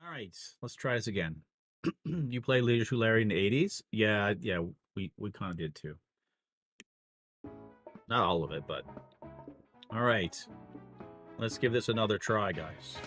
All right, let's try this again. You played Leisure Larry in the 80s? Yeah, we kind of did too. Not all of it, but all right. Let's give this another try, guys.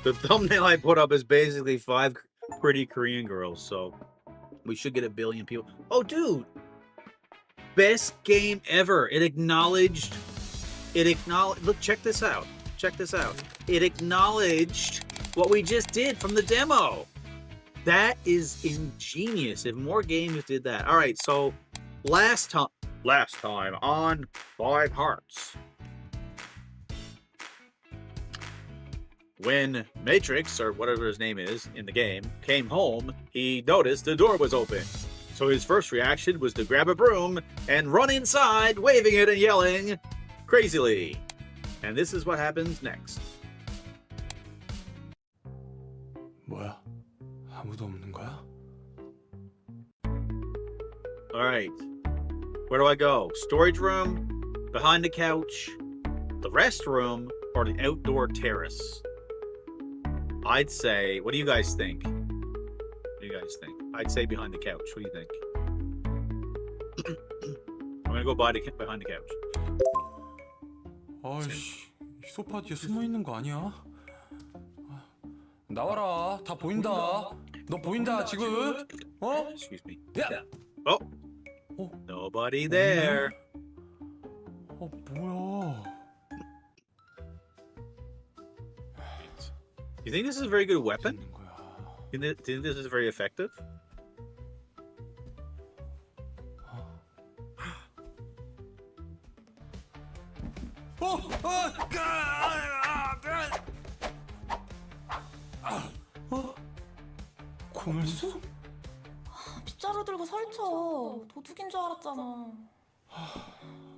The thumbnail I put up is basically 5 pretty Korean girls, so we should get 1 billion people. Oh, dude! Best game ever. It acknowledged. Look, check this out. Check this out. It acknowledged what we just did from the demo. That is ingenious. If more games did that. All right, so last time on 5 Hearts. When Matrix, or whatever his name is in the game, came home, he noticed the door was open. So his first reaction was to grab a broom and run inside, waving it and yelling crazily. And this is what happens next. 뭐야? 아무도 없는 거야? Alright. Where do I go? Storage room, behind the couch, the restroom, or the outdoor terrace? I'd say, what do you guys think? What do you guys think? I'd say behind the couch. What do you think? I'm gonna go behind the couch. 아이씨, 이 소파 뒤에 숨어 있는 거 아니야? 나와라, 다 보인다. 너 보인다 지금? 어? Excuse me. 야! Oh, nobody there. 뭐야? You think this is a very good weapon? You think this is very effective? 고물수? 빗자루 들고 설쳐. 도둑인 줄 알았잖아.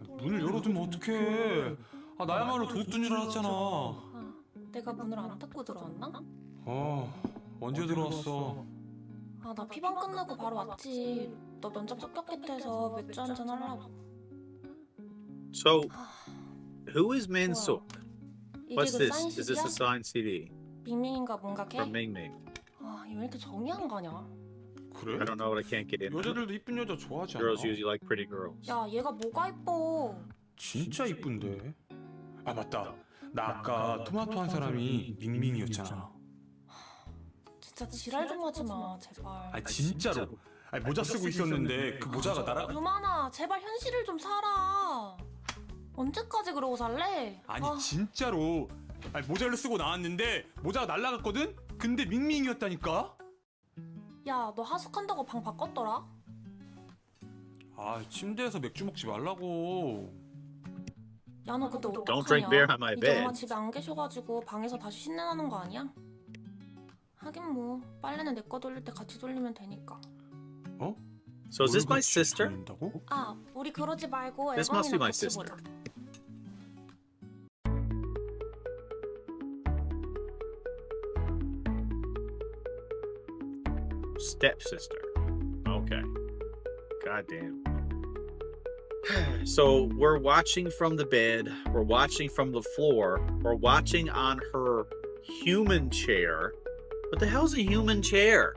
문을 열어두면 어떡해? 나야말로 도둑인 줄 알았잖아. 내가 문을 안 닫고 들어왔나? 언제 들어왔어? 나 피방 끝나고 바로 왔지. 너 면접 합격했대서 맥주 한잔 하려고. So, who is Min Suk? 이게 What's 그 this? 사인 Is this a CD야? signed CD 밍밍인가 뭔가 걔? from Ming Ming? 얘 왜 이렇게 정의한 거냐? 그래? I don't know, but I can't get in. 여자들도 이쁜 여자 좋아하지 않아? Girls usually like pretty girls. 야, 얘가 뭐가 이뻐? 진짜 이쁜데. 맞다. 나 아까 토마토 한 사람이 밍밍이었잖아. 진짜 지랄 좀 하지 마, 제발. 진짜로. 모자 쓰고 있었는데 그 모자가 나랑. 유만아, 제발 현실을 좀 살아. 언제까지 그러고 살래? 진짜로. 모자를 쓰고 나왔는데 모자가 날라갔거든? 근데 밍밍이었다니까? 야, 너 하숙한다고 방 바꿨더라? 침대에서 맥주 먹지 말라고. 야, 너 그때 어떡하냐? Don't drink beer on my 이제 bed. 엄마 집에 안 계셔가지고 방에서 다시 신내 나는 거 아니야? 하긴 뭐 빨래는 내 거 돌릴 때 같이 돌리면 되니까. So is this my sister? 우리 그러지 말고 This must be 앨범이나 my 같이 sister. 보자. Stepsister. Okay. Goddamn. So we're watching from the bed, we're watching from the floor, we're watching on her human chair. What the hell's a human chair?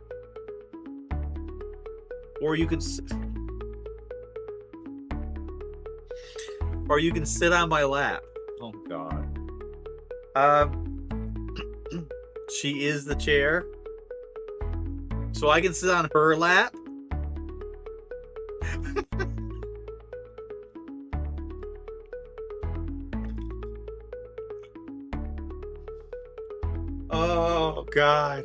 Or you can sit on my lap. Oh god. She is the chair. So I can sit on her lap? Oh god.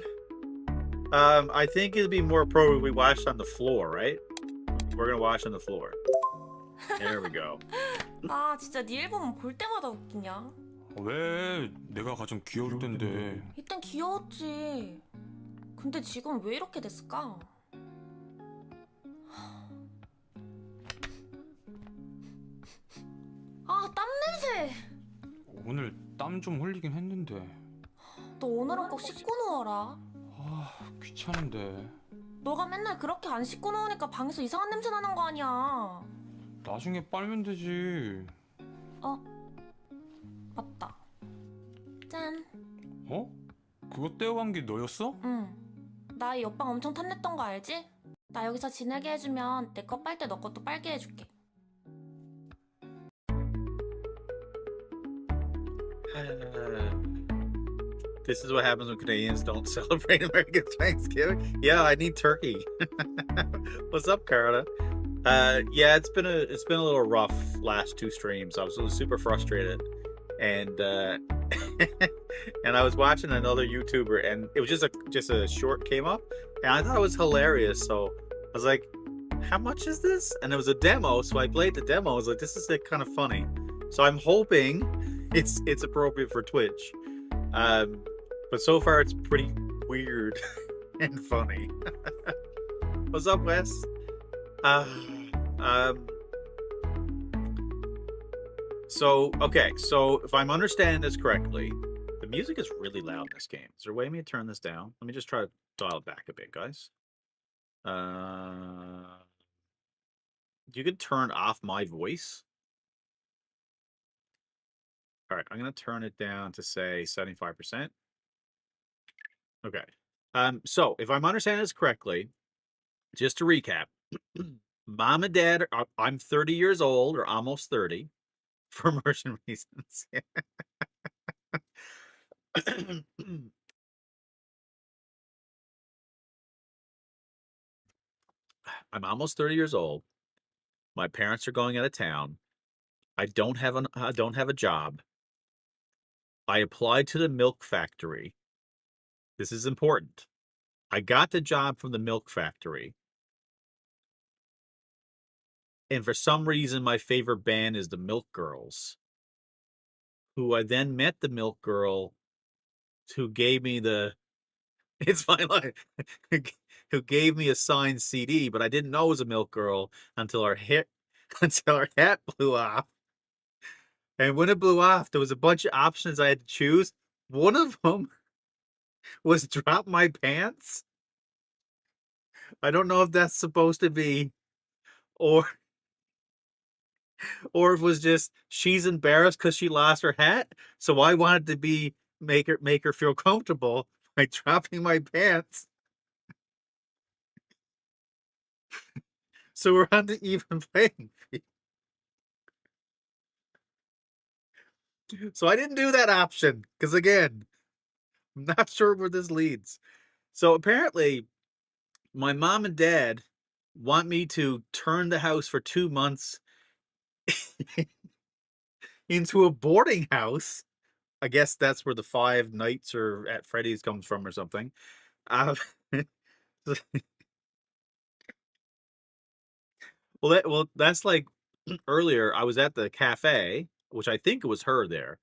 I think it'd be more appropriate if we watched on the floor, right? We're gonna watch on the floor. There we go. 진짜 네 앨범은 볼 때마다 웃기냐? 왜? 내가 가장 귀여울 텐데. 이땐 귀여웠지. 근데 지금 왜 이렇게 됐을까? 땀나! 냄새! 오늘 땀 좀 흘리긴 했는데. 너 오늘은 꼭 씻고 누워라. 아, 귀찮은데. 너가 맨날 그렇게 안 씻고 누우니까 방에서 이상한 냄새 나는 거 아니야. 나중에 빨면 되지. 어? 맞다. 짠. 어? 그거 떼어간 게 너였어? 응. 나 이 옆방 엄청 탐냈던 거 알지? 나 여기서 지내게 해주면 내 거 빨 때 너 것도 빨게 해줄게. This is what happens when Canadians don't celebrate American Thanksgiving. Yeah, I need turkey. What's up, Carla? Yeah, it's been a little rough last two streams. I was super frustrated, and and I was watching another YouTuber, and it was just a short came up, and I thought it was hilarious. So I was like, "How much is this?" And it was a demo, so I played the demo. I was like, "This is like kind of funny." So I'm hoping it's appropriate for Twitch. But so far it's pretty weird and funny. What's up, Wes? So okay, so if I'm understanding this correctly, the music is really loud in this game. Is there a way for me to turn this down? Let me just try to dial it back a bit, guys. You could turn off my voice. All right, I'm gonna turn it down to say 75%. Okay. So if I'm understanding this correctly, just to recap, mom and dad, I'm 30 years old or almost 30 for immersion reasons. I'm almost 30 years old. My parents are going out of town. I don't have a job. I applied to the milk factory. This is important. I got the job from the milk factory. And for some reason, my favorite band is the Milk Girls, who I then met the Milk Girl who gave me the it's my life who gave me a signed CD, but I didn't know it was a Milk Girl until our hat blew off. And when it blew off, there was a bunch of options I had to choose. One of them was drop my pants. I don't know if that's supposed to be or if it was just she's embarrassed because she lost her hat. So I wanted to be make her feel comfortable by dropping my pants. So we're on the even playing field. So I didn't do that option because again, I'm not sure where this leads. So apparently, my mom and dad want me to turn the house for 2 months into a boarding house. I guess that's where the Five Nights or at Freddy's comes from or something. Uh, that's like earlier. I was at the cafe, which I think it was her there.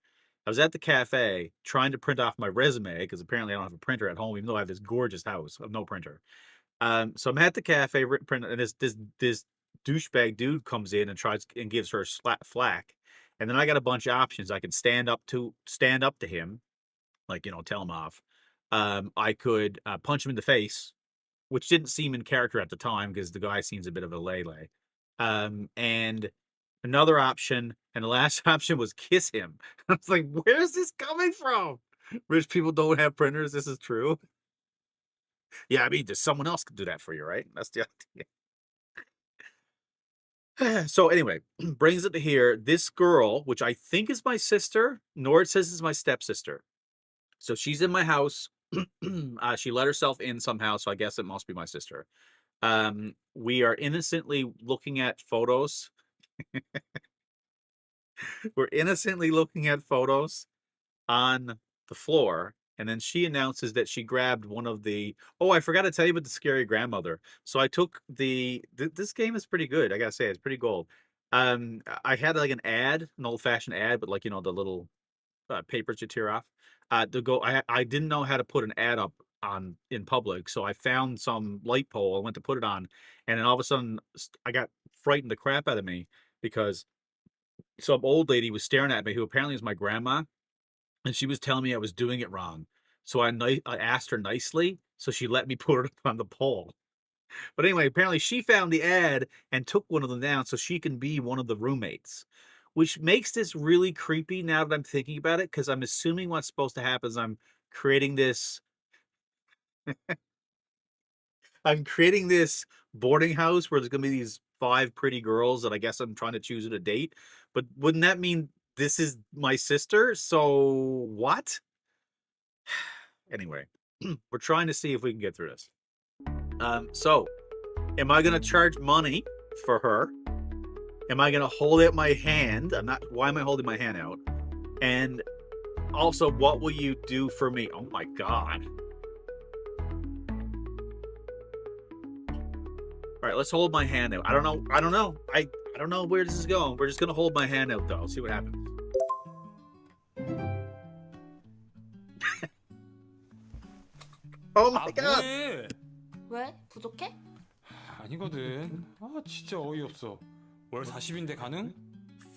I was at the cafe trying to print off my resume because apparently I don't have a printer at home, even though I have this gorgeous house of no printer. So I'm at the cafe, and this douchebag dude comes in and tries and gives her flack, and then I got a bunch of options. I can stand up to him, like tell him off. I could punch him in the face, which didn't seem in character at the time because the guy seems a bit of a lay. And another option, and the last option was kiss him. I was like, where's this coming from? Rich people don't have printers. This is true. Yeah, I mean, there's someone else could do that for you, right? That's the idea. So anyway, brings it to here. This girl, which I think is my sister, Nord says is my stepsister. So she's in my house. She let herself in somehow, so I guess it must be my sister. We are innocently looking at photos. We're innocently looking at photos on the floor, and then she announces that she grabbed one of the I forgot to tell you about the scary grandmother. So I took this game is pretty good, I gotta say. It's pretty gold. I had like an old-fashioned ad, but like the little papers you tear off. To go I didn't know how to put an ad up in public, so I found some light pole. I went to put it on, and then all of a sudden I got frightened the crap out of me because some old lady was staring at me who apparently is my grandma, and she was telling me I was doing it wrong. So I asked her nicely, so she let me put it up on the pole. But anyway, apparently she found the ad and took one of them down so she can be one of the roommates, which makes this really creepy now that I'm thinking about it, because I'm assuming what's supposed to happen is I'm creating this boarding house where there's gonna be these 5 pretty girls that I guess I'm trying to choose at a date. But wouldn't that mean this is my sister? So what? Anyway, we're trying to see if we can get through this. So am I gonna charge money for her? Am I gonna hold out my hand? Why am I holding my hand out? And also, what will you do for me? Oh my god. All right, let's hold my hand out. I don't know. I don't know where this is going. We're just gonna hold my hand out though. See what happens. Oh my god. 뭐해? 왜? 부족해? 아니거든. 아 진짜 어이없어. 월 40인데 가능?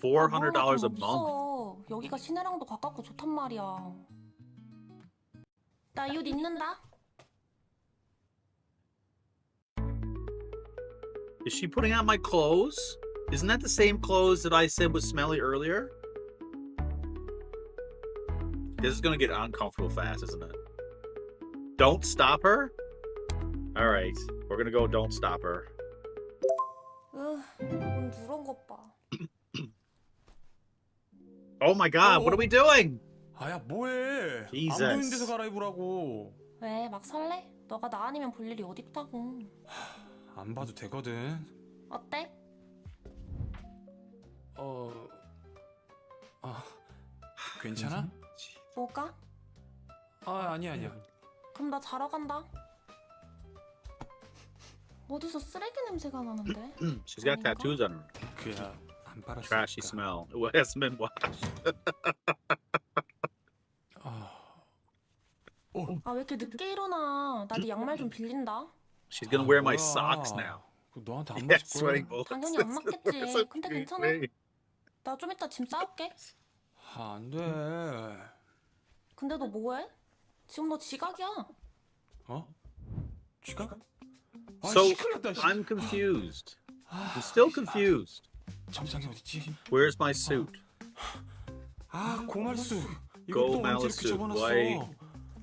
$400 a month. 없어. 여기가 시내랑도 가깝고 좋단 말이야. 나 이 옷 입는다. Is she putting on my clothes? Isn't that the same clothes that I said was smelly earlier? This is gonna get uncomfortable fast, isn't it? Don't stop her? Alright, we're gonna go don't stop her. 누런 것 봐. Oh my god, what are we doing? 아야 뭐해? Jesus. 안 보이는 데서 갈아입으라고. 왜? 막 설레? 너가 나 아니면 볼 일이 어딨다고. 안 봐도 되거든. 어때? 괜찮아? 뭐가? 아니야. 그럼 나 자러 간다. 어디서 쓰레기 냄새가 나는데? She's got 아닌가? tattoos on her. 그야 안 빨았으니까. Trashy smell. What hasn't been washed? 아, 왜 이렇게 늦게 일어나? 나 네 양말 좀 빌린다. She's gonna wear my 뭐야. socks now. 그거 너한테 안 Yeah, 맞을 sweating 거야. bullets. 당연히 안 맞겠지. 근데 괜찮아. 나 좀 이따 짐 싸올게. 안 돼. 근데 너 뭐해? 지금 너 지각이야. 어? 지각? So, 시끄럽다. I'm confused. I'm still confused. 점장이 어딨지? Where's my suit? 고말수. Gold 이것도 언제 mallet 이렇게 suit. 적어놨어? Why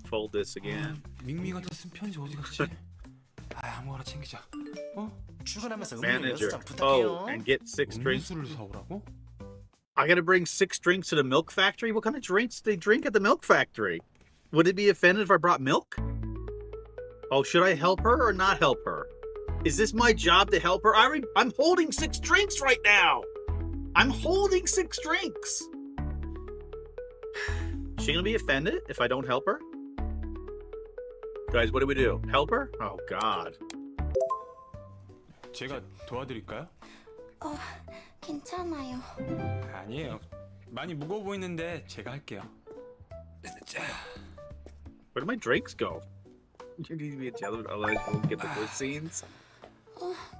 fold this again? 밍밍이가 쓴 편지 어디 갔지? 아무거나 챙기자. 출근하면서 음료 Manager. 좀 부탁해요. Oh, and get 6 drinks. 음료수를 사오라고? I gotta bring 6 drinks to the milk factory? What kind of drinks do they drink at the milk factory? Would it be offended if I brought milk? Oh, should I help her or not help her? Is this my job to help her? I'm holding 6 drinks right now. I'm holding 6 drinks. Is she gonna be offended if I don't help her? Guys, what do we do? Help her? Oh, God. 제가 도와드릴까요? 괜찮아요. 아니에요. 많이 무거워 보이는데 제가 할게요. 자, Where do my drinks go? You need to be jealous, otherwise we'll get the good scenes.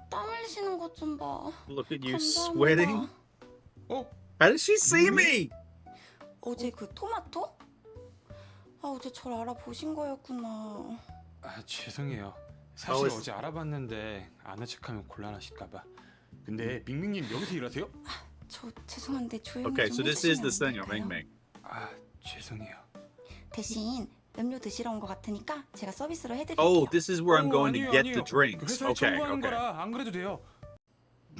땀 흘리시는 것 좀 봐. Look at you 감사합니다. sweating. 어? How did she see me? 어제 그 토마토? 어제 절 알아보신 거였구나. 죄송해요. 사실 it's- 어제 알아봤는데 아는 척하면 곤란하실까봐. 근데 밍밍님 여기서 일하세요? 저 죄송한데 조용히 Okay, 좀 so this is the 해주시면 안 singer, Ming 될까요? Ming. 죄송해요. 대신 음료 드시러 온 것 같으니까 제가 서비스로 해드릴게요. Oh, this is where I'm going to get the 그 drinks. 회사에 Okay, 청구하는 okay. 거라 안 그래도 돼요.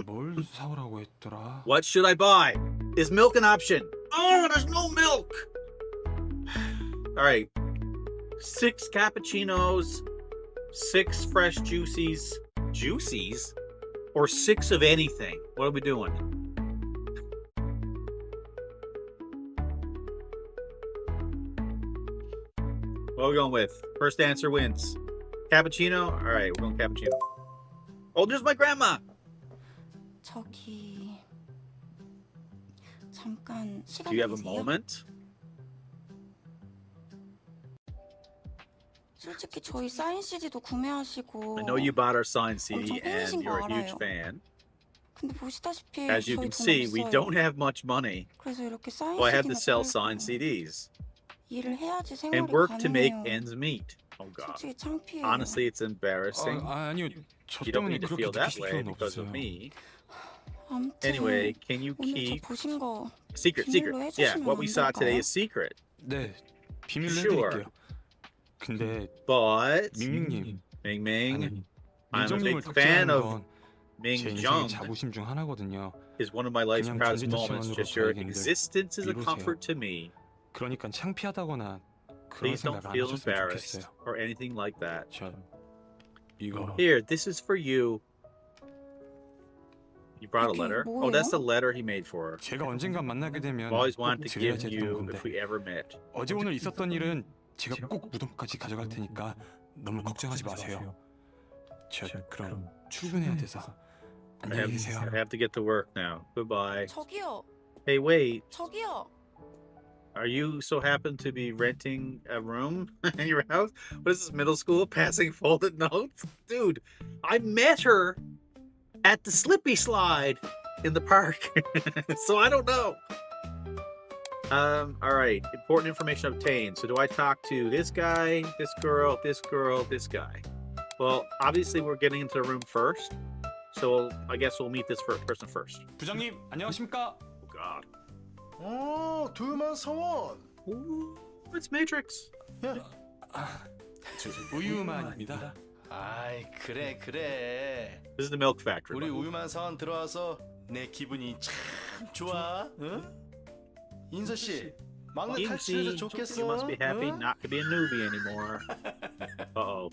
뭘 사오라고 했더라? What should I buy? Is milk an option? Oh, there's no milk. All right. 6 cappuccinos, 6 fresh juicies. Juicies? Or 6 of anything? What are we doing? What are we going with? First answer wins. Cappuccino? All right, we're going cappuccino. Oh, there's my grandma. 저기 잠깐 시간 Do you have a 되세요? moment? 솔직히 저희 사인 CD도 구매하시고 I know you bought our signed CD 엄청 and 팬이신 거 you're a huge 알아요. fan. 근데 보시다시피 As you 저희 can 돈 see, we 없어요. don't have much money. 그래서 이렇게 사인 So I had to CD나 sell 팔고 signed CDs 일을 해야지 and 생활이 work to make 가능해요. ends meet. Oh God. 솔직히 창피해요. Honestly, it's embarrassing. 아니요. 저 You don't 때문에 need to 그렇게 feel that 느끼실 way 필요는 because of 없어요. me. 아무튼 Anyway, can you 오늘 저 keep 보신 거 secret? 비밀로 Yeah, 해주시면 what we 안 saw today 될까요? is secret. 네, 비밀로 Sure. 해드릴게요. 근데 But 밍밍님, Ming Ming, 아니, I'm a 민정님을 big fan 덕질하는 of 건 제 Ming 인생의 Jung. 자부심 중 하나거든요. Is one of my life's 그냥 proudest 존재 moments. 시간으로 Just your 저에겐 늘 existence is a 이루세요. comfort to me. 그러니까 창피하다거나 그런 Please don't 생각 안 feel 하셨으면 embarrassed 좋겠어요. or anything like that. 저 이거 Here, this is for you. You brought a 이게 letter? Oh, that's the 뭐예요? letter he made for her. 제가 언젠간 만나게 되면 I've always 꼭 wanted to give 드려야지 you 했던 if 건데 we ever met. 어제 오늘 있었던 일은 제가 꼭 무덤까지 가져갈 테니까 너무 걱정하지 마세요. 저 그럼 출근해야 돼서 안녕히 계세요. I have to get to work now. Goodbye. 저기요, Hey, wait. 저기요. Are you so happen to be renting a room in your house? What is this, middle school? Passing folded notes? Dude, I met her at the slippy slide in the park. So I don't know. All right. Important information obtained. So do I talk to this guy, this girl, this girl, this guy? Well, obviously we're getting into the room first. So I guess we'll meet this person first. 부장님 안녕하십니까? Oh God. 두만 서원. Ooh, it's Matrix. 야, 저 우유만입니다. 아이 그래. This is the milk factory. 우리 우유만 사원 들어와서 내 기분이 참 좋아. 응? 인서 씨, 막내 탈출해서 Easy. 좋겠어. You must be happy 응? not to be a newbie anymore. Uh-oh.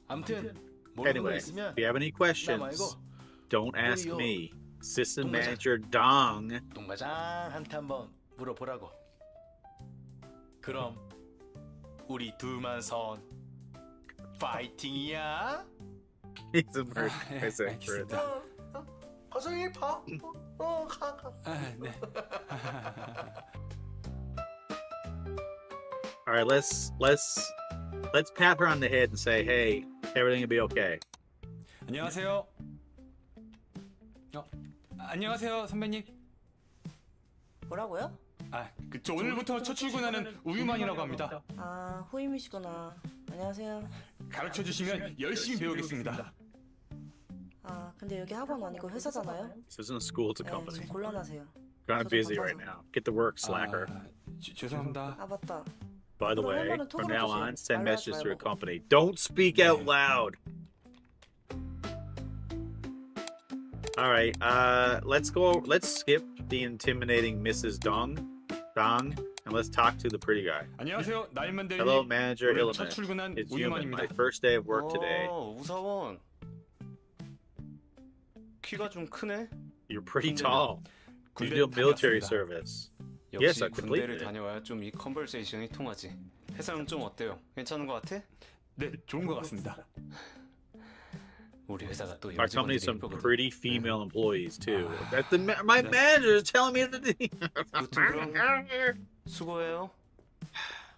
아무튼 모르는 거 Anyway, 있으면 if you have any 나 questions, 말고 don't ask 우리요. me. System 동과장. Manager Dong. 동과장한테 한번 물어보라고. 그럼 우리 두만 사원 파이팅이야. He's a murderer. 예, I said 알겠습니다. 과장님 봐. 가. 네. All right, let's pat her on the head and say, hey, everything will be okay. 안녕하세요. 안녕하세요 선배님. 뭐라고요? 저 오늘부터 첫 출근하는 우유만이라고 합니다. 아, 후임이시구나. 안녕하세요. 가르쳐 주시면 열심히 배우겠습니다. 아, 근데 여기 학원 아니고 회사잖아요? This isn't a school, it's a 네, company. 좀 곤란하세요. Kind of 저도 busy right 바빠서. now. Get to work, slacker. 죄송합니다. 아, 맞다. By the 그럼 way, 한번은 from 톡으로 now 주세요. on, send 말로 하지 messages to your 말고. company. Don't speak out loud. All right, let's skip the intimidating Mrs. Dong, and let's talk to the pretty guy. 안녕하세요 나인만 Hello, 대리님. Manager 오늘 첫 Illiman. 출근한 It's Human. My 우유만입니다. first day of work today. 우사원. 키가 좀 크네. You're pretty 군대는- tall. You 군대 do military 다녔습니다. service. 역시 Yes, I completed 군대를 it. 다녀와야 좀 이 컨버세이션이 통하지. 회사는 좀 어때요? 괜찮은 것 같아? 네, 좋은 것 같습니다. 우리 회사가 또 Our company has 여직원들이 some 예쁘거든. pretty female employees too. That my 네. manager is telling me that. 무튼 그럼 수고해요.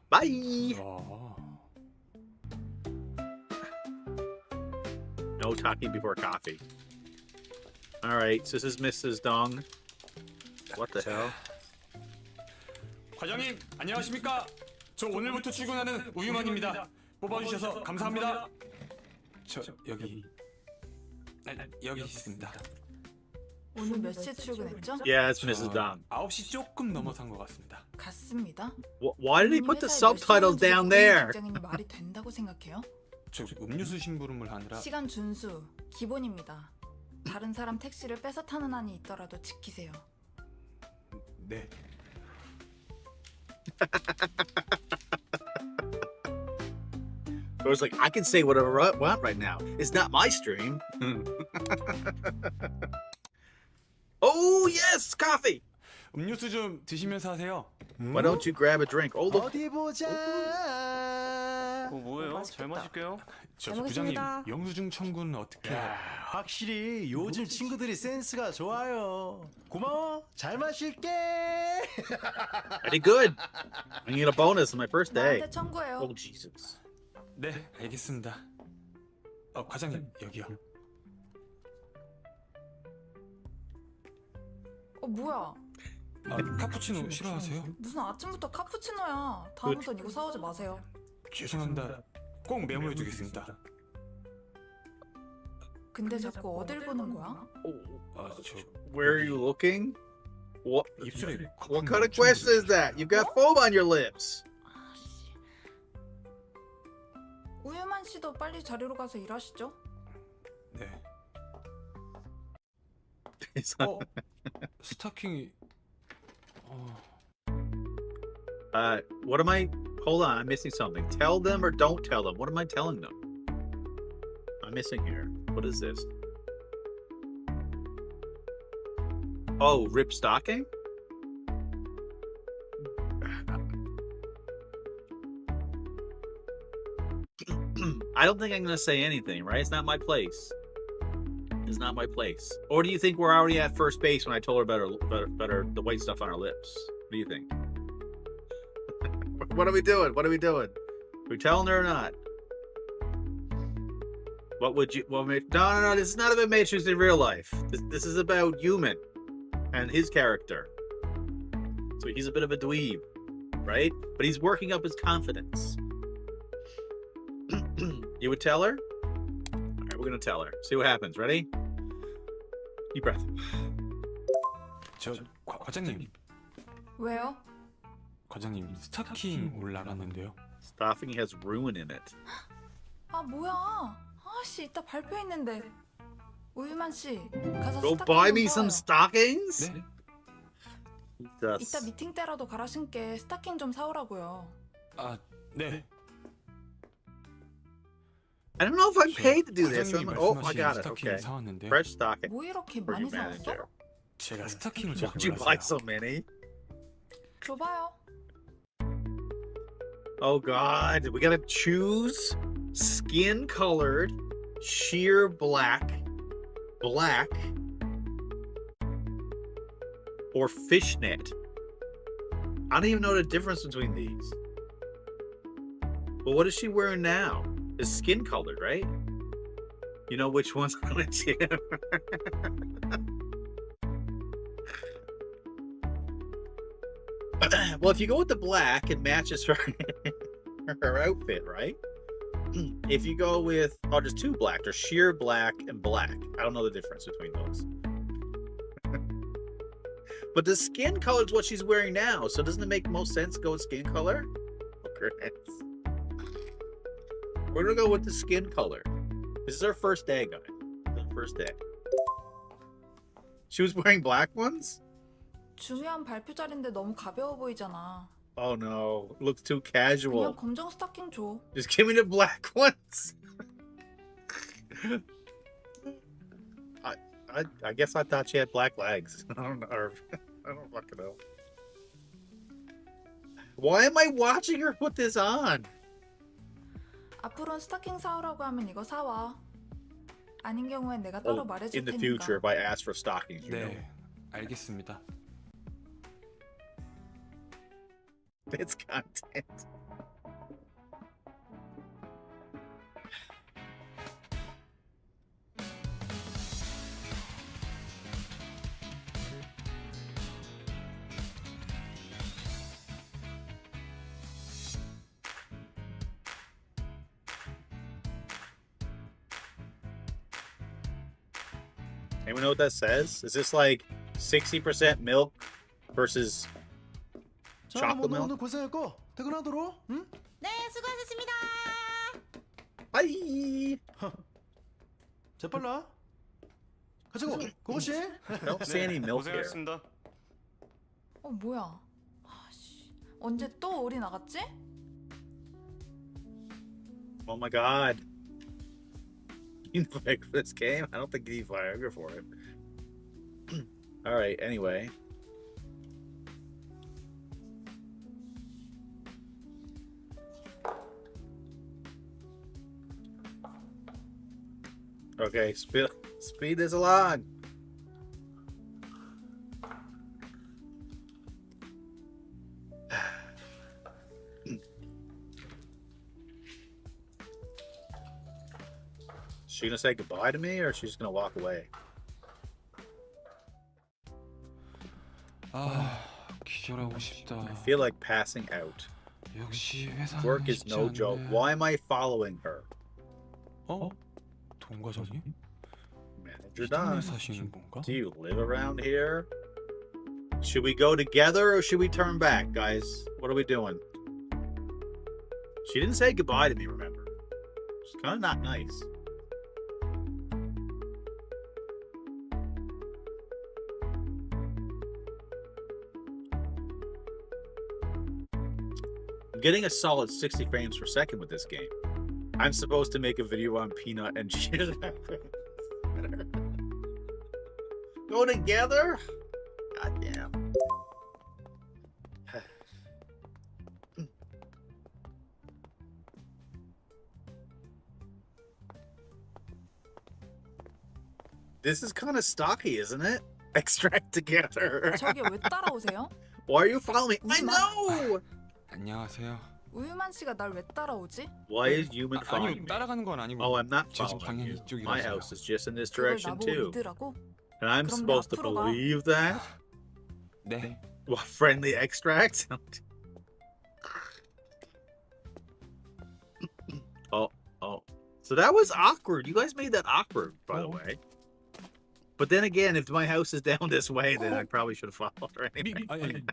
Bye. No talking before coffee. All right, so this is Mrs. Dong. What the hell? 과장님 안녕하십니까? 저 오늘부터 출근하는 우유만입니다. 뽑아주셔서 감사합니다. 저 여기 여기 있습니다. 오늘 몇 시에 출근했죠? Yeah, it's Mrs. Dong. 9시 조금 넘어선 것 같습니다. 갔습니다. Why did he put the 회사에 몇 subtitles 시간인지 down 모르는 there? 직장인이 말이 된다고 생각해요? 저 음료수 심부름을 하느라 시간 준수 기본입니다. 다른 사람 택시를 뺏어 타는 한이 있더라도 지키세요. 네. I was like, I can say whatever I want right now. It's not my stream. Oh yes, coffee. 음료수 좀 드시면서 하세요. Why don't you grab a drink? Oh look, 어디 보자. 뭐예요? 맛있겠다. 잘 마실게요. 저 잘 부장님 먹겠습니다. 영수증 청구는 어떻게? 야, 확실히 요즘 친구들이 센스가 좋아요. 고마워. 잘 마실게. I did good. I get a bonus on my first day. 나한테 청구해요. Oh Jesus. 네, 알겠습니다. 과장님 여기요. 뭐야? 아, 카푸치노 싫어하세요? 무슨 아침부터 카푸치노야. 다음부턴 이거 사오지 마세요. 죄송합니다. 꼭 메모해 두겠습니다. 근데 자꾸 어딜 보는 거야? 아, 저 Where are you looking? What? 입술에 What kind of question is that? You've got foam on your lips. 아씨. 우유만 씨도 빨리 자리로 가서 일하시죠. 네. It's not- 스타킹이 what am I? Hold on, I'm missing something. Tell them or don't tell them. What am I telling them? I'm missing here. What is this? Oh, rip stocking? I don't think I'm gonna say anything, right? It's not my place. It's not my place. Or do you think we're already at first base when I told her about the white stuff on her lips? What do you think? What are we doing? What are we doing? Are we telling her or not? What would you? Well, no. This is not about Matrix in real life. This is about Human and his character. So he's a bit of a dweeb, right? But he's working up his confidence. You would tell her? All right, we're gonna tell her. See what happens. Ready? Deep breath. 저 과장님, 왜요? 과장님 스타킹 올라갔는데요. Stuffing has ruin in it. 아 뭐야? 아씨 이따 발표 있는데. 우유만 씨 가서 Go 스타킹 buy 좀 me some 사와요. stockings. 네? 이따 미팅 때라도 갈아 신게 스타킹 좀 사오라고요. 아, 네. I don't know if I'm 저 paid to do this. 과장님이 Oh, I 말씀하신 got it. 스타킹을 Okay. 사왔는데요. Fresh stocking 뭐 이렇게 for 많이 you, 사왔어? manager. 제가 스타킹을 잘 Why'd you buy so 몰라서요. many? 줘봐요. Oh God, we gotta choose skin colored, sheer black, or fishnet. I don't even know the difference between these. But what is she wearing now? It's skin colored, right? You know which one's which? Well, if you go with the black, it matches her her outfit, right? If you go with there's two black, there's sheer black and black. I don't know the difference between those. But the skin color is what she's wearing now, so doesn't it make most sense to go with skin color? We're gonna go with the skin color. This is our first day, guys. This is our first day. She was wearing black ones? 중요한 발표 자리인데 너무 가벼워 보이잖아. Oh no, it looks too 그냥 casual. 검정 스타킹 줘. Just give me the black ones. I guess I thought she had black legs. I don't know. I don't fucking know. Why am I watching her put this on? 앞으로는 스타킹 사오라고 하면 이거 사와. 아닌 경우엔 내가 따로 Oh, 말해줄 in the 테니까. future, if I ask for stockings, you know. 네, 알겠습니다. It's content. Anyone know what that says? Is this like 60% milk versus 자, chocolate 오늘 milk? 고생했고 퇴근하도록. 응? 네, 수고하셨습니다. Bye. 재빨라. 가자고. 고고씨. Don't say any milk here. 고생하셨습니다. 뭐야? 아씨 언제 또 오리 나갔지? Oh my god. You know like for this game? I don't think you need Viagra for it. Alright, anyway. Okay, speed this along. She gonna say goodbye to me, or she's gonna walk away? 아, 기절하고 싶다. I feel like passing out. 역시 회사는 Work is 쉽지 no joke. 않네. Why am I following her? 어? 동과장님? Manager 이 동네 Don. 사시는 건가? Do you live around here? Should we go together or should we turn back, guys? What are we doing? She didn't say goodbye to me, remember? She's kind of not nice. I'm getting a solid 60 frames per second with this game. I'm supposed to make a video on peanut and cheese. Go together? God damn. This is kind of stocky, isn't it? Extract together. 저기 왜 따라오세요? Why are you following me? I 우유만. know! 안녕하세요. 우유만 씨가 날 왜 따라오지? Why is human following 아니요, me? 따라가는 건 아니고. Oh, I'm not 제 집 following 방향이 you. 이쪽이라서요. My house is just in this 그걸 direction 나보고 too. 믿으라고? And I'm 그럼 supposed to 앞으로 가. believe that? 네. What, friendly extract? Oh. So that was awkward. You guys made that awkward, by the way. But then again, if my house is down this way, then I probably should have followed her anyway. 아니,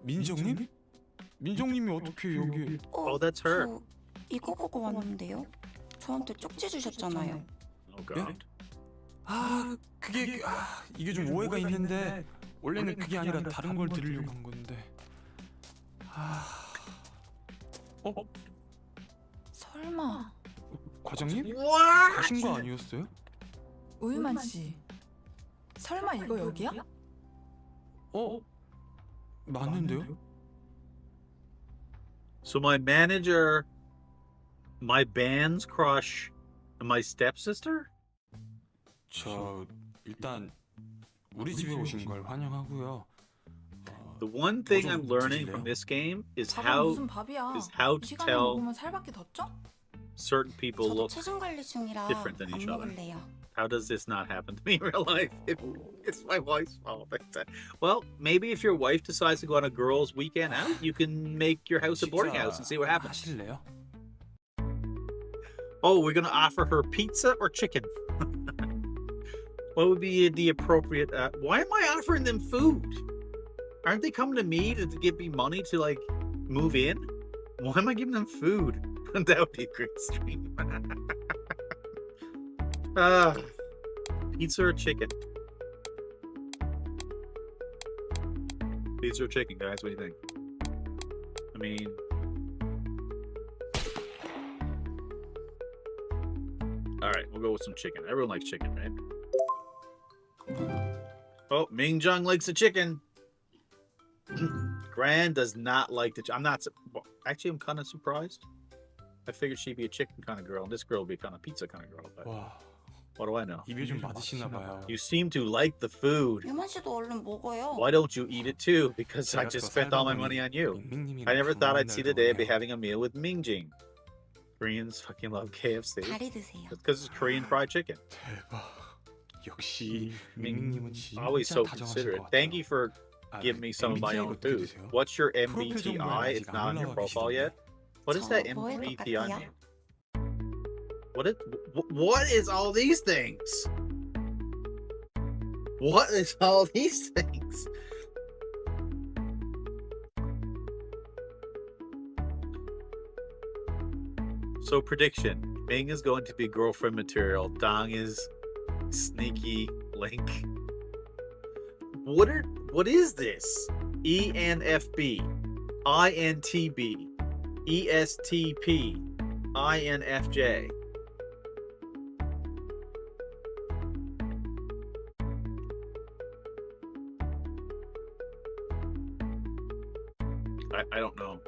민정님? 민정님이 어떻게 여기? Oh, that's her. 저 이거 보고 왔는데요. 저한테 쪽지 주셨잖아요. Oh god. 아, 이게 좀 오해가 있는데 원래는 그게 아니라 다른 걸 드리려고 한 건데. 설마 과장님? What? 가신 거 아니었어요? 우유만 씨 설마 이거 여기야? 맞는데요? So my manager, my band's crush, and my stepsister? 저 일단 우리 집에 오신 걸 환영하고요. The one thing I'm learning from this game is 밥은 how 무슨 밥이야? to 시간을 tell 먹으면 살밖에 더 쪄? certain people 저도 look. 체중 관리 중이라 different than 안 each other. 먹을래요. How does this not happen to me in real life? It's my wife's fault. Well, maybe if your wife decides to go on a girls' weekend out, you can make your house a boarding house and see what happens. 하실래요? Oh, we're gonna offer her pizza or chicken. What would be the appropriate? Why am I offering them food? Aren't they coming to me to give me money to like move in? Why am I giving them food? That would be a great stream. Pizza or chicken? Pizza or chicken, guys? What do you think? I mean, all right, we'll go with some chicken. Everyone likes chicken, right? Oh, Ming Jung likes the chicken. Gran does not like the. I'm not. Well, actually, I'm kind of surprised. I figured she'd be a chicken kind of girl, and this girl would be kind of pizza kind of girl. But 와, what do I know? 입에 좀 맞으시나 봐요. You seem to like the food. 유만 씨도 얼른 먹어요. Why don't you eat it too? Because I just spent all my money on you. I never thought I'd see the day of be having a meal with Mingjing. Koreans fucking love KFC. 다리 드세요. It's because it's Korean fried chicken. 대박. 역시 민민님은 진짜 Always so 다정하실 considerate. 것 Thank 같아요. you for giving me some of my own food. What's your MBTI? It's not on your profile yet. What is that 저 뭐에 MBTI 똑같아요? mean? What is all these things? What is all these things? So prediction: Ming is going to be girlfriend material. Dong is sneaky Link. What is this? ENFP, INTB, ESTP, INFJ. I don't know.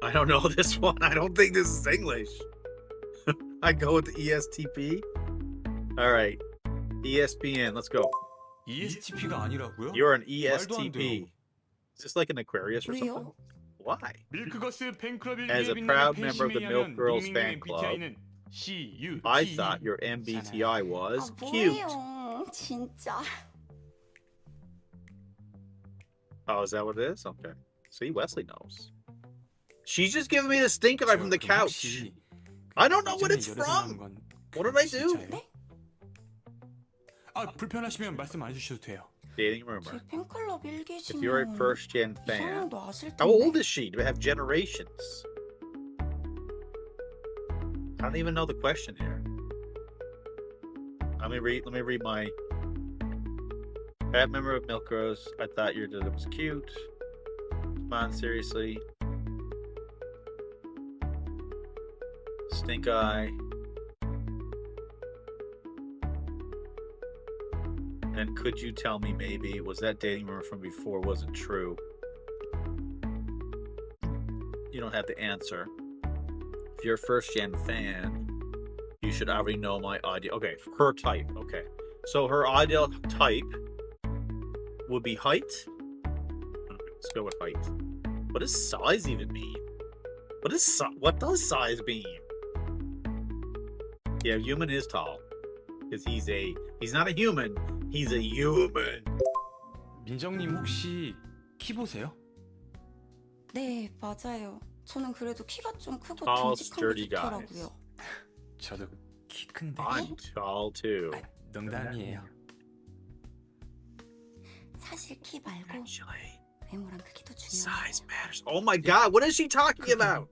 I don't know this one. I don't think this is English. I go with the ESTP. All right. ESPN. Let's go. ESTP가 아니라고요? You're an 말도 안 돼요. ESTP. Is this like an Aquarius or something? 왜요? Why? 밀크거스 팬클럽에 As a 위해 proud 빛나는 member of the 팬심에 Milk 의하면 Girls 밍밍의 fan club, MBTI는 CU. I thought your MBTI 아 was cute. 뭐예요? 진짜. Oh, is that what it is? Okay. See, Wesley knows. She's just giving me the stink eye from the 그럼 couch. 혹시 I don't know what 예전에 it's 열애서 from. 나온 건 What did I do? 진짜예요? 아, 불편하시면 말씀 안 해주셔도 돼요. Dating 제 rumor. 팬클럽 If you're a 1기시면 first gen fan, 이상형도 아실 텐데. how old is she? Do we have generations? I don't even know the question here. Let me read my. Bad member of Milk Rose. I thought your dad was cute. Come on, seriously. Stink eye. And could you tell me maybe was that dating rumor from before wasn't true? You don't have to answer. If you're a first gen fan, you should already know my ideal. Okay, her type. Okay, so her ideal type would be height. Let's go with height. What does size even mean? What does size mean? Yeah, human is tall because he's not a human. He's a human. 민정님 혹시 키 보세요? 네, 맞아요. 저는 그래도 키가 좀 크고 Tall, 듬직한 sturdy 게 좋더라고요. 저도 키 큰데. I'm tall too. 아, 농담이에요. 사실 키 말고 Actually, 외모랑 크기도 size 중요해요. matters. Oh my god, what is she talking about?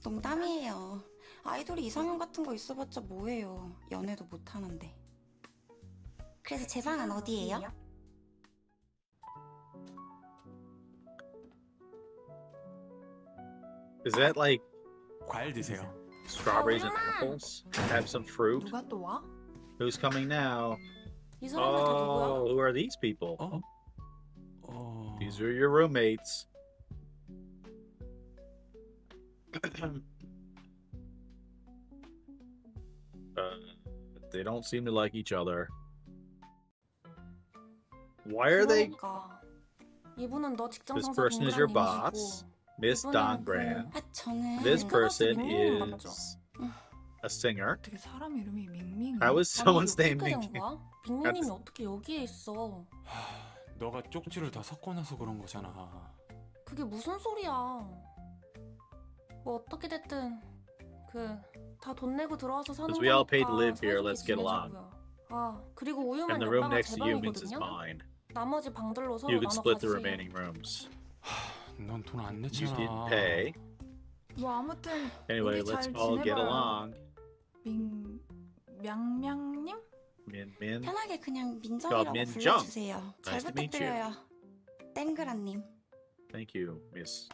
농담이에요. 아이돌이 이상형 같은 거 있어봤자 뭐예요. 연애도 못하는데. 그래서 제 방은 어디예요? Is that like 과일 드세요. strawberries and 엄마! apples? Have some fruit. 누가 또 와? Who's coming now? 이 사람들 다 누구야? Oh, who are these people? 어. These are your roommates. They don't seem to like each other. Why are they? 그러니까. 이분은 너 직장 This 상사 person is your 동그란 boss, 이미지고 Miss 이분은 Don 그 Brand. 아, 저는 This person 밍밍 맞죠? is a singer. 어떻게 사람 이름이 밍밍? How is 아니, someone's 어떻게 name 된 Minky? 거야? 빅민님이 어떻게 여기에 있어? 너가 쪽지를 다 섞어놔서 그런 거잖아. 그게 무슨 소리야? 뭐 어떻게 됐든 그 다 돈 내고 들어와서 사는 Because we all paid to 거니까 live here, 사이좋게 let's get along. 지내자고요. 아 그리고 우유만 And the room 옆방은 next 제 to you means it's 방이거든요. mine. 나머지 방들로 서로 You could 나눠 split the 가지세요. remaining rooms. 넌 돈 안 You 냈잖아. didn't pay. 뭐 아무튼 Anyway, 우리 let's 잘 all get 지내봐요. along. 명명님? Min. 편하게 그냥 민정이라고 민정. 불러주세요. 잘 Nice to meet 부탁드려요. 땡그라님. Thank you, Miss.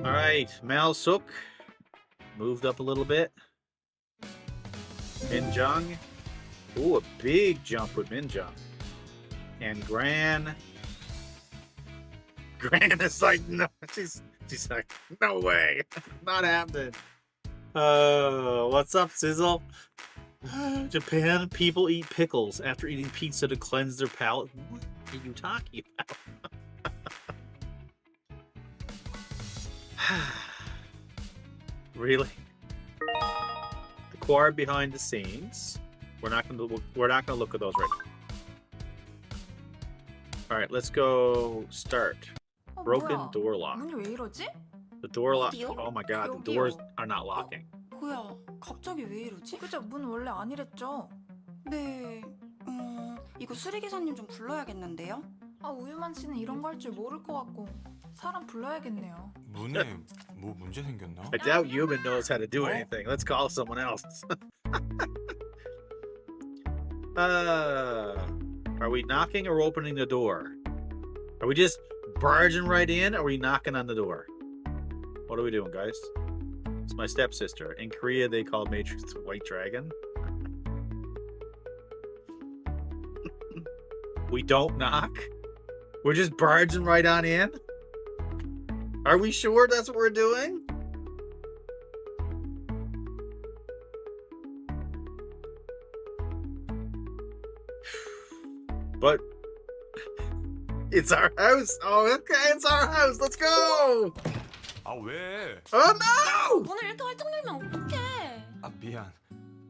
All right, Mal Suk moved up a little bit. Minjung. Ooh, a big jump with Minjung. And Gran. Gran is like, no, she's like, no way, not happening. What's up, Sizzle? Japan people eat pickles after eating pizza to cleanse their palate. What are you talking about? Really? Acquired behind the scenes. We're not gonna look at those right now. All right, let's go start. 어, Broken 뭐야? door lock. 문이 왜 이러지? The door lock. 어디요? Oh my god, the 여기요. doors are not locking. 뭐야, 갑자기 왜 이러지? 그죠? 문 원래 아니랬죠? 네, 이거 수리기사님 좀 불러야겠는데요? 아 우유만 씨는 이런 거 할 줄 모를 것 같고 사람 불러야겠네요. 문에 뭐 문제 생겼나? I doubt Human knows how to do anything. Let's call someone else. Are we knocking or opening the door? Are we just barging right in? Or are we knocking on the door? What are we doing, guys? It's my stepsister. In Korea, they call Matrix the White Dragon. We don't knock? We're just barging right on in? Are we sure that's what we're doing? But it's our house. Oh, okay, it's our house. Let's go. 아 왜? Oh no! 문을 이렇게 활짝 열면 어떡해? 아 미안.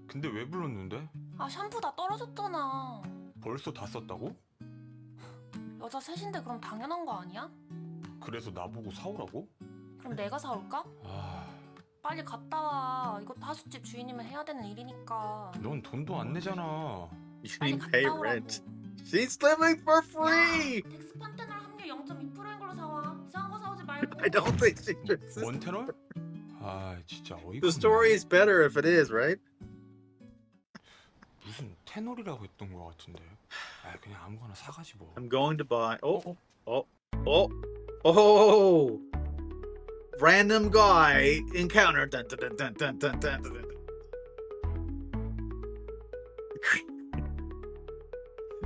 근데 왜 불렀는데? 아 샴푸 다 떨어졌잖아. 벌써 다 썼다고? 여자 셋인데 그럼 당연한 거 아니야? 그래서 나보고 사오라고? 그럼 내가 사올까? 아, 빨리 갔다 와. 이것도 하숙집 주인이면 해야 되는 일이니까. 넌 돈도 안 내잖아. You 빨리 didn't pay 갔다 오라고. rent. She's living for free. 텍스 판테놀 함유 0.2%인 걸로 사와. 이상한 거 사오지 말고. I don't think she should. 원테널? 아 진짜 어이가 The story is better if it is, right? 무슨 테놀이라고 했던 것 같은데. 아 그냥 아무거나 사가지 뭐. I'm going to buy. Oh! Random guy encounter. Dun, dun, dun, dun, dun, dun, dun, dun.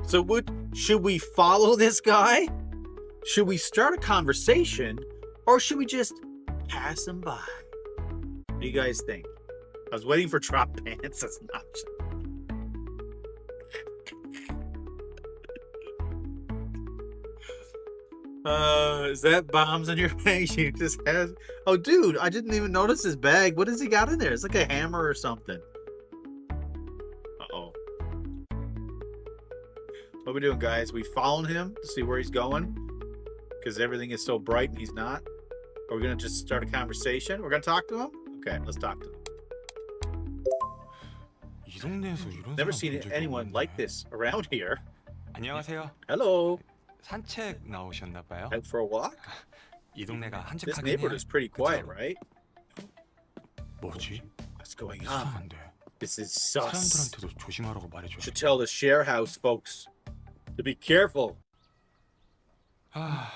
So, should we follow this guy? Should we start a conversation, or should we just pass him by? What do you guys think? I was waiting for drop pants as an option. Is that bombs in your bag? She just has. Oh, dude, I didn't even notice his bag. What has he got in there? It's like a hammer or something. Uh-oh. What are we doing, guys? We following him to see where he's going? Because everything is so bright and he's not? Are we going to just start a conversation? We're going to talk to him? Okay, let's talk to him. 이 동네에서 이런 Never 사람 seen 본 적이 anyone 없는데. like this around here. 안녕하세요. Hello. 산책 나오셨나 봐요. Out for a walk? 이 동네가 This 한적하긴 neighborhood 해요. is pretty quiet, 그쵸? right? 뭐지? What's going on? 이상한데. This is sus. 사람들한테도 조심하라고 말해줘. Should tell the share house folks to be careful. 아,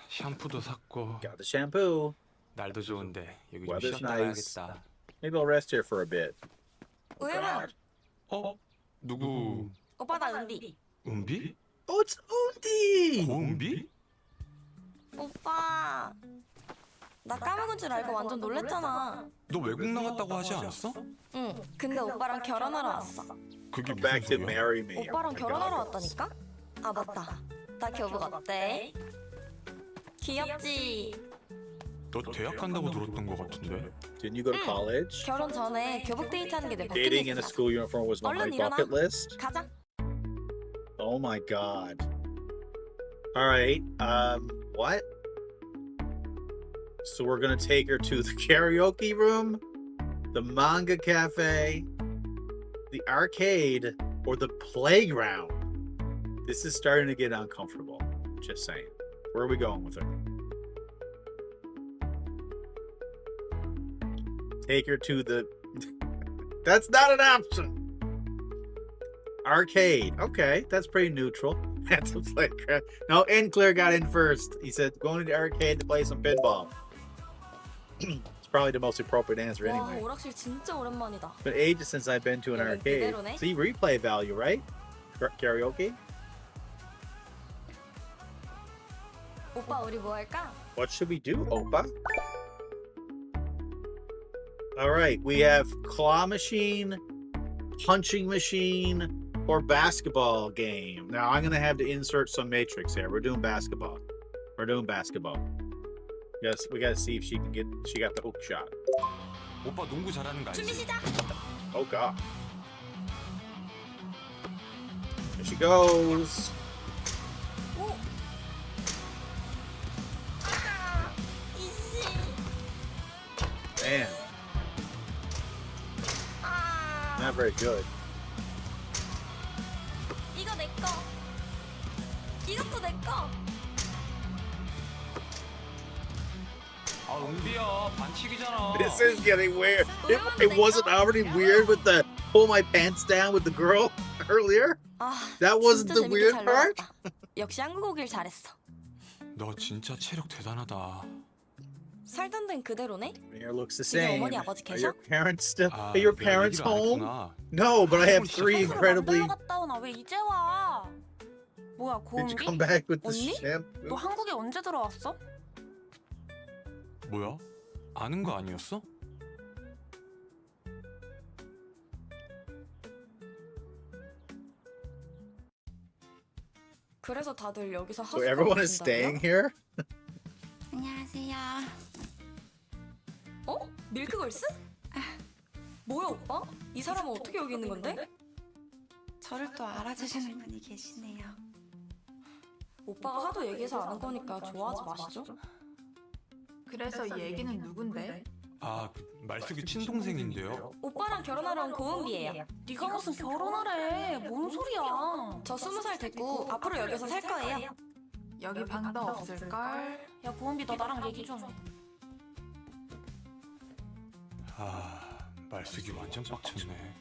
샴푸도 샀고 Got the shampoo. 날도 좋은데 여기 좀 Weather's 쉬었다 nice. 가야겠다. Maybe I'll rest here for a bit. 우영아, 어? 누구? 오빠 나 은비. 은비? Oh, it's Undi! 고은비? 오빠, 나 까먹은 줄 알고 완전 놀랬잖아. 너 외국 나갔다고 하지 않았어? 응, 근데 오빠랑 결혼하러 왔어. 그게 Come back to 무슨 소리야? marry me. 오빠랑 Oh my 결혼하러 God. 왔다니까? 아 맞다. 나 교복 어때? 귀엽지? 너 대학 간다고 들었던 것 같은데. Didn't you go to college? 결혼 전에 교복 데이트하는 게 내 Dating in a 버킷리스트야. school uniform was on my 얼른 일어나. bucket list. 가자. Oh my God. All right. What? So we're gonna take her to the karaoke room, the manga cafe, the arcade, or the playground. This is starting to get uncomfortable. Just saying. Where are we going with her? Take her to the. That's not an option. Arcade. Okay, that's pretty neutral. Had to play crap. No, and Claire got in first. He said going to the arcade to play some pinball. It's probably the most appropriate answer 와 anyway. 오락실 진짜 오랜만이다. But ages since I've been to an Yeah, arcade. 그대로네. See, replay value, right? Karaoke. 오빠 우리 뭐 할까? What should we do, Opa? All right, we have claw machine, punching machine, or basketball game. Now I'm gonna have to insert some matrix here. We're doing basketball. We're doing basketball. Yes, we gotta see if she can get. She got the hook shot. 오빠 농구 잘하는 거 준비 알지? 시작. Oh God. There she goes. 오. 아, 이씨. Man, 아. not very good. 이거 내 거. 이것도 내 거. 아 은비야 반칙이잖아. This is getting weird. It wasn't already weird with the pull my pants down with the girl earlier? 아, That wasn't 진짜 the 재밌게 weird 잘 part? 놀았다. 역시 한국 오길 잘했어. 너 진짜 체력 대단하다. 살던 데는 그대로네? Hair looks the 이제 same. 어머니, 아버지 Are 계셔? your parents still? 아, Are your 내가 parents 얘기를 안 home? 했구나. No, but I have three 샴푸를 incredibly. 만들어 갔다 오나 왜 이제 와? 뭐야 Did you 고은비? come back with the 언니? shampoo? 너 한국에 언제 들어왔어? 뭐야? 아는 거 아니었어? 그래서 다들 여기서 So 하숙하고 everyone is 계신다고요? staying here? 안녕하세요. 어? 밀크걸스? 뭐야 오빠? 이 사람은 어떻게 여기 있는 건데? 저를 또 알아주시는 분이 계시네요. 오빠가 하도 얘기해서 아는 거니까 좋아하지 마시죠? 그래서 이 얘기는 누군데? 아, 그 말숙이 친동생인데요. 오빠랑 결혼하러 온 고은비예요. 네가 무슨 결혼하래? 뭔 소리야? 저 20살 됐고 앞으로 여기서 살 거예요. 여기 방도 없을걸? 야 고은비 너 나랑 얘기 좀. 아, 말숙이 완전 빡쳤네.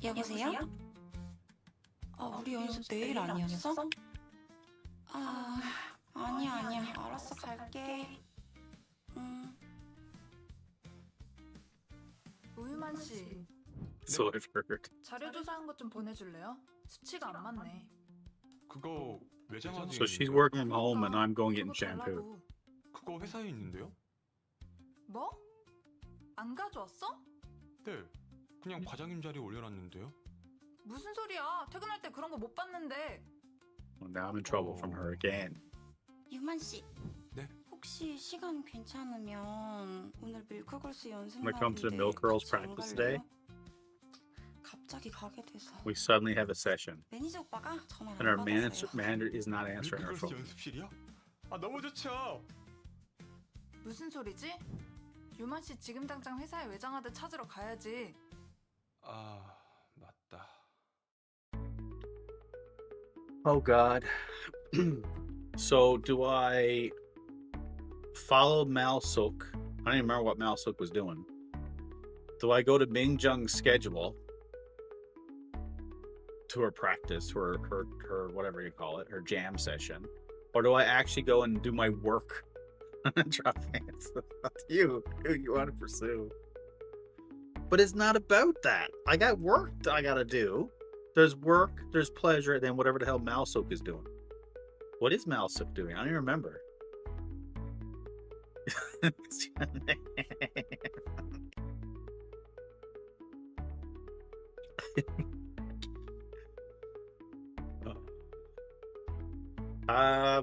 여보세요? 우리 연습 내일 아니었어? 아니야. 알았어, 갈게. 우유만 씨, So I've heard. 자료 조사한 것 좀 보내줄래요? 수치가 안 맞네. 그거 외장하드. So she's working from home and I'm going getting shampooed. 달라고. 그거 회사에 있는데요? 뭐? 안 가져왔어? 네. 그냥 과장님 자리에 올려놨는데요. 무슨 소리야? 퇴근할 때 그런 거 못 봤는데. Well, now I'm in trouble from her again. 유만 씨. 네? 혹시 시간 괜찮으면 오늘 밀크걸스 연습 When it comes to 날인데 Milk Girls 같이 안 practice 갈래요? day? 갑자기 가게 돼서 We suddenly have a session, 매니저 오빠가 전화를 and our 안 manager 받았어요. is not answering her 밀크걸스 phone. 연습실이요? 아, 너무 좋죠. 무슨 소리지? 유만 씨 지금 당장 회사에 외장하드 찾으러 가야지. 아, 맞다. Oh God. So do I follow Malsuk? I don't even remember what Malsuk was doing. Do I go to Mingjung's schedule to her practice, her whatever you call it, her jam session, or do I actually go and do my work? Drop hands. You, who you want to pursue? But it's not about that. I got work that I gotta do. There's work, there's pleasure, and then whatever the hell Malsuk is doing. What is Malsuk doing? I don't even remember. I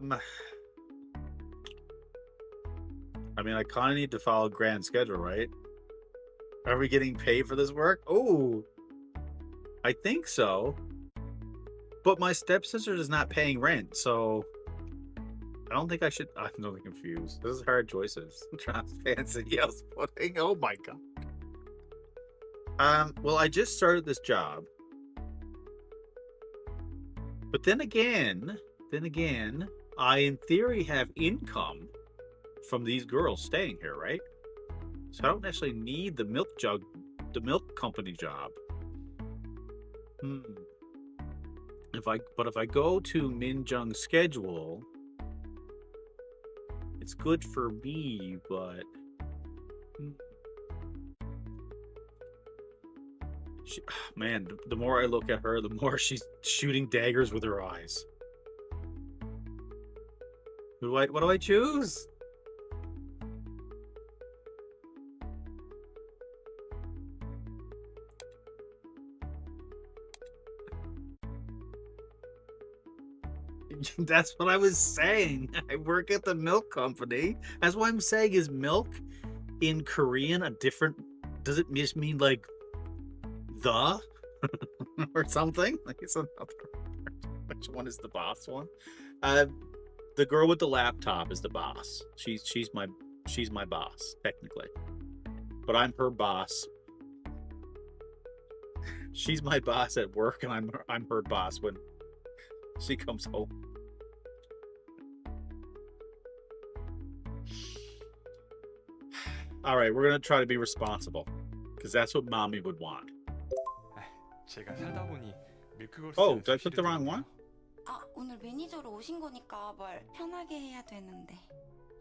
mean, I kind of need to follow grand schedule, right? Are we getting paid for this work? Oh, I think so. But my stepsister is not paying rent, so I don't think I should. I'm really confused. This is hard choices. Trans fancy yells pudding. Oh my god. Well, I just started this job, but then again, I in theory have income from these girls staying here, right? So I don't necessarily need the milk company job. If I go to Minjung's schedule, it's good for me, but man, the more I look at her, the more she's shooting daggers with her eyes. What do I choose? That's what I was saying. I work at the milk company. That's what I'm saying. Is milk in Korean a different? Does it just mean like the or something? Like it's another. Which one is the boss one? The girl with the laptop is the boss. She's my boss technically, but I'm her boss. She's my boss at work, and I'm her boss when she comes home. All right, we're gonna try to be responsible, because that's what mommy would want. 제가 살다 보니 밀크걸스. Oh, did I click the wrong one? 오늘 매니저로 오신 거니까 뭘 편하게 해야 되는데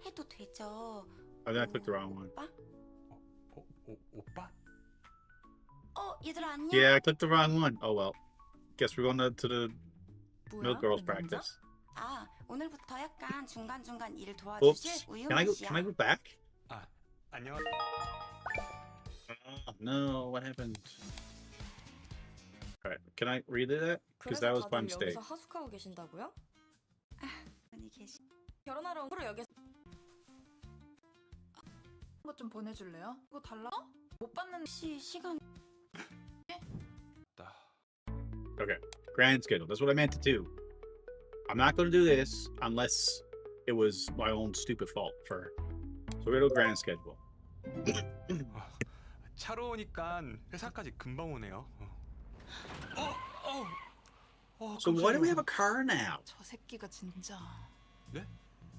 해도 되죠? I think I clicked the wrong one. 오빠? 오빠? 얘들아 안녕. Yeah, I clicked the wrong one. Oh well. Guess we're going to the 뭐야? milk girls 내 남자? practice. 오늘부터 약간 중간중간 일을 Oops. 도와주실 Can I 우유만 go? 씨야. Can I go back? 안녕. Oh, no, what happened? All right, can I read that? Because that was my mistake. 여기서 하숙하고 계신다고요? 분이 계시. 결혼하러 온 후로 여기 거 좀 보내줄래요? 이거 달라? 못 받는 혹시 시간 나 Okay, grand schedule. That's what I meant to do. I'm not going to do this unless it was my own stupid fault. So we're gonna do grand schedule. 차로 오니까 회사까지 금방 오네요. So why do we have a car now? 저 새끼가 진짜. 네?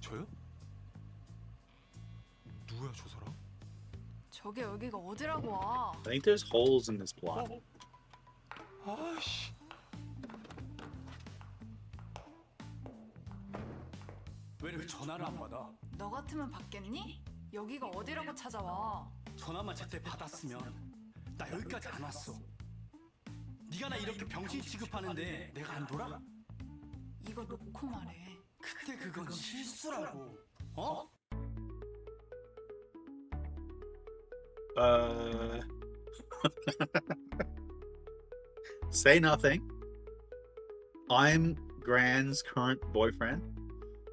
저요? 누구야 저 사람? 저게 여기가 어디라고 와? I think there's holes in this plot. 아씨. 왜 전화를 안 받아? 너 같으면 받겠니? 여기가 어디라고 찾아와? 전화만 제때 받았으면 나 여기까지 안 왔어. 네가 나 이렇게 병신 취급하는데 내가 안 돌아? 이거 놓고 말해. 그때 그건 실수라고. 어? Say nothing. I'm Gran's current boyfriend.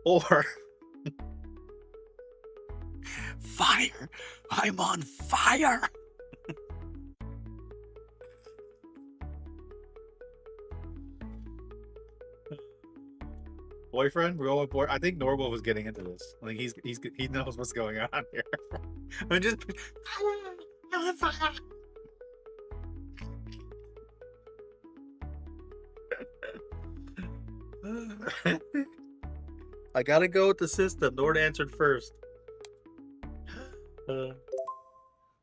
Or fire. I'm on fire. Boyfriend? We're going with boy. I think Norwell was getting into this. Like he knows what's going on here. I'm just I'm on fire. I gotta go with the system. Nord answered first.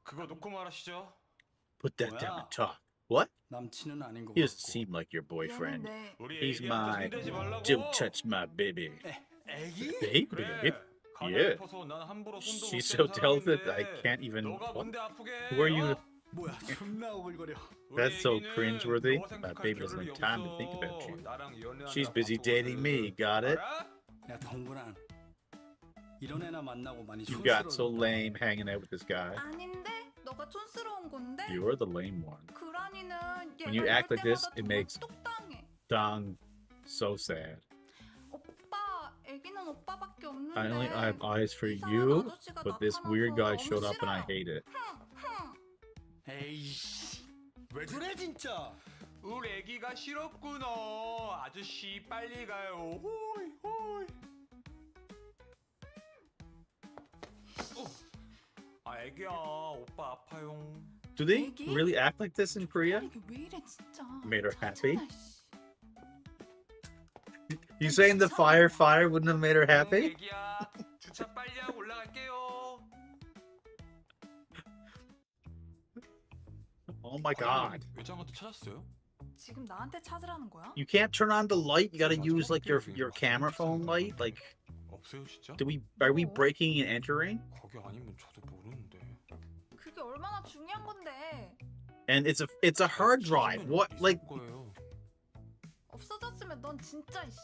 그거 놓고 말하시죠. Put that down and talk. What? 남친은 아닌 거 He doesn't 같고. seem like your boyfriend. 미안한데 우리 He's 애기한테 my. 손대지 말라고. Don't touch my baby. 애기? Baby? 그래. Yeah. She's so delicate I can't even. 너가 뭔데 아프게? Who are you? 뭐야 존나 오글거려. That's so cringeworthy. My baby doesn't have time to think about you. She's busy dating me. Got it? 야 동근아. 이런 애나 만나고 많이 You got so 촌스러워졌다. lame hanging out with this guy. 아닌데? 너가 촌스러운 건데? You're the lame one. 그란이는 When you act like this, it makes 똑당해. Dong so sad. 오빠, 애기는 오빠밖에 없는데. I only have eyes for 이상한 you, 아저씨가 but this weird 나타나서 guy 너무 showed up and I 싫어. hate it. 에이씨. 왜 저래 진짜? 우리 애기가 싫었구나. 아저씨 빨리 가요. 호이 호이. 아 애기야 오빠 아파요. Do they 애기? really act like this in Korea? 이게 왜 이래 진짜. Made her happy? 괜찮아, 씨. You saying the fire wouldn't have made her happy? 애기야 주차 빨리 하고 올라갈게요. Oh my god. 외장하도 찾았어요? 지금 나한테 찾으라는 거야? You can't turn on the light. You gotta use like your camera phone light. Like, 없어요 진짜? are we breaking and entering? 거기 아니면 저도 모르는데. 그게 얼마나 중요한 건데. And it's a hard drive. What like? 거예요. 없어졌으면 넌 진짜 씨.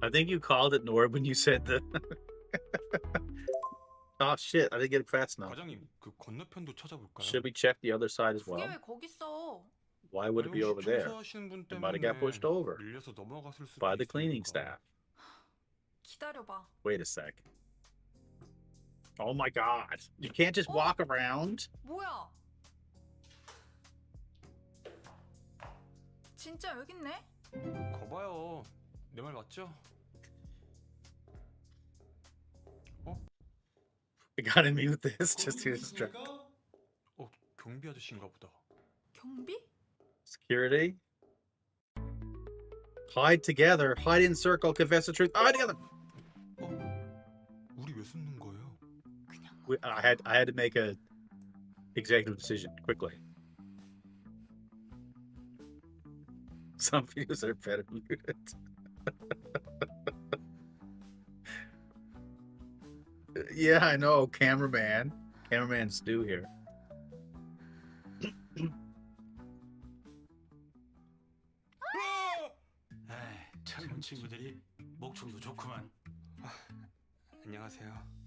I think you called it Nord when you said the. Oh shit! I didn't get it fast enough. 과장님 그 건너편도 찾아볼까요? Should we check the other side as 그게 well? 왜 거기 있어? Why would it be over there? It might have got pushed over 밀려서 넘어갔을 수도 by the cleaning 있으니까. staff. 기다려봐. Wait a sec. Oh my god! You can't just walk around. 뭐야? 진짜 여기 있네? 거봐요. 내 말 맞죠? I gotta mute this just to distract. 경비 아저씨인가 보다. 경비? Security. Hide together. Hide in circle. Confess the truth. Hide together. 우리 왜 숨는 거예요? 그냥 I had to make a executive decision quickly. Some videos are better muted. Yeah, I know. Cameraman Stu here. 에이, 젊은 친구들이 목청도 좋구만. 안녕하세요.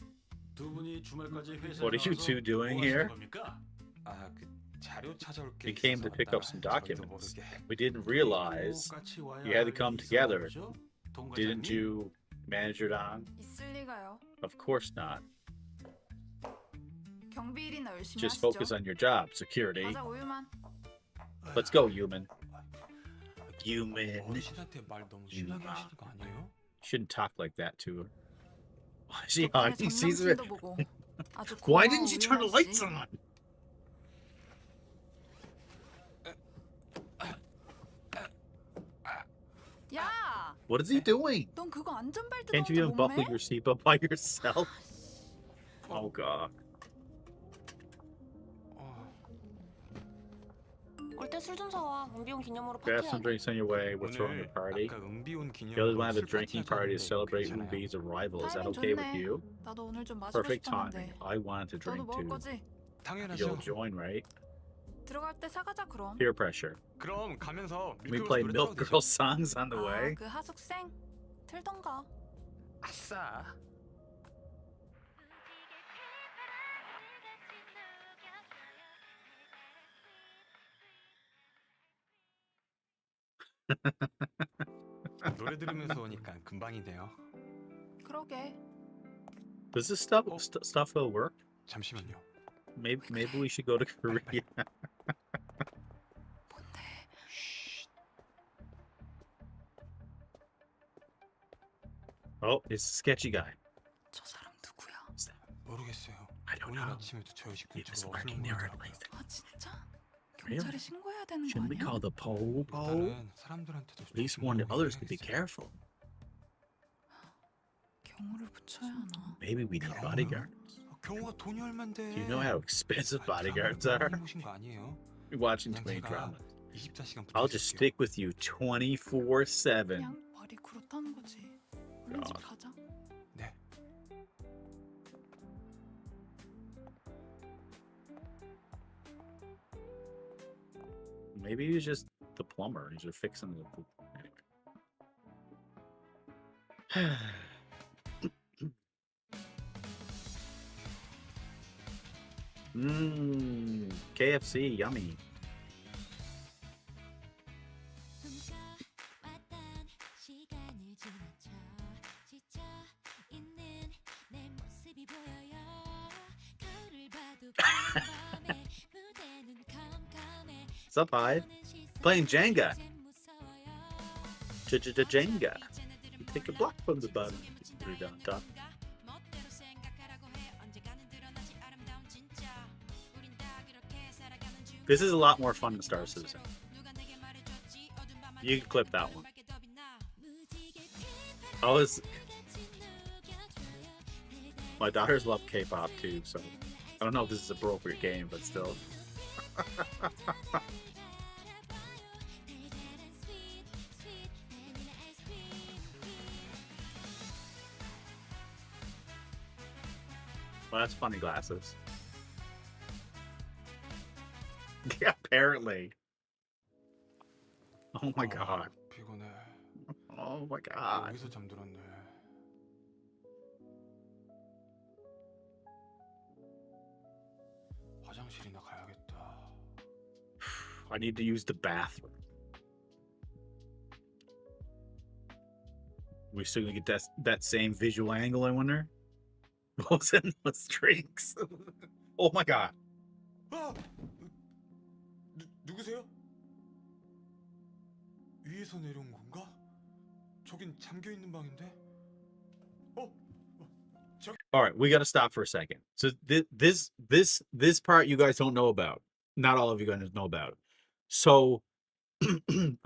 두 분이 주말까지 회사 What are you two doing here? 겁니까? 그 자료 찾아올 게 We came to 있어서 pick up 왔다. some 저희도 documents. 모르게. We didn't realize you had to come together. Didn't you? you, Manager Don? 있을 리가요. Of course not. 경비 일이나 열심히 Just 하시죠. focus on your job, security. 맞아 우유만. Let's go, human. Human. 어르신한테 말 너무 심하게 하시는 거 아니에요? Shouldn't talk like that to her. Why is she 덕분에 hiding? She's a bit... 전남친도 보고. 아주 Why 고마워, didn't you turn the 우유만 lights 씨. on? 야, What is he doing? 넌 그거 안전벨트 Can't you 넣었는데 even 못 buckle 매? your seatbelt by yourself? Oh god. 올 때 술 좀 사와. 은비온 기념으로 Grab some 파티해야 돼. drinks on your way. We're throwing a 오늘 party. 아까 은비온 The others 기념으로 want to have a 술 drinking 파티 party to 하자는데 celebrate 괜찮아요? Ruby's arrival. Is that 타이밍 okay with 좋네. you? 나도 오늘 좀 마시고 Perfect timing. 싶었는데. I wanted to 너도 drink 먹을 too. 거지? 당연하죠. You'll join, right? 들어갈 때 사가자 그럼. Peer pressure. 그럼 가면서 We 밀크걸스 play 노래 Milk 틀어도 Girl 되죠? songs on the way. 그 하숙생 틀던가. 아싸. 노래 들으면서 오니까 금방이네요. 그러게. Does this stuff stuff will work? 잠시만요. Maybe we should go to Korea. 뭔데? Oh, it's the sketchy guy. 저 사람 누구야? 모르겠어요. I don't 오늘 know. 아침에도 저희 집 He was 근처로 lurking 어슬렁 near our 거리더라고요. place. 아 진짜? Really? 경찰에 신고해야 되는 거 Shouldn't we 아니야? call the po-po? 일단은 사람들한테도 At least 조금 warn the 더 others to be 얘기해야겠어요. careful. 경호를 붙여야 하나? Maybe we need bodyguards. 경호가 돈이 얼만데? Do you know how expensive 아, bodyguards 드라마를 are? 많이 보신 거 아니에요? You're watching 그냥 too many 제가 dramas. 24시간 I'll just 붙어 stick with you 24/7. 그냥 말이 그렇다는 거지. 얼른 집 가자. 네. Maybe he's just the plumber. He's just fixing the. Anyway. KFC, yummy. What's up, Hyde? Playing Jenga. Jenga. You take a block from the bottom. Put it down top. This is a lot more fun than Star Citizen. You can clip that one. My daughters love K-pop too, so I don't know if this is an appropriate game, but still. Well, that's funny glasses. Yeah, apparently. Oh my god. 피곤해. Oh my god. 여기서 잠들었네. 화장실이나 가야겠다. I need to use the bathroom. We still gonna get that same visual angle, I wonder? What was in those drinks? Oh my god. 아! 누구세요? 위에서 내려온 건가? 저긴 잠겨 있는 방인데. All right, we got to stop for a second. So this part you guys don't know about. Not all of you guys know about. So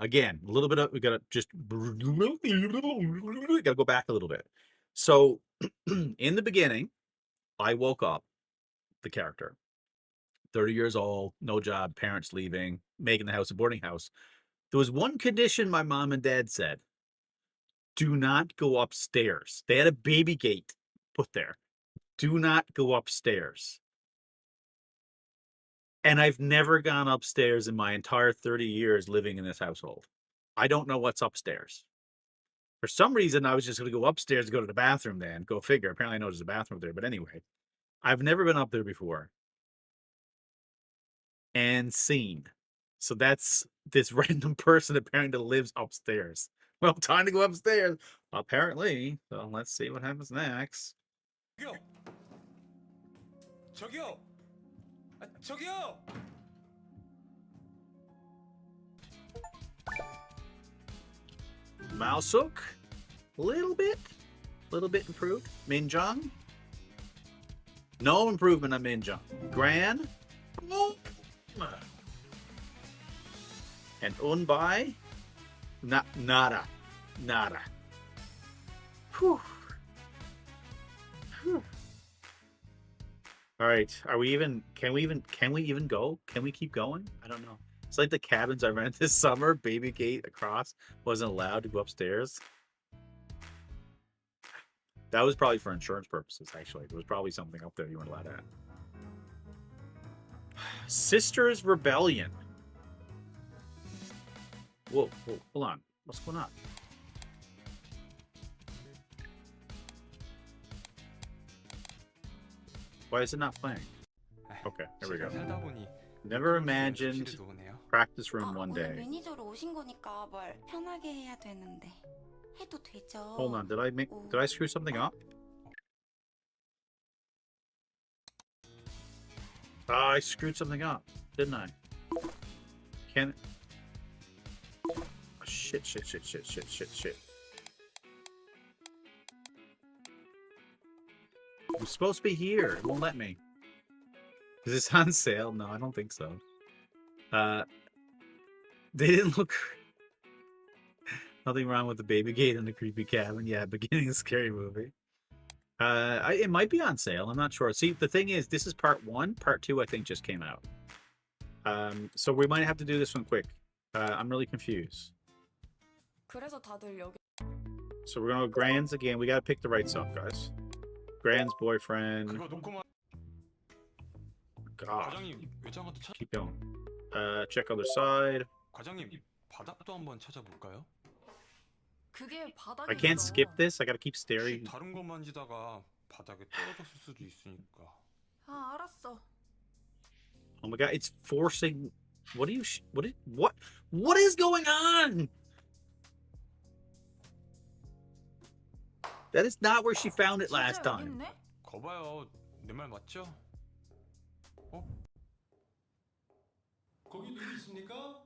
again, a little bit of we got to just got to go back a little bit. So in the beginning, I woke up the character. 30 years old, no job, parents leaving, making the house a boarding house. There was one condition my mom and dad said. Do not go upstairs. They had a baby gate put there. Do not go upstairs. And I've never gone upstairs in my entire 30 years living in this household. I don't know what's upstairs. For some reason, I was just going to go upstairs to go to the bathroom then. Go figure. Apparently I know there's a bathroom there. But anyway, I've never been up there before. and scene. So that's this random person apparently lives upstairs. Well, time to go upstairs. Apparently. So let's see what happens next. 저기요. 저기요. 저기요. Maosuk, little bit improved. Minjung, no improvement on Minjung. Gran, and Unbai, nada. Whew. All right, are we even? Can we even go? Can we keep going? I don't know. It's like the cabins I rented this summer. Baby gate across wasn't allowed to go upstairs. That was probably for insurance purposes. Actually, there was probably something up there you weren't allowed at. Sisters Rebellion. Whoa, hold on. What's going on? Why is it not playing? Okay, there we go. 살다 보니 Never imagined 습실에도 오네요. practice room one 오늘 day. 매니저로 오신 거니까 뭘 편하게 해야 되는데 해도 되죠. Hold on, did I screw something up? I screwed something up, didn't I? Can shit. I'm supposed to be here. It won't let me. Is this on sale? No, I don't think so. They didn't look. Nothing wrong with the baby gate and the creepy cabin. Yeah, beginning of scary movie. It might be on sale. I'm not sure. See, the thing is, this is part 1. Part 2, I think, just came out. So we might have to do this one quick. I'm really confused. 그래서 다들 여기 So we're gonna go Gran's again. We gotta pick the right song, guys. Gran's boyfriend. 그거 놓고만 God, 과장님 외장하드 찾. keep going. Check other side. 과장님 바닥도 한번 찾아볼까요? 그게 바닥에 I can't 있어. skip this. I gotta keep 혹시 staring. 다른 거 만지다가 바닥에 떨어졌을 수도 있으니까. 아, 알았어. Oh my God, it's forcing. What is going on? That is not where she found it last 진짜 여기 time. 있네? 거봐요, 내 말 맞죠? 거기 누구 있습니까?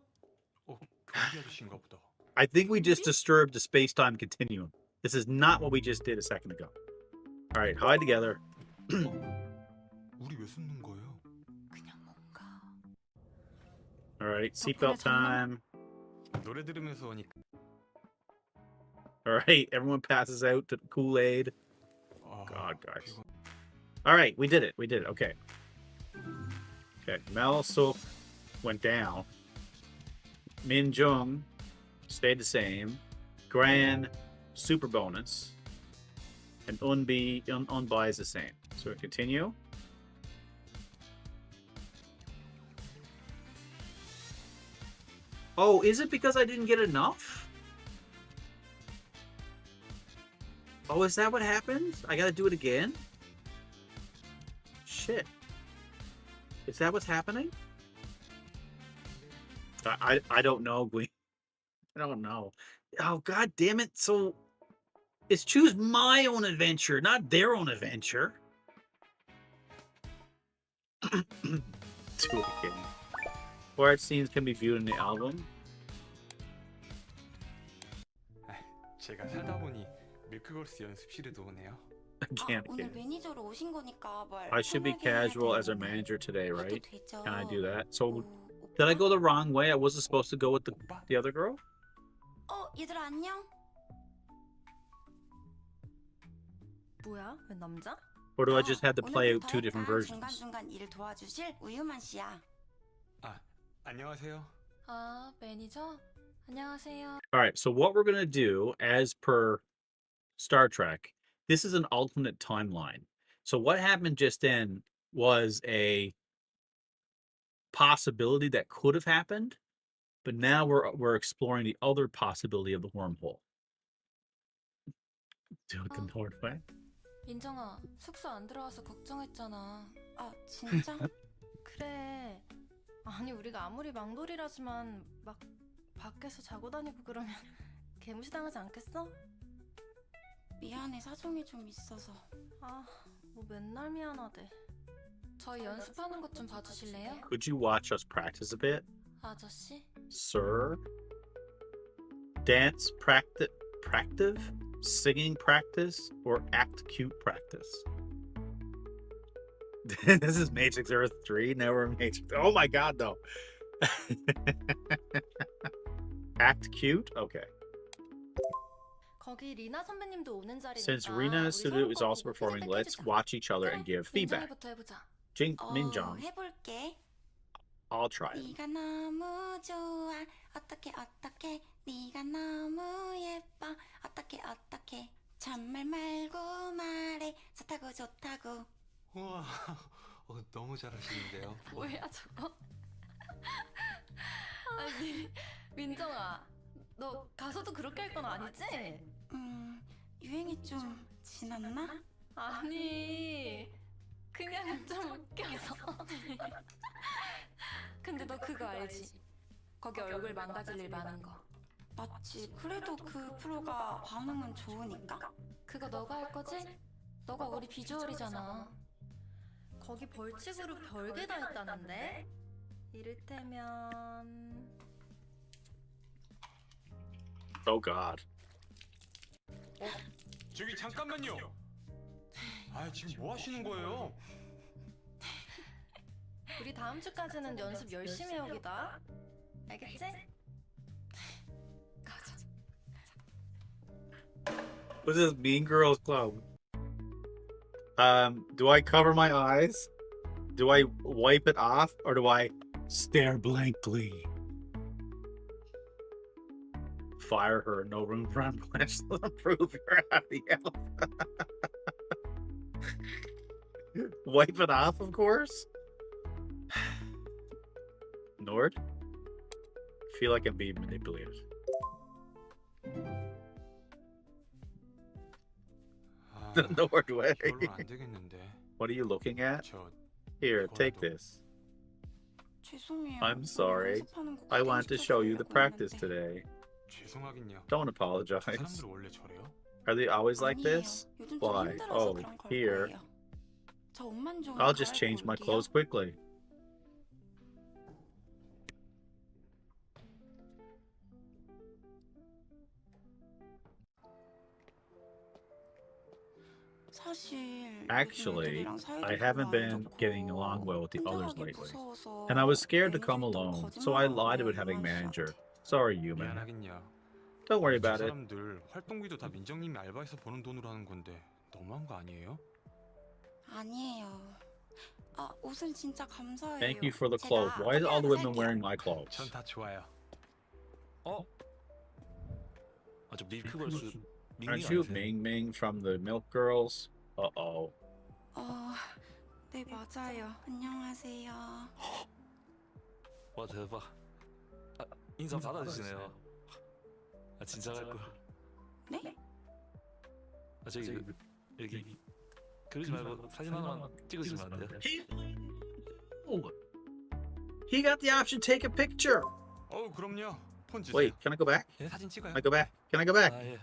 경비 아저씨인가 보다. I think we just disturbed the space-time continuum. This is not what we just did a second ago. All right, hide together. 우리 왜 숨는 거예요? 그냥 뭔가. All right, seatbelt time. 노래 들으면서 오니까. All right, everyone passes out to Kool-Aid. God, guys. All right, we did it. Okay. Okay, Mel Sok went down. Min Jung stayed the same. Gran, super bonus. And Unbai is the same. So we continue. Oh, is it because I didn't get enough? Oh, is that what happens? I gotta do it again? Shit. Is that what's happening? I don't know, Gwen. I don't know. Oh, God damn it. So it's choose my own adventure, not their own adventure. Do it again. Four art scenes can be viewed in the album. 제가 살다 보니 밀크걸스 연습실에도 오네요. Again, 오늘 again. 매니저로 오신 거니까 뭘 I should be 편하게 해야 casual as our 되는데 manager today, 해도 right? 되죠. Can I do that? So 오, did I 오빠? go the wrong way? I wasn't supposed to go with 오빠? the other girl? 얘들아 안녕? 뭐야? 왜 남자? Or do I just have to play out 오늘부터 two different 약간 versions? 중간중간 일을 도와주실 우유만 씨야. 안녕하세요. 아, 매니저? 안녕하세요. All right, so what we're going to do, as per Star Trek, this is an alternate timeline. So what happened just then was a possibility that could have happened, but now we're exploring the other possibility of the wormhole. Do it the North way. 민정아, 숙소 안 들어와서 걱정했잖아. 아 진짜? 그래. 아니 우리가 아무리 망돌이라지만 막 밖에서 자고 다니고 그러면 개무시당하지 않겠어? 미안해, 사정이 좀 있어서. 아, 뭐 맨날 미안하대. 저희 연습하는 것 좀 봐주실래요? Could you watch us practice a bit, 아저씨? sir? Dance practice, singing practice, or act cute practice? This is Matrix Earth 3. Now we're in Matrix. Oh my god, though. Act cute? Okay. 거기 리나 선배님도 오는 자리니까 Since Rina 우리 Sudo 서로 is 거 also 보고 performing, 피드백 let's 해주자. watch each other and give feedback. 민정이부터 해보자. Minjong, 해볼게. I'll try it. 네가 너무 좋아. 어떻게 네가 너무 예뻐. 어떻게 잔말 말고 말해. 좋다고. 우와, 너무 잘하시는데요. 뭐야 저거? 아니 민정아, 너 가서도 그렇게 할 건 아니지? 유행이 좀 지났나? 아니 그냥 좀 웃겨서. 근데 너 그거 알지? 거기 얼굴 망가질 일 많은 거. 맞지. 그래도 그 프로가 반응은 좋으니까. 그거 너가 할 거지? 너가 우리 비주얼이잖아. 거기 벌칙으로 별게 다 있다는데? 이를테면 Oh god. 저기 잠깐만요. 아, 지금 뭐 하시는 거예요? 우리 다음 주까지는 연습 열심히 해오기다. 알겠지? 가자. What's this Mean Girls Club? Do I cover my eyes? Do I wipe it off? Or do I stare blankly? Fire her. No room for unquenched. Prove you're out of the alpha. Wipe it off, of course. Nord? Feel like I'm being manipulated. 아, The Nord way. 이걸로 안 되겠는데. What are you looking at? 저 Here, take 이거라도. this. 죄송해요. I'm sorry. 연습하는 거 I want to show you the 구경시켜드리려고 practice 했는데. today. 죄송하긴요. Don't 그 apologize. 사람들 원래 저래요? Are they always like 아니에요. this? 요즘 좀 Why? 힘들어서 Oh, 그런 걸 here. 거예요. 저 옷만 좀 I'll just 갈아입고 change my 올게요. clothes quickly. 사실 Actually, 애들이랑 사이도 I haven't 별로 안 been 좋고 getting along well with the others 혼자 가기 lately. 무서워서 And I was scared to 매니저 come 있다고 alone, so I lied about having manager. Sorry, human. 미안하긴요. Don't worry 저 about it. 사람들 활동비도 다 민정님이 알바해서 버는 돈으로 하는 건데 너무한 거 아니에요? 아니에요. 아, 옷은 진짜 감사해요. Thank you for the 제가 clothes. Why is all the women 커피라도 wearing my clothes? 전 다 좋아요. 저 밀크걸스 Aren't you Ming Ming from the Milk Girls? Uh-oh. 네, 맞아요. 안녕하세요. 와 대박. 인사 받아주시네요. 진짜 갈 거. 네? 저기 여기 그러지 말고 사진 하나만 찍으시면 안 돼요? He got the option take a picture. 그럼요. 폰 주세요. Wait, can I go back? 사진 찍어요. Can I go back? Can I go back? 예.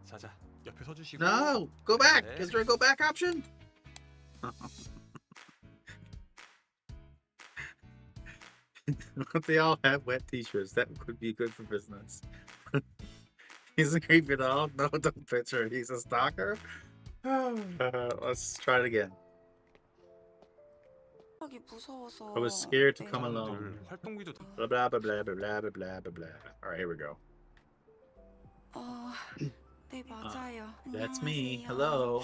자자, 옆에 서 주시고. No, go back. 네. Is there a go back option? They all have wet t-shirts. That could be good for business. He's a creepy dog. No, don't picture. He's a stalker. Let's try it again. 하기 무서워서. I was scared to 네. come 사람들 alone. 활동비도 다. Blah blah blah blah blah blah blah blah blah. All right, here we go. 네, 맞아요. That's me. 안녕하세요. Hello.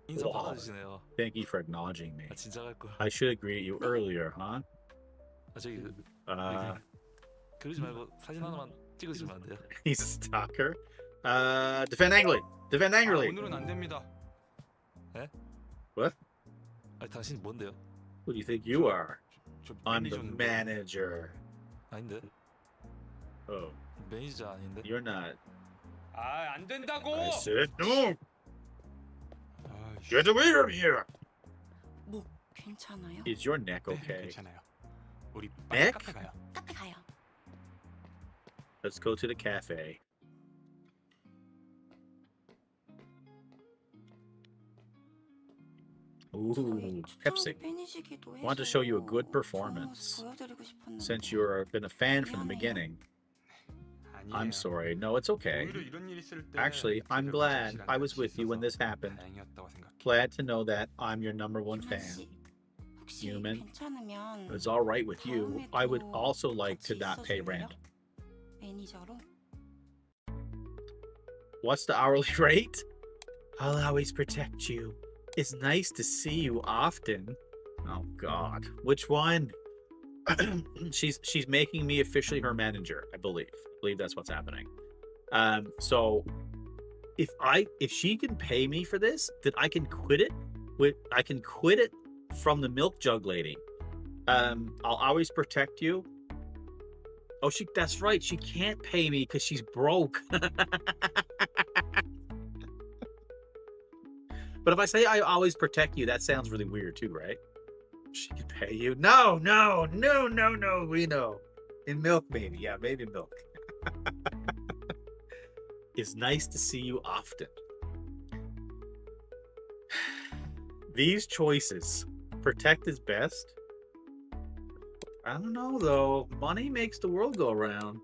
인사 Wow. 받아주시네요. Thank you for acknowledging me. 진짜 갈 거. I should have greeted you earlier, huh? 저기 Uh, 그러지 말고 사진 하나만 찍으시면 안 돼요? he's a stalker. Defend angrily. Defend angrily. 오늘은 안 됩니다. 당신 뭔데요? Who do you think you are? 저 I'm the 매니저인데. manager. 아닌데? Oh, 매니저 아닌데? you're not. 안 된다고. I said no. 아이씨. Get away from here. 괜찮아요? Is your neck 네, okay? 괜찮아요. 우리 빨리 Neck? 카페 가요. 카페 가요. Let's go to the cafe. Ooh, 저희 Pepsi. 초창기 팬이시기도 해서 Want to show you a good 좋은 performance. 모습 보여드리고 싶었는데 Since you've been a fan from the 미안해요. beginning. 아니에요. I'm sorry. No, it's okay. 오히려 이런 일 있을 때 Actually, I'm 제가 glad 같이 I was 같이 with you when 있어서 this happened. 다행이었다고 생각해요. Glad to know that I'm your number one 휴먼 fan. 씨, 혹시 Human. 괜찮으면 If it's all right with you, I would also like to not pay rent. 매니저로? What's the hourly rate? I'll always protect you. It's nice to see you often. Oh God, which one? she's making me officially her manager. I believe that's what's happening. So if she can pay me for this, then I can quit it. I can quit it from the milk jug lady. I'll always protect you. Oh, that's right. She can't pay me because she's broke. But if I say I always protect you, that sounds really weird too, right? She can pay you. No. We know. In milk, maybe. Yeah, maybe milk. It's nice to see you often. These choices. Protect is best. I don't know, though. Money makes the world go around.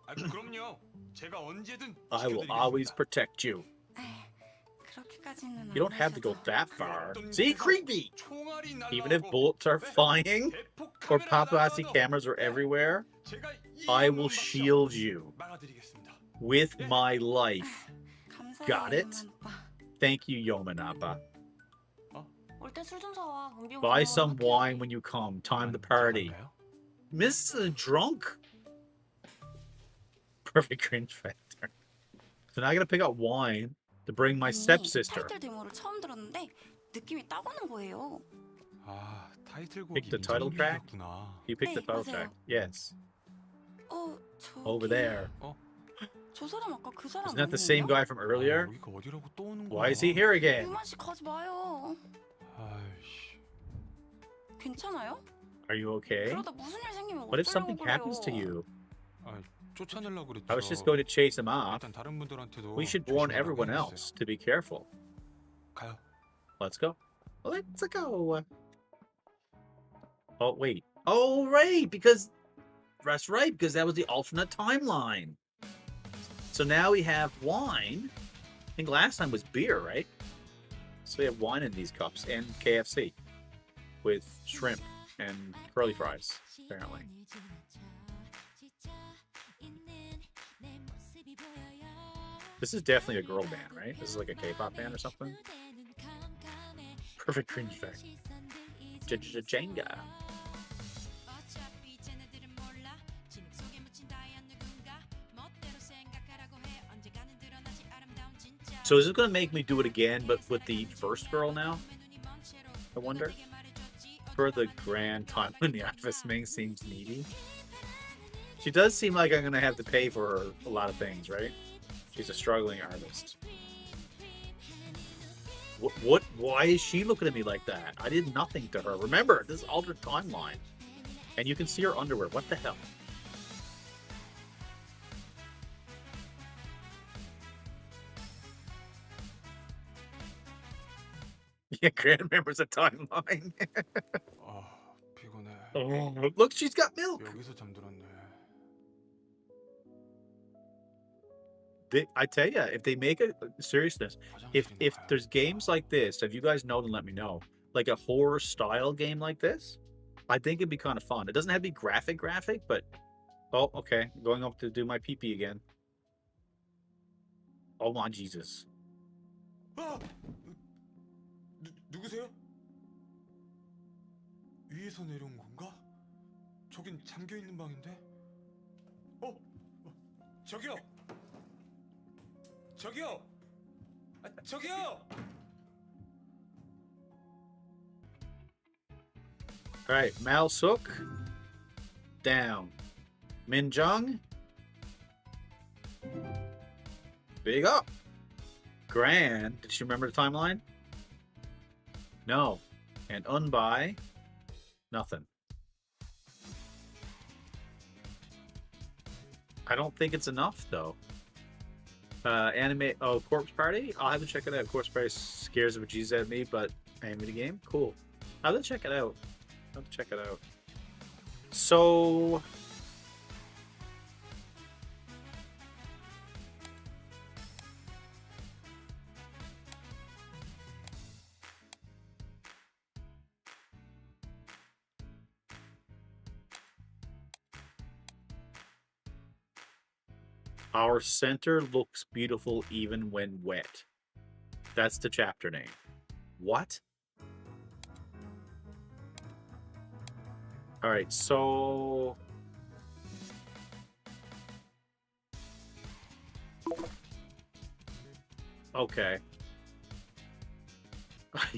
그럼요. 제가 언제든 I will always protect you. 에이, 그렇게까지는 You don't have to go 하셔도. that far. See, creepy! Even if bullets are flying or paparazzi cameras are everywhere, I will shield you with my life. 감사해요, Got it? 유만 오빠. Thank you, Yomanapa. 올 때 술 좀 사와. 은비 Buy 오늘 some 할게. wine when you come. Time to party. Mrs. Drunk. Perfect cringe factor. So now I gotta pick up wine to bring my 언니, stepsister. 타이틀 데모를 처음 들었는데 느낌이 딱 오는 거예요. 아, 타이틀곡이 Pick the title track? 이구나. You picked the 네, title 맞아요. track. Yes. 저기, Over there. 저 사람 아까 그 사람 Isn't that the same 아니에요? guy from earlier? 여기가 어디라고 또 오는 거야? Why is he here again? 유만 씨 가지 마요. 아이씨. 괜찮아요? Are you okay? 그러다 무슨 일 생기면 What if 어쩌려고 something 그래요? happens to you? 쫓아내려고 그랬죠. I was just going to chase him off. 일단 다른 분들한테도 We should warn 조심하라고 everyone 해놨어요. else to be careful. 가요. Let's go. Let's go. Oh, wait. Oh, right. Because that's right. Because that was the alternate timeline. So now we have wine. I think last time was beer, right? So we have wine in these cups and KFC with shrimp and curly fries, apparently. This is definitely a girl band, right? This is like a K-pop band or something. Perfect cringe fact. Jenga. So is it going to make me do it again, but with the first girl now? I wonder. For the grand time when the office Ming seems needy. She does seem like I'm going to have to pay for her a lot of things, right? She's a struggling artist. What? Why is she looking at me like that? I did nothing to her. Remember, this is altered timeline. And you can see her underwear. What the hell? Yeah, Grant remembers a timeline. 아, 피곤해. Oh, look, she's got milk. 여기서 잠들었네. I tell you, if they make a seriousness, if 화장실이나 there's 가야겠다. games like this, if you guys know, then let me know. Like a horror style game like this, I think it'd be kind of fun. It doesn't have to be graphic, but oh, okay, going up to do my pee again. Oh my Jesus! 아! 누구세요? 위에서 내려온 건가? 저긴 잠겨 있는 방인데. 저기요. 저기요. 저기요. All right, Mal Suk down. Min Jung big up. Gran, did she remember the timeline? No. And unbuy, nothing. I don't think it's enough though. Anime. Oh, Corpse Party. I'll have to check it out. Corpse Party scares the bejesus out of me, but anime game, cool. I'll have to check it out. I'll have to check it out. So. Our center looks beautiful even when wet. That's the chapter name. What? All right, so okay.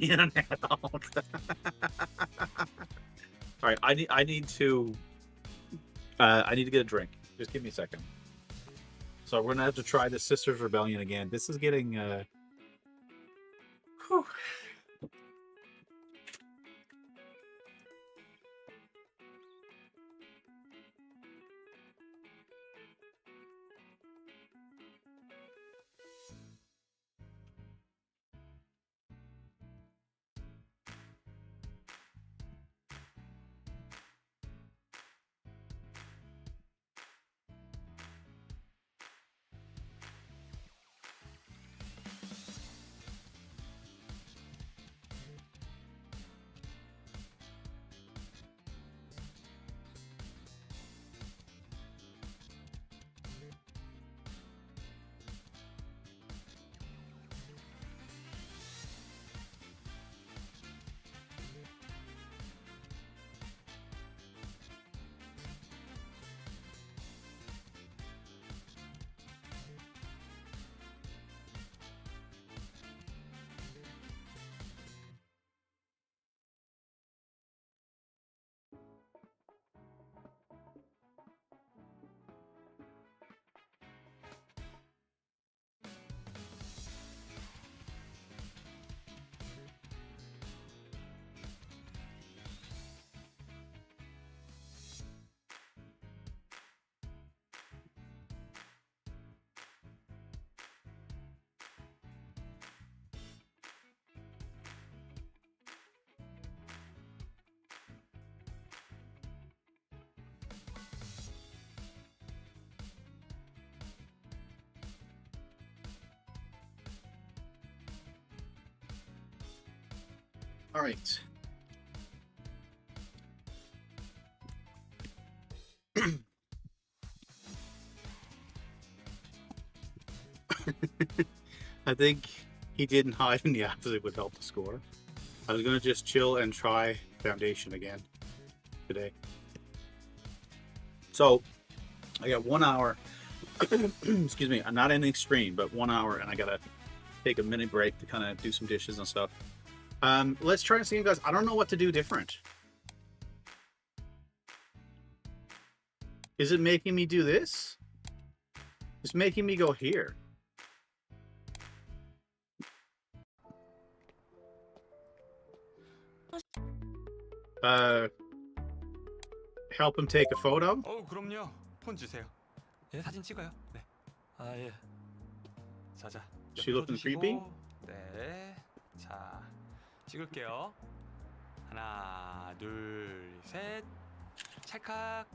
Internet out. All right, I need to get a drink. Just give me a second. So we're gonna have to try the Sisters Rebellion again. This is getting whew. All right. I think he didn't hide in the opposite would help the score. I was gonna just chill and try Foundation again today. So I got 1 hour. Excuse me, I'm not ending stream, but 1 hour, and I gotta take a minute break to kind of do some dishes and stuff. Let's try and see, guys. I don't know what to do different. Is it making me do this? It's making me go here. Help him take a photo? 그럼요. 폰 주세요. 예, 사진 찍어요. 네. 아 예. 자자. She looking creepy? 네. 자, 찍을게요. 하나, 둘, 셋. 찰칵.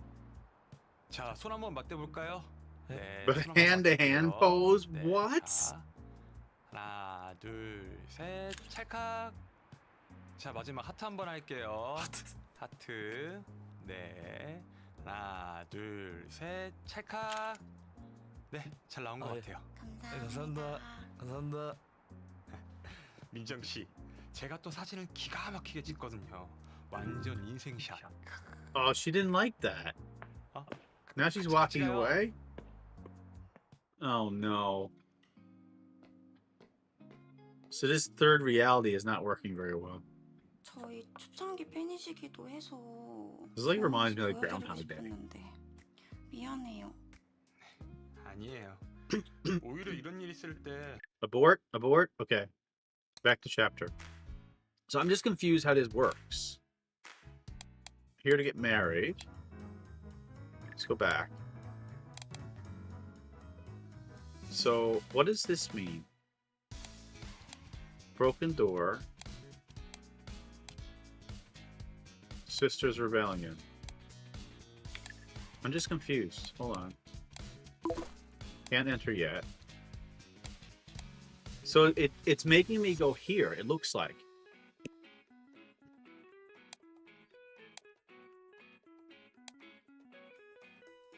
자, 손 한번 맞대 볼까요? 네. But 손 한번 hand-to-hand 맞대볼게요. pose? 네, What? 자, 하나, 둘, 셋. 찰칵. 자, 마지막 하트 한번 할게요. 하트. 네. 하나, 둘, 셋. 찰칵. 네, 잘 나온 것 아, 예. 같아요. 감사합니다. 감사합니다. 민정 씨, 제가 또 사진을 기가 막히게 찍거든요. 완전 인생샷. Oh, she didn't like that. 아, Now she's 같이 walking 가요. away? Oh no. So this third reality is not working very well. 저희 초창기 팬이시기도 해서 This like reminds me of like 보여드리고 Groundhog Day. 싶었는데 미안해요. 아니에요. 오히려 이런 일 있을 때 Abort? Abort? Okay. Back to chapter. So I'm just confused how this works. Here to get married. Let's go back. So, what does this mean? Broken door. Sisters Rebellion. I'm just confused. Hold on. Can't enter yet. So it's making me go here, it looks like.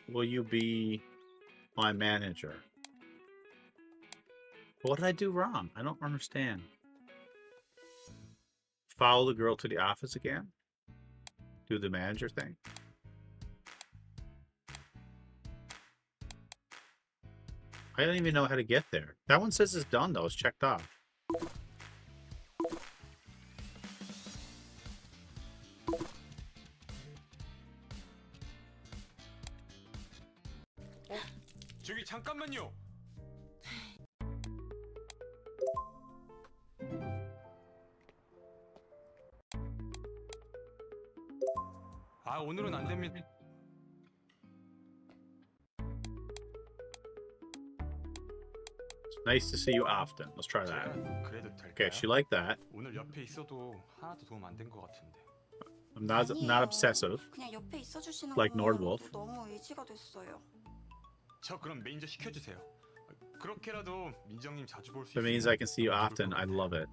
Will you be my manager? What did I do wrong? I don't understand. Follow the girl to the office again? Do the manager thing? I don't even know how to get there. That one says it's done though, it's checked off. 저기 잠깐만요. 아, 오늘은 안 됩니다. It's nice to see you often. Let's try that. 그래도 될까요? Okay, she liked that. 오늘 옆에 있어도 하나도 도움 안 된 것 같은데. I'm not 아니에요. obsessive. 그냥 옆에 있어주시는 Like 것만으로도 Nordwolf. 너무 의지가 됐어요. 저 그럼 매니저 시켜주세요. 그렇게라도 민정님 자주 볼 수 If it means I can see you often, I love it.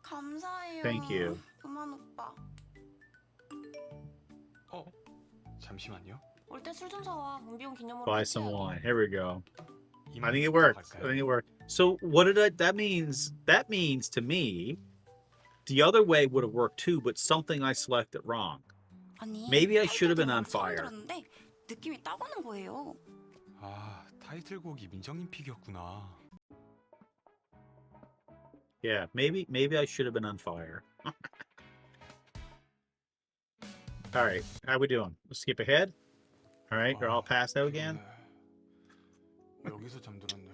감사해요. Thank you. 그만 오빠. 잠시만요. 올 때 술 좀 사와. 은비용 기념으로. Buy 같이 some 해야지. wine. Here we go. I think it 이만 worked. I 갈까요? think it worked. So what did I? That means to me, the other way would have worked too, but something I selected wrong. 아니, Maybe I should have been on 타이틀 처음 fire. 들었는데 느낌이 딱 오는 거예요. 아, 타이틀곡이 민정님 픽이었구나. Yeah, maybe I should have been on fire. All right, how we doing? Let's skip ahead. All right, you're all passed out again. 피곤해. 여기서 잠들었네.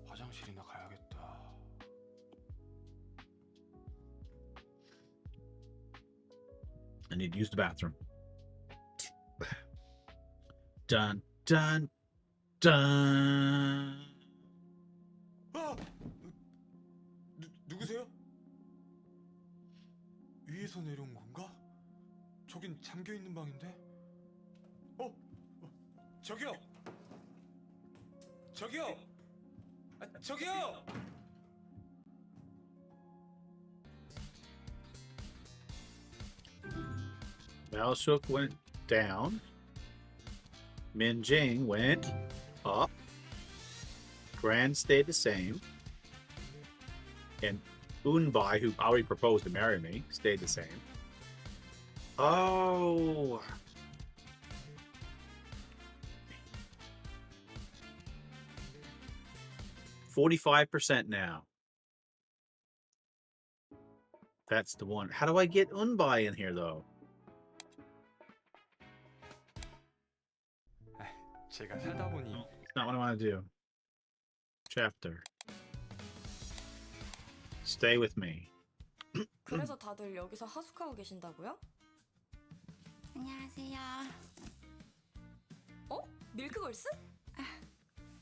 화장실이나 가야겠다. I need to use the bathroom. Dun dun dun. 아! 누구세요? 위에서 내려온 건가? 저긴 잠겨 있는 방인데. 저기요. 저기요. 저기요. Malshook went down. Min Jing went up. Grand stayed the same. And Unbai, who already proposed to marry me, stayed the same. Oh. 45% now. That's the one. How do I get Unbai in here, though? 제가 살다 보니 It's not what I want to do. Chapter. Stay with me. 그래서 다들 여기서 하숙하고 계신다고요? 안녕하세요. 어? 밀크걸스?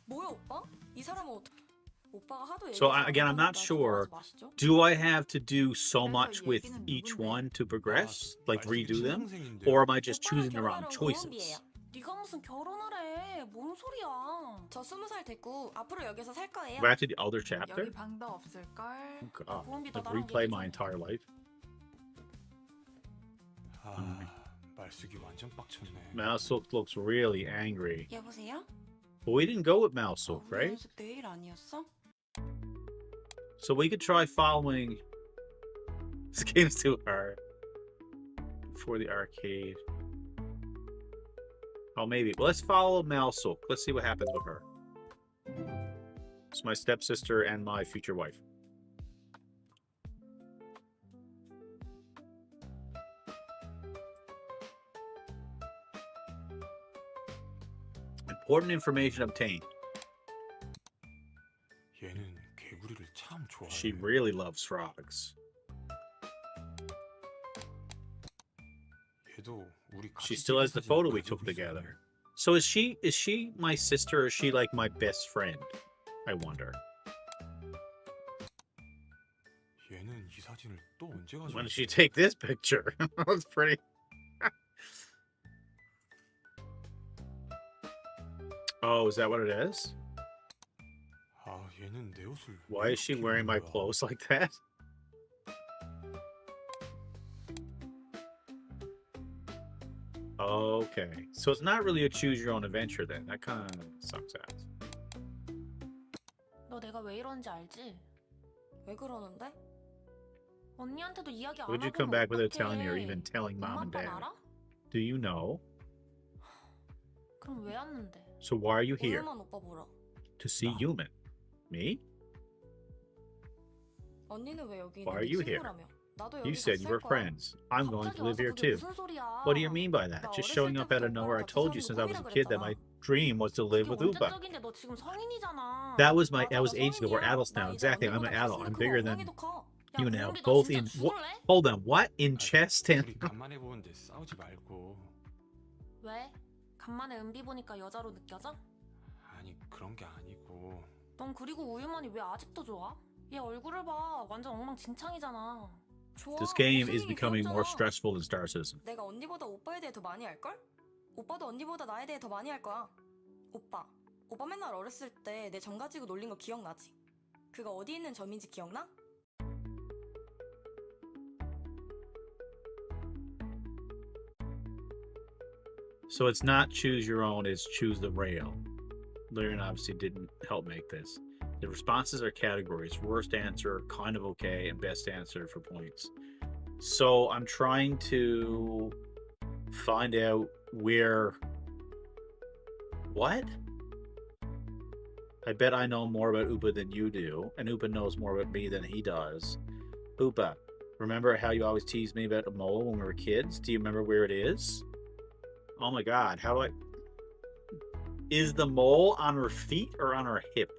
뭐야 오빠? 이 사람은 어떻게? 오빠가 하도 So, 얘기해서 again, I'm not 나한테 sure. 좋아하지 마시죠? Do I have to do so 그래서 much with 얘기는 each 누군데? one to progress? Like 말씀이 redo them? 친동생인데. Or am I just 오빠랑 choosing the wrong 결혼하러 choices? 고은비예요. 네가 무슨 결혼을 해? 뭔 소리야? 저 20살 됐고 앞으로 여기서 살 거예요. Back to the other chapter? 여기 방도 없을걸? Oh, God. 고은비 Like 너랑 replay 얘기 my 좀 해. entire life. 말숙이 완전 빡쳤네. Malsuk looks really angry. 여보세요? But we didn't go with Malsuk, 우리 right? 연습 내일 아니었어? So we could try following. This game's too hard. For the arcade. Oh, maybe. Well, let's follow Malsuk. Let's see what happens with her. It's my stepsister and my future wife. Important information obtained. 얘는 개구리를 참 좋아해. She really loves frogs. 얘도 우리 같이 She still has the 찍은 photo 사진을 we took 가지고 together. 있었네. So is she my sister or is she like my best friend? I wonder. 얘는 이 사진을 또 언제 가지고 When did she 있어? take this picture? That was pretty. Oh, is that what it is? 아, 얘는 내 옷을 Why 왜 is she 이렇게 wearing my 입는 거야? clothes like that? Okay, so it's not really a choose your own adventure then. That kind of sucks ass. 너 내가 왜 이러는지 알지? 왜 그러는데? 언니한테도 이야기 안 Would you 하고 come back without telling me or even telling mom 엄마 and 아빠는 dad? 알아? Do you know? 그럼 왜 왔는데? So why are you here? 오늘만 오빠 보러. To see 나. Human. Me? 언니는 왜 여기 Why 있는데 are you here? 친구라며. 나도 You 여기 said you were 갔을 거야. friends. I'm going 갑자기 to live 와서 here 그게 too. 무슨 소리야? What do you mean by that? 나 Just 어렸을 showing up out of 때부터 nowhere. I 오빠랑 told you 같이 since I was a 사는 kid that my dream was to live 그게 with Upa. 언제적인데 너 지금 성인이잖아. That was 맞아, 나 ages ago. We're 성인이야. adults 나 now. 이제 Exactly. I'm an 언니보다 adult. 가슴이 I'm 크고 bigger than 엉덩이도 커. 야, you now. 우리 너 Both 진짜 in 죽을래? hold on. What in 아, chest 우리 and 간만에 보는데 싸우지 말고. 왜? 간만에 은비 보니까 여자로 느껴져? 아니, 그런 게 아니고. 넌 그리고 우유만이 왜 아직도 좋아? 얘 얼굴을 봐. 완전 엉망진창이잖아. 좋아. this game is 웃으니까 becoming more 귀엽잖아. stressful than Star Citizen. 내가 언니보다 오빠에 대해 더 많이 알걸? 오빠도 언니보다 나에 대해 더 많이 알 거야. 오빠 맨날 어렸을 때 내 점 가지고 놀린 거 기억나지? 그거 어디 있는 점인지 기억나? So it's not choose your own, it's choose the rail. Lyrian obviously didn't help make this. The responses are categories: worst answer, kind of okay, and best answer for points. So I'm trying to find out where. What? I bet I know more about Upa than you do, and Upa knows more about me than he does. Upa, remember how you always teased me about a mole when we were kids? Do you remember where it is? Oh my god, how do I... Is the mole on her feet or on her hip?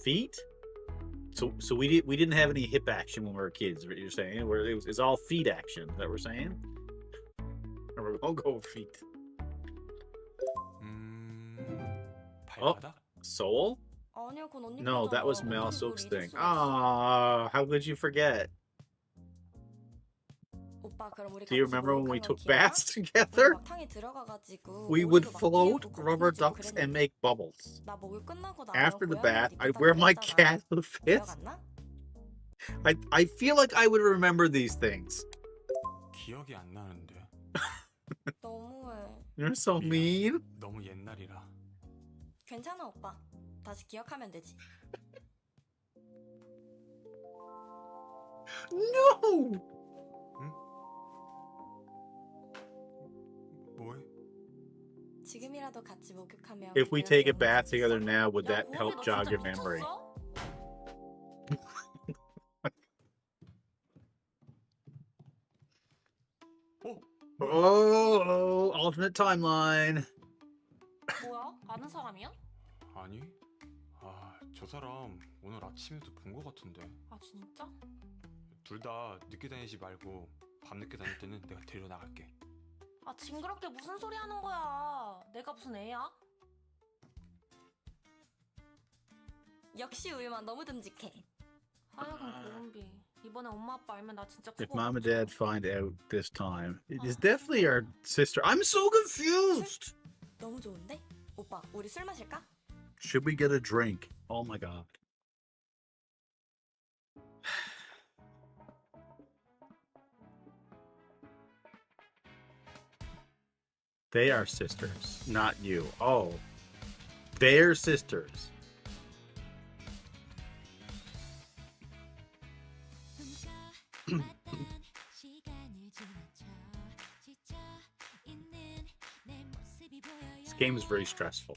Feet? So we didn't have any hip action when we were kids, what you're saying? Where it's all feet action, is that what we're saying? Or we're gonna go feet. 발바닥? Soul? 아니야, 그건 언니 No, that was 거잖아. Mel 어떻게 Sook's 그걸 thing. 잊을 수가 있어? Ah, how could you forget? 오빠, 그럼 우리 Do you 같이 remember when we 목욕한 거 took 기억나? baths 우리 together? 막탕에 들어가가지고 We would 모래도 막 float 끼우고 rubber 거품을 쥐고 ducks and 그랬는데 make bubbles. 나 목욕 끝나고 나면 After the 고양이 bath, 옷 I'd 입었다 wear my 그랬잖아. cat outfit. 기억 안 나? I feel like I would remember these things. 기억이 안 나는데. 너무해. You're so mean. 너무 옛날이라. 괜찮아, 오빠. 다시 기억하면 되지. No. 뭐해? 지금이라도 같이 목욕하면 If we 그때가 take a 기억나지 bath 않겠어? together now, would 야, that 고은비 help 너 jog 진짜 your memory? 미쳤어? Oh, alternate timeline. 뭐야? 아는 사람이야? 아니? 아, 저 사람 오늘 아침에도 본 거 같은데. 아 진짜? 둘 다 늦게 다니지 말고 밤 늦게 다닐 때는 내가 데려 나갈게. 아 징그럽게 무슨 소리 하는 거야? 내가 무슨 애야? 역시 우유만 너무 듬직해. 하여간 고은비 이번에 엄마 아빠 알면 나 진짜 If 그거 mom and 어떡해. dad find out this time, it is definitely our sister. I'm so confused. 너무 좋은데? 오빠, 우리 술 마실까? Should we get a drink? Oh my god. They are sisters, not you. Oh, they're sisters. This game is very stressful.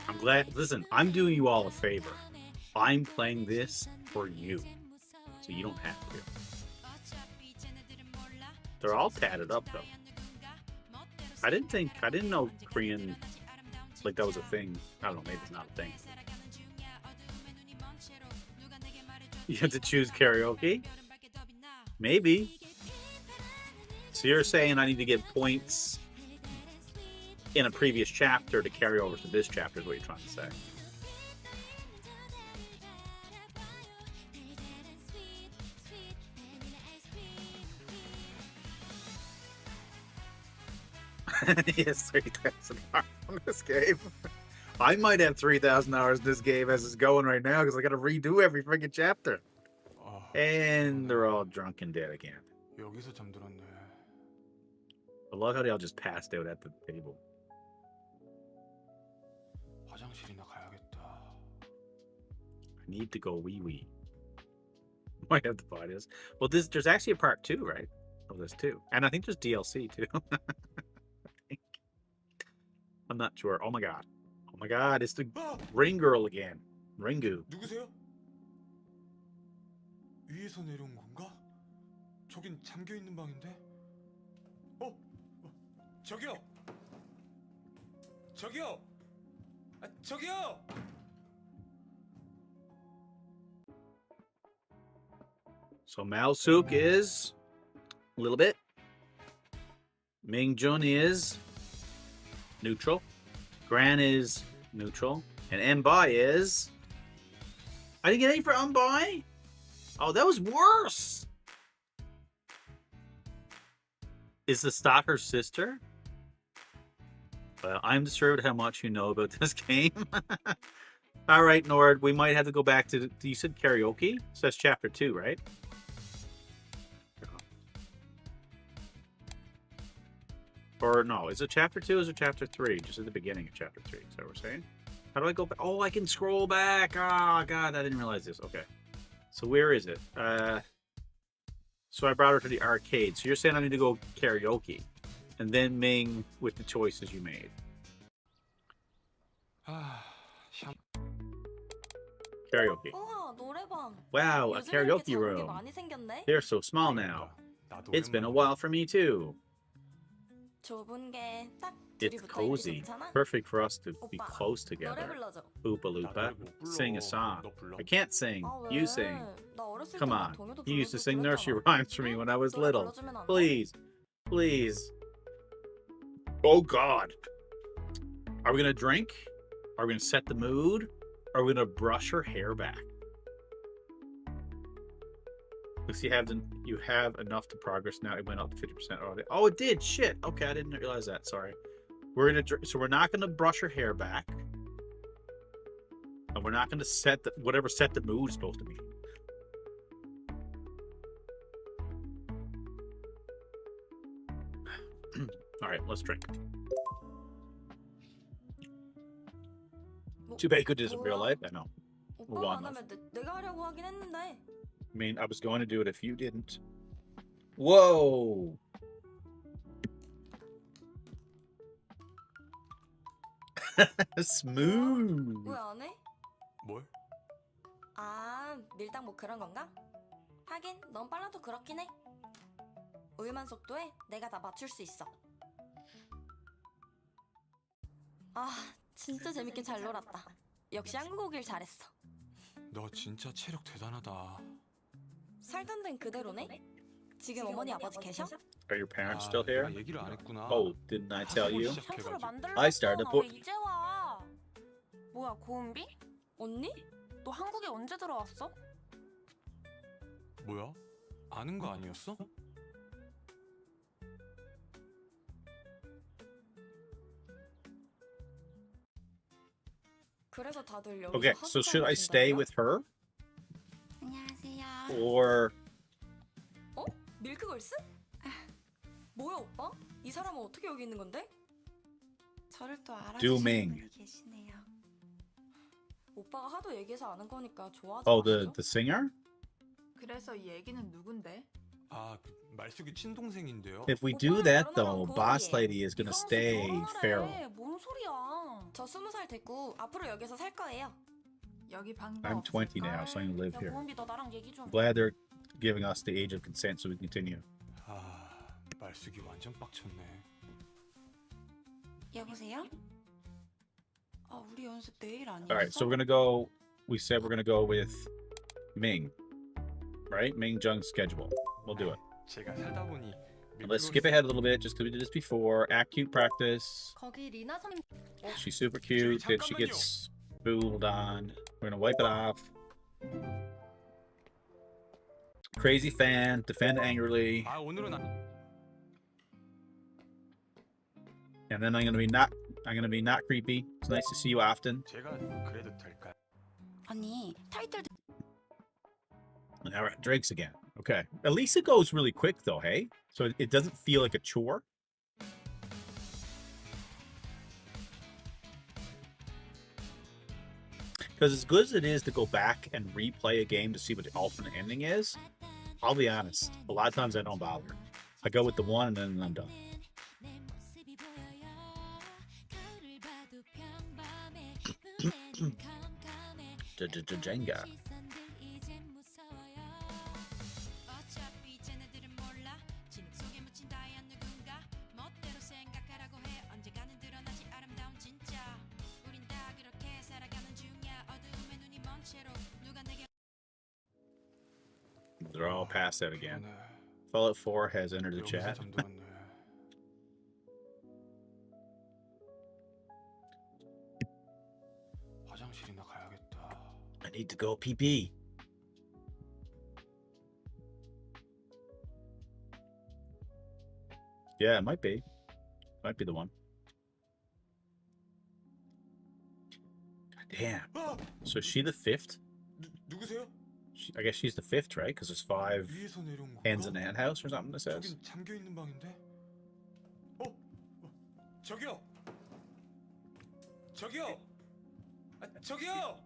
I'm glad. Listen, I'm doing you all a favor. I'm playing this for you, so you don't have to. They're all tatted up though. I didn't know Korean, like that was a thing. I don't know, maybe it's not a thing. You have to choose karaoke? Maybe. So you're saying I need to get points in a previous chapter to carry over to this chapter is what you're trying to say. Yes, 3,000 hours on this game. I might have 3,000 hours in this game as it's going right now because I got to redo every freaking chapter. And they're all drunk and dead again. 여기서 잠들었네. I love how they all just passed out at the table. 화장실이나 가야겠다. I need to go wee wee. Might have to buy this. Well, there's actually a part 2, right? Of this too, and I think there's DLC too. I'm not sure. Oh my god! It's the ring girl again. Ringu. 누구세요? 위에서 내려온 건가? 저긴 잠겨 있는 방인데. 저기요. 저기요. 저기요. So Malsuk is a little bit. Mingjun is neutral. Gran is neutral. And Mbai is... I didn't get any for Mbai? Oh, that was worse! Is the stalker's sister? Well, I'm disturbed how much you know about this game. Alright, Nord, we might have to go back to... You said karaoke? So that's chapter 2, right? Or no, is it chapter 2 or is it chapter 3? Just at the beginning of chapter 3, is that what we're saying? How do I go back? Oh, I can scroll back! Oh, God, I didn't realize this. Okay. So where is it? So I brought her to the arcade. So you're saying I need to go karaoke. And then Ming with the choices you made. Karaoke. 우와, 노래방. Wow, a 요즘에 이렇게 karaoke 작은 게 room. 많이 생겼네. They're so small now. 나도 It's been a 오랜만이야. while for me too. 좁은 게 딱 둘이 It's 붙어 있기 cozy. 좋잖아. Perfect for us to be 오빠, close 노래 together. 불러줘. Oopa 나도 Loopa. 못 불러. Sing a song. 너 불러. I can't sing. 아, 왜? You sing. 나 어렸을 Come 때 on. 동요도 You used to 불러주고 sing nursery 그랬잖아. rhymes for me when I was 노래 little. 불러주면 안 돼? Please. Please. Oh, God. Are we going to drink? Are we going to set the mood? Are we going to brush her hair back? Looks you have enough to progress now. It went up to 50% already. Oh, it did. Shit. Okay, I didn't realize that. Sorry. So we're not going to brush her hair back. And we're not going to set the mood is supposed to be. All right, let's drink. Too bad good isn't real life. I know. 오빠가 one 안 하면 내가 하려고 하긴 했는데. I mean, I was going to do it if you didn't. Whoa. Smooth. 왜 안 해? 뭘? 아, 밀당 뭐 그런 건가? 하긴 넌 빨라도 그렇긴 해. 우유만 속도에 내가 다 맞출 수 있어. 아, 진짜 재밌게 잘 놀았다. 역시 한국 오길 잘했어. 너 진짜 체력 대단하다. 살던 데는 그대로네? 지금 어머니 아버지 계셔? Are your parents still here? 내가 얘기를 안 했구나. Oh, didn't I tell you? 향수를 만들러 I started 왔어. put- 왜 이제 와? 뭐야, 고은비? 언니? 너 한국에 언제 들어왔어? 뭐야? 아는 거 아니었어? 그래서 다들 여기서 Okay, 하숙하고 so should I 있는 stay 거야? with her 안녕하세요. or 어? 밀크걸스? 뭐야 오빠? 이 사람은 어떻게 여기 있는 건데? 저를 또 Dooming. 알아주시는 분이 계시네요. 오빠가 하도 얘기해서 아는 거니까 좋아하지 oh 마시죠? the singer? 그래서 이 얘기는 누군데? 아, 그 말숙이 친동생인데요. If we do that though, Boss Lady is gonna stay feral. 뭔 소리야? 저 20살 됐고 앞으로 여기서 살 거예요. 여기 방도 I'm 20 now, so I can live 야, here. 고은비 너 나랑 얘기 좀. Glad they're giving us the age of consent so we can continue. 아, 말숙이 완전 빡쳤네. 여보세요? 아, 우리 연습 내일 아니었어? All right, so we're gonna go. We said we're gonna go with Ming, right? Ming Jung's schedule. We'll do it. 제가 살다 보니 And let's skip ahead a little bit, just because we did this before. Act cute practice. 거기 리나 선임 She's super cute. Then she gets fooled on. We're gonna wipe it off. Crazy fan. Defend angrily. 아 오늘은 And then I'm gonna be not creepy. It's nice to see you often. 제가 그래도 될까요? 아니 타이틀 And now we're at Drake's again. Okay. At least it goes really quick though, hey? So it doesn't feel like a chore. Because as good as it is to go back and replay a game to see what the alternate ending is, I'll be honest, a lot of times I don't bother. I go with the one and then I'm done. Jenga. They're all passed out again. Fallout 4 has entered the chat. 화장실이나 가야겠다. I need to go pee. Yeah, it might be. Might be the one. God damn. So is she the fifth? 누구세요? I guess she's the fifth, right? Because there's 5 위에서 내려온 건가? hens in the hen house or something that says. 저긴 잠겨 있는 방인데. 저기요. 저기요. 저기요.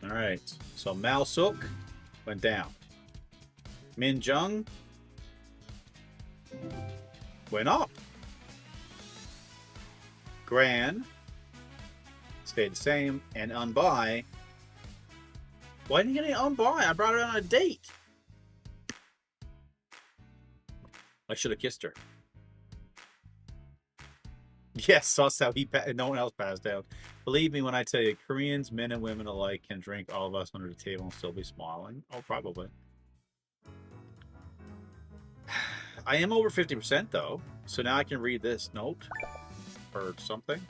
All right. So Mal Suk went down. Min Jung went up. Gran stayed the same, and Unbuy. Why didn't you get any Unbuy? I brought her on a date. I should have kissed her. Yes, saw how no one else passed out. Believe me when I tell you, Koreans, men and women alike, can drink all of us under the table and still be smiling. Oh, probably. I am over 50% though, so now I can read this note or something.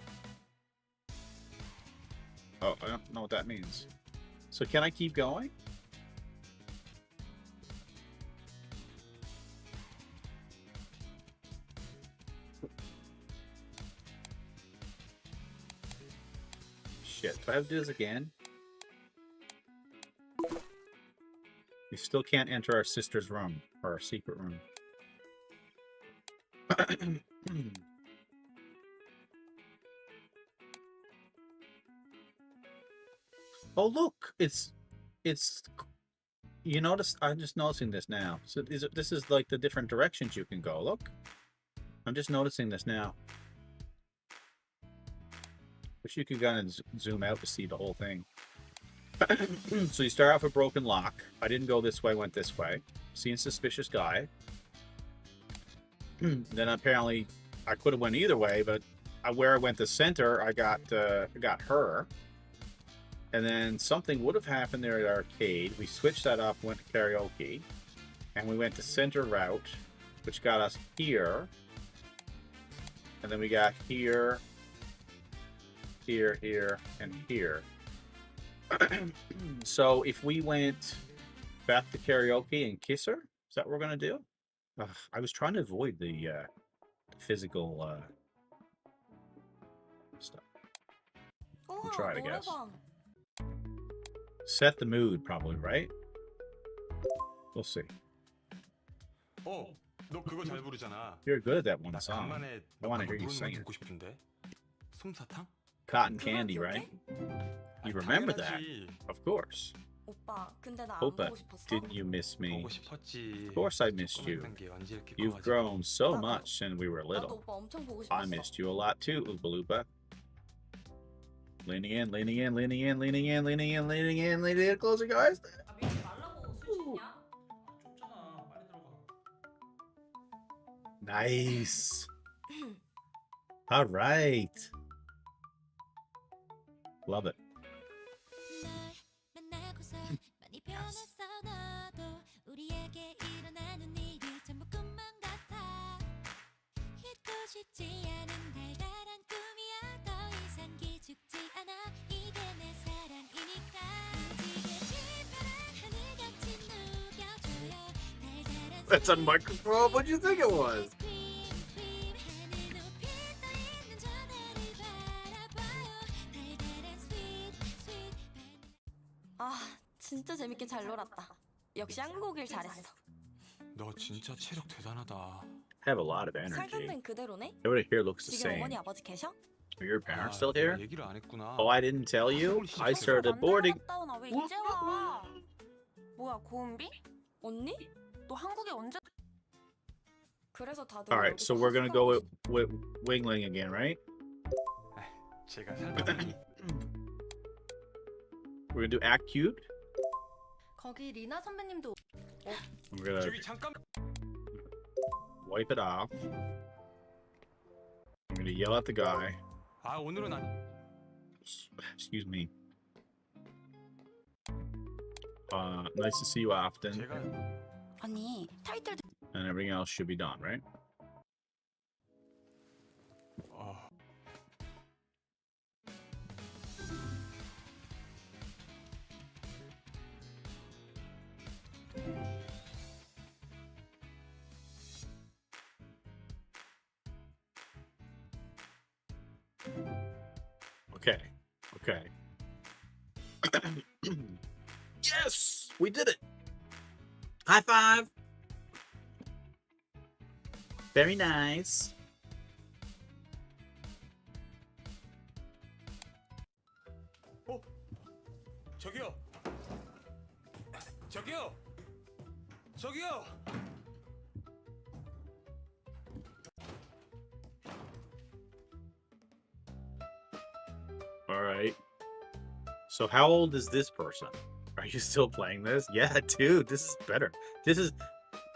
Oh, I don't know what that means. So can I keep going? Shit, do I have to do this again? We still can't enter our sister's room, or our secret room. Oh look, it's you notice, I'm just noticing this now. So this is like the different directions you can go. Look, I'm just noticing this now. Wish you could kind of zoom out to see the whole thing. So you start off with broken lock. I didn't go this way, went this way. Seeing suspicious guy. Then apparently I could have went either way, but where I went to center, I got her. And then something would have happened there at arcade. We switched that up, went to karaoke, and we went to center route, which got us here. And then we got here, here, here, and here. So if we went back to karaoke and kiss her, is that what we're gonna do? I was trying to avoid the physical stuff. We'll try it, I guess. Set the mood, probably, right? We'll see. 너 그거 잘 부르잖아. You're good at that one 나 song. 간만에 I want to hear 그거 you 부르는 거 sing it. 듣고 싶은데. 솜사탕? Cotton candy, right? You remember that? 당연하지. Of course. 오빠, 근데 나 안 Opa, 보고 싶었어? didn't you miss me? 보고 싶었지. Of course I missed you. 조그맣던 게 언제 이렇게 You've 커가지고. grown so much since we were 나도 little. 오빠 엄청 보고 싶었어. I missed you a lot too, Oompa Loompa. Leaning in, leaning in, leaning in, leaning in, leaning in, leaning in, leaning in. Close your eyes. 아, 밀지 말라고 술 취냐? 좁잖아. 빨리 들어가. Nice. All right. Love it. That's a microphone. What'd you think it was? 아, 진짜 재밌게 잘 놀았다. 역시 한국 오길 잘했어. 너 진짜 체력 대단하다. Have a lot of energy. 살던 데는 그대로네? Everybody here looks the 지금 same. 어머니 아버지 계셔? Are your parents still 내가 here? 얘기를 안 했구나. Oh, I didn't tell you. I started boarding. 갔다 오나 왜 이제 와? 뭐야 고은비? 언니? 너 한국에 언제? 그래서 다들 All right, 여기 so we're gonna go 파스타고 with Wingling again, right? 제가 설명이 We're gonna do act cute. 거기 리나 선배님도 We're gonna 저기 잠깐. wipe it off. I'm gonna yell at the guy. 아 오늘은 아니. Excuse me. Nice to see you often. 제가 아니 타이틀 And everything else should be done, right? Okay. Okay. Yes! We did it! High five! Very nice. 저기요. 저기요. 저기요. All right. So how old is this person? Are you still playing this? Yeah, dude, this is better. This is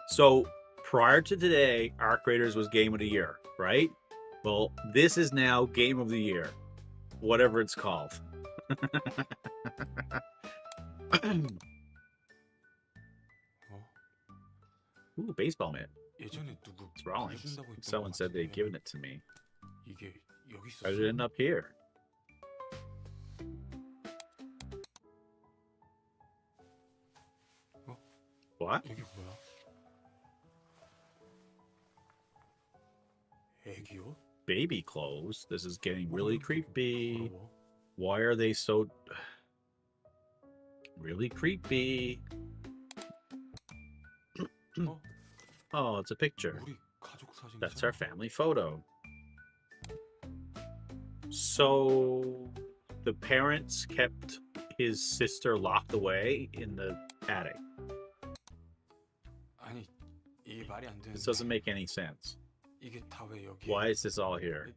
so prior to today, Arc Raiders was game of the year, right? Well, this is now game of the year. Whatever it's called. Ooh, baseball mitt. 예전에 누구 It's Rollins. 보여준다고 했던 Someone 것 said they'd 같은데. given it to me. 이게 여기 How did it end up here? What? 여기 뭐야? 애기 옷? Baby clothes? This is getting really creepy. 더러워. Why are they so really creepy? 어? Oh, it's a picture. 우리 가족 사진이잖아. That's our family photo. So the parents kept his sister locked away in the attic. 아니 이게 말이 안 되는데. This doesn't make any sense. 이게 다 왜 여기? Why is this all here?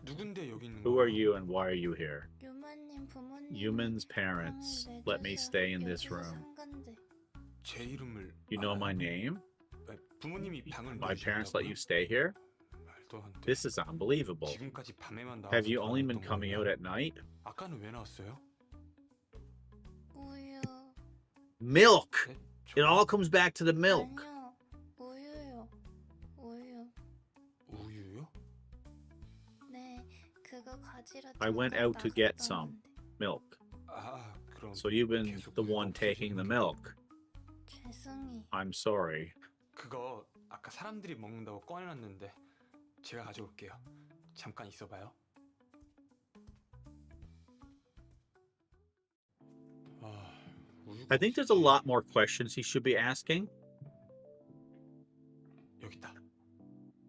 누군데 여기 있는 Who 거야? are you and why are you here? 유만님 부모님 Human's parents. Let me stay in this room. 제 이름을 You know my name? 아니, 부모님이 방을 My parents let you stay here? 말도 안 돼. This is unbelievable. 지금까지 밤에만 나와서 Have you only been 돌아다녔던 coming out 거예요? at night? 아까는 왜 나왔어요? 우유 Milk! 네? It all comes back to the milk. 아니요 우유요 우유 우유요? 네 그거 가지러 I went out to get some milk. 아 그럼. So you've been 계속 the 우유가 one taking the 없어지는 milk. 죄송이 I'm sorry. 그거 아까 사람들이 먹는다고 꺼내놨는데 제가 가져올게요. 잠깐 있어봐요. I think there's a lot more questions he should be asking. 여기 있다.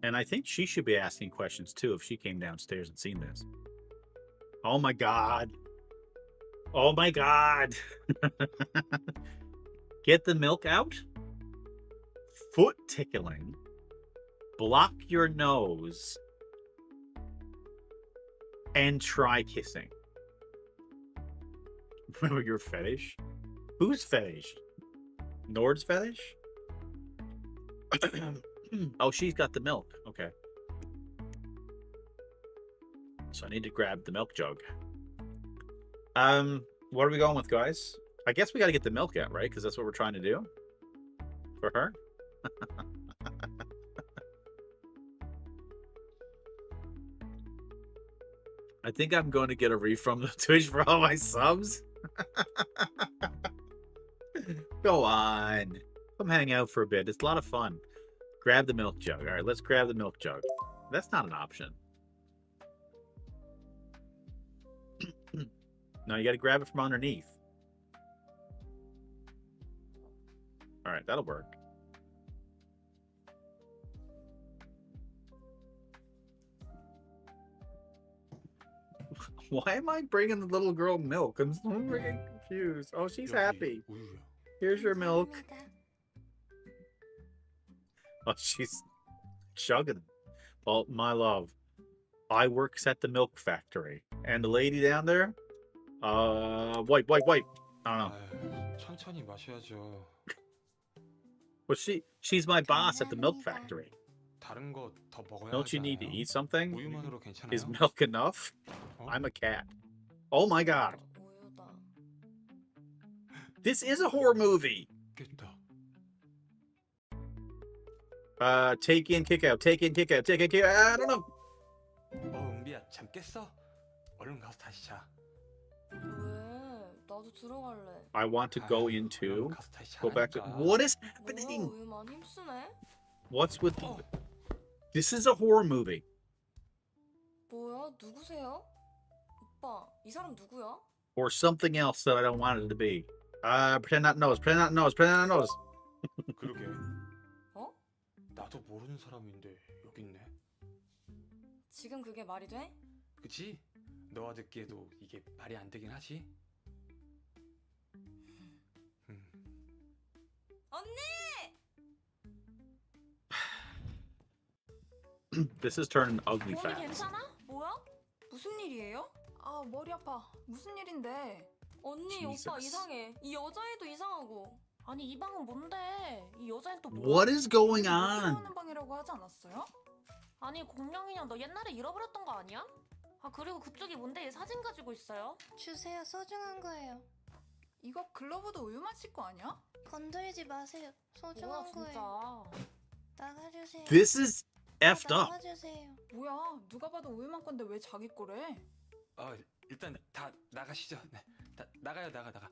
And I think she should be asking questions too if she came downstairs and seen this. Oh my god. Oh my god. Get the milk out? Foot tickling. Block your nose. And try kissing. Remember your fetish? Whose fetish? Nord's fetish? Oh, she's got the milk. Okay. So I need to grab the milk jug. What are we going with, guys? I guess we got to get the milk out, right? Because that's what we're trying to do for her. I think I'm going to get a refund of Twitch for all my subs. Go on. Come hang out for a bit. It's a lot of fun. Grab the milk jug. All right, let's grab the milk jug. That's not an option. No, you got to grab it from underneath. All right, that'll work. Why am I bringing the little girl milk? I'm so freaking confused. Oh, she's happy. 우유야. Here's your milk. 감사합니다. Oh, she's chugging. Well, my love, I works at the milk factory, and the lady down there, wipe. I don't know. 아유, 천천히 마셔야죠. Well, she's my boss at the milk factory. 다른 거 더 먹어야 Don't you need to eat something? 우유만으로 괜찮아요? Is milk enough? 어? I'm a cat. Oh my god. 우유다. This is a horror movie. 겠다. Take in, kick out. Take in, kick out. Take in, kick out. I don't know. 은비야 잠 깼어? 얼른 가서 다시 자. 왜? 나도 들어갈래. I want to go 아유, into. 얼른 가서 다시 Go back to. 자라니까. What is 뭐야 happening? 우유만 힘쓰네? What's with. 어, This is a horror movie. 뭐야 누구세요? 오빠 이 사람 누구야? Or something else that I don't want it to be. Pretend not knows. Pretend not knows. Pretend not knows. 그러게. 어? 나도 모르는 사람인데 여기 있네. 지금 그게 말이 돼? 그치? 너와 듣기에도 이게 말이 안 되긴 하지? 언니! This is turning ugly 언니 fast. 괜찮아? 뭐야? 무슨 일이에요? 아, 머리 아파. 무슨 일인데? 언니 Jesus. 오빠 이상해. 이 여자애도 이상하고. 아니 이 방은 뭔데? 이 여자는 또 뭐야? What is going 못 on? 들어오는 방이라고 하지 않았어요? 아니 공룡인형 너 옛날에 잃어버렸던 거 아니야? 아 그리고 그쪽이 뭔데 사진 가지고 있어요? 주세요. 소중한 거예요. 이거 글러브도 우유만 씻고 아니야? 건드리지 마세요. 뭐야 소중한 거예요. 진짜. 나가주세요. This is effed up. 나가주세요. 뭐야, 누가 봐도 우유만 건데 왜 자기 거래? 일단 다 나가시죠. 네. 다 나가요. 나가자.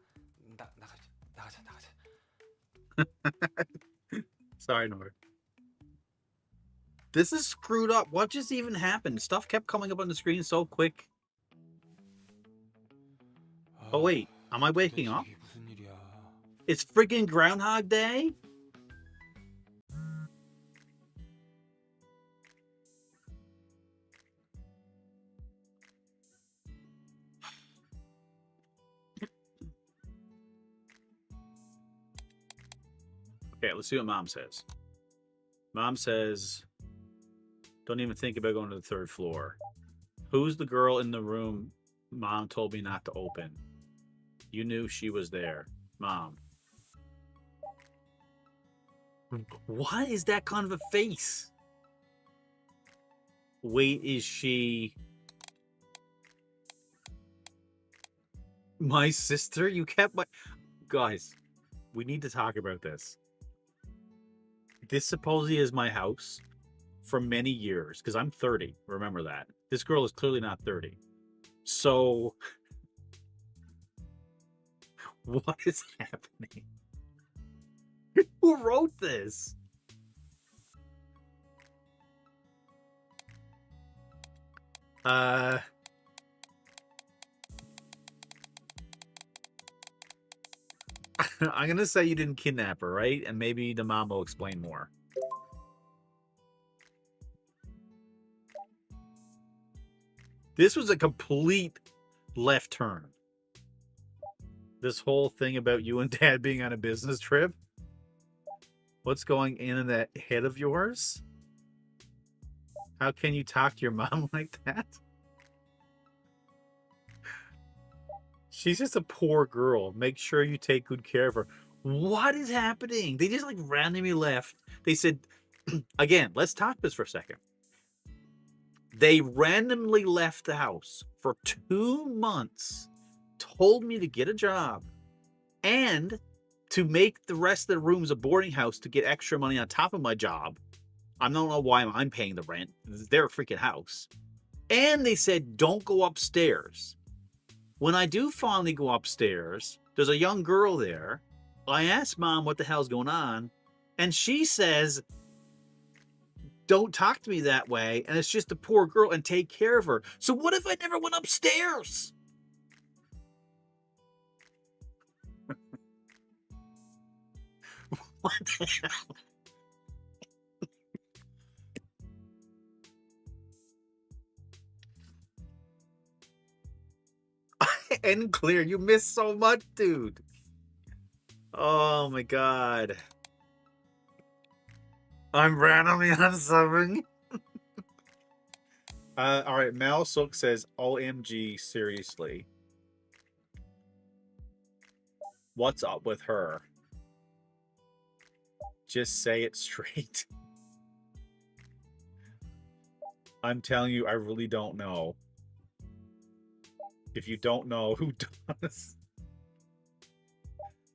Sorry, Nord. This is screwed up. What just even happened? Stuff kept coming up on the screen so quick. Oh, wait. Am I waking up? 이게 무슨 일이야? It's freaking Groundhog Day? Okay, let's see what Mom says. Mom says, don't even think about going to the third floor. Who's the girl in the room Mom told me not to open? You knew she was there. Mom. What is that kind of a face? Wait, is she my sister? You kept my... Guys, we need to talk about this. This supposedly is my house for many years because I'm 30. Remember that. This girl is clearly not 30. So, what is happening? Who wrote this? I'm gonna say you didn't kidnap her, right? And maybe the mom will explain more. This was a complete left turn. This whole thing about you and Dad being on a business trip. What's going in that head of yours? How can you talk to your mom like that? She's just a poor girl. Make sure you take good care of her. What is happening? They just like randomly left. They said, again, let's talk this for a second. They randomly left the house for 2 months, told me to get a job, and to make the rest of the rooms a boarding house to get extra money on top of my job. I don't know why I'm paying the rent. It's their freaking house. And they said, don't go upstairs. When I do finally go upstairs, there's a young girl there. I asked Mom what the hell's going on, and she says, don't talk to me that way, and it's just a poor girl, and take care of her. So what if I never went upstairs? What the hell? And clear, you missed so much, dude. Oh my god. I'm randomly on 7. All right, Mal Silk says, OMG, seriously. What's up with her? Just say it straight. I'm telling you, I really don't know. If you don't know, who does?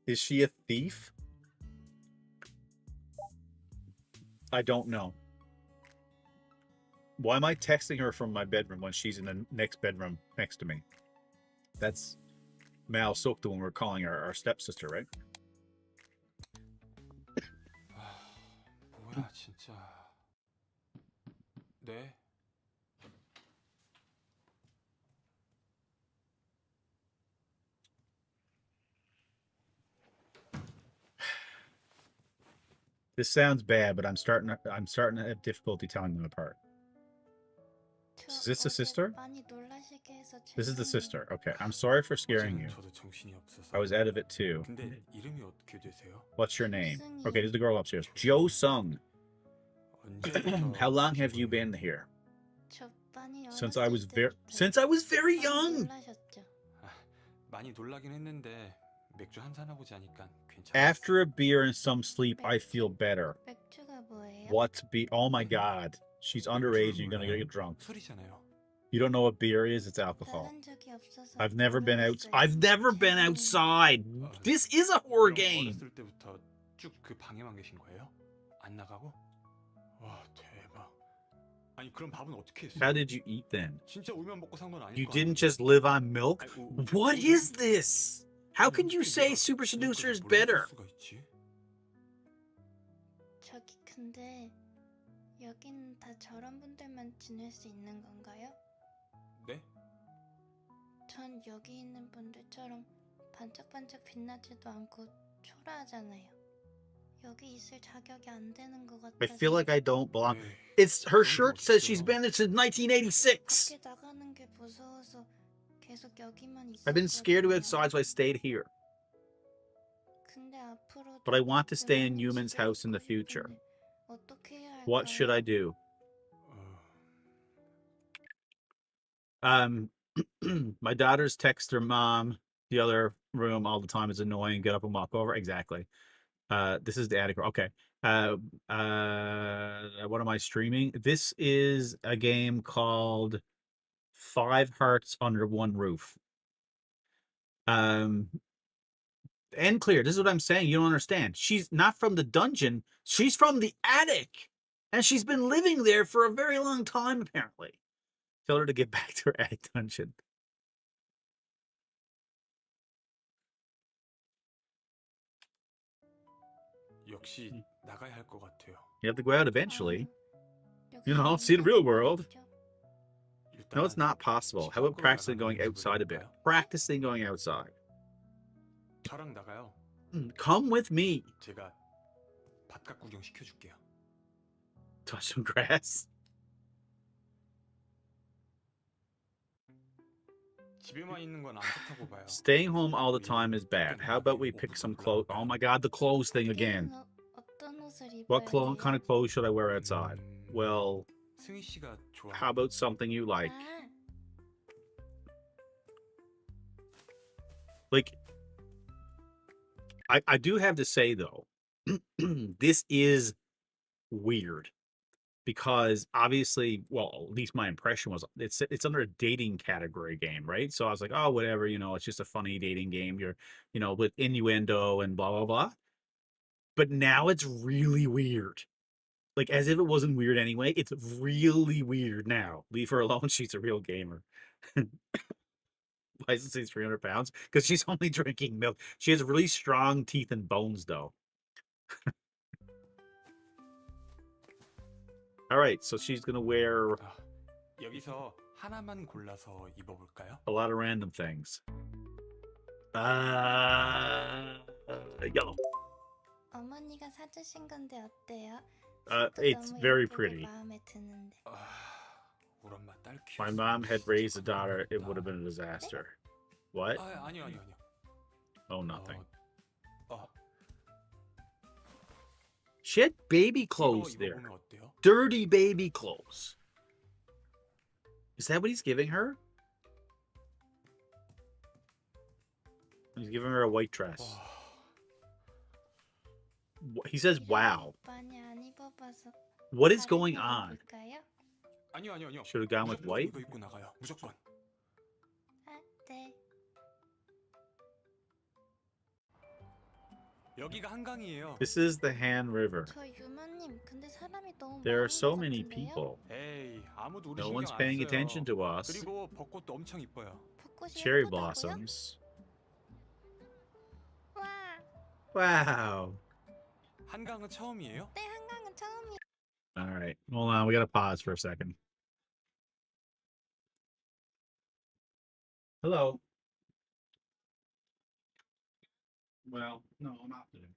Is she a thief? I don't know. Why am I texting her from my bedroom when she's in the next bedroom next to me? That's Mal Silk, the one we're calling our stepsister, right? 뭐야 진짜. 네. This sounds bad, but I'm starting to have difficulty telling them apart. Is this the sister? This is the sister. Okay, I'm sorry for scaring you. 저도 정신이 없어서. I was out of it too. 근데 이름이 어떻게 되세요? What's your name? Okay, this is the girl upstairs. Jo Sung. 언제부터 How long have you been here? Since I was very young. 많이 놀라긴 했는데 맥주 한잔 하고 자니까 괜찮았어. After a beer and some sleep, I feel better. 맥주가 뭐예요? What's be? Oh my God, she's underage and you're gonna get drunk. 술이잖아요. You don't know what beer is? It's alcohol. 따른 적이 없어서 I've never been out. 모르겠어요. I've never been outside. This is a horror game. 어렸을 때부터 쭉 그 방에만 계신 거예요? 안 나가고? 와 대박. 아니 그럼 밥은 어떻게 했어요? How did you eat then? 진짜 우유만 먹고 산 건 아닐 You 거 didn't 아니에요? just live on milk? 아이고, What is this? How can you say Super Seducer is better? 수가 있지? 저기 근데 여긴 다 저런 분들만 지낼 수 있는 건가요? 네? 전 여기 있는 분들처럼 반짝반짝 빛나지도 않고 초라하잖아요. 여기 있을 자격이 안 되는 것 같아서 I feel like I don't belong. 에이, It's her shirt says she's been there since 1986. 밖에 나가는 게 무서워서 계속 여기만 있었거든요. I've been scared to go outside, so I stayed here. 근데 앞으로도 But I want to stay in 영원히 Yuman's 집에 house in the 있고 future. 싶은데 어떻게 해야 할까요? What should I do? 어, My daughters text their mom the other room all the time. It's annoying. Get up and walk over. Exactly. This is the attic. Okay. What am I streaming? This is a game called 5 Hearts Under One Roof. And clear. This is what I'm saying. You don't understand. She's not from the dungeon. She's from the attic. And she's been living there for a very long time, apparently. Tell her to get back to her attic dungeon. 역시 나가야 할 것 같아요. You have to go out eventually. 여기 You know, 있는 see the real 건 world. 아니죠? No, it's not possible. How about practicing going outside a bit? Practicing going outside. 저랑 나가요. Come with me. 제가 바깥 구경 시켜줄게요. Touch some grass. 집에만 있는 건 안 좋다고 봐요. Staying home all the time is bad. How about we pick some clothes? Oh my God, the clothes thing again. 어떤 옷을 입어야 What 돼요? kind of clothes should I wear outside? Well, 승희 씨가 좋아. how about something you like? 아, Like, I do have to say though, this is weird because obviously, well, at least my impression was it's under a dating category game, right? So I was like, oh, whatever, it's just a funny dating game. You're, with innuendo and blah blah blah. But now it's really weird. Like as if it wasn't weird anyway. It's really weird now. Leave her alone. She's a real gamer. Why does it say 300 pounds? Because she's only drinking milk. She has really strong teeth and bones, though. All right, so she's gonna wear 여기서 하나만 골라서 입어볼까요? a lot of random things. Yellow. 어머니가 사주신 건데 어때요? It's 너무 very 예쁘고 pretty. 마음에 드는데. 우리 엄마 딸 My 키웠으면 mom had raised a 진짜 daughter, it 좋겠다. would have been a disaster. What? 아니요. Oh, nothing. 어, She had baby 이거 clothes there. 입어보면 어때요? Dirty baby clothes. Is that what he's giving her? He's giving her a white dress. He says, wow. 많이 안 입어봐서. What is 다른 going 거 on? 입을까요? 아니요. Should have gone with 무조건 white. 이거 입고 나가요. 무조건. 아, 네. 여기가 한강이에요. This is the Han River. 저 유마님, 근데 사람이 너무 There are 많은 so 것 many 같은데요? people. 에이, 아무도 우리 No 신경 one's 안 paying 써요. attention to us. 그리고 벚꽃도 엄청 이뻐요. 벚꽃이 Cherry 예쁘다고요? blossoms. 와, Wow. 한강은 처음이에요? 네, 한강은 처음이에요. All right. Hold on. We got to pause for a second. Hello. Well, no, not today.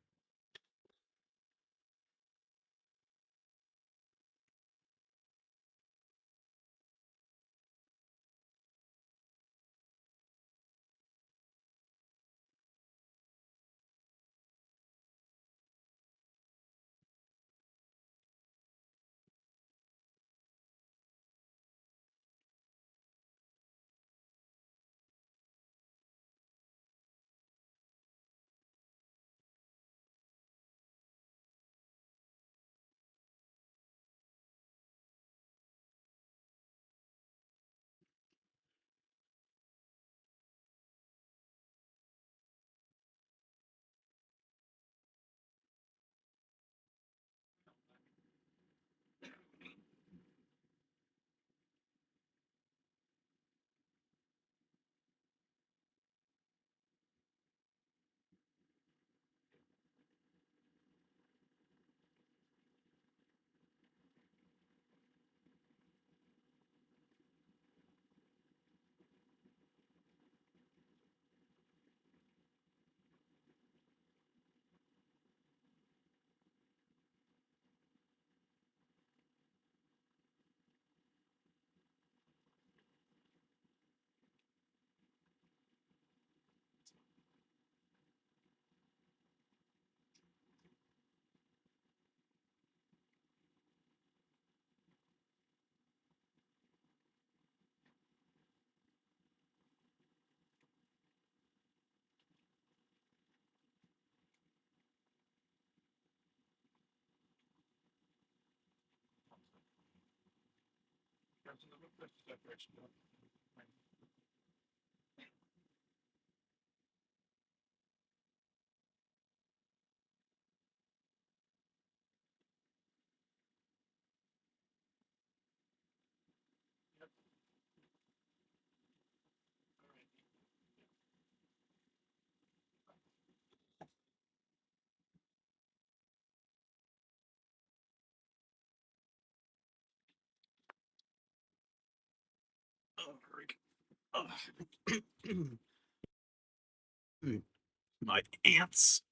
My aunts.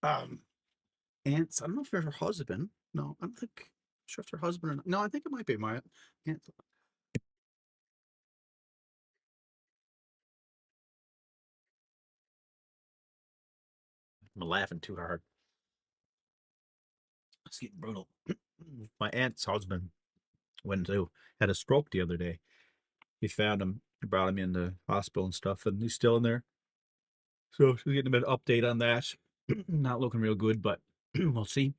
Aunts. I don't know if they're her husband. No, I don't think. I'm sure if they're husband or not. No, I think it might be my aunt. I'm laughing too hard. It's getting brutal. My aunt's husband had a stroke the other day. He found him, brought him in the hospital and stuff, and he's still in there. So she's getting a bit of update on that. Not looking real good, but we'll see.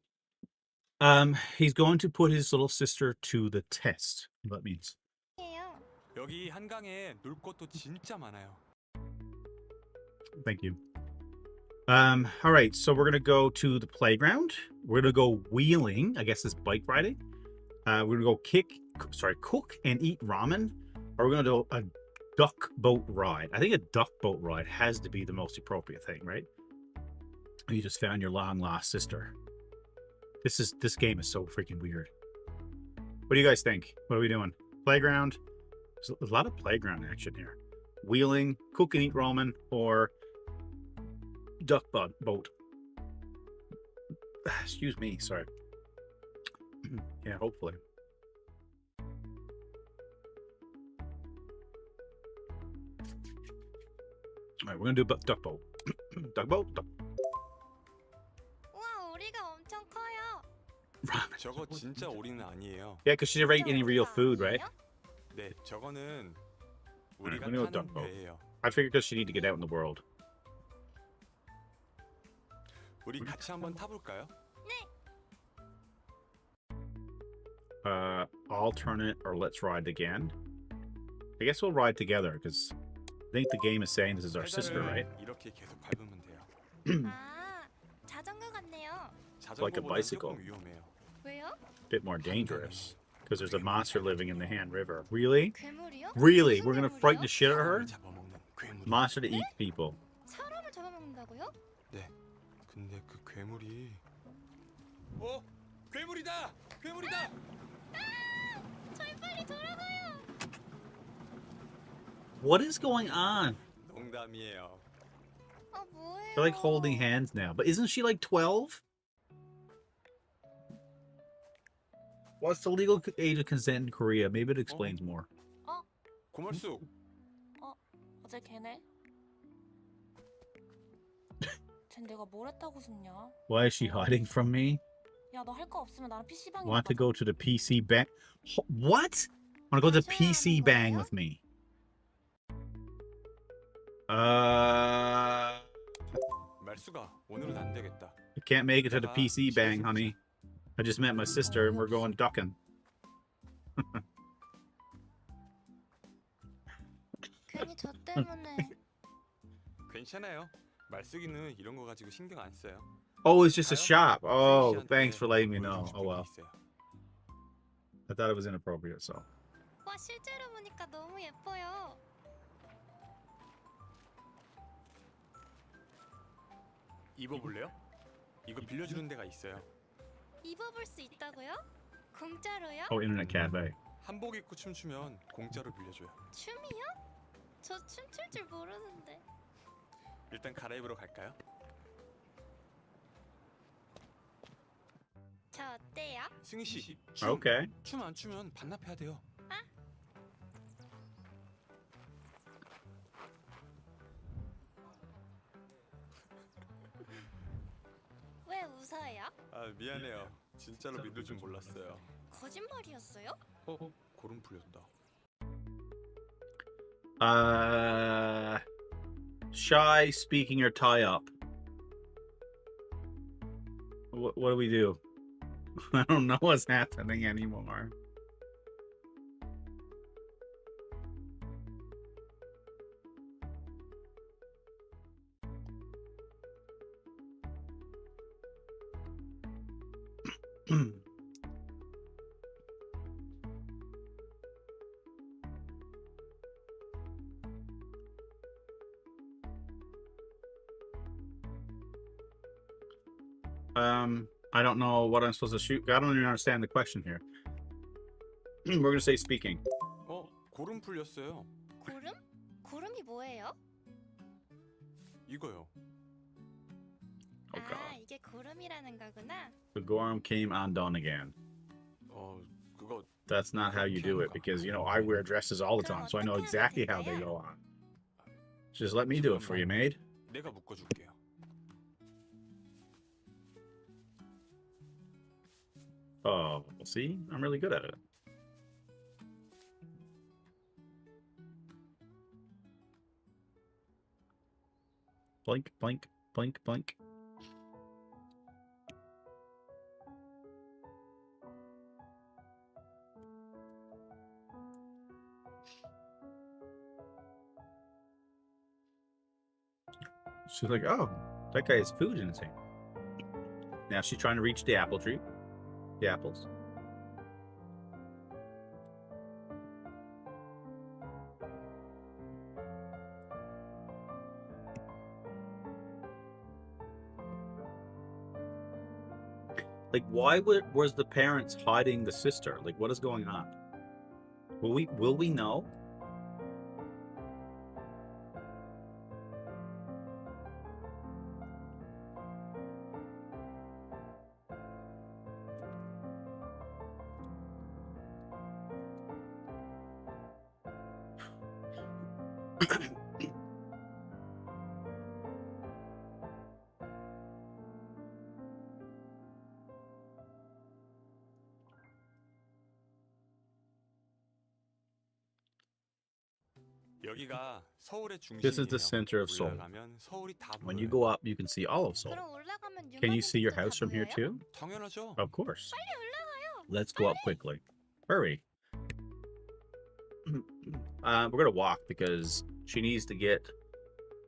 He's going to put his little sister to the test. What that means. 예요. 여기 한강에 놀 곳도 진짜 많아요. Thank you. All right, so we're gonna go to the playground. We're gonna go wheeling. I guess it's bike riding. We're gonna go cook and eat ramen. Or we're gonna do a duck boat ride. I think a duck boat ride has to be the most appropriate thing, right? You just found your long lost sister. This game is so freaking weird. What do you guys think? What are we doing? Playground. There's a lot of playground action here. Wheeling, cook and eat ramen, or duck boat. Excuse me, sorry. Yeah, hopefully. All right, we're gonna do duck boat. Duck boat. 우와, 오리가 엄청 커요. Ramen. 저거 진짜 오리는 아니에요. Yeah, because she never ate 진짜 any real 오리가 food, right? 아니에요? 네, 저거는 Alright, 우리가 we're gonna go 타는 duck boat. 배예요. I figured because she need to get out in the world. 우리 같이 한번 타볼까요? Alternate or let's ride again. I guess we'll ride together because I think the game is saying this is our sister, 페달을 right? 이렇게 계속 밟으면 돼요. 아, 자전거 같네요. Like a 자전거보다 bicycle. 조금 위험해요. 왜요? Bit more dangerous because there's a monster living in the Han River. Really? 괴물이요? Really? 무슨 We're gonna 괴물이요? frighten the shit out of her? 사람을 잡아먹는 괴물이. Monster to eat people. 사람을 잡아먹는다고요? 네. 근데 그 괴물이 괴물이다! 괴물이다! 저희 빨리 돌아가요. What is going on? 농담이에요. 아, 뭐예요? They're like holding hands now. But isn't she like 12? What's the legal age of consent in Korea? Maybe it explains more. 고말숙. 어제 걔네? 쟨 내가 뭘 했다고 싶냐? Why is she hiding from me? 야, 너 할 거 없으면 나랑 PC방에 Want to go to the PC bang? What? Want to go to the PC bang with me? 말수가 오늘은 안 되겠다. I can't make it to the PC bang, honey. I just met my sister and we're going ducking. 괜히 저 때문에. 괜찮아요. 말숙이는 이런 거 가지고 신경 안 써요. Oh, it's just a shop. Oh, 수희 씨한테 thanks for letting me know. 보여줄 Oh well. 게 있어요. I thought it was inappropriate, so. 와, 실제로 보니까 너무 예뻐요. 입어볼래요? 이거 빌려주는 데가 있어요. 입어볼 수 있다고요? 공짜로요? Oh, internet cafe. 한복 입고 춤추면 공짜로 빌려줘요. 춤이요? 저 춤출 줄 모르는데. 일단 갈아입으러 갈까요? 저 어때요? 승희 씨, Okay. 춤 안 추면 반납해야 돼요. 왜 웃어요? 아 미안해요. 진짜로 믿을 줄 몰랐어요. 거짓말이었어요? 고름 풀렸다. Shy, speaking, or tie up. What do we do? I don't know what's happening anymore. I don't know what I'm supposed to shoot. I don't even understand the question here. We're gonna say speaking. 고름 풀렸어요. 고름? 고름이 뭐예요? 이거요. Oh 아, god. 이게 고름이라는 거구나. The Gorm came undone again. 그거 That's not how you do it because, you know, I wear dresses all the time, so I know exactly how they go on. Just let me do it for you, maid. 내가 묶어줄게요. Oh, see? I'm really good at it. Blink, blink, blink, blink. She's like, oh, that guy has food in his hand. Now she's trying to reach the apple tree. The apples. Like, why was the parents hiding the sister? Like, what is going on? Will we know? 여기가 서울의 This is 중심이에요. the center of Seoul. 올라가면 서울이 다 When you 보여요. go up, you can see all of Seoul. 그럼 올라가면 Can you 유만님 see your 집도 house 다 from here 보여요? too? 당연하죠. Of course. 빨리 올라가요. Let's go up quickly. Hurry. We're gonna walk because she needs to get.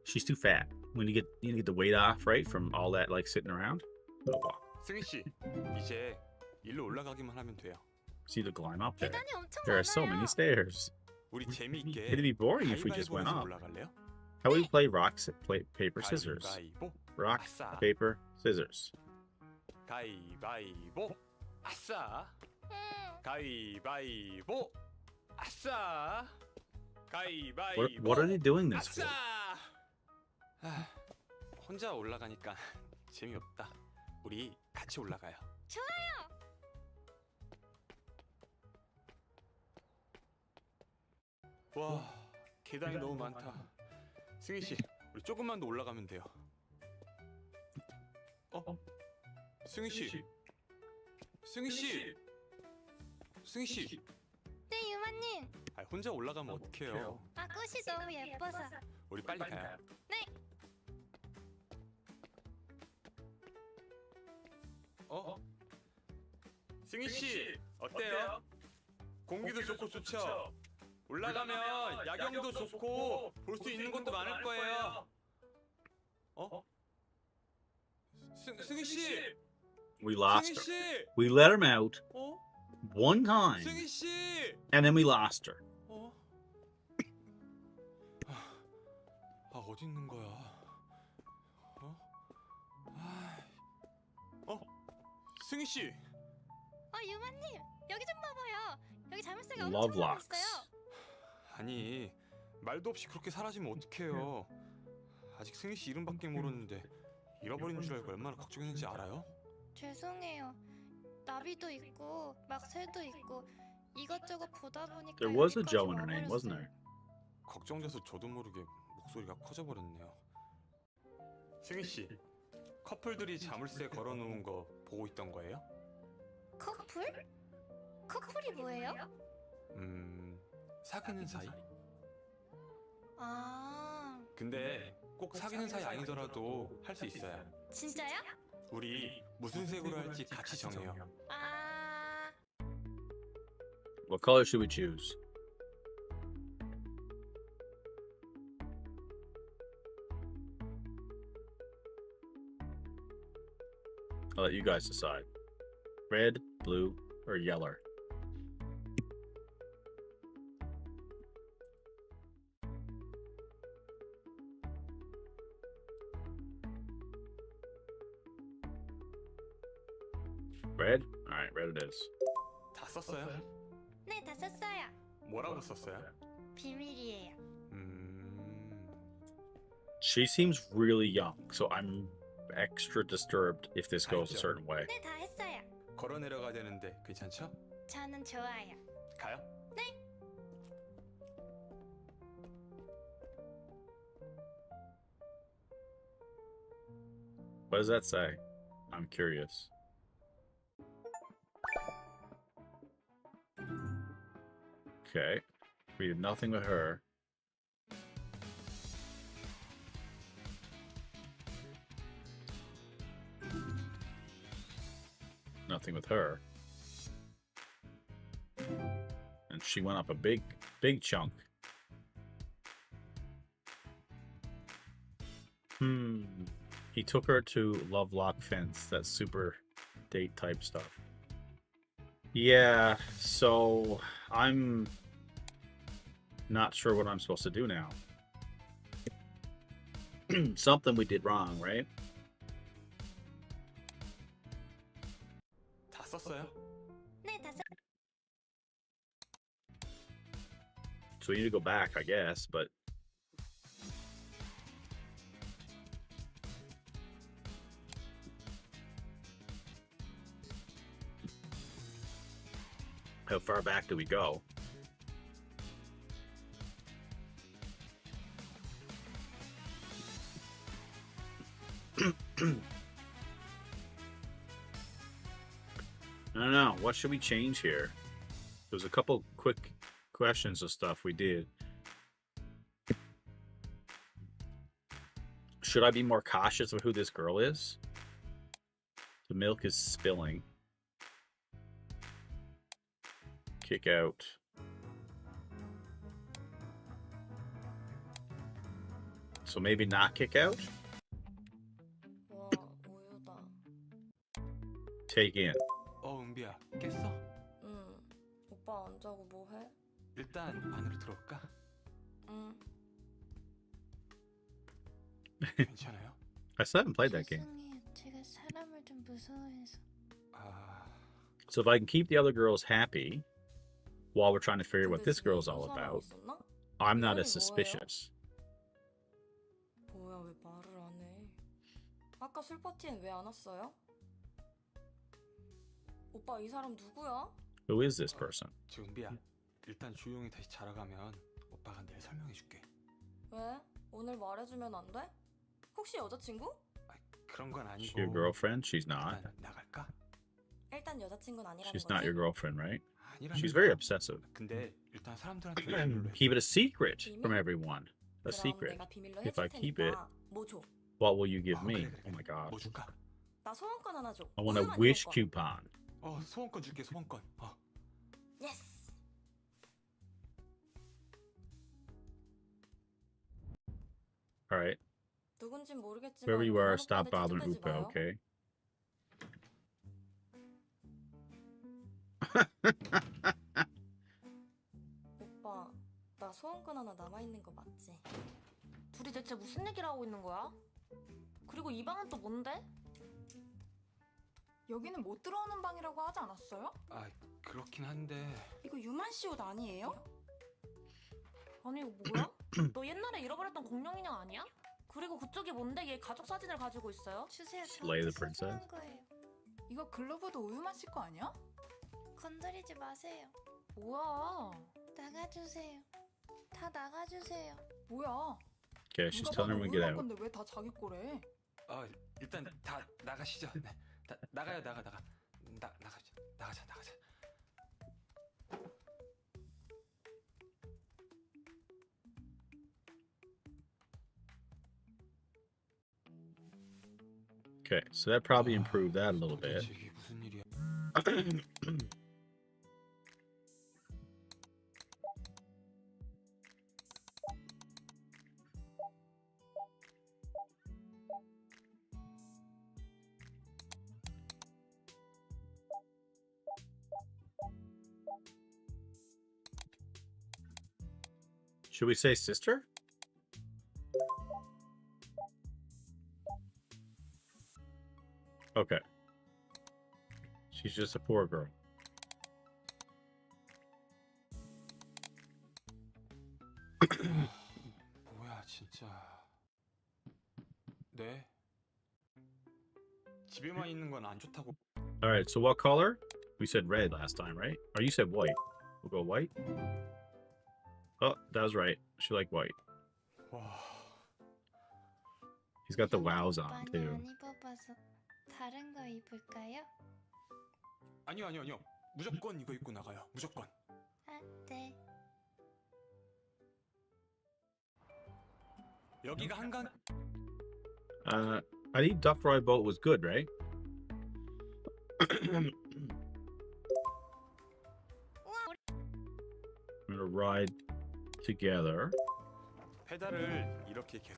She's too fat. When you need to get the weight off, right, from all that like sitting around. We'll walk. 승희 씨, 이제 일로 올라가기만 하면 돼요. See to climb up there. 계단이 엄청 There are so 많아요. many stairs. 우리 재미있게 It'd be boring if we just went 가위바위보에서 up. 올라갈래요? How we play paper, scissors. 가위바위보, Rock, 아싸. paper, scissors. 가위바위보, 아싸. 음, 가위바위보, 아싸. 가위바위보. What are they doing this 아싸. for? 아, 혼자 올라가니까 재미없다. 우리 같이 올라가요. 와, 계단이 너무 많다. 승희 씨, 우리 조금만 더 올라가면 돼요. 승희 씨, 승희 씨, 승희 씨. 네 유만님. 아, 혼자 올라가면 어떡해요? 아 꽃이 너무 예뻐서. 우리 빨리 가요. 네. 승희 씨, 어때요? 공기도 좋고 좋죠? 올라가면 야경도 좋고 볼 수 있는 것도 많을 거예요. 승희 씨, We lost 승희 her. 씨, We let him out one time, 승희 씨. and then we lost her. 어디 있는 거야? 승희 씨. 유만님 여기 좀 봐봐요. 여기 자물쇠가 Love 엄청 많이 locks. 있어요. 아니, 말도 없이 그렇게 사라지면 어떡해요? 아직 승희 씨 이름밖에 모르는데 잃어버린 줄 알고 얼마나 걱정했는지 알아요? 죄송해요. 나비도 있고 막 새도 있고 이것저것 보다 보니까 There was a 여기까지 Joe in her name, wasn't 와버렸어요. there? 걱정돼서 저도 모르게 목소리가 커져버렸네요. 승희 씨, 커플들이 자물쇠 걸어놓은 거 보고 있던 거예요? 커플? 커플이 뭐예요? 사귀는 사이? 아 근데 꼭 사귀는 사이 아니더라도 할 수 있어요. 진짜요? 우리 무슨 색으로 할지 같이 정해요. 아 What color should we choose? I'll let you guys decide. Red, blue, or yellow? Red? Alright, red it is. 다 썼어요? 네, 다 썼어요. 뭐라고 썼어요? 비밀이에요. She seems really young, so I'm extra disturbed if this goes a certain way. 네, 다 했어요. 걸어 내려가야 되는데 괜찮죠? 저는 좋아요. 가요? 네. What does that say? I'm curious. Okay. We did nothing with her. Nothing with her. And she went up a big chunk. He took her to Lovelock Fence. That's super date type stuff. Yeah, so I'm not sure what I'm supposed to do now. Something we did wrong, right? 다 썼어요? 네, 다 So we need to go back, I guess, but how far back do we go? I don't know. What should we change here? There's a couple quick questions of stuff we did. Should I be more cautious of who this girl is? The milk is spilling. Kick out. So maybe not kick out? 와, 우유다. Take in. 은비야, 깼어? 응. 오빠 안 자고 뭐 해? 일단 안으로 들어올까? 응. 괜찮아요? I still haven't played that game. 죄송해요. 제가 사람을 좀 무서워해서. So if I can keep the other girls happy while we're trying to figure what 근데 this 집에 girl's 또 all 사람 about, 있었나? I'm not 이거는 as 뭐예요? suspicious. 뭐야, 왜 말을 안 해? 아까 술 파티엔 왜 안 왔어요? 오빠 이 사람 누구야? Who is this person? 저 은비야, 일단 조용히 다시 자라가면 오빠가 내일 설명해줄게. 왜? 오늘 말해주면 안 돼? 혹시 여자친구? 그런 건 Is 아니고. she your girlfriend? She's not. 일단 나갈까? 일단 여자친구는 아니라는 She's 거지? not your girlfriend, right? 아니라니까. She's very obsessive. 근데 일단 사람들한테 비밀로 해. Keep it a secret from everyone. A 그럼 secret. 내가 비밀로 If 해줄 I keep it, 테니까 뭐 줘? what will you give 어, me? 그래. Oh my god. 뭐 줄까? 나 소원권 하나 줘. I want a 우유만 wish 이용권. coupon. 소원권 줄게, 소원권. 예스. Alright. 누군진 모르겠지만 Wherever you are, 그런 stop 오빠는 bothering 찝찝대지 Upa, 마요. okay? 오빠, 나 소원권 하나 남아있는 거 맞지? 둘이 대체 무슨 얘기를 하고 있는 거야? 그리고 이 방은 또 뭔데? 여기는 못 들어오는 방이라고 하지 않았어요? 그렇긴 한데. 이거 유만 씨 옷 아니에요? 아니 이거 뭐야? 너 옛날에 잃어버렸던 공룡 인형 아니야? 그리고 그쪽이 뭔데 얘 가족 사진을 가지고 있어요? 주세요. Slay the 저한테 소중한 princess. 거예요. 이거 글러브도 우유만 씨 거 아니야? 건드리지 마세요. 뭐야? 나가주세요. 다 나가주세요. 뭐야? Okay, she's 누가 telling 봐도 her to get 우유만 out. 건데 왜 다 자기 거래? 일단 다 나가시죠. 네. 나가요, 나가. 나가자. Okay, so that probably improved that a little bit. 도대체 이게 무슨 일이야? Should we say sister? Okay. She's just a poor girl. 뭐야 진짜. 네. 집에만 있는 건 안 좋다고. All right, so what color? We said red last time, right? Or you said white. We'll go white. Oh, that was right. She liked white. 와. He's got the wows on 많이 too. 안 입어봐서 다른 거 입을까요? 아니요. 무조건 이거 입고 나가요. 무조건. 아, 네. 여기가 한강. I think Duck Ride Boat was good, right? We're gonna ride together. 페달을 이렇게 계속.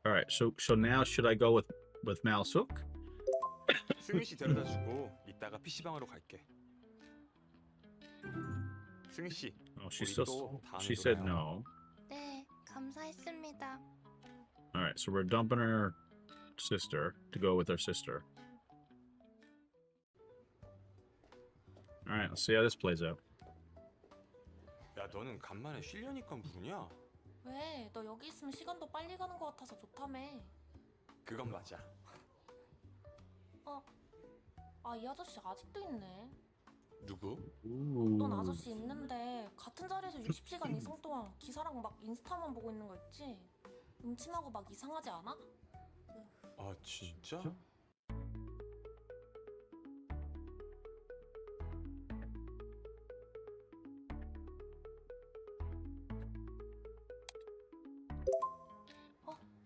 All right. So now should I go with Malsuk? 승희 씨 데려다 주고 이따가 PC방으로 갈게. 승희 씨, Oh, 다음에 she said 놀아요. no. 네, 감사했습니다. All right. So we're dumping her sister to go with our sister. All right. Let's see how this plays out. 야, 너는 간만에 쉬려니까 부르냐? 왜? 너 여기 있으면 시간도 빨리 가는 것 같아서 좋다며. 그건 맞아. 아, 이 아저씨 아직도 있네. 누구? 어떤 Ooh. 아저씨 있는데 같은 자리에서 60시간 이상 동안 기사랑 막 인스타만 보고 있는 거 있지? 음침하고 막 이상하지 않아? 아, 진짜?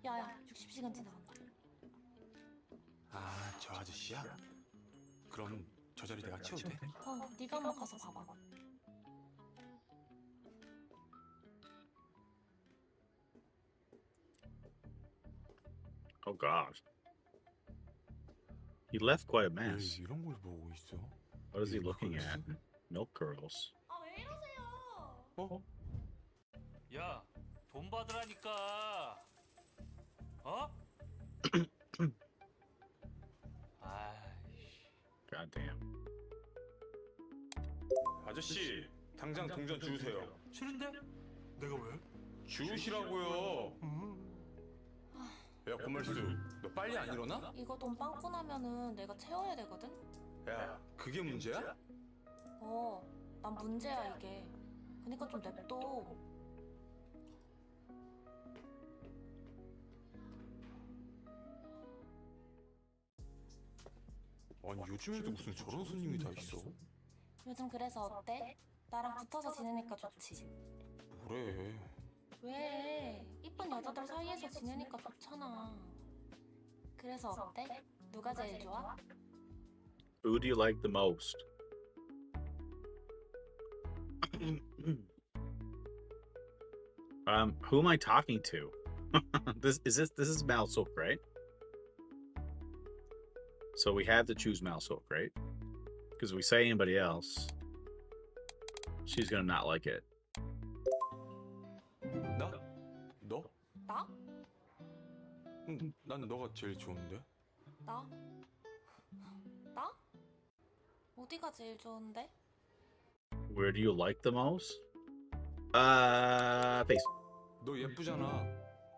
야야, 60시간 지나간다. 아, 저 아저씨야? 그럼 저 자리 내가 치워도 돼? 네가 한번 가서 봐봐. Oh God. He left quite a 왜 mess. 이런 걸 보고 있어? What is he Milk looking curls? at? Milk curls. 아, 왜 이러세요? 어? 야, 돈 받으라니까. 어? 아이씨. God damn. 아저씨, 당장 동전 주우세요. 싫은데? 내가 왜? 주우시라고요. 야, 고말수, 너 빨리 안 일어나? 이거 돈 빵꾸 나면은 내가 채워야 되거든? 야, 그게 문제야? 난 문제야 이게. 그니까 좀 냅둬. 아니, 요즘에도 무슨 저런 손님이 다 있어? 요즘 그래서 어때? 나랑 붙어서 지내니까 좋지. 뭐래? 왜? 이쁜 여자들 사이에서 지내니까 좋잖아. 그래서 어때? 누가 제일 좋아? Who do you like the most? Who am I talking to? This is Malsuk, right? So we have to choose Malsuk, right? Because if we say anybody else, she's gonna not like it. 나? 너? 나? 응, 난 너가 제일 좋은데. 나? 나? 어디가 제일 좋은데? Where do you like the most? Face. 너 예쁘잖아.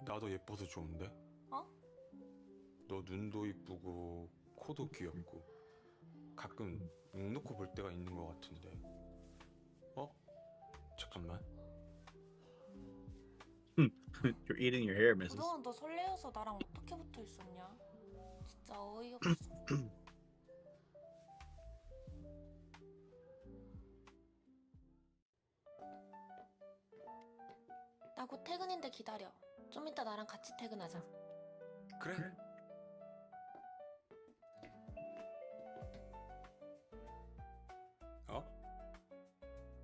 나도 예뻐서 좋은데. 어? 너 눈도 이쁘고 코도 귀엽고 가끔 묵 놓고 볼 때가 있는 것 같은데. 어? 잠깐만. You're eating your hair, Mrs. 그동안 너 설레어서 나랑 어떻게 붙어 있었냐? 진짜 어이없어. 나 곧 퇴근인데 기다려. 좀 이따 나랑 같이 퇴근하자. 그래? 어?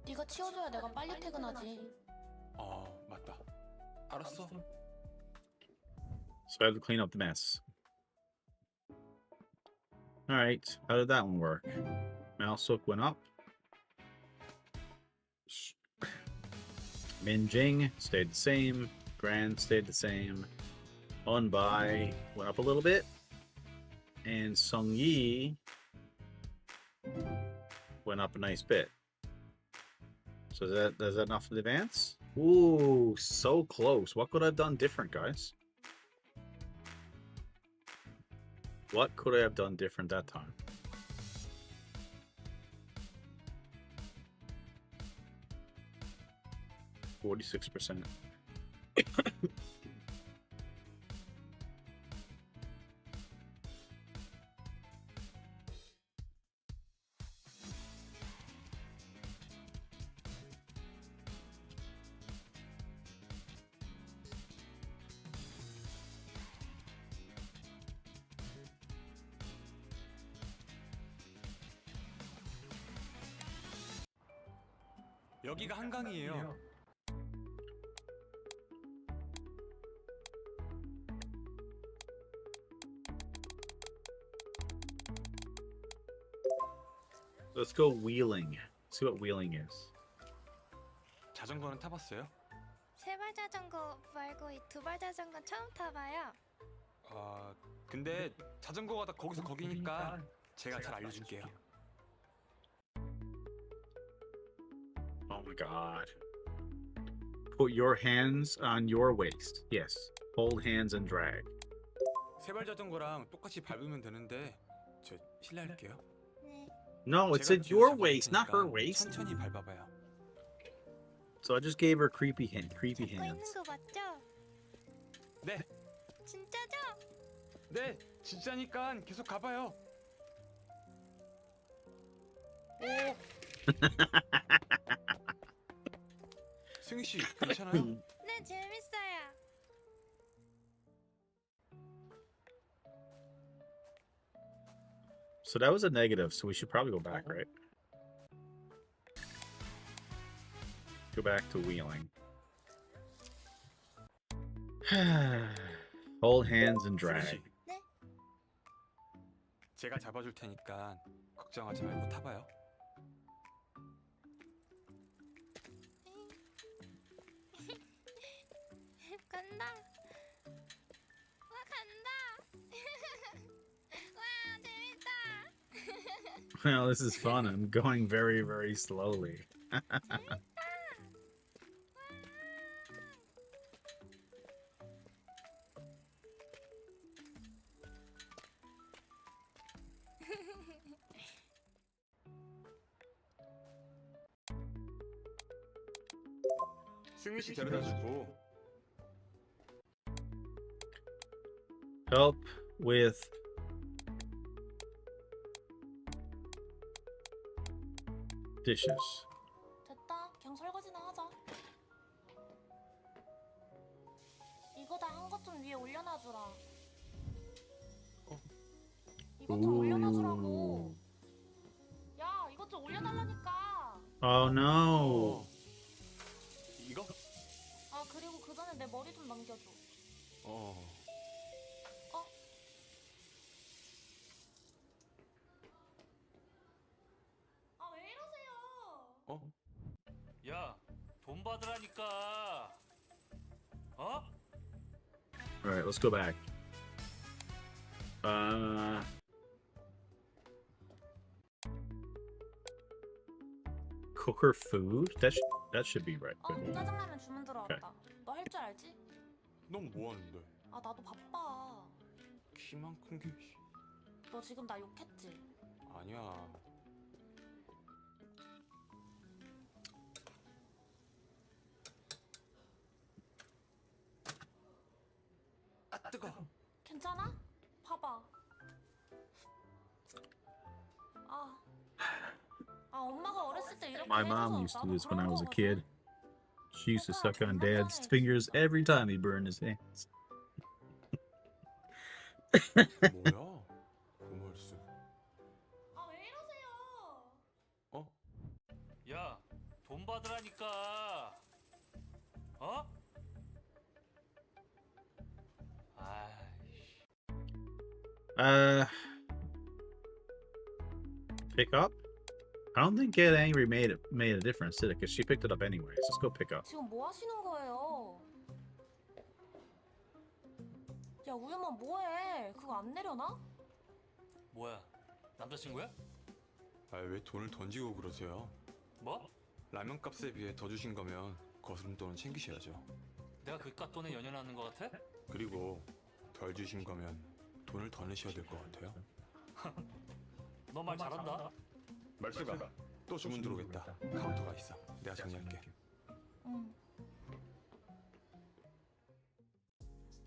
네가 치워줘야 내가 빨리 퇴근하지. 아, 맞다. 알았어. So I have to clean up the mess. All right, how did that one work? Malsuk went up. Min Jing stayed the same. Grand stayed the same. Unbai went up a little bit. And Sung Yi went up a nice bit. So is that enough for the advance? Ooh, so close. What could I have done different, guys? What could I have done different that time? %46%. 여기가 한강이에요. Let's go wheeling. See what wheeling is. 자전거는 타봤어요? 세발 자전거 말고 이 두발 자전거 처음 타봐요. 아, 근데 자전거가 다 거기서 거기니까 제가 잘 알려줄게요. Oh my god. Put your hands on your waist. Yes. Hold hands and drag. 세발 자전거랑 똑같이 밟으면 되는데 저 실례할게요. 네. No, it 제가 said 뒤에서 your 잡아줄 waist, not her 테니까 waist. 천천히 밟아봐요. So I just gave her creepy creepy 잡고 있는 hands. 거 맞죠? 네, 진짜죠? 네, 진짜니까 계속 가봐요. 오. 승희 씨 괜찮아요? 네, 재밌어요. So that was a negative, so we should probably go back, right? Go back to wheeling. Hold hands and 승희 drag. 씨. 네. 제가 잡아줄 테니까 걱정하지 말고 타봐요. 간다. 와, 간다. 와, 재밌다. Well, this is fun. I'm going very, very slowly. 승희 씨 데려다주고 Help with dishes. 됐다. 그냥 설거지나 하자. 이거 다 한 것 좀 위에 올려놔주라. 이것 좀 올려놔주라고. 야, 이것 좀 올려달라니까. Oh no. 이거? 아, 그리고 그 전에 내 머리 좀 넘겨줘. 어. 어? 아, 왜 이러세요? 어? 야, 돈 받으라니까. 어? All right, let's go back. Cook her food? That should be right. 어, Good. 짜장라면 주문 들어왔다. 너 할 줄 알지? 넌 뭐하는데? 아, 나도 바빠. 키만 큰 게... 씨. 너 지금 나 욕했지? 아니야. 아 뜨거. 괜찮아? 봐봐. 엄마가 어렸을 때 이렇게 My mom 해줘서 used to 나도 do this when I 그런 was a 거거든. kid. She used to suck on Dad's fingers every time he burned his hands. 뭐야? 고말씀. 아, 왜 이러세요? 어? 야, 돈 받으라니까. 어? 아이씨. Pick up? I don't think Get Angry made a difference, did it? Because she picked it up anyways. Let's go pick up. 지금 뭐 하시는 거예요? 야, 우유만 뭐해? 그거 안 내려놔? 뭐야? 남자친구야? 아 왜 돈을 던지고 그러세요? 뭐? 라면 값에 비해 더 주신 거면 거스름 돈은 챙기셔야죠. 내가 그 값돈에 연연하는 것 같아? 그리고 덜 주신 거면 돈을 더 내셔야 될 것 같아요. 너 말 잘한다. 말수가 또 주문 들어오겠다. 카운터가 있어. 내가 정리할게. 응.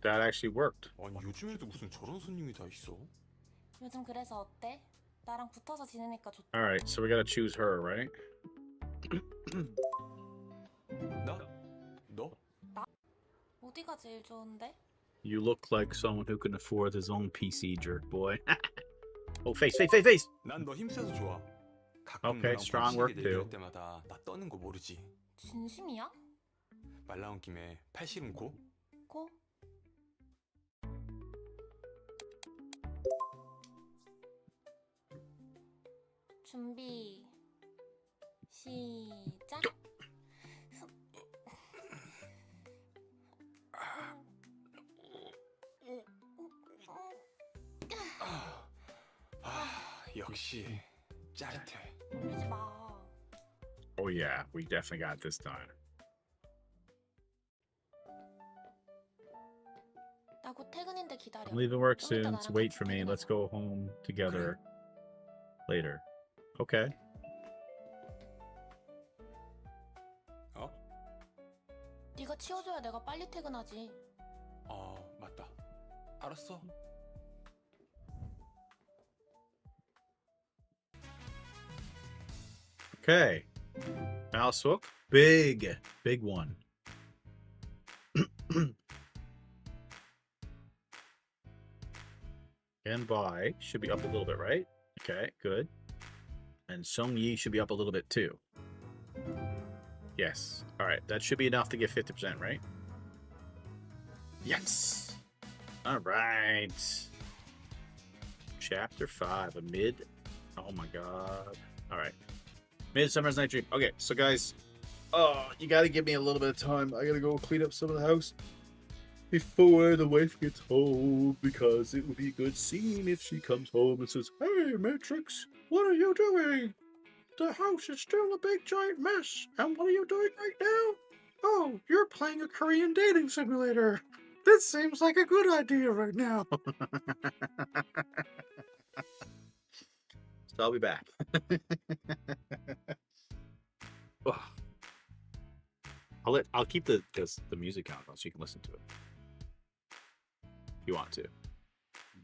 That actually worked. 아니 요즘에도 무슨 저런 손님이 다 있어? 요즘 그래서 어때? 나랑 붙어서 지내니까 좋다. All right, so we gotta choose her, right? 나? 너? 어디가 제일 좋은데? You look like someone who can afford his own PC, jerk boy. Oh, face! 난 너 힘세서 좋아. 가끔 Okay, 너랑 strong 부딪히게 work 얘기할 too. 때마다 나 떠는 거 모르지. 진심이야? 말 나온 김에 팔씨름 고? 고? 준비 시작. 역시 짜릿해. 놀리지 마. Oh yeah, we definitely got this done. 나 곧 퇴근인데 기다려. I'm leaving work 좀 이따 soon, 나랑 so wait 같이 for me. Let's 퇴근하자. go home together later. Okay. 어? 네가 치워줘야 내가 빨리 퇴근하지. 맞다. 알았어. Okay. Mouse hook. Big one. And Bai should be up a little bit, right? Okay, good. And Song Yi should be up a little bit too. Yes. All right, that should be enough to get 50%, right? Yes. All right. Chapter 5, a mid. Oh my god. All right. Midsummer's Night Dream. Okay, so guys, you gotta give me a little bit of time. I gotta go clean up some of the house before the wife gets home, because it would be a good scene if she comes home and says, "Hey, Matrix, what are you doing? The house is still a big giant mess, and what are you doing right now? Oh, you're playing a Korean dating simulator. This seems like a good idea right now." So I'll be back. Ugh. I'll keep the music on so you can listen to it if you want to.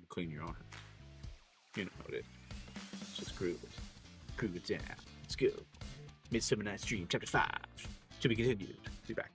Clean your own house. You know how it is. Just groove it down. Let's go. Midsummer Night's Dream, Chapter 5. To be continued. Be back.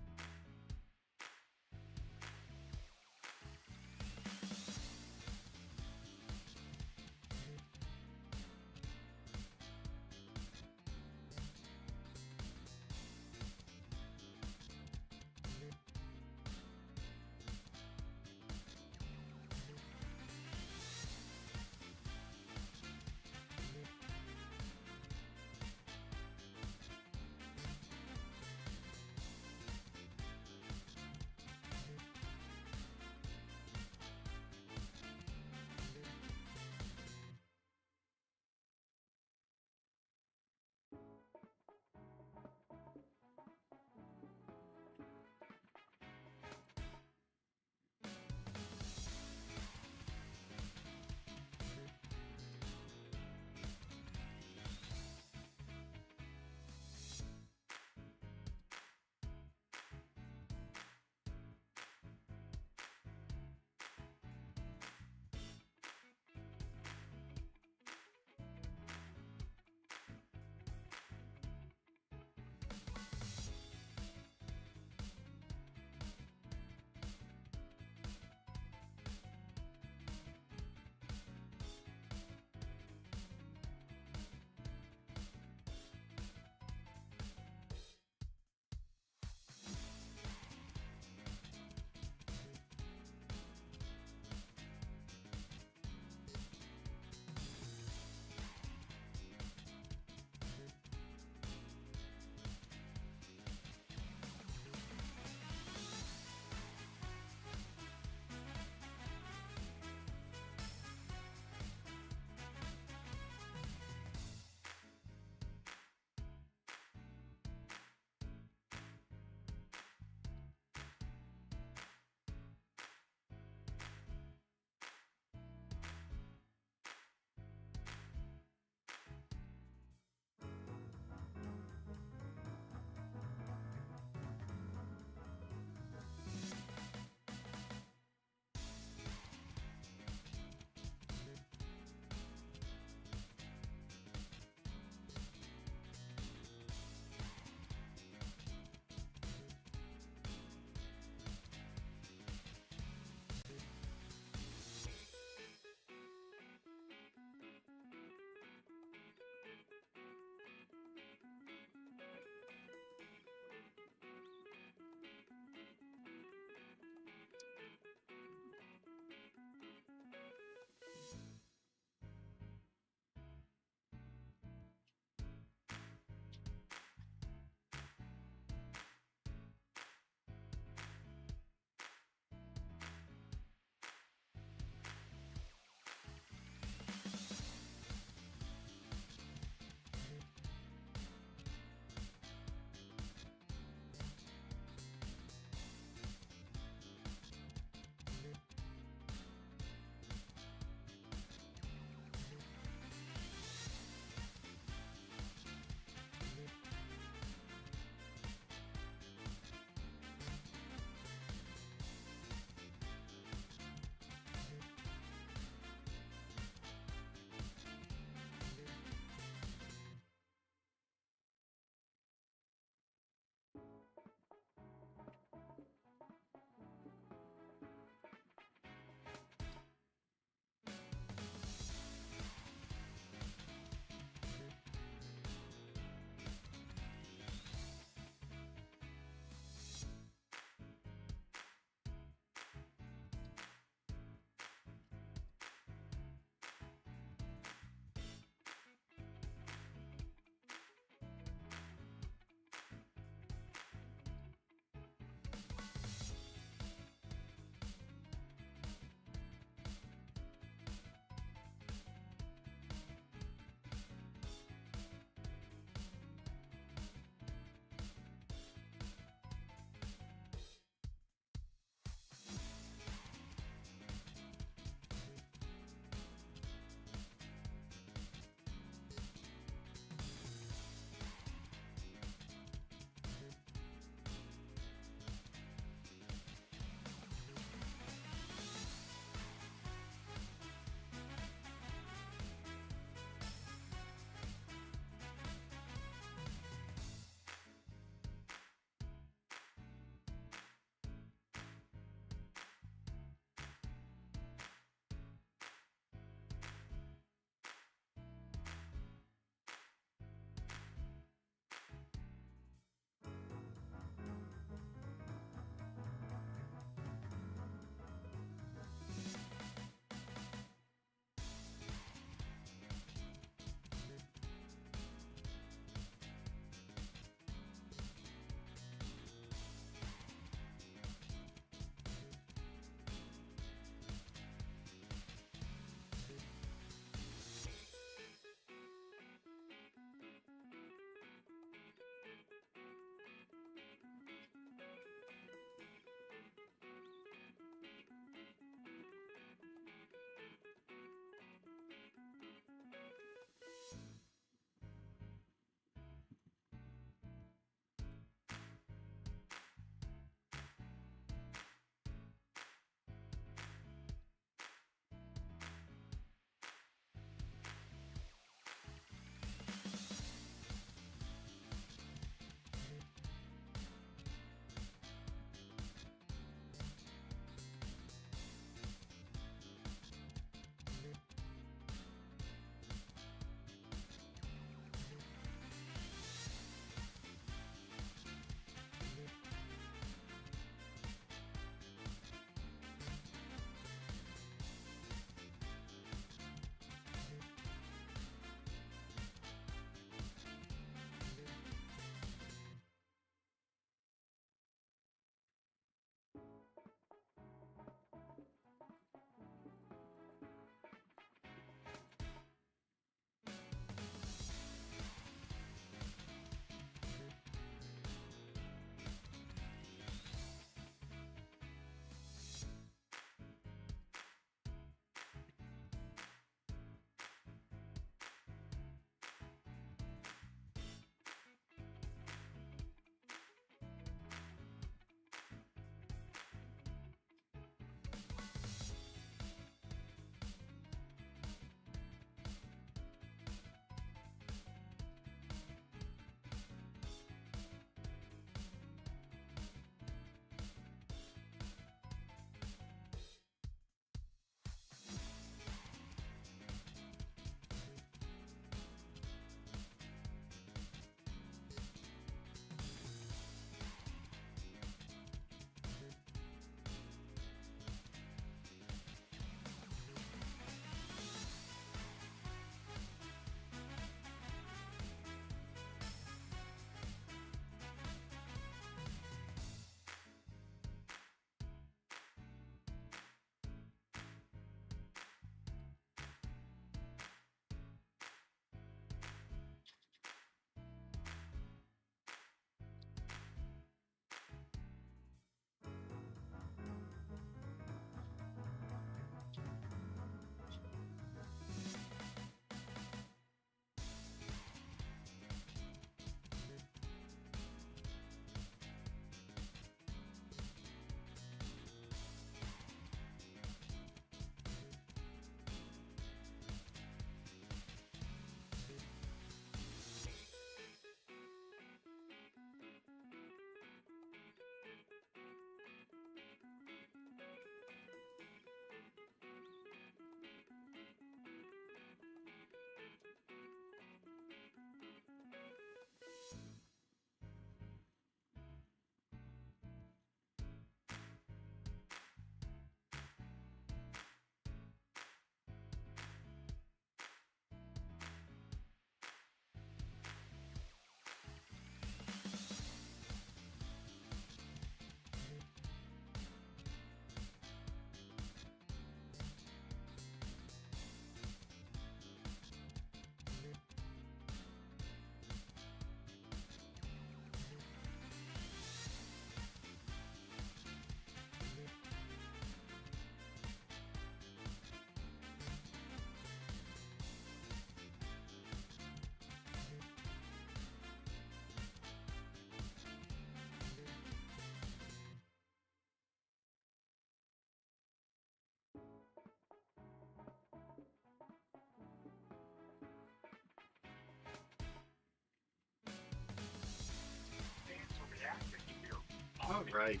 All right.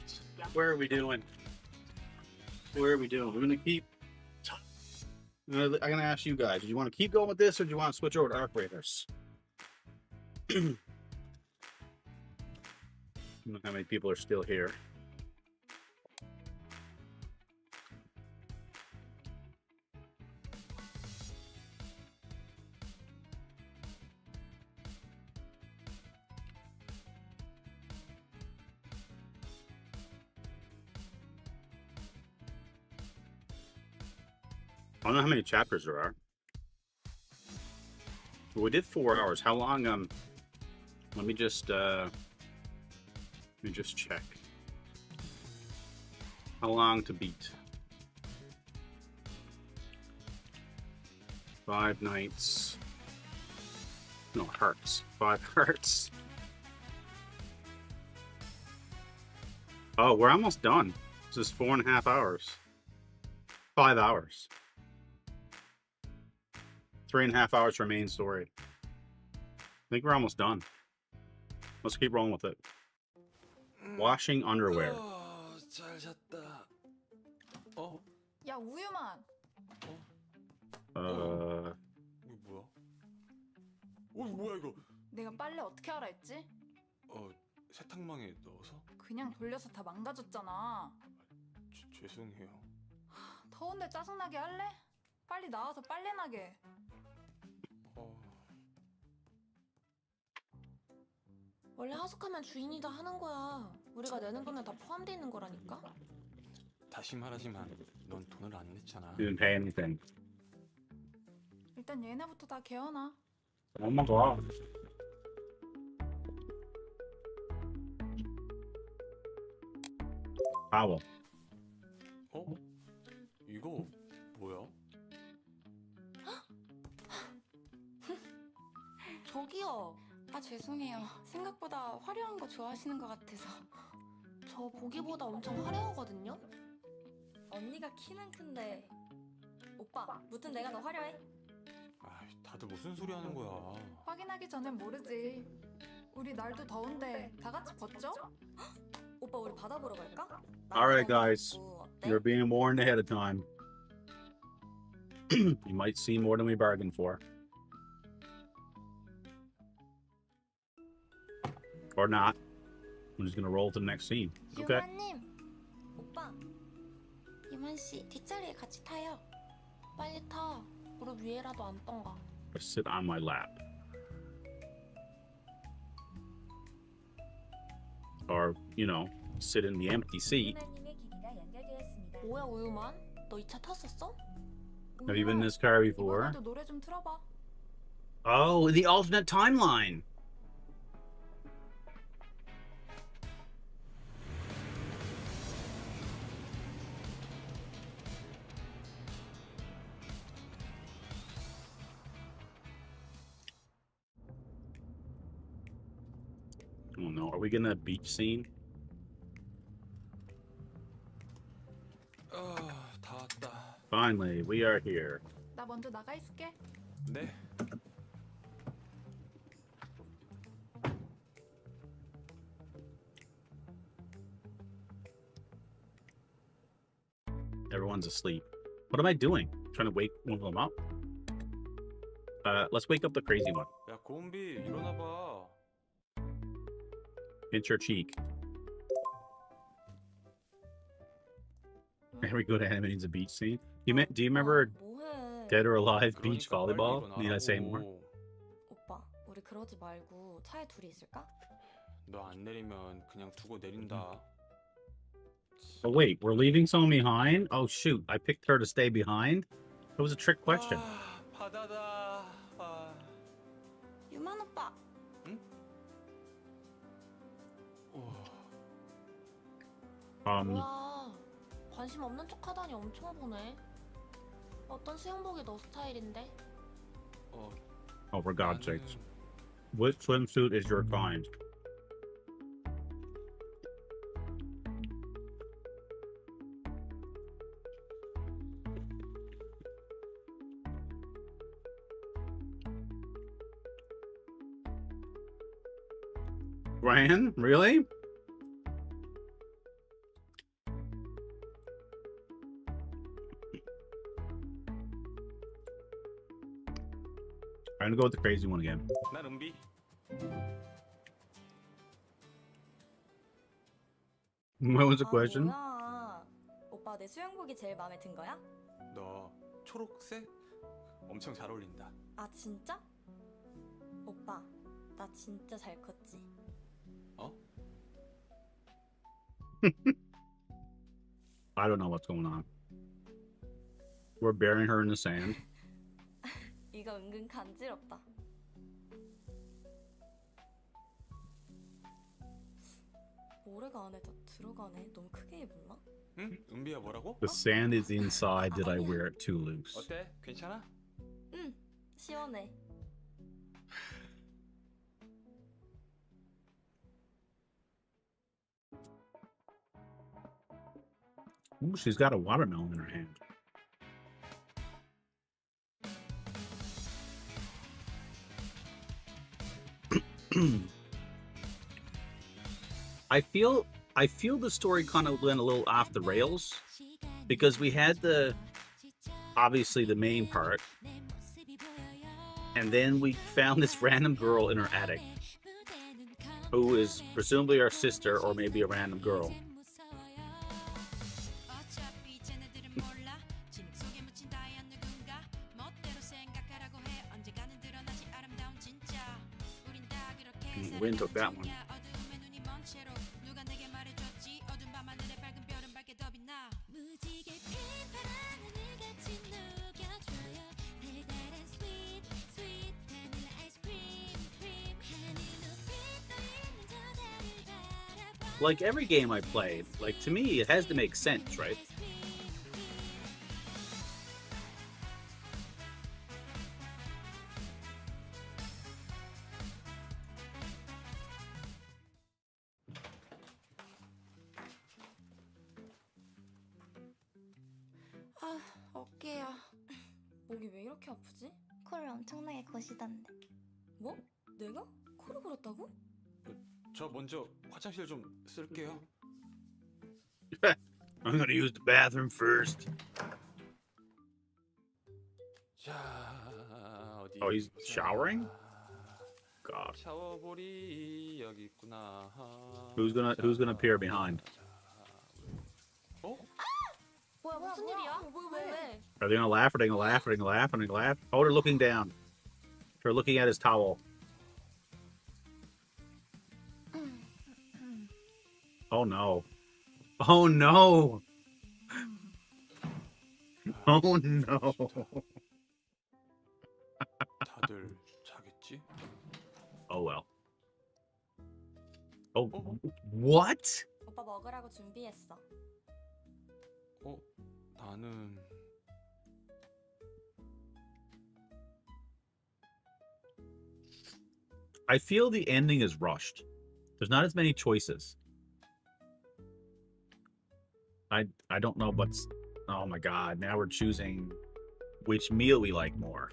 Where are we doing? Where are we doing? We're gonna keep. I'm gonna ask you guys. Do you want to keep going with this, or do you want to switch over to Arc Raiders? I don't know how many people are still here. I don't know how many chapters there are. But we did 4 hours. How long? Let me just check. How long to beat? 5 nights. No, hearts. 5 hearts. Oh, we're almost done. This is 4.5 hours. 5 hours. 3.5 hours for main story. I think we're almost done. Let's keep rolling with it. Washing underwear. 잘 잤다. 어? 야, 우유만. 이거 뭐야? 뭐야 이거? 내가 빨래 어떻게 하라 했지? 세탁망에 넣어서? 그냥 돌려서 다 망가졌잖아. 죄송해요. 더운데 짜증나게 할래? 빨리 나와서 빨래 나게. 원래 하숙하면 주인이 다 하는 거야. 우리가 내는 돈에 다 포함돼 있는 거라니까. 다시 말하지만 넌 돈을 안 냈잖아. Didn't pay anything. 일단 얘네부터 다 개어놔. Oh my god. Owl. 이거 뭐야? 저기요. 아, 죄송해요. 생각보다 화려한 거 좋아하시는 것 같아서. 저 보기보다 엄청 화려하거든요. 언니가 키는 큰데. 오빠, 무튼 내가 더 화려해? 다들 무슨 소리 하는 거야? 확인하기 전엔 모르지. 우리 날도 더운데 다 같이 벗죠? 오빠, 우리 바다 보러 갈까? Alright, guys. 어때? You're being warned ahead of time. You might see more than we bargained for. Or not. I'm just gonna roll to the next scene. Okay. 유마님, 오빠, 유만 씨 뒷자리에 같이 타요. 빨리 타. 무릎 위에라도 앉던가. Or sit on my lap. Or, you know, sit in the empty seat. 뭐야 우유만? 너 이 차 탔었어? Have you been in this car before? 이번에도 노래 좀 틀어봐. Oh, the alternate timeline. Oh no, are we getting a beach scene? 다 왔다. Finally, we are here. 나 먼저 나가 있을게. 네. Everyone's asleep. What am I doing? Trying to wake one of them up? Let's wake up the crazy one. 야 고은비 일어나 봐. Pinch her cheek. Very good animating a beach scene. Do you remember 뭐해? Dead or Alive beach 그러니까 빨리 volleyball? Need I say 일어나라고. more? 오빠, 우리 그러지 말고 차에 둘이 있을까? 너 안 내리면 그냥 두고 내린다. Oh wait, we're leaving someone behind? Oh shoot, I picked her to stay behind? It was a trick question. 바다다. 유만 오빠, 뭐야. 관심 없는 척 하다니 엄청 보네. 어떤 수영복이 너 스타일인데? Oh, for God's sakes. What swimsuit is your kind? Ryan? Really? I'm gonna go with the crazy one again. 난 은비. What was the 아, question? 뭐야. 오빠 내 수영복이 제일 마음에 든 거야? 너 초록색 엄청 잘 어울린다. 아, 진짜? 오빠, 나 진짜 잘 컸지? 어? I don't know what's going on. We're burying her in the sand. 이거 은근 간지럽다. 모래가 안에 다 들어가네. 너무 크게 입었나? 응? 은비야 뭐라고? The sand is inside. Did I wear it too loose? 어때? 괜찮아? 응, 시원해. Ooh, she's got a watermelon in her hand. I feel the story kind of went a little off the rails because we had obviously the main part, and then we found this random girl in her attic who is presumably our sister or maybe a random girl. Win took that one. Like every game I played, like to me, it has to make sense, right? 아, 어깨야. 목이 왜 이렇게 아프지? 코를 엄청나게 거시던데. 뭐? 내가? 코를 골았다고? 저 먼저 화장실 좀 쓸게요. I'm gonna use the bathroom first. 자, 어디? Oh, he's 보자. showering? God. 샤워볼이 여기 있구나. Who's gonna appear behind? 어? 뭐야 무슨 일이야? 왜? Are they gonna laugh? Are they gonna laugh? Are they gonna laugh? Are they gonna laugh? Oh, they're looking down. They're looking at his towel. Oh no. Oh no. Oh no. 다들 자겠지? Oh well. Oh, what? 오빠 먹으라고 준비했어. 어? 나는 I feel the ending is rushed. There's not as many choices. I don't know what's. Oh my god! Now we're choosing which meal we like more.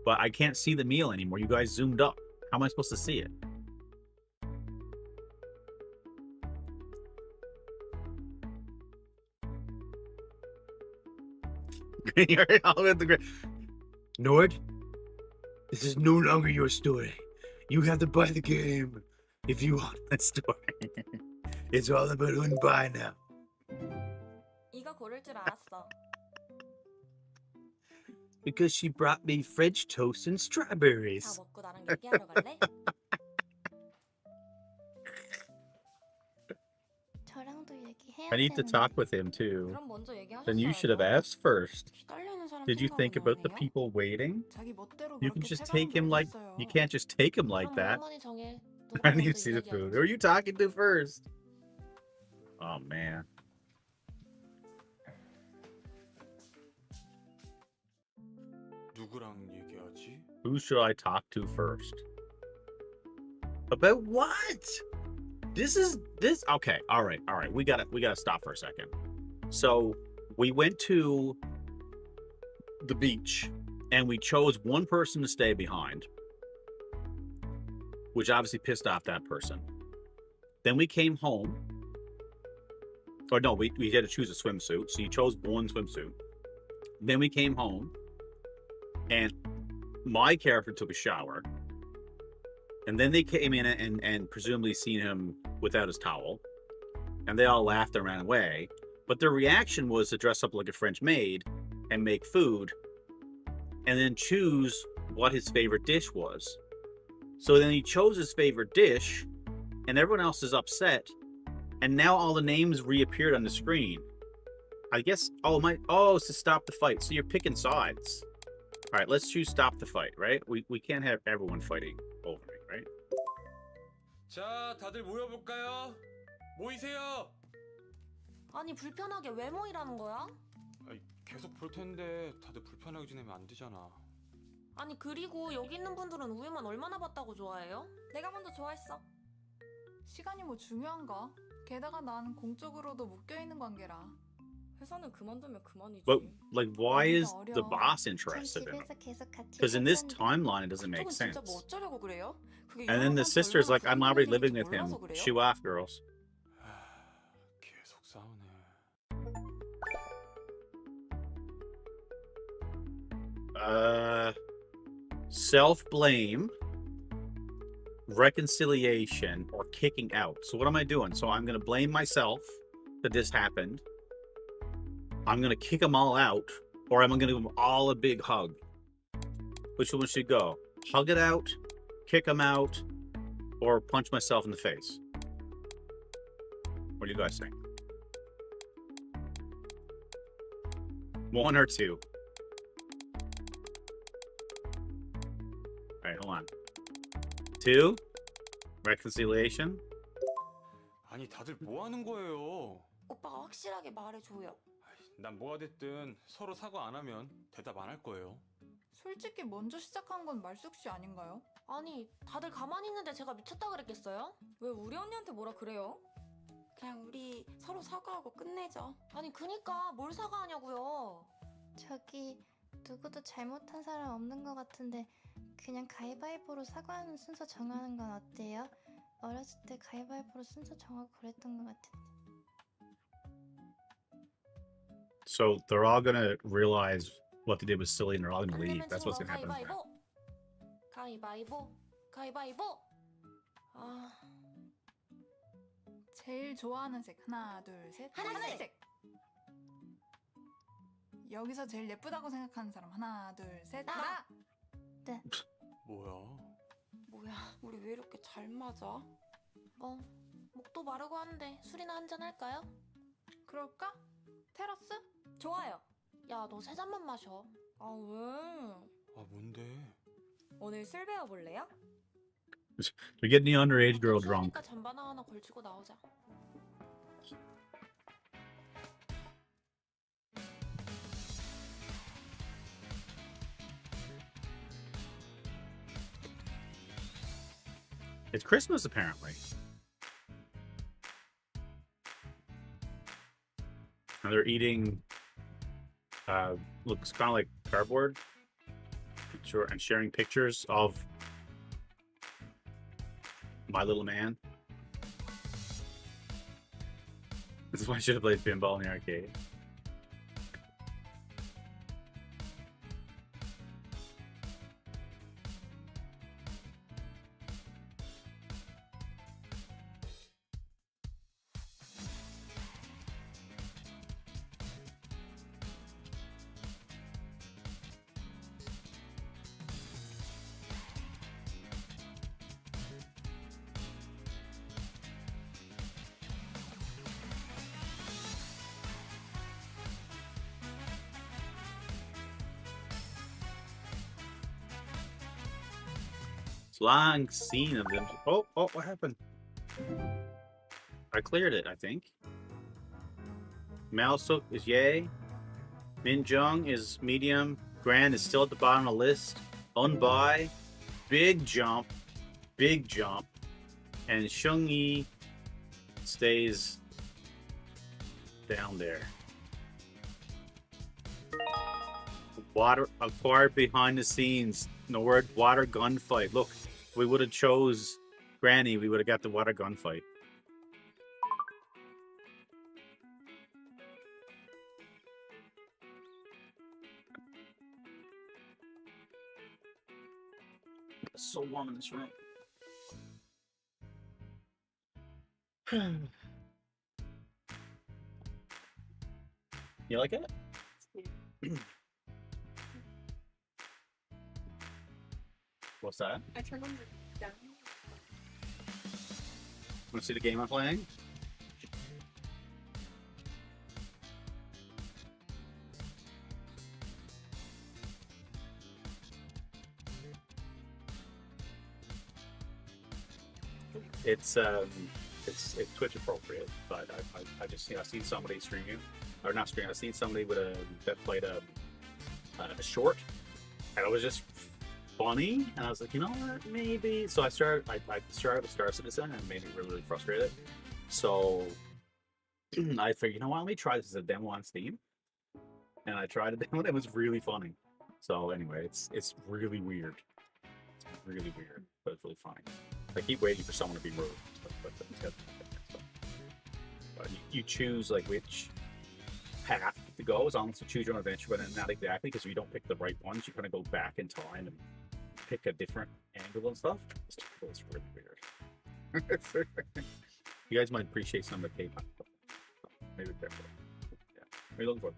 But I can't see the meal anymore. You guys zoomed up. How am I supposed to see it? You're all at the Nord, this is no longer your story. You have to buy the game if you want that story. It's all about who can buy now. 이거 고를 줄 알았어. Because she brought me French toast and 다 strawberries. 먹고 나랑 얘기하러 갈래? 저랑도 얘기해야 I need to 되는데. talk with him too. 그럼 먼저 얘기하셨어야죠. Then you should have asked first. 기다리는 사람 Did you think 생각은 about the 아니에요? people waiting? 자기 멋대로 You can 그렇게 just 체감을 take him like 못했어요. you can't just take him like 그럼 that. 할머니 정해. I 누가 need to 먼저 see the food. 이야기할지. Who are you talking to first? Oh man. 누구랑 얘기하지? Who should I talk to first? About what? This okay, all right. We gotta stop for a second. So we went to the beach and we chose one person to stay behind, which obviously pissed off that person. Then we came home. Or no, we had to choose a swimsuit. So you chose one swimsuit. Then we came home and my character took a shower, and then they came in and presumably seen him without his towel, and they all laughed and ran away. But their reaction was to dress up like a French maid and make food, and then choose what his favorite dish was. So then he chose his favorite dish, and everyone else is upset, and now all the names reappeared on the screen. I guess, it's to stop the fight. So you're picking sides. All right, let's choose stop the fight, right? We can't have everyone fighting over me, right? 자, 다들 모여볼까요? 모이세요. 아니 불편하게 왜 모이라는 거야? 계속 볼 텐데 다들 불편하게 지내면 안 되잖아. 아니 그리고 여기 있는 분들은 우유만 얼마나 봤다고 좋아해요? 내가 먼저 좋아했어. 시간이 뭐 중요한가? 게다가 난 공적으로도 묶여있는 관계라. 회사는 그만두면 그만이지. But like, why is the boss 전 interested in him? 집에서 계속 같이 Because in this 있었는데 timeline, it doesn't make 그쪽은 sense. 진짜 뭐 어쩌려고 그래요? 그게 And then the 유명한 sister's like, I'm 얼마나 already 그런 living 일인지 with him. 몰라서 그래요? Shoe off, girls. 계속 싸우네. Self-blame, reconciliation, or kicking out. So what am I doing? So I'm going to blame myself that this happened. I'm going to kick them all out, or am I going to give them all a big hug? Which one should go? Hug it out, kick them out, or punch myself in the face? What do you guys think? One or two? All right, hold on. Two? Reconciliation? 아니 다들 뭐 하는 거예요? 오빠가 확실하게 말해줘요. 난 뭐가 됐든 서로 사과 안 하면 대답 안 할 거예요. 솔직히 먼저 시작한 건 말숙씨 아닌가요? 아니 다들 가만히 있는데 제가 미쳤다 그랬겠어요? 왜 우리 언니한테 뭐라 그래요? 그냥 우리 서로 사과하고 끝내죠. 아니 그니까 뭘 사과하냐고요. 저기 누구도 잘못한 사람 없는 것 같은데 그냥 가위바위보로 사과하는 순서 정하는 건 어때요? 어렸을 때 가위바위보로 순서 정하고 그랬던 것 같은데. So they're all gonna realize what they did was silly and they're all gonna 안 leave. 내면 That's 진 what's 거 gonna happen. 가위바위보. 가위바위보. 가위바위보. 아 제일 좋아하는 색 하나 둘 셋. 하늘색. 여기서 제일 예쁘다고 생각하는 사람 하나 둘 셋. 나. 뭐야? 뭐야, 우리 왜 이렇게 잘 맞아? 뭐 목도 마르고 하는데 술이나 한잔 할까요? 그럴까? 테라스? 좋아요. 야 너 세 잔만 마셔. 아 왜? 아 뭔데? 오늘 술 배워볼래요? You're getting the underage girl drunk. 그러니까 잠바나 하나 걸치고 나오자. It's Christmas apparently. And they're eating looks kind of like cardboard. Sure, and sharing pictures of My Little Man. This is why I should have played pinball in the arcade. Long scene of them. Oh, what happened? I cleared it, I think. Malsuk is yay. Min Jung is medium. Gran is still at the bottom of the list. Unbai, big jump. And Shung Yi stays down there. Water acquired behind the scenes. The word water gunfight. Look, if we would have chose Granny, we would have got the water gunfight. It's so warm in this room. You like it? What's that? I turned on the down. Want to see the game I'm playing? It's Twitch appropriate, but I just I've seen somebody streaming, or not streaming. I've seen somebody that played a short, and it was just funny, and I was like, you know what, maybe. So I started with Star Citizen, and it made me really, really frustrated. So I figured, you know what, let me try this as a demo on Steam, and I tried a demo, and it was really funny. So anyway, it's really weird. It's really weird, but it's really funny. I keep waiting for someone to be rude. But you choose like which path to go, as long as you choose your own adventure, but not exactly, because if you don't pick the right ones, you kind of go back in time and pick a different angle and stuff. It's really weird. You guys might appreciate some of the K-pop stuff. Maybe careful. Yeah. What are you looking for?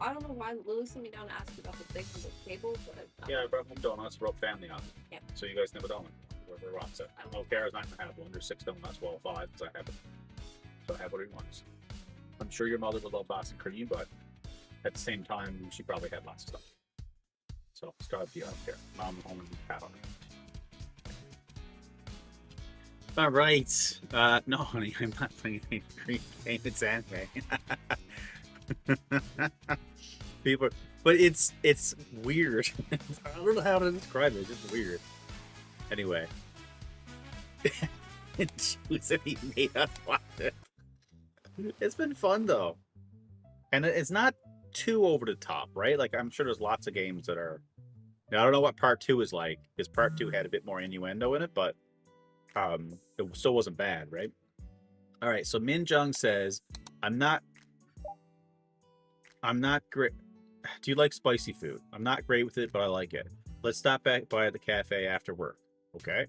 I don't know why Lily sent me down to ask you about the thing on the table, but Yeah, I brought home donuts, wrote family on it. Yeah. So you guys never done it. Where Rob said, I don't know if Kara's not gonna have one. There's 6 donuts, well 5, because I have it. So I have what he wants. I'm sure your mother would love Boston cream, but at the same time, she probably had lots of stuff. So it's gotta be out there. Mom home and pat on it. All right. No, honey, I'm not playing any green game. It's anime. People, but it's weird. I don't know how to describe it. It's just weird. Anyway, he made us watch it. It's been fun though, and it's not too over the top, right? Like, I'm sure there's lots of games that are. Now, I don't know what part 2 is like, because part 2 had a bit more innuendo in it, but it still wasn't bad, right? All right, so Min Jung says, I'm not great. Do you like spicy food? I'm not great with it, but I like it. Let's stop back by the cafe after work. Okay.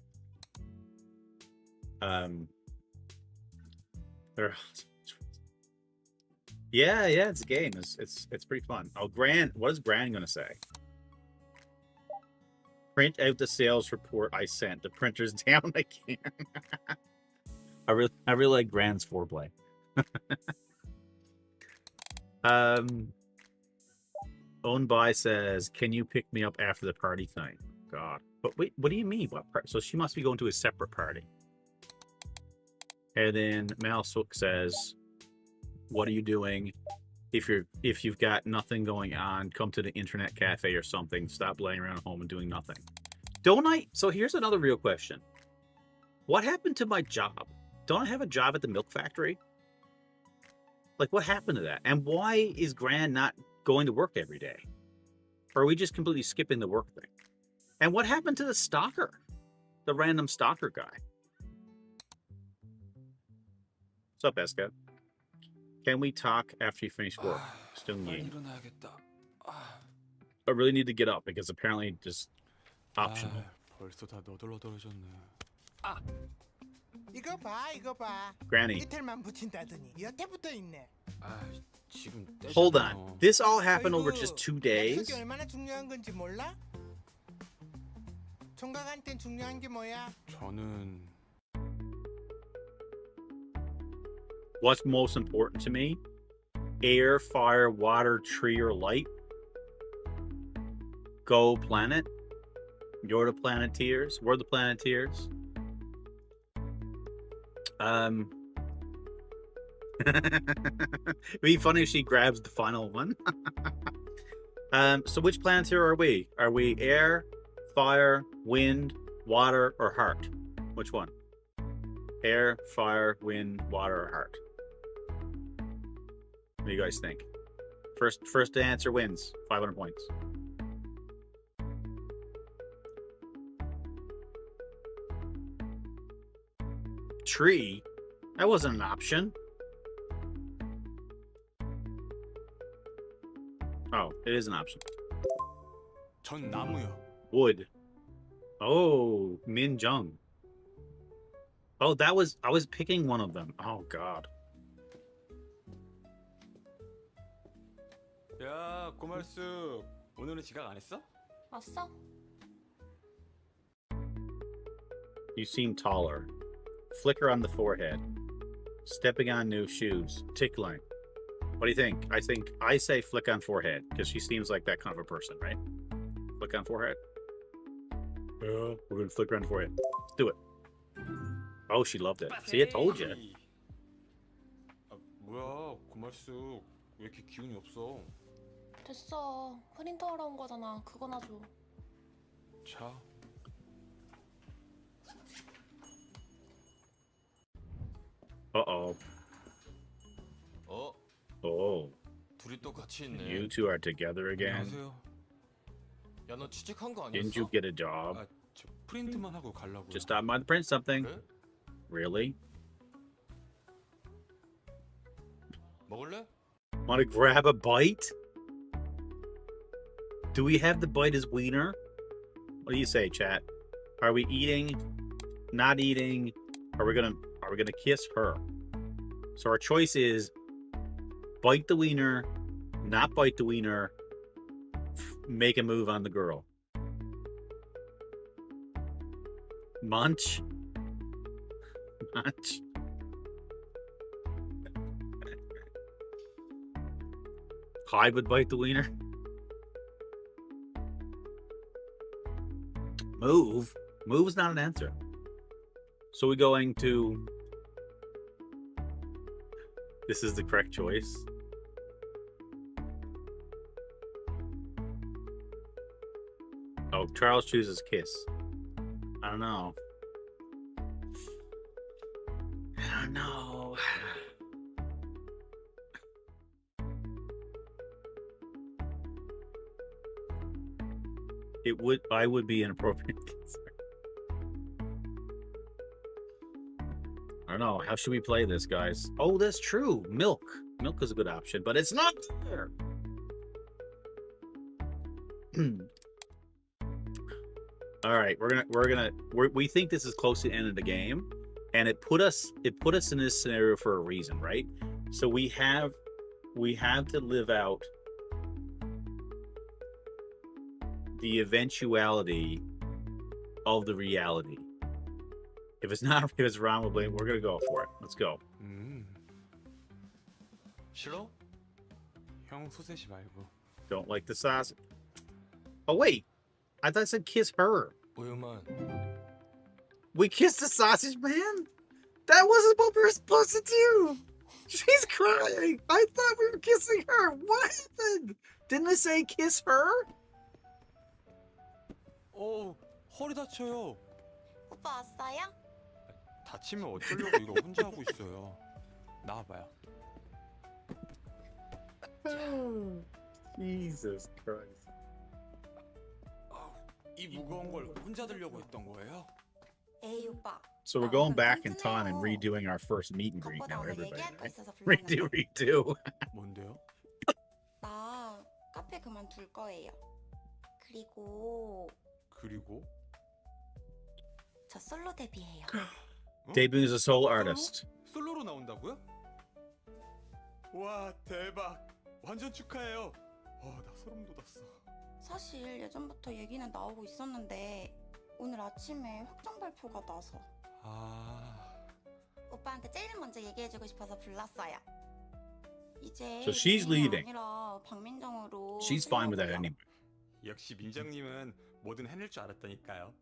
Yeah, it's a game. It's pretty fun. Oh, Gran, what is Gran gonna say? Print out the sales report I sent. The printer's down again. I really like Gran's foreplay. Owned by says, can you pick me up after the party tonight? God. But wait, what do you mean? What part? So she must be going to a separate party. And then Malsook says, what are you doing? If you've got nothing going on, come to the internet cafe or something. Stop laying around at home and doing nothing. Don't I? So here's another real question. What happened to my job? Don't I have a job at the milk factory? Like, what happened to that? And why is Gran not going to work every day? Or are we just completely skipping the work thing? And what happened to the stalker? The random stalker guy? What's up, Eska? Can we talk after you finish work? Stung Yi. I really need to get up because apparently just optional. 벌써 다 너덜너덜해졌네. 이거 봐. Granny. 이틀만 붙인다더니 여태 붙어 있네. 지금 Hold on. This all happened over just 2 days? 약속이 얼마나 중요한 건지 몰라? 총각한텐 중요한 게 뭐야? 저는 What's most important to me? Air, fire, water, tree, or light? Go planet. You're the Planeteers. We're the Planeteers. It'd be funny if she grabs the final one. So which Planeteer are we? Are we air, fire, wind, water, or heart? Which one? Air, fire, wind, water, or heart? What do you guys think? First to answer wins. 500 points. Tree? That wasn't an option. Oh, it is an option. 전 나무요. Wood. Oh, Min Jung. Oh, I was picking one of them. Oh God. 야, 고말숙. 오늘은 지각 안 했어? 왔어? You seem taller. Flicker on the forehead. Stepping on new shoes. Tickling. What do you think? I say flick on forehead because she seems like that kind of a person, right? Flick on forehead. Yeah, we're gonna flicker on forehead. Let's do it. Oh, she loved it. See, I told you. 아, 뭐야, 고말숙. 왜 이렇게 기운이 없어? 됐어. 프린터 하러 온 거잖아. 그거나 줘. 자. Uh-oh. 어? Oh. 둘이 또 같이 있네. You two are together again? 안녕하세요. 야, 너 취직한 거 Didn't 아니었어? you get a job? 아, 저 프린트만 하고 가려고요. Just stopped by to print something. 그래? Really? 먹을래? Want to grab a bite? Do we have the bite as wiener? What do you say, chat? Are we eating? Not eating? Are we gonna kiss her? So our choice is bite the wiener, not bite the wiener, make a move on the girl. Munch. Munch. Hyde would bite the wiener. Move. Move is not an answer. So we're going to. This is the correct choice. Oh, Charles chooses kiss. I don't know. I don't know. I would be an appropriate kisser. I don't know. How should we play this, guys? Oh, that's true. Milk. Milk is a good option, but it's not there. All right, we think this is close to the end of the game, and it put us in this scenario for a reason, right? So we have to live out the eventuality of the reality. If it's wrong, we'll blame. We're gonna go for it. Let's go. 싫어? 형 소세지 말고. Don't like the sausage. Oh wait, I thought I said kiss her. 우유만. We kissed the sausage man? That wasn't what we were supposed to do. She's crying. I thought we were kissing her. What happened? Didn't I say kiss her? 허리 다쳐요. 오빠 왔어요? 다치면 어쩌려고 이거 혼자 하고 있어요. 나와봐요. Jesus Christ. 이 무거운 걸 혼자 들려고 했던 거예요? 에이 오빠. So we're going back in time and redoing our first meet and greet now, everybody. Right? Redo. 뭔데요? 나 카페 그만둘 거예요. 그리고 저 솔로 데뷔해요. Debuting as a solo artist. 솔로로 나온다고요? 와 대박. 완전 축하해요. 나 소름 돋았어. 사실 예전부터 얘기는 나오고 있었는데 오늘 아침에 확정 발표가 나서 오빠한테 제일 먼저 얘기해주고 싶어서 불렀어요. 이제 So she's leaving. 아니라 박민정으로 She's fine with that anyway. 역시 민정님은 뭐든 해낼 줄 알았다니까요.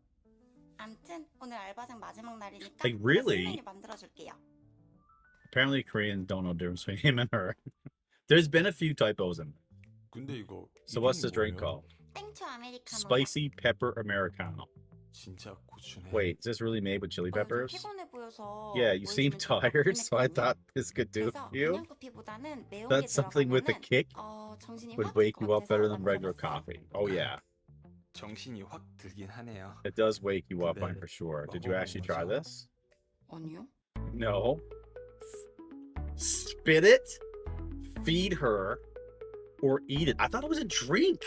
암튼 오늘 알바생 마지막 날이니까 Like, really? 메뉴 만들어줄게요. Apparently Koreans don't know the difference between him and her. There's been a few typos in there. 근데 이거 So what's this drink called? 땡초 아메리카노. Spicy pepper Americano. 진짜 고추네. Wait, is this really made with chili peppers? 피곤해 보여서 Yeah, you seem tired, so I thought this could do 그래서 you. 그냥 커피보다는 매운 That's 게 something with a 들어가면은 kick 정신이 would 확 wake 들 you 것 up better 같아서 than regular 만들어봤어요. coffee. Oh yeah, 정신이 확 들긴 하네요. it does wake you up, I'm for sure. Did you actually try this? 아니요. No. Spit it, feed her, or eat it. I thought it was a drink.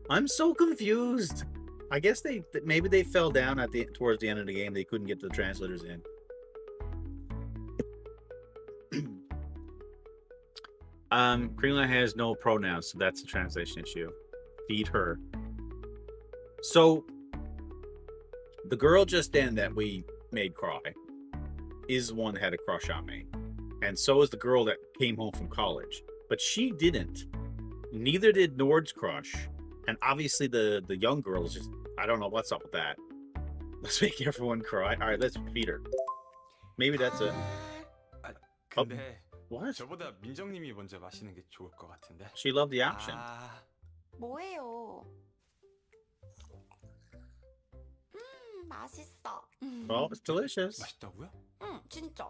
I'm so confused. I guess maybe they fell down towards the end of the game. They couldn't get the translators in. Greenland has no pronouns, so that's a translation issue. Feed her. So the girl just then that we made cry is the one that had a crush on me, and so is the girl that came home from college, but she didn't. Neither did Nord's crush, and obviously the young girl is just, I don't know what's up with that. Let's make everyone cry. All right, let's feed her. Maybe that's it. 근데 What? 저보다 민정님이 먼저 마시는 게 좋을 것 같은데. She loved the option. 뭐예요? 맛있어. Well, it's delicious. 맛있다고요? 응, 진짜.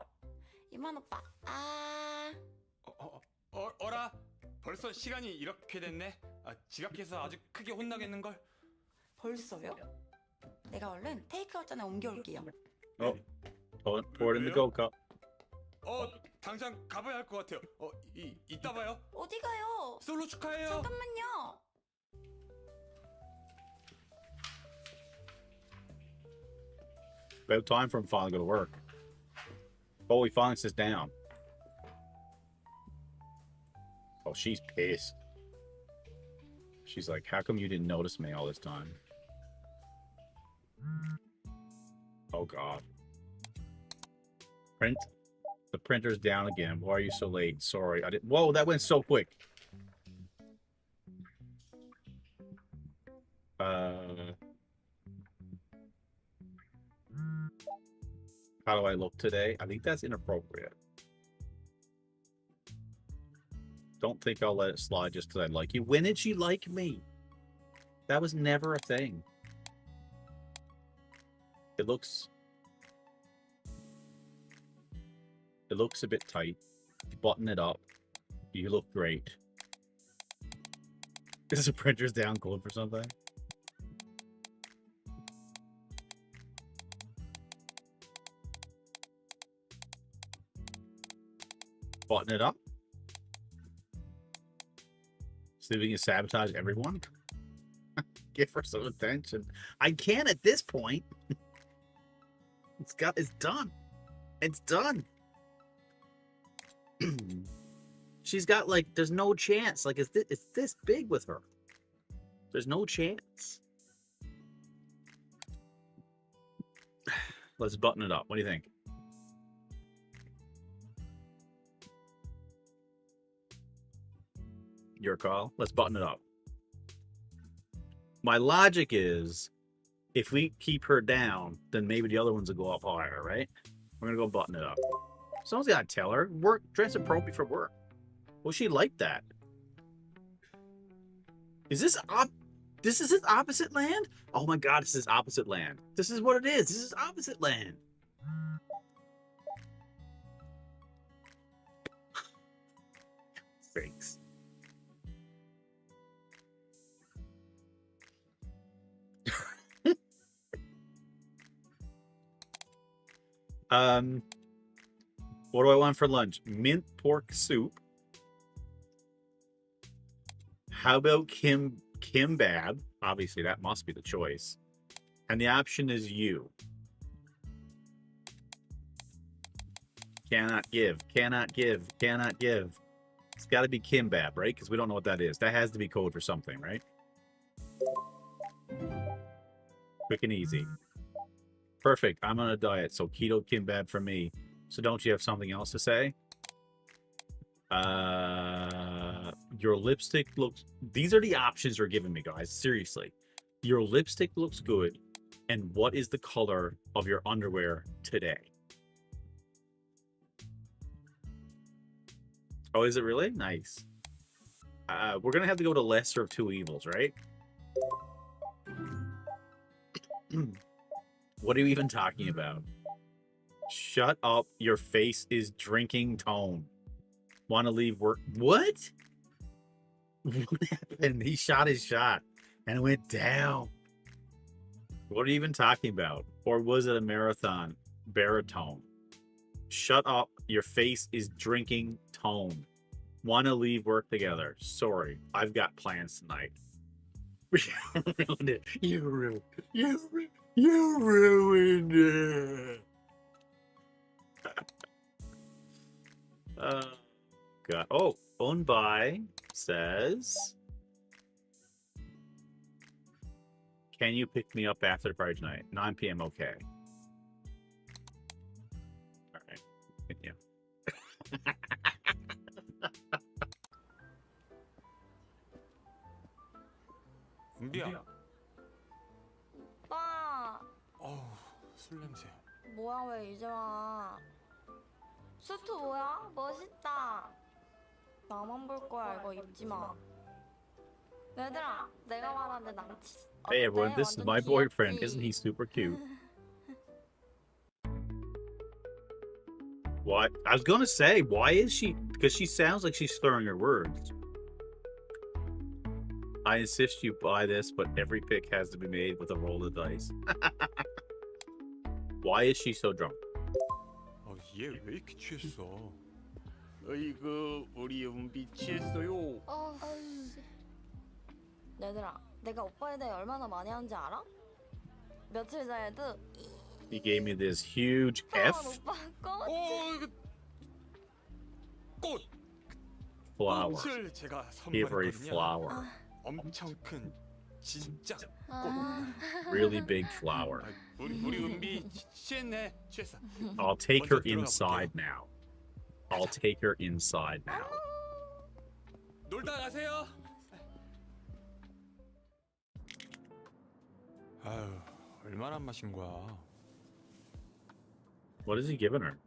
이만 오빠. 어라? 벌써 시간이 이렇게 됐네. 지각해서 아주 크게 혼나겠는걸? 벌써요? 내가 얼른 테이크아웃 잔에 옮겨올게요. Pour it in the Go cup. 당장 가봐야 할 것 같아요. 이따 봐요. 어디 가요? 솔로 축하해요. 잠깐만요. We have time for him finally to go to work. Oh, he finally sits down. Oh, she's pissed. She's like, how come you didn't notice me all this time? Oh, God. Print. The printer's down again. Why are you so late? Sorry. I didn't. Whoa, that went so quick. How do I look today? I think that's inappropriate. Don't think I'll let it slide just because I like you. When did she like me? That was never a thing. It looks a bit tight. Button it up. You look great. Is the printer's down cold for something? Button it up. See if we can sabotage everyone. Give her some attention. I can at this point. It's done. It's done. She's got like, there's no chance. Like, it's this big with her. There's no chance. Let's button it up. What do you think? Your call. Let's button it up. My logic is, if we keep her down, then maybe the other ones will go up higher, right? We're gonna go button it up. Someone's gotta tell her. Work, dress appropriate for work. Will she like that? Is this this is opposite land? Oh my God, this is opposite land. This is what it is. This is opposite land. Thanks. What do I want for lunch? Mint pork soup. How about kimbab? Obviously, that must be the choice. And the option is you. Cannot give. Cannot give. Cannot give. It's got to be kimbab, right? Because we don't know what that is. That has to be code for something, right? Quick and easy. Perfect. I'm on a diet, so keto kimbab for me. So don't you have something else to say? Your lipstick looks... These are the options you're giving me, guys. Seriously. Your lipstick looks good. And what is the color of your underwear today? Oh, is it really? Nice. We're going to have to go to lesser of two evils, right? What are you even talking about? Shut up. Your face is drinking tone. Want to leave work? What? What happened? He shot his shot and it went down. What are you even talking about? Or was it a marathon? Baritone. Shut up. Your face is drinking tone. Want to leave work together. Sorry. I've got plans tonight. ruined it. You ruined it. God. Oh, owned by says, can you pick me up after the party tonight? 9 p.m. Okay. All right. Continue. 은비야. 오빠, 어우, 술 냄새. 뭐야 왜 이제 와? 수트 뭐야? 멋있다. 나만 볼 거야 이거 입지 마. 얘들아, 내가 말한 내 남친. Hey 어때? everyone, this is 완전 my boyfriend. 귀엽지? Isn't he super cute? What? I was gonna say, why is she? Because she sounds like she's slurring her words. I insist you buy this, but every pick has to be made with a roll of dice. Why is she so drunk? 얘 왜 이렇게 취했어? 어이구 우리 은비 취했어요. 얘들아, 내가 오빠에 대해 얼마나 많이 하는지 알아? 며칠 전에도 He gave me this huge F 오빠 꽃. 꽃! flower. 꽃을 제가 Give her a 선물했거든요. flower. 엄청 큰 진짜 Really big flower. 우리 은비 취했네. 취했어. I'll take her 먼저 들어가 inside now. I'll take her inside now. 놀다 가세요. 아유, 얼마나 마신 거야? What is he giving her?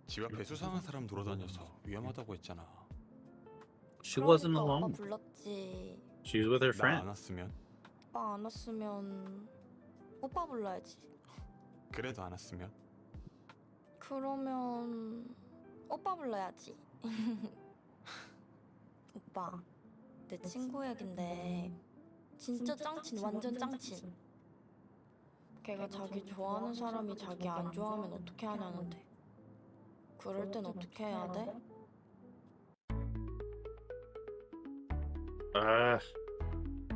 집 앞에 수상한 사람 돌아다녀서 위험하다고 했잖아. She wasn't 그러니까 오빠 alone. 불렀지. She was with her 나 friend. 안 왔으면 오빠 안 왔으면 오빠 불러야지. 그래도 안 왔으면 그러면 오빠 불러야지. 오빠, 내 친구 얘긴데 진짜 짱친, 완전 짱친. 걔가 자기 좋아하는 사람이 자기 안 좋아하면 어떻게 하냐는데. 그럴 땐 어떻게 해야 돼?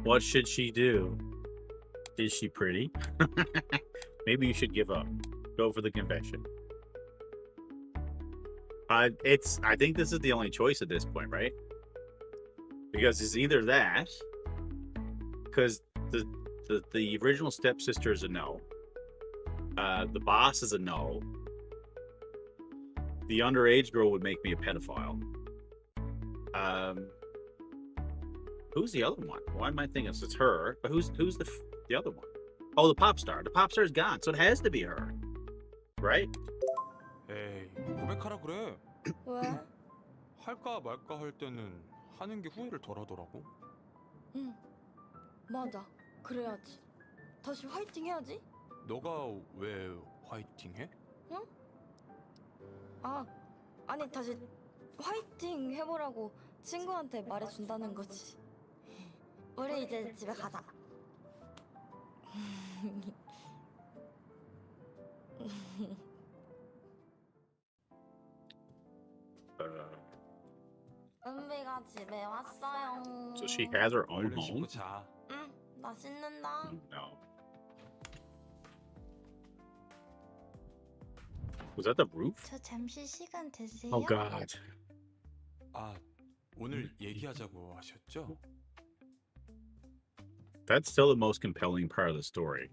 What should she do? Is she pretty? Maybe you should give up. Go for the confession. I think this is the only choice at this point, right? Because it's either that, because the original stepsister is a no. The boss is a no. The underage girl would make me a pedophile. Who's the other one? Why am I thinking it's her? But who's the other one? Oh, the pop star. The pop star's gone, so it has to be her, right? 에이, 고백하라 그래. 왜? 할까 말까 할 때는 하는 게 후회를 덜 하더라고. 응, 맞아. 그래야지. 다시 화이팅 해야지. 너가 왜 화이팅 해? 응? 아니 다시 화이팅 해보라고 친구한테 말해준다는 거지. 우리 이제 집에 가자. 은비가 집에 왔어요. So she has her own 얼른 home? 씻고 자. 응, 나 씻는다. No. Was that the roof? 저 잠시 시간 되세요? Oh God. 아, 오늘 얘기하자고 하셨죠? That's still the most compelling part of the story.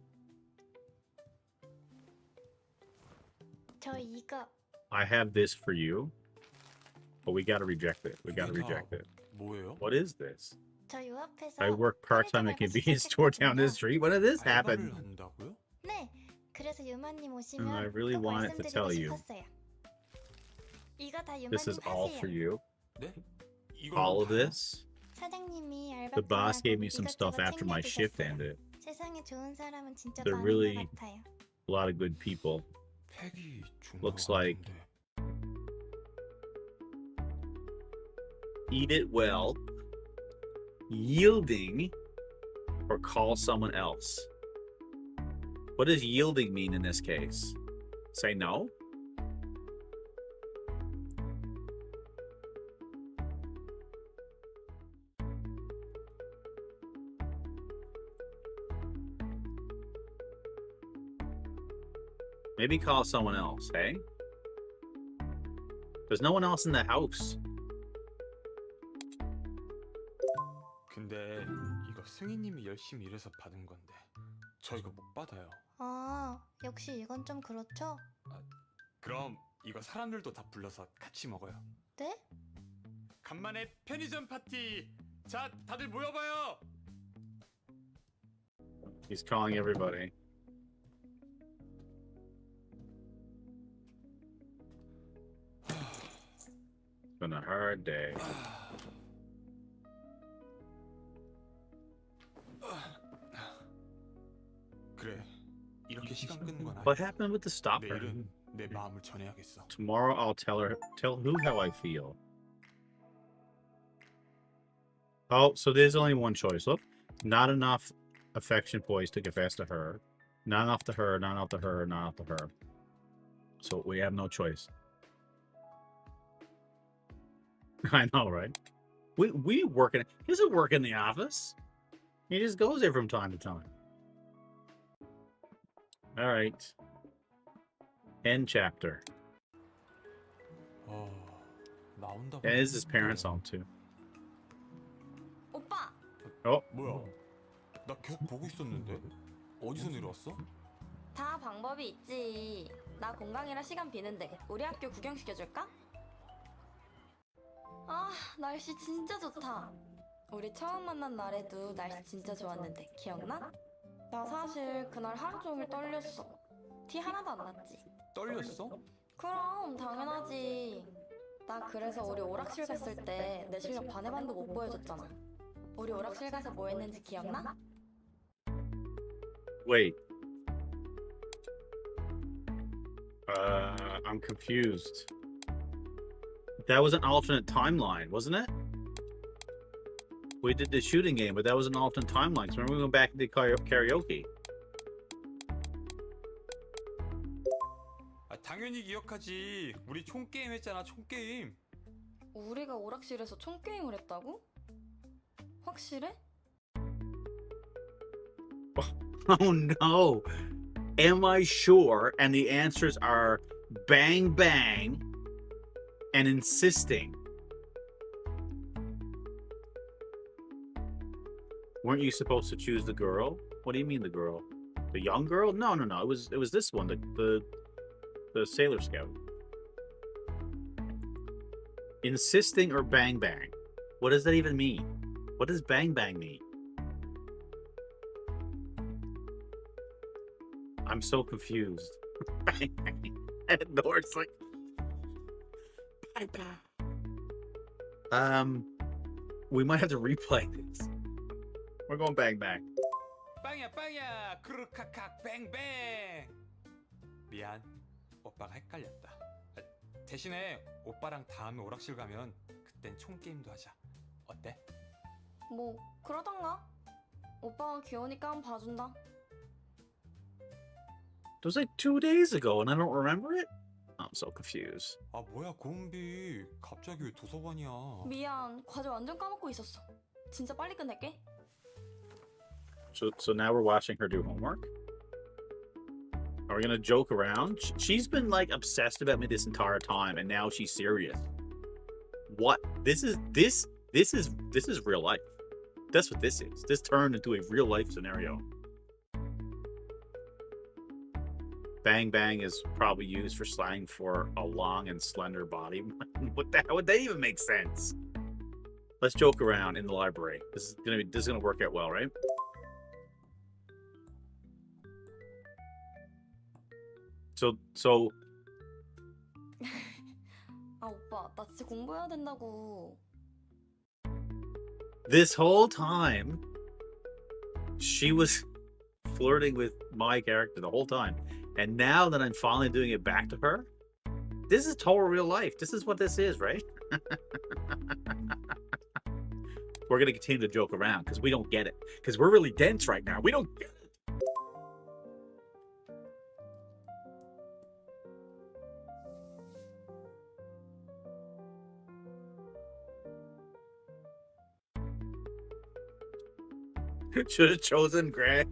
저 이거 I have this for you, but we gotta reject it. We gotta 이게 다 reject it. 뭐예요? What is this? 저 요 앞에서 I work part-time at a convenience store down the street. When did this happen? 알바를 한다고요? 네, 그래서 유마님 I 오시면 really 꼭 wanted to 말씀드리고 tell you. 싶었어요. 이거 다 This 유마님 is all 탓이에요. for you. 네? 이걸 All of 다요? this. 사장님이 알바 The boss 끝나고 gave me some stuff 이것저것 after my shift 챙겨주셨어요. ended. 세상에 좋은 사람은 진짜 They're 많은 really 것 같아요. a lot of good people. 팩이 준 Looks 거 like 같은데. eat it well, yielding, or call someone else. What does yielding mean in this case? Say no? Maybe call someone else, hey? There's no one else in the house. 근데 이거 승희님이 열심히 일해서 받은 건데 저희가 못 받아요. 아, 역시 이건 좀 그렇죠? 그럼 이거 사람들도 다 불러서 같이 먹어요. 네? 간만에 편의점 파티. 자, 다들 모여봐요. He's calling everybody. It's been a hard day. 그래, 이렇게 시간 끄는 건 What 아니야. happened with the stopper? 내일은 내 마음을 전해야겠어. Tomorrow I'll tell who how I feel. Oh, so there's only one choice. Look, not enough affection poised to confess to her. Not enough to her, not enough to her, not enough to her. So we have no choice. I know, right? We work in. He doesn't work in the office. He just goes there from time to time. All right. End chapter. 나온다고. And this is his parents' home too. 오빠! Oh, 뭐야? 나 계속 보고 있었는데 어디서 내려왔어? 다 방법이 있지. 나 공강이라 시간 비는데 우리 학교 구경시켜줄까? 아, 날씨 진짜 좋다. 우리 처음 만난 날에도 날씨 진짜 좋았는데 기억나? 나 사실 그날 하루 종일 떨렸어. 티 하나도 안 났지. 떨렸어? 그럼 당연하지. 나 그래서 우리 오락실 갔을 때 내 실력 반의 반도 못 보여줬잖아. 우리 오락실 가서 뭐 했는지 기억나? wait. I'm confused. That was an alternate timeline, wasn't it? We did the shooting game, but that was an alternate timeline. So remember we went back to the karaoke. 당연히 기억하지. 우리 총 게임 했잖아. 총 게임. 우리가 오락실에서 총게임을 했다고? 확실해? Oh no. Am I sure? And the answers are bang bang and insisting. Weren't you supposed to choose the girl? What do you mean the girl? The young girl? No. It was this one, the Sailor Scout. Insisting or bang bang? What does that even mean? What does bang bang mean? I'm so confused. Bang bang. And Nora's like, bang bang. We might have to replay this. We're going bang bang. 빵야 빵야 크루카칵 뱅뱅. 미안, 오빠가 헷갈렸다. 대신에 오빠랑 다음에 오락실 가면 그땐 총 게임도 하자. 어때? 뭐 그러던가. 오빠가 귀여우니까 한번 봐준다. It was like 2 days ago and I don't remember it? I'm so confused. 아 뭐야 고은비, 갑자기 왜 도서관이야? 미안, 과제 완전 까먹고 있었어. 진짜 빨리 끝낼게. So now we're watching her do homework? Are we gonna joke around? She's been like obsessed about me this entire time and now she's serious. What? This is real life. That's what this is. This turned into a real life scenario. Bang bang is probably used for slang for a long and slender body. What the hell would that even make sense? Let's joke around in the library. This is gonna work out well, right? So 아 오빠, 나 진짜 공부해야 된다고. this whole time she was flirting with my character the whole time. And now that I'm finally doing it back to her, this is total real life. This is what this is, right? We're going to continue to joke around because we don't get it. Because we're really dense right now. We don't get it. Should have chosen Grant.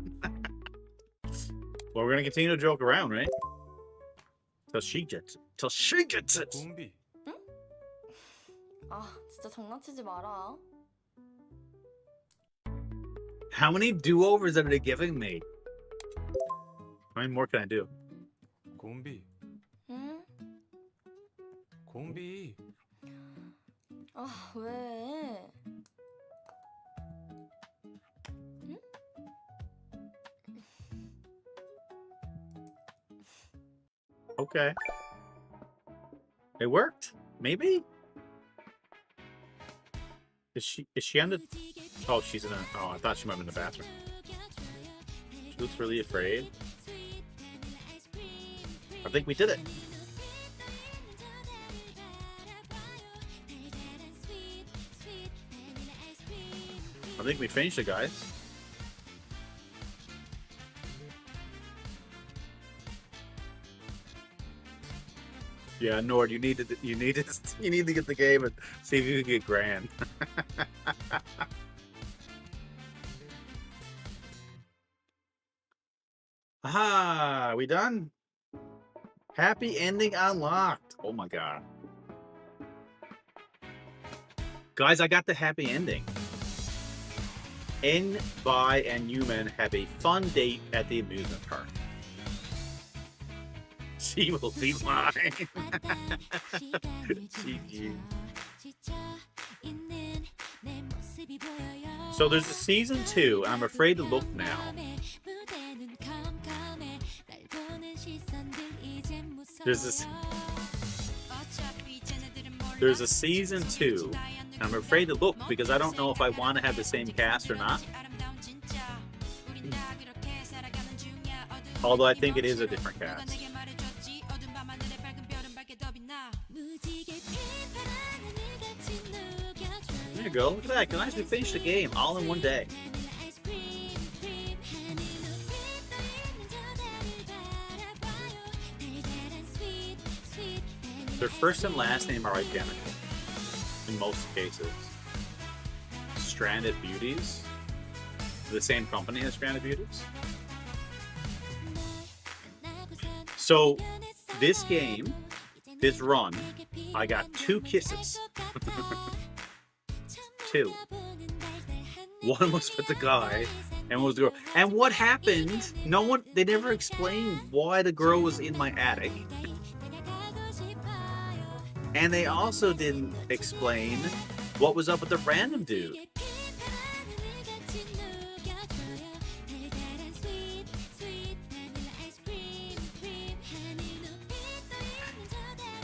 Well, we're going to continue to joke around, right? Till she gets it. Till she gets it. 고은비. 아, 진짜 장난치지 마라. How many do-overs are they giving me? How many more can I do? 고은비. 응? 고은비. 아, 왜? 응? Okay. It worked. Maybe? Is she on the... Oh, she's in a... Oh, I thought she might have been in the bathroom. She looks really afraid. I think we did it. I think we finished it, guys. Yeah, Nord, you need to get the game and see if you can get grand. Aha, we done? Happy ending unlocked. Oh my god. Guys, I got the happy ending. N, Vi, and Newman have a fun date at the amusement park. She will be mine. GG. So there's a season 2, and I'm afraid to look now. There's a season 2. I'm afraid to look because I don't know if I want to have the same cast or not. Although I think it is a different cast. There you go. Look at that. Guys, we finished the game all in one day. Their first and last name are identical in most cases. Stranded Beauties. The same company as Stranded Beauties. So this game, this run, I got 2 kisses. 2. One was with the guy and one was the girl. And what happened? They never explained why the girl was in my attic. And they also didn't explain what was up with the random dude.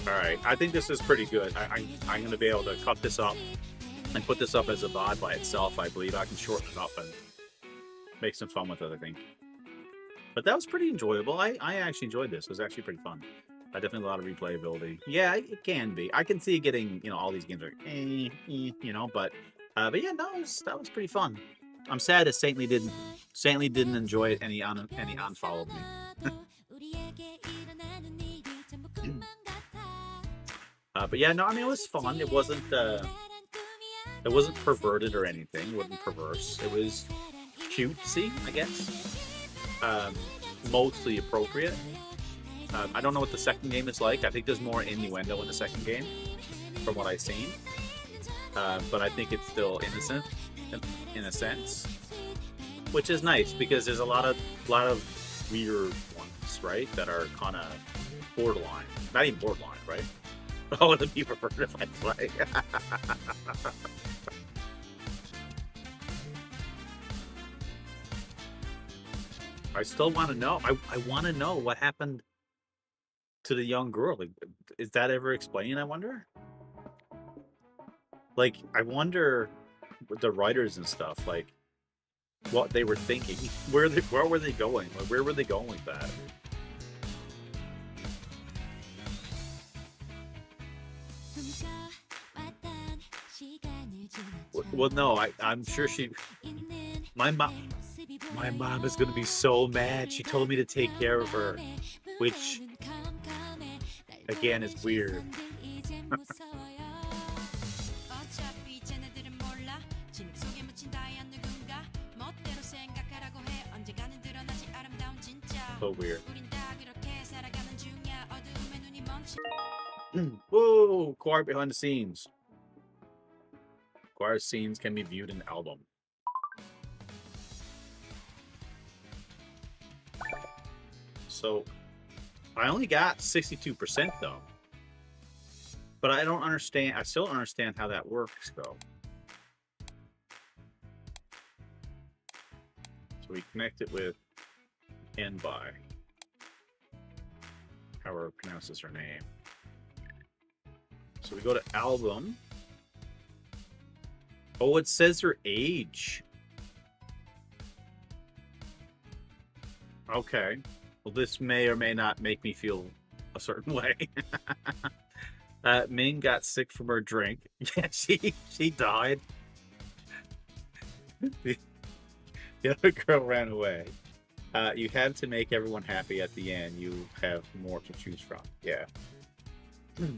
Alright, I think this is pretty good. I'm going to be able to cut this up and put this up as a VOD by itself, I believe. I can shorten it up and make some fun with it, I think. But that was pretty enjoyable. I actually enjoyed this. It was actually pretty fun. Definitely a lot of replayability. Yeah, it can be. I can see it getting, all these games are, but yeah, no, that was pretty fun. I'm sad that Saintly didn't enjoy it any unfollowed me. But yeah, no, I mean, it was fun. It wasn't perverted or anything. It wasn't perverse. It was cutesy, I guess. Mostly appropriate. I don't know what the second game is like. I think there's more innuendo in the second game, from what I've seen. But I think it's still innocent, in a sense, which is nice because there's a lot of weird ones, right, that are kind of borderline. Not even borderline, right? Oh, the people prefer if I play. I still want to know. I want to know what happened to the young girl. Like, is that ever explained, I wonder? Like, I wonder with the writers and stuff, like, what they were thinking. Where were they going? Like, where were they going with that? Well, no, I'm sure my mom is gonna be so mad. She told me to take care of her, which again is weird. So weird. Acquired behind the scenes. Acquired scenes can be viewed in album. So, I only got 62% though. But I don't understand. I still don't understand how that works though. So we connect it with Enby. However pronounces her name. So we go to album. Oh, it says her age. Okay. Well, this may or may not make me feel a certain way. Ming got sick from her drink. Yeah, she died. The other girl ran away. You had to make everyone happy at the end. You have more to choose from. Yeah.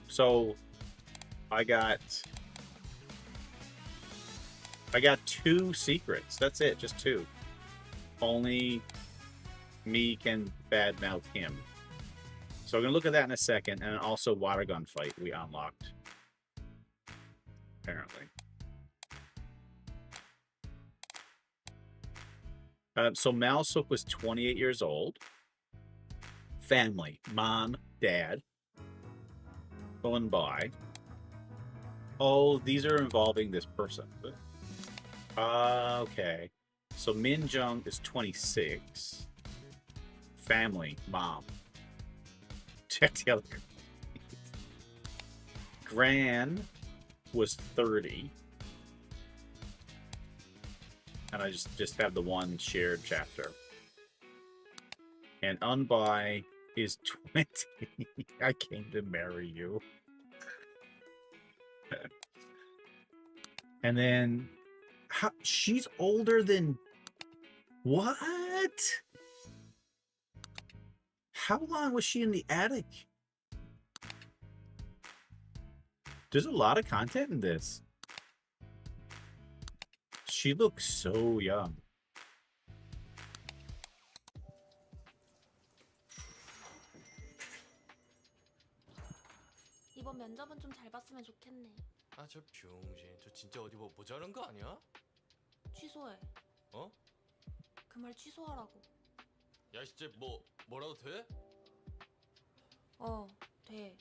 So I got 2 secrets. That's it, just 2. Only me can badmouth him. So we're gonna look at that in a second, and also water gun fight we unlocked. Apparently. So Malsuk was 28 years old. Family, mom, dad, going by. Oh, these are involving this person. Okay. So Min Jung is 26. Family, mom. Check the other. Gran was 30. And I just have the one shared chapter. And Unbuy is 20. I came to marry you. And then she's older than what? How long was she in the attic? There's a lot of content in this. She looks so young. 이번 면접은 좀 잘 봤으면 좋겠네. 아, 저 병신. 저 진짜 어디 뭐 모자란 거 아니야? 취소해. 어? 그 말 취소하라고. 야, 진짜 뭐라도 돼? 돼.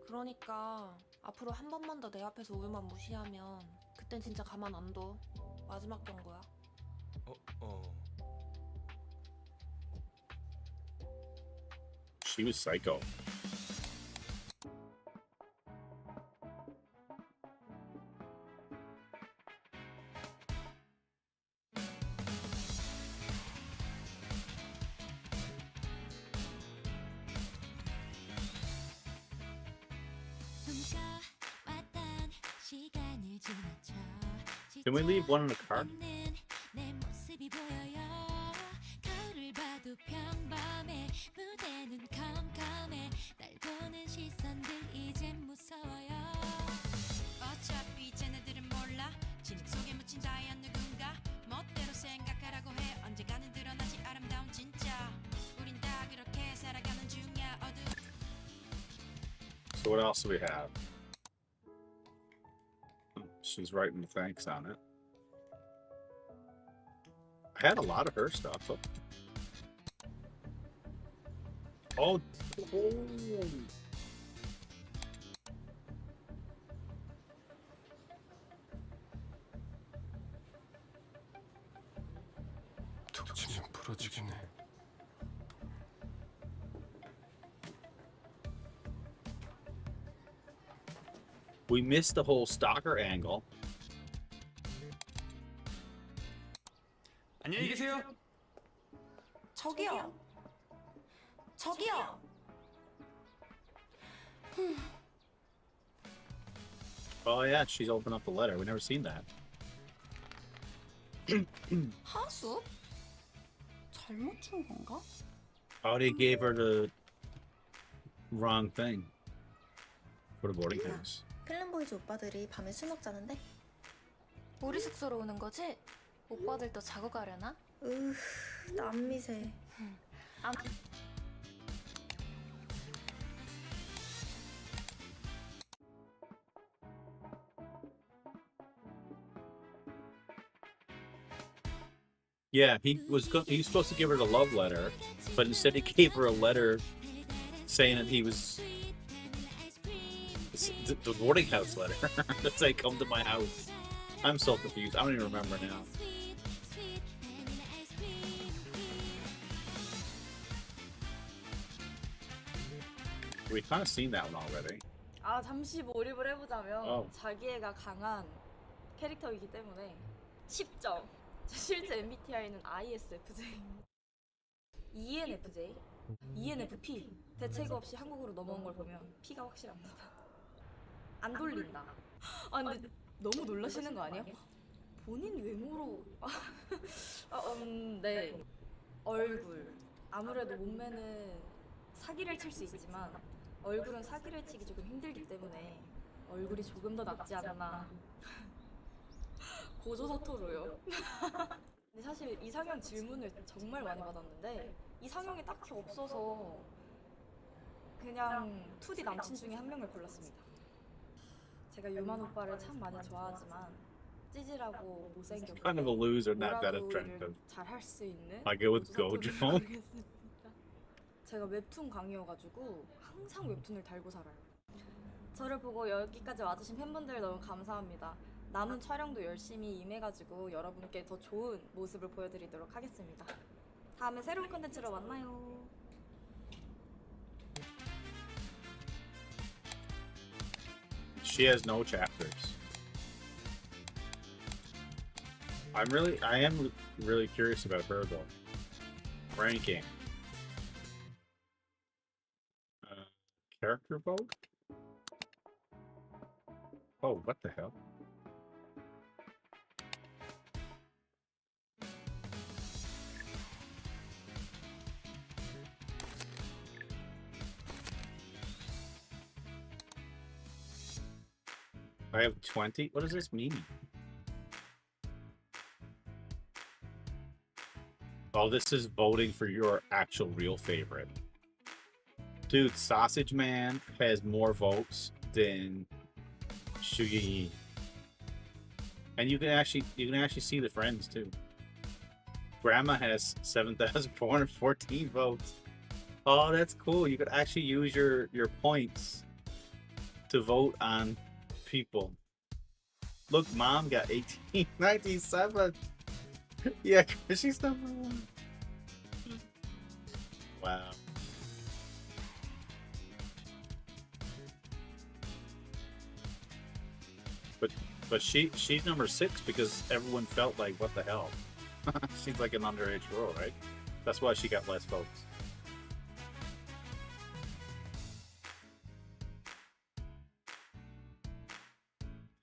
그러니까 앞으로 한 번만 더 내 앞에서 우유만 무시하면 그땐 진짜 가만 안 둬. 마지막 경고야. She was psycho. Can we leave one in the car? 어차피 쟤네들은 몰라 진흙 속에 묻힌 자연 누군가 멋대로 생각하라고 해 언젠가는 드러나지 아름다운 진짜 우린 다 그렇게 살아가는 중이야 So what else do we have? She's writing the thanks on it. I had a lot of her stuff. Oh. 툭 치면 부러지겠네. We missed the whole stalker angle. 안녕히 계세요. 저기요. 저기요. Oh yeah, she's opened up the letter. We never seen that. 하수? 잘못 준 건가? Oh, they gave her the wrong thing for the boarding house. 필름보이즈 오빠들이 밤에 술 먹자는데? 우리 숙소로 오는 거지? 오빠들도 자고 가려나? 남미세. Yeah, he was supposed to give her the love letter, but instead he gave her a letter saying that he was the boarding house letter. That say, "Come to my house." I'm so confused. I don't even remember now. We've kind of seen that one already. 아, 잠시 몰입을 해보자면 어. 자기애가 강한 캐릭터이기 때문에 쉽죠. 실제 MBTI는 ISFJ, ENFJ, ENFP. 대책 없이 한국으로 넘어온 걸 보면 P가 확실합니다. 안 돌린다. 아, 근데 너무 놀라시는 거 아니에요? 본인 외모로 네. 얼굴. 아무래도 몸매는 사기를 칠 수 있지만 얼굴은 사기를 치기 조금 힘들기 때문에 얼굴이 조금 더 낫지 않나. 고조서토로요. 근데 사실 이상형 질문을 정말 많이 받았는데 이상형이 딱히 없어서 그냥 2D 남친 중에 한 명을 골랐습니다. 제가 유만 오빠를 참 많이 좋아하지만 찌질하고 못생겼고 Kind of a loser, not that 뭐라도 일을 attractive. 잘할 수 있는 I go with 고조서토를 Gojo. 고르겠습니다. 제가 웹툰 강의여가지고 항상 웹툰을 달고 살아요. 저를 보고 여기까지 와주신 팬분들 너무 감사합니다. 남은 촬영도 열심히 임해가지고 여러분께 더 좋은 모습을 보여드리도록 하겠습니다. 다음에 새로운 콘텐츠로 만나요. She has no chapters. I am really curious about her though. Ranking. Character vote? Oh, what the hell? I have 20? What does this mean? Oh, this is voting for your actual real favorite. Dude, Sausage Man has more votes than Shuyi. And you can actually see the friends too. Grandma has 7,414 votes. Oh, that's cool. You could actually use your points to vote on people. Look, Mom got 1897. Yeah, she's number one. Wow. But she's number 6 because everyone felt like, what the hell? She's like an underage girl, right? That's why she got less votes.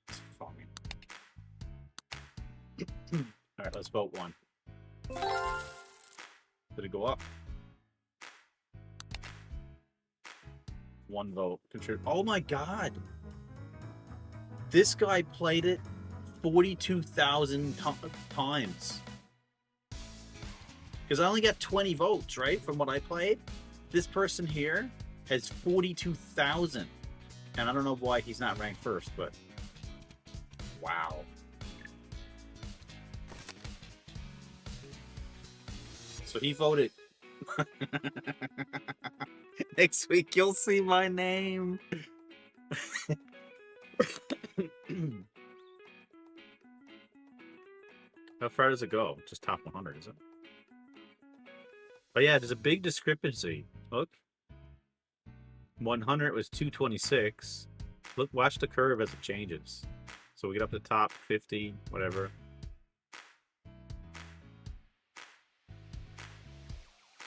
It's funny. Alright, let's vote one. Did it go up? One vote. Oh my god! This guy played it 42,000 times. Because I only got 20 votes, right? From what I played. This person here has 42,000. And I don't know why he's not ranked first, but... Wow. So he voted... Next week you'll see my name. How far does it go? Just top 100, is it? But yeah, there's a big discrepancy. Look. 100 was 226. Look, watch the curve as it changes. So we get up to top 50, whatever.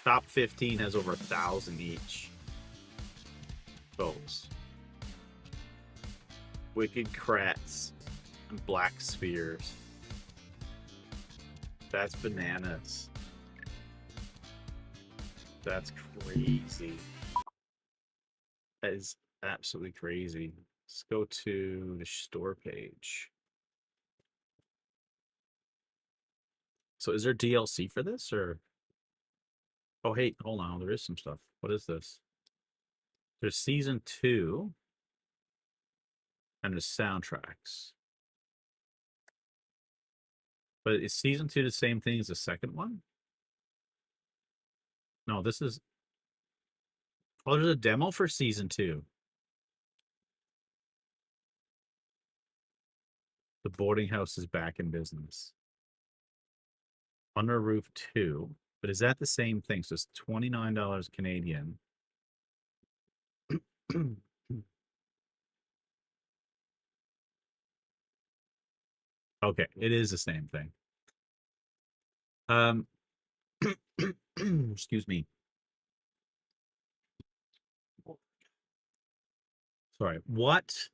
Top 15 has over 1,000 each. Votes. Wicked Kratz and Black Spheres. That's bananas. That's crazy. That is absolutely crazy. Let's go to the store page. So is there DLC for this or? Oh, hey, hold on. There is some stuff. What is this? There's season 2 and there's soundtracks. But is season 2 the same thing as the second one? No, this is. Oh, there's a demo for season 2. The boarding house is back in business. Under Roof 2. But is that the same thing? So it's $29 Canadian. Okay, it is the same thing. Excuse me. Sorry. What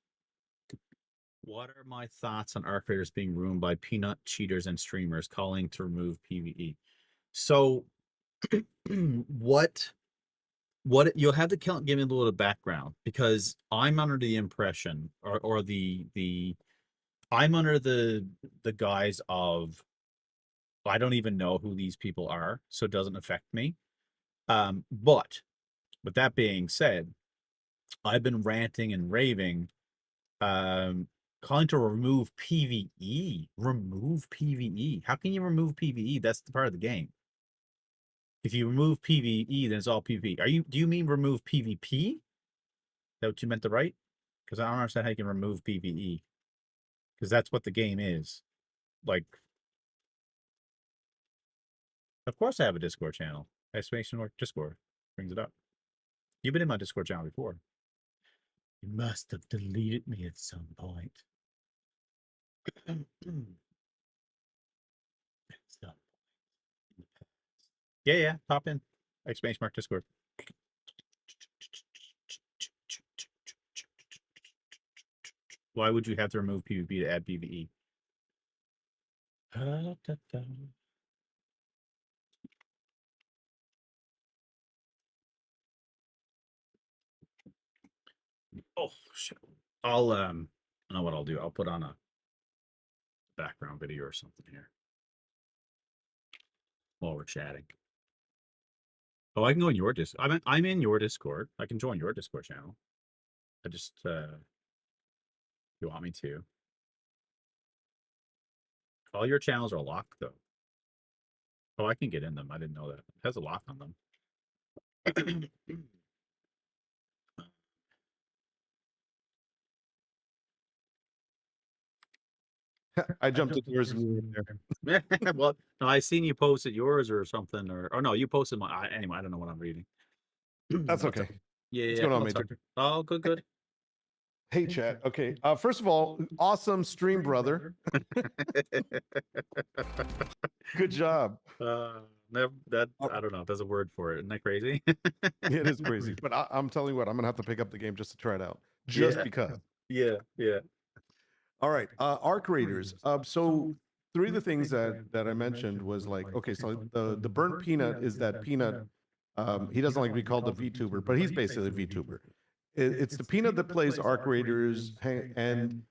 are my thoughts on ARC Raiders being ruined by peanut cheaters and streamers calling to remove PvE? So what you'll have to give me a little background, because I'm under the impression, or I'm under the guise of, I don't even know who these people are, so it doesn't affect me. But with that being said, I've been ranting and raving, calling to remove PvE. Remove PvE. How can you remove PvE? That's the part of the game. If you remove PvE, then it's all PvE. Do you mean remove PvP? Is that what you meant to write? Because I don't understand how you can remove PvE. Because that's what the game is. Like, of course I have a Discord channel. Exclamation mark Discord brings it up. You've been in my Discord channel before. You must have deleted me at some point. Yeah, pop in. Exclamation mark Discord. Why would you have to remove PvP to add PvE? Oh shit. I'll I don't know what I'll do. I'll put on a background video or something here while we're chatting. Oh, I can go in your Discord. I'm in your Discord. I can join your Discord channel. I just you want me to. All your channels are locked though. Oh, I can get in them. I didn't know that. It has a lock on them. I jumped at yours and you were there. Well, no, I seen you posted yours or something, or no, you posted my. Anyway, I don't know what I'm reading. That's okay. Yeah, What's yeah. going on, What's Major? up? Oh, good. Hey, chat. Okay. First of all, awesome stream, brother. Good job. That I don't know. There's a word for it. Isn't that crazy? It is crazy, but I'm telling you what, I'm gonna have to pick up the game just to try it out, just because. Yeah. All right, Arc Raiders. So three of the things that I mentioned was like, okay, so the burnt peanut is that peanut. He doesn't like to be called a VTuber, but he's basically a VTuber. It's the peanut that plays Arc Raiders, and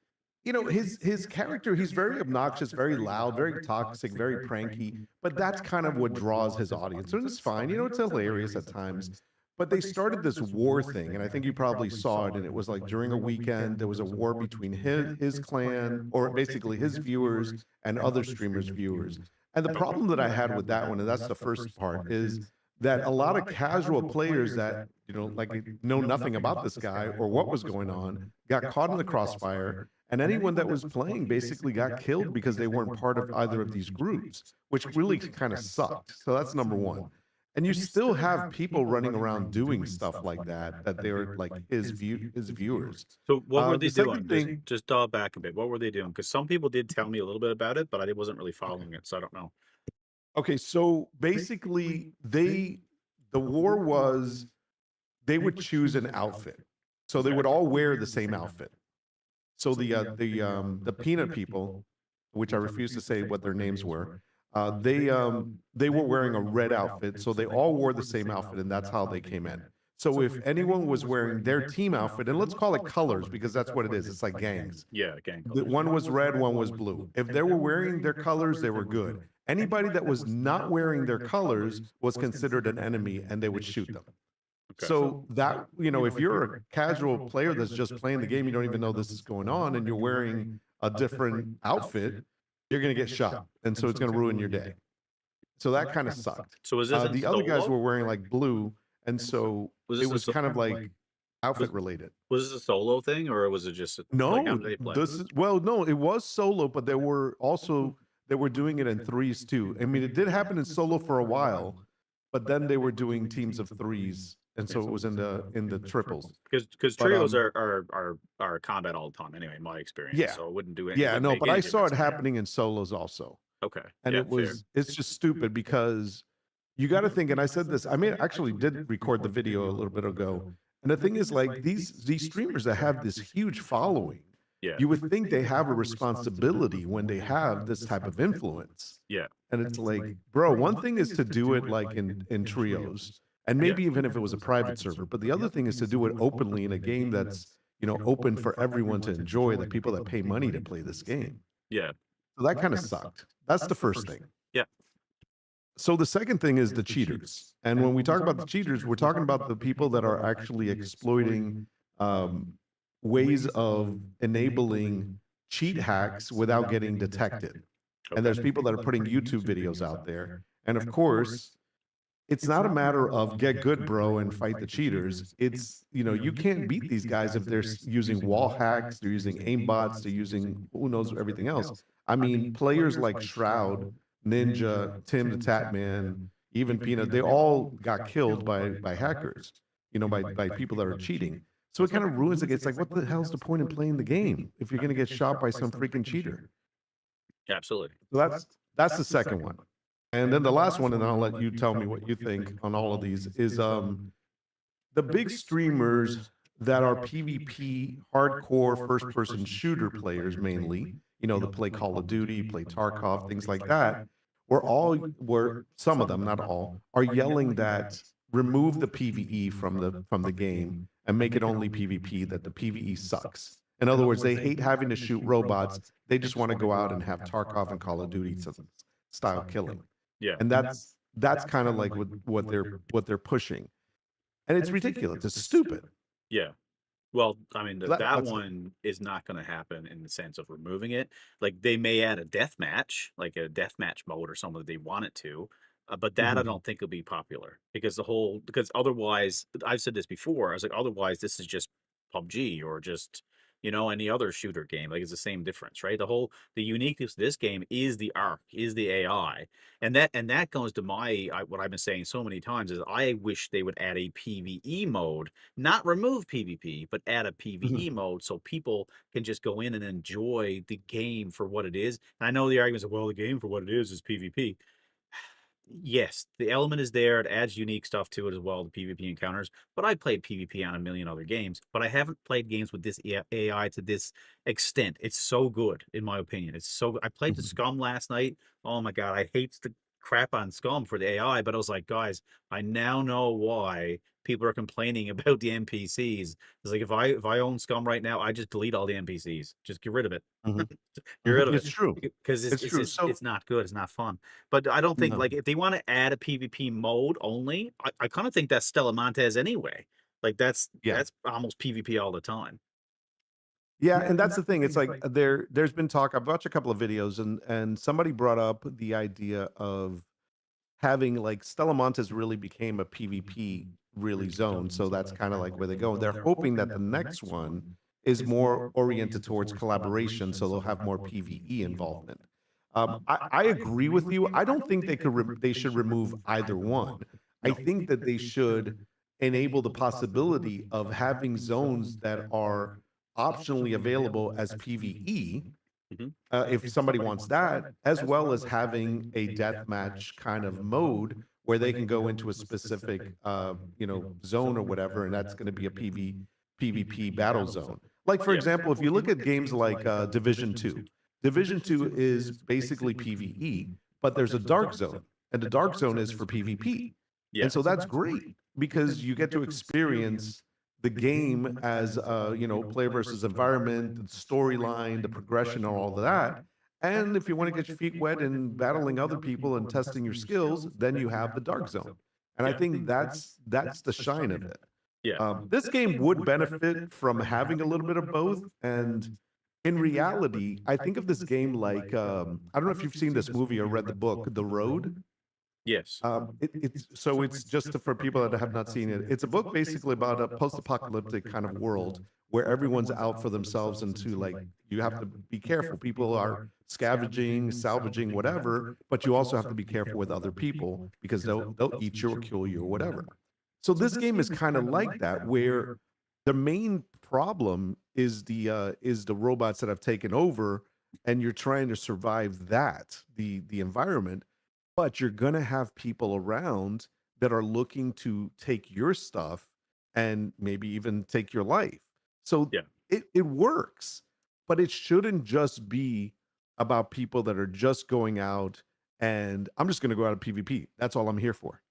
you know his character. He's very obnoxious, very loud, very toxic, very pranky. But that's kind of what draws his audience, and it's fine. You know, it's hilarious at times. But they started this war thing, and I think you probably saw it. And it was like during a weekend, there was a war between his clan, or basically his viewers, and other streamers' viewers. And the problem that I had with that one, and that's the first part, is that a lot of casual players that like know nothing about this guy or what was going on got caught in the crossfire, and anyone that was playing basically got killed because they weren't part of either of these groups, which really kind of sucked. So that's number one. And you still have people running around doing stuff like that they're like his viewers. So what were they The second doing? thing- Just dial back a bit. What were they doing? Because some people did tell me a little bit about it, but I wasn't really following it, so I don't know. Okay, so basically the war was they would choose an outfit. So they would all wear the same outfit. So the peanut people, which I refuse to say what their names were, they were wearing a red outfit. So they all wore the same outfit, and that's how they came in. So if anyone was wearing their team outfit, and let's call it colors because that's what it is. It's like gangs. Yeah, gang. One was red, one was blue. If they were wearing their colors, they were good. Anybody that was not wearing their colors was considered an enemy, and they would shoot them. So that, if you're a casual player that's just playing the game, you don't even know this is going on, and you're wearing a different outfit, you're going to get shot. And so it's going to ruin your day. So that kind of sucked. So is this in The other guys solo? were wearing like blue. And so Was it this a was so- kind of like outfit related. Was this a solo thing, or was it just like how No, did they play? this is, well, no, it was solo, but there were also, they were doing it in threes too. I mean, it did happen in solo for a while, but then they were doing teams of threes. And so it was in the triples. Because But, trios are combat all the time anyway, in my experience. Yeah. So it wouldn't do it. Yeah, wouldn't no, make but any I saw it difference. happening in solos also. Okay. And yeah, it was, it's just stupid because you got to think, and I said this, I mean, actually did record the video a little bit ago. And the thing is, like, these streamers that have this huge following, Yeah. you would think they have a responsibility when they have this type of influence. Yeah. And it's like, bro, one thing is to do it like in trios, and maybe even if it was a private server, but the other thing is to do it openly in a game that's, open for everyone to enjoy, the people that pay money to play this game. Yeah. So that kind of sucked. That's the first thing. Yeah. So the second thing is the cheaters. And when we talk about the cheaters, we're talking about the people that are actually exploiting ways of enabling cheat hacks without getting detected. And there's people that are putting YouTube videos out there. And of course, it's not a matter of get good, bro, and fight the cheaters. It's, you can't beat these guys if they're using wall hacks, they're using aimbots, they're using who knows everything else. I mean, players like Shroud, Ninja, Tim the Tatman, even Peanut, they all got killed by hackers, by people that are cheating. So it kind of ruins it. It's like, what the hell's the point in playing the game if you're going to get shot by some freaking cheater? Absolutely. So that's the second one. And then the last one, and I'll let you tell me what you think on all of these, is the big streamers that are PvP hardcore first-person shooter players mainly, that play Call of Duty, play Tarkov, things like that, were some of them, not all, are yelling that remove the PvE from the game and make it only PvP, that the PvE sucks. In other words, they hate having to shoot robots. They just want to go out and have Tarkov and Call of Duty style killing. Yeah. And that's kind of like what they're pushing. And it's ridiculous. It's stupid. Yeah. Well, I mean, that that's- one is not going to happen in the sense of removing it. Like they may add a death match, like a death match mode or something if they want it to, but that I Mhm. don't think will be popular because because otherwise, I've said this before. I was like, otherwise, this is just PUBG or just any other shooter game. Like it's the same difference, right? The uniqueness of this game is the arc, is the AI, and that goes to what I've been saying so many times is I wish they would add a PvE mode, not remove PvP, but add a PvE mode so people can just go in and enjoy the game for what it is. And I know the argument is, well, the game for what it is PvP. Yes, the element is there. It adds unique stuff to it as well, the PvP encounters. But I played PvP on a million other games, but I haven't played games with this AI to this extent. It's so good, in my opinion. It's so good. I played the SCUM last night. Oh my God, I hate the crap on SCUM for the AI, but I was like, guys, I now know why people are complaining about the NPCs. It's like if I own SCUM right now, I just delete all the NPCs. Just get rid of it. Get rid of It's it. true. Because It's true. it's not good. It's not fun. But I don't think No. like if they want to add a PvP mode only, I kind of think that's Stella Montez anyway. Like that's almost PvP all the time. Yeah, and that's the thing. It's like there's been talk. I've watched a couple of videos, and somebody brought up the idea of having like Stella Montes really became a PvP really zone. So that's kind of like where they go. They're hoping that the next one is more oriented towards collaboration, so they'll have more PvE involvement. I agree with you. I don't think they should remove either one. I think that they should enable the possibility of having zones that are optionally available as PvE, if somebody wants that, as well as having a deathmatch kind of mode where they can go into a specific, zone or whatever, and that's going to be a PvP battle zone. Like for example, if you look at games like Division 2, Division 2 is basically PvE, but there's a dark zone, and the dark zone is for PvP. And so that's great because you get to experience the game as player versus environment, the storyline, the progression, and all of that. And if you want to get your feet wet in battling other people and testing your skills, then you have the dark zone. And I think that's the shine of it. Yeah. This game would benefit from having a little bit of both. And in reality, I think of this game like I don't know if you've seen this movie or read the book, The Road. Yes. It's just for people that have not seen it. It's a book basically about a post-apocalyptic kind of world where everyone's out for themselves and to like you have to be careful. People are scavenging, salvaging, whatever, but you also have to be careful with other people because they'll eat you or kill you or whatever. So this game is kind of like that, where the main problem is the robots that have taken over, and you're trying to survive the environment, but you're gonna have people around that are looking to take your stuff and maybe even take your life. So Yeah. it works, but it shouldn't just be about people that are just going out and I'm just gonna go out of PvP. That's all I'm here for.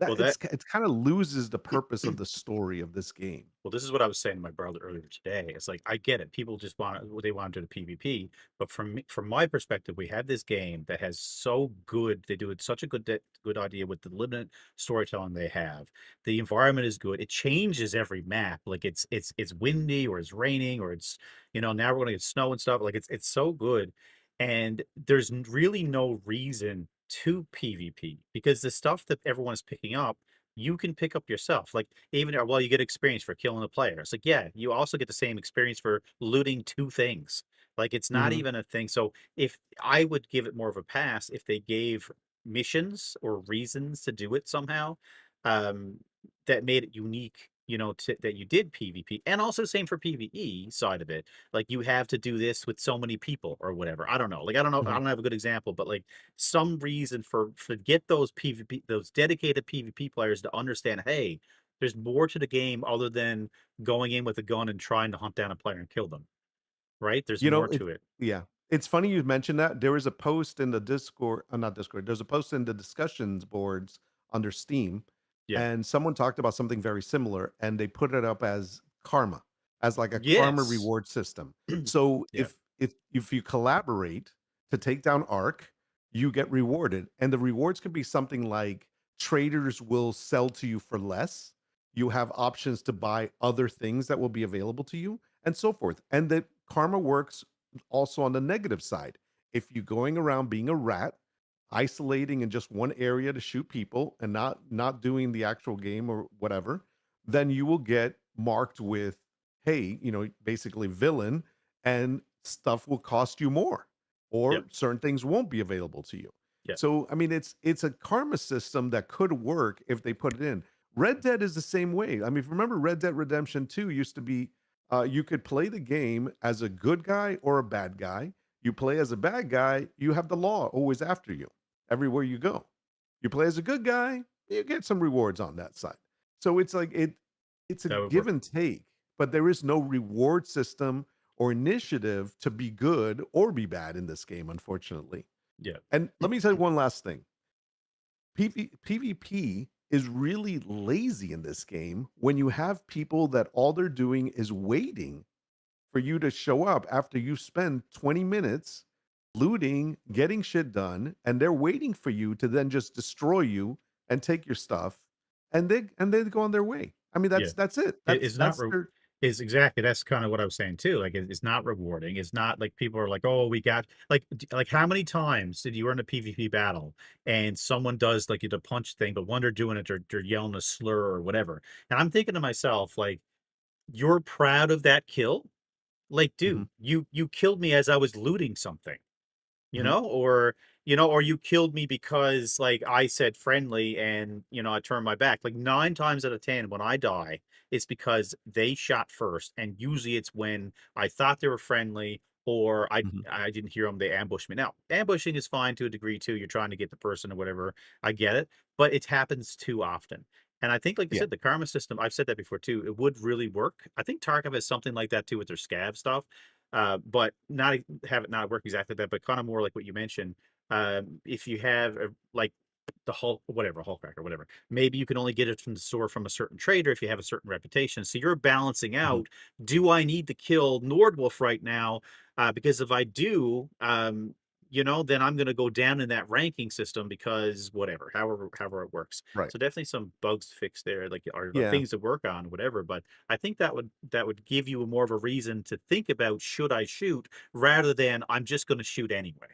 Well, That that it's kind of loses the purpose of the story of this game. Well, this is what I was saying to my brother earlier today. It's like I get it. People just want they want to do the PvP, but from my perspective, we have this game that has so good. They do it such a good idea with the limited storytelling they have. The environment is good. It changes every map. Like it's windy or it's raining or it's now we're gonna get snow and stuff. Like it's so good, and there's really no reason to PvP because the stuff that everyone is picking up you can pick up yourself. Like even well, you get experience for killing a player. It's like, yeah, you also get the same experience for looting two things. Like it's not Mhm. even a thing. So if I would give it more of a pass if they gave missions or reasons to do it somehow, um, that made it unique, that you did PvP. And also same for PvE side of it. Like you have to do this with so many people or whatever. I don't know. Like I don't know, I Mhm. don't have a good example, but like some reason for get those PvP, those dedicated PvP players to understand, hey, there's more to the game other than going in with a gun and trying to hunt down a player and kill them. Right? There's You know, more it to it. yeah. It's funny you mentioned that. There was a post in the Discord, not Discord. There's a post in the discussions boards under Steam, Yeah. and someone talked about something very similar, and they put it up as karma, as like a karma Yes. reward system. So Yeah. if you collaborate to take down Ark, you get rewarded, and the rewards could be something like traders will sell to you for less. You have options to buy other things that will be available to you and so forth. And that karma works also on the negative side. If you're going around being a rat, isolating in just one area to shoot people and not doing the actual game or whatever, then you will get marked with, hey, basically villain, and stuff will cost you more, Yep. or certain things won't be available to you. Yeah. So I mean, it's a karma system that could work if they put it in. Red Dead is the same way. I mean, if you remember, Red Dead Redemption 2 used to be you could play the game as a good guy or a bad guy. You play as a bad guy, you have the law always after you everywhere you go. You play as a good guy, you get some rewards on that side. So it's like it's a That would give work. and take, but there is no reward system or initiative to be good or be bad in this game, unfortunately. Yeah. And let me tell you one last thing. PvP is really lazy in this game when you have people that all they're doing is waiting for you to show up after you spend 20 minutes looting, getting shit done, and they're waiting for you to then just destroy you and take your stuff, and they go on their way. I mean, Yeah. that's it. It's not That's their is exactly that's kind of what I was saying too. Like it's not rewarding. It's not like people are like, oh, we got like how many times did you were in a PvP battle and someone does like the punch thing, but when they're doing it, they're yelling a slur or whatever. And I'm thinking to myself, like, you're proud of that kill? Like, Mhm, dude, you killed me as I was looting something. mhm. Or you killed me because like I said friendly and I turned my back. Like 9 times out of 10 when I die, it's because they shot first. And usually it's when I thought they were friendly or Mhm. I didn't hear them, they ambushed me. Now, ambushing is fine to a degree too. You're trying to get the person or whatever. I get it, but it happens too often. And I think, like I Yeah. said, the karma system, I've said that before too, it would really work. I think Tarkov has something like that too with their scav stuff, but not have it not work exactly that, but kind of more like what you mentioned. If you have like the Hulk, whatever, Hulk cracker, whatever, maybe you can only get it from the store from a certain trader if you have a certain reputation. So you're balancing Mhm. out, do I need to kill Nordwolf right now? Because if I do, then I'm gonna go down in that ranking system because whatever, however it works. Right. So definitely some bugs to fix there, like or Yeah. things to work on, whatever. But I think that would give you more of a reason to think about should I shoot rather than I'm just gonna shoot anyway.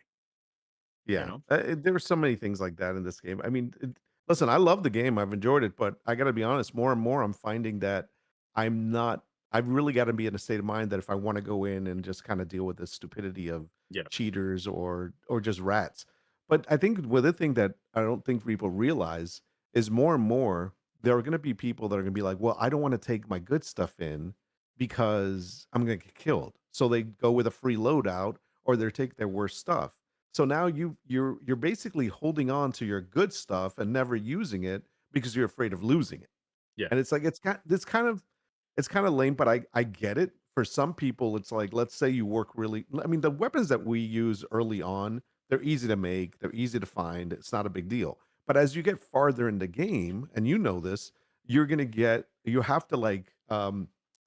You Yeah, know? there were so many things like that in this game. I mean, listen, I love the game. I've enjoyed it, but I got to be honest. More and more, I'm finding that I'm not. I've really got to be in a state of mind that if I want to go in and just kind of deal with the stupidity of Yeah. cheaters or just rats. But I think with the thing that I don't think people realize is more and more there are going to be people that are going to be like, well, I don't want to take my good stuff in because I'm going to get killed. So they go with a free loadout or they take their worst stuff. So now you're basically holding on to your good stuff and never using it because you're afraid of losing it. Yeah. And it's like it's kind of lame, but I get it. For some people, it's like let's say you work really. I mean, the weapons that we use early on, they're easy to make, they're easy to find. It's not a big deal. But as you get farther in the game, and you know this, you have to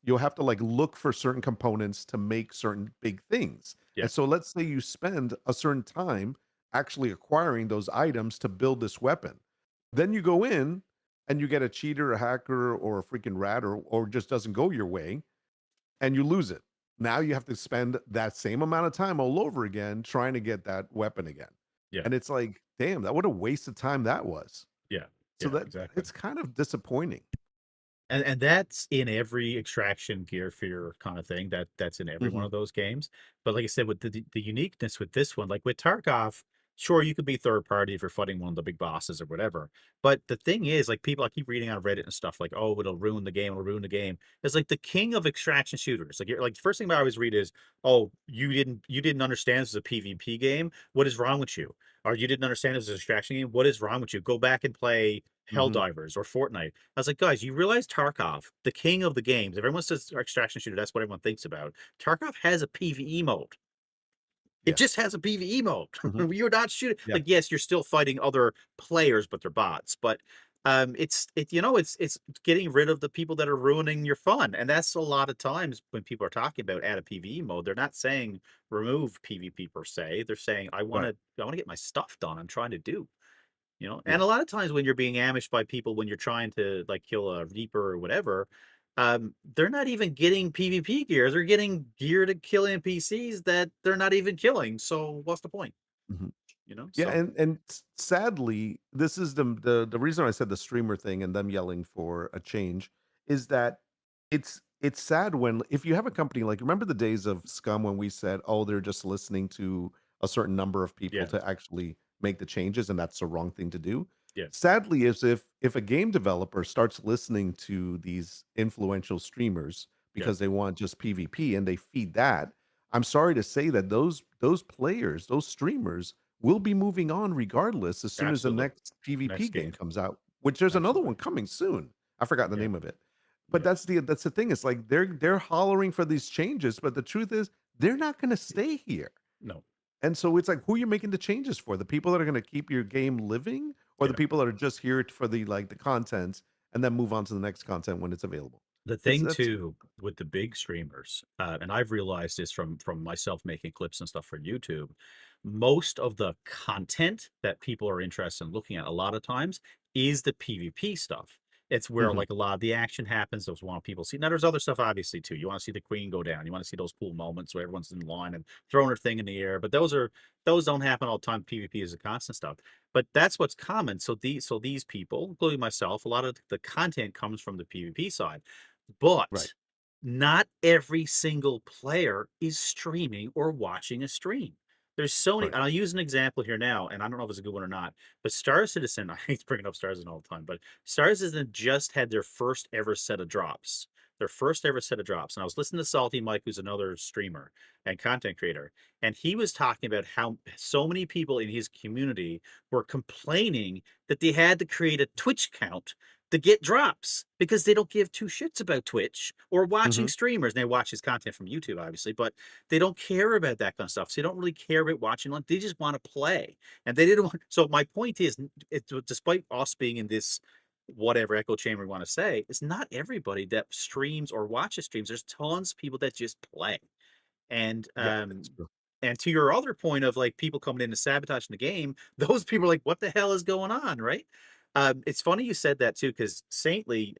you'll have to like look for certain components to make certain big things. Yeah. And so let's say you spend a certain time actually acquiring those items to build this weapon. Then you go in and you get a cheater, a hacker, or a freaking rat, or just doesn't go your way, and you lose it. Now you have to spend that same amount of time all over again trying to get that weapon again. Yeah. And it's like, damn, that what a waste of time that was. Yeah. So Yeah. that Exactly. it's kind of disappointing. And that's in every extraction gear fear kind of thing. That's in every one of Mhm. those games. But like I said, with the uniqueness with this one, like with Tarkov, sure you could be third party if you're fighting one of the big bosses or whatever. But the thing is, like people I keep reading on Reddit and stuff like, oh, it'll ruin the game, it'll ruin the game. It's like the king of extraction shooters. Like you're like the first thing I always read is, oh, you didn't understand this is a PvP game. What is wrong with you? Or you didn't understand this is an extraction game. What is wrong with you? Go back and play Mhm. Helldivers or Fortnite. I was like, guys, you realize Tarkov, the king of the games, if everyone says extraction shooter, that's what everyone thinks about. Tarkov has a PvE mode. It just Yes. has a PvE mode. Mhm. You're not shooting Yeah. like yes, you're still fighting other players, but they're bots. But it's getting rid of the people that are ruining your fun. And that's a lot of times when people are talking about add a PvE mode, they're not saying remove PvP per se. They're saying Right. I want to get my stuff done. I'm trying to do. And Yeah. a lot of times when you're being ambushed by people when you're trying to like kill a reaper or whatever, they're not even getting PvP gear. They're getting gear to kill NPCs that they're not even killing. So what's the point? Mhm. Yeah, So and sadly, this is the reason I said the streamer thing and them yelling for a change is that it's sad when if you have a company like remember the days of Scum when we said, "Oh, they're just listening to a certain number of people yeah, to actually make the changes," and that's the wrong thing to do. yeah, Sadly, is if a game developer starts listening to these influential streamers yeah, because they want just PvP and they feed that, I'm sorry to say that those players, those streamers will be moving on regardless as soon as the absolutely. next PvP Next game game. comes out, which there's another Absolutely. one coming soon. I forgot the Yeah, name of it. But yeah. that's the thing. It's like they're hollering for these changes, but the truth is they're not going to stay here. No. And so it's like who are you making the changes for? The people that are going to keep your game living or the Yeah. people that are just here for the content and then move on to the next content when it's available. The It's thing that's too with the big streamers, and I've realized this from myself making clips and stuff for YouTube, most of the content that people are interested in looking at a lot of times is the PvP stuff. It's where Mhm. like a lot of the action happens. Those want people see. Now there's other stuff obviously too. You want to see the queen go down. You want to see those cool moments where everyone's in line and throwing her thing in the air. But those don't happen all the time. PvP is a constant stuff. But that's what's common. So these people, including myself, a lot of the content comes from the PvP side. Right. But not every single player is streaming or watching a stream. There's so many, Right. and I'll use an example here now, and I don't know if it's a good one or not, but Star Citizen, I hate bringing up Star Citizen all the time, but Star Citizen just had their first ever set of drops. Their first ever set of drops. And I was listening to Salty Mike, who's another streamer and content creator, and he was talking about how so many people in his community were complaining that they had to create a Twitch count to get drops because they don't give two shits about Twitch or watching Mhm. streamers. They watch his content from YouTube, obviously, but they don't care about that kind of stuff. So they don't really care about watching. They just want to play, and they didn't want. So my point is, despite us being in this whatever echo chamber we want to say, it's not everybody that streams or watches streams. There's tons of people that just play, and Yeah, that's true. And to your other point of like people coming in and sabotaging the game, those people are like, what the hell is going on, right? It's funny you said that too, because Saintly,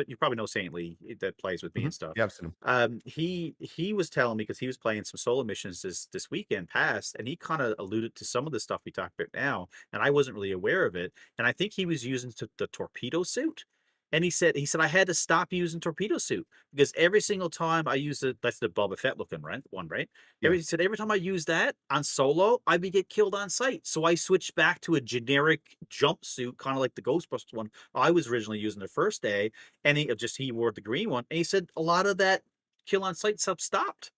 you probably know Saintly that plays with me and stuff. Yeah, I've seen him. He was telling me because he was playing some solo missions this weekend past, and he kind of alluded to some of the stuff we talked about now, and I wasn't really aware of it. And I think he was using the torpedo suit. And he said I had to stop using torpedo suit because every single time I use it, that's the Boba Fett looking one, right? Yeah. He said every time I use that on solo, I would get killed on sight. So I switched back to a generic jumpsuit, kind of like the Ghostbusters one I was originally using the first day, and he wore the green one, and he said a lot of that kill on sight stuff stopped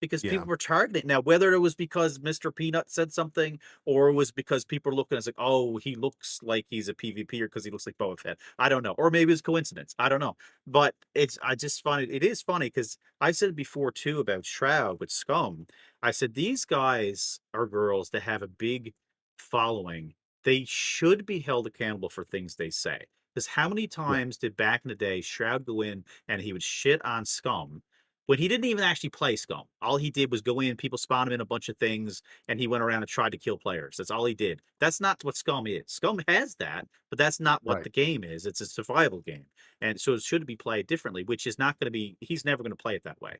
because Yeah. people were targeting. Now, whether it was because Mr. Peanut said something or it was because people were looking as like, oh, he looks like he's a PvPer because he looks like Boba Fett. I don't know. Or maybe it's coincidence. I don't know. But I just find it is funny because I said it before too about Shroud with Scum. I said these guys are girls that have a big following. They should be held accountable for things they say. Because how many times did back in the day Shroud go in and he would shit on Scum when he didn't even actually play Scum? All he did was go in, people spawn him in a bunch of things, and he went around and tried to kill players. That's all he did. That's not what Scum is. Scum has that, but that's not what the game is. It's a survival game. And so it should be played differently, which is not going to be, he's never going to play it that way.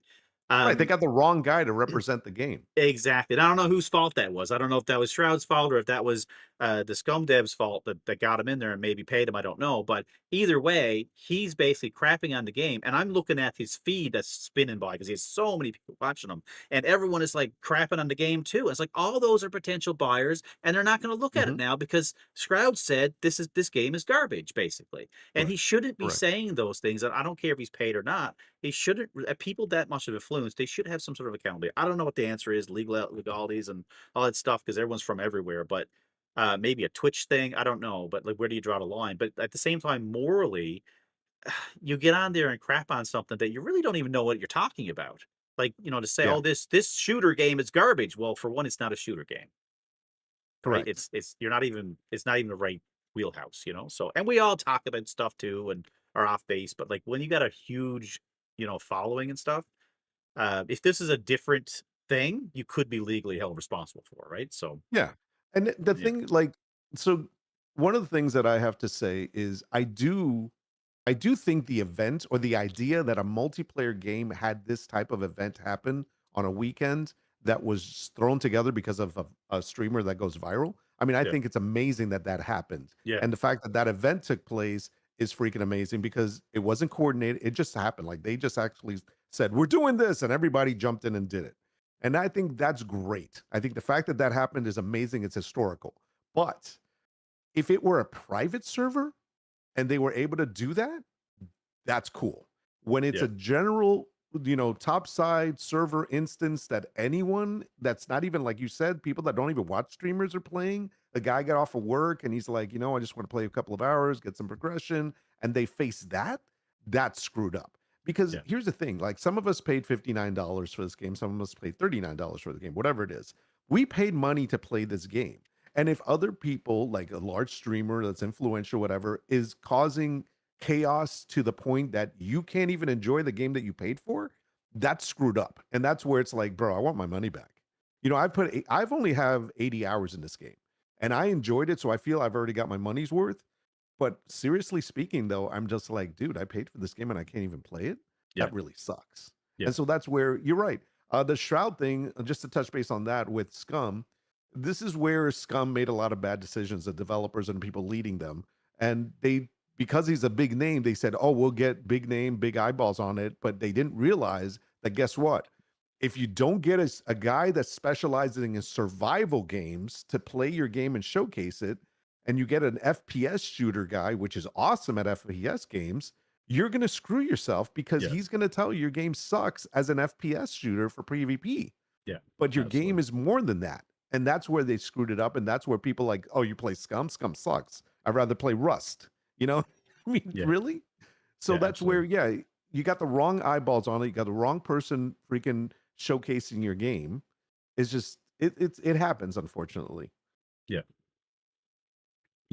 Right, they got the wrong guy to represent the game. Exactly. And I don't know whose fault that was. I don't know if that was Shroud's fault or if that was the Scum devs' fault that got him in there and maybe paid him. I don't know. But either way, he's basically crapping on the game. And I'm looking at his feed that's spinning by because he has so many people watching him. And everyone is like crapping on the game too. And it's like all those are potential buyers and they're not going to look at it now because Shroud said this game is garbage, basically. And he shouldn't be saying those things. And I don't care if he's paid or not. He shouldn't, people that much of influence, they should have some sort of accountability. I don't know what the answer is, legalities and all that stuff, because everyone's from everywhere, but maybe a Twitch thing. I don't know, but like, where do you draw the line? But at the same time, morally, you get on there and crap on something that you really don't even know what you're talking about. Like, to say, oh, this shooter game is garbage. Well, for one, it's not a shooter game. Right? Correct. It's not even the right wheelhouse, So, and we all talk about stuff too and are off base, but like when you got a huge, following and stuff, if this is a different thing, you could be legally held responsible for, right? So Yeah. And the thing, like, so one of the things that I have to say is I do think the event or the idea that a multiplayer game had this type of event happen on a weekend that was thrown together because of a streamer that goes viral. I mean, I think it's amazing that that happened. Yeah. And the fact that that event took place is freaking amazing because it wasn't coordinated. It just happened. Like they just actually said, we're doing this. And everybody jumped in and did it. And I think that's great. I think the fact that that happened is amazing. It's historical. But if it were a private server and they were able to do that, that's cool. When it's a general, topside server instance that anyone that's not even, like you said, people that don't even watch streamers are playing, the guy got off of work and he's like, I just want to play a couple of hours, get some progression, and they face that, that's screwed up. Because here's the thing, like some of us paid $59 for this game, some of us paid $39 for the game, whatever it is. We paid money to play this game. And if other people, like a large streamer that's influential, whatever, is causing chaos to the point that you can't even enjoy the game that you paid for, that's screwed up. And that's where it's like, bro, I want my money back. I've only have 80 hours in this game and I enjoyed it. So I feel I've already got my money's worth. But seriously speaking, though, I'm just like, dude, I paid for this game and I can't even play it. That really sucks. And so that's where you're right. The Shroud thing, just to touch base on that with Scum, this is where Scum made a lot of bad decisions, the developers and people leading them. And because he's a big name, they said, oh, we'll get big name, big eyeballs on it. But they didn't realize that, guess what? If you don't get a guy that's specializing in survival games to play your game and showcase it, and you get an FPS shooter guy, which is awesome at FPS games, you're going to screw yourself because he's going to tell you your game sucks as an FPS shooter for PvP. Yeah. But your game is more than that. And that's where they screwed it up. And that's where people like, oh, you play Scum? Scum sucks. I'd rather play Rust. I mean, really? So that's where, you got the wrong eyeballs on it. You got the wrong person freaking showcasing your game. It's just, it happens, unfortunately. Yeah.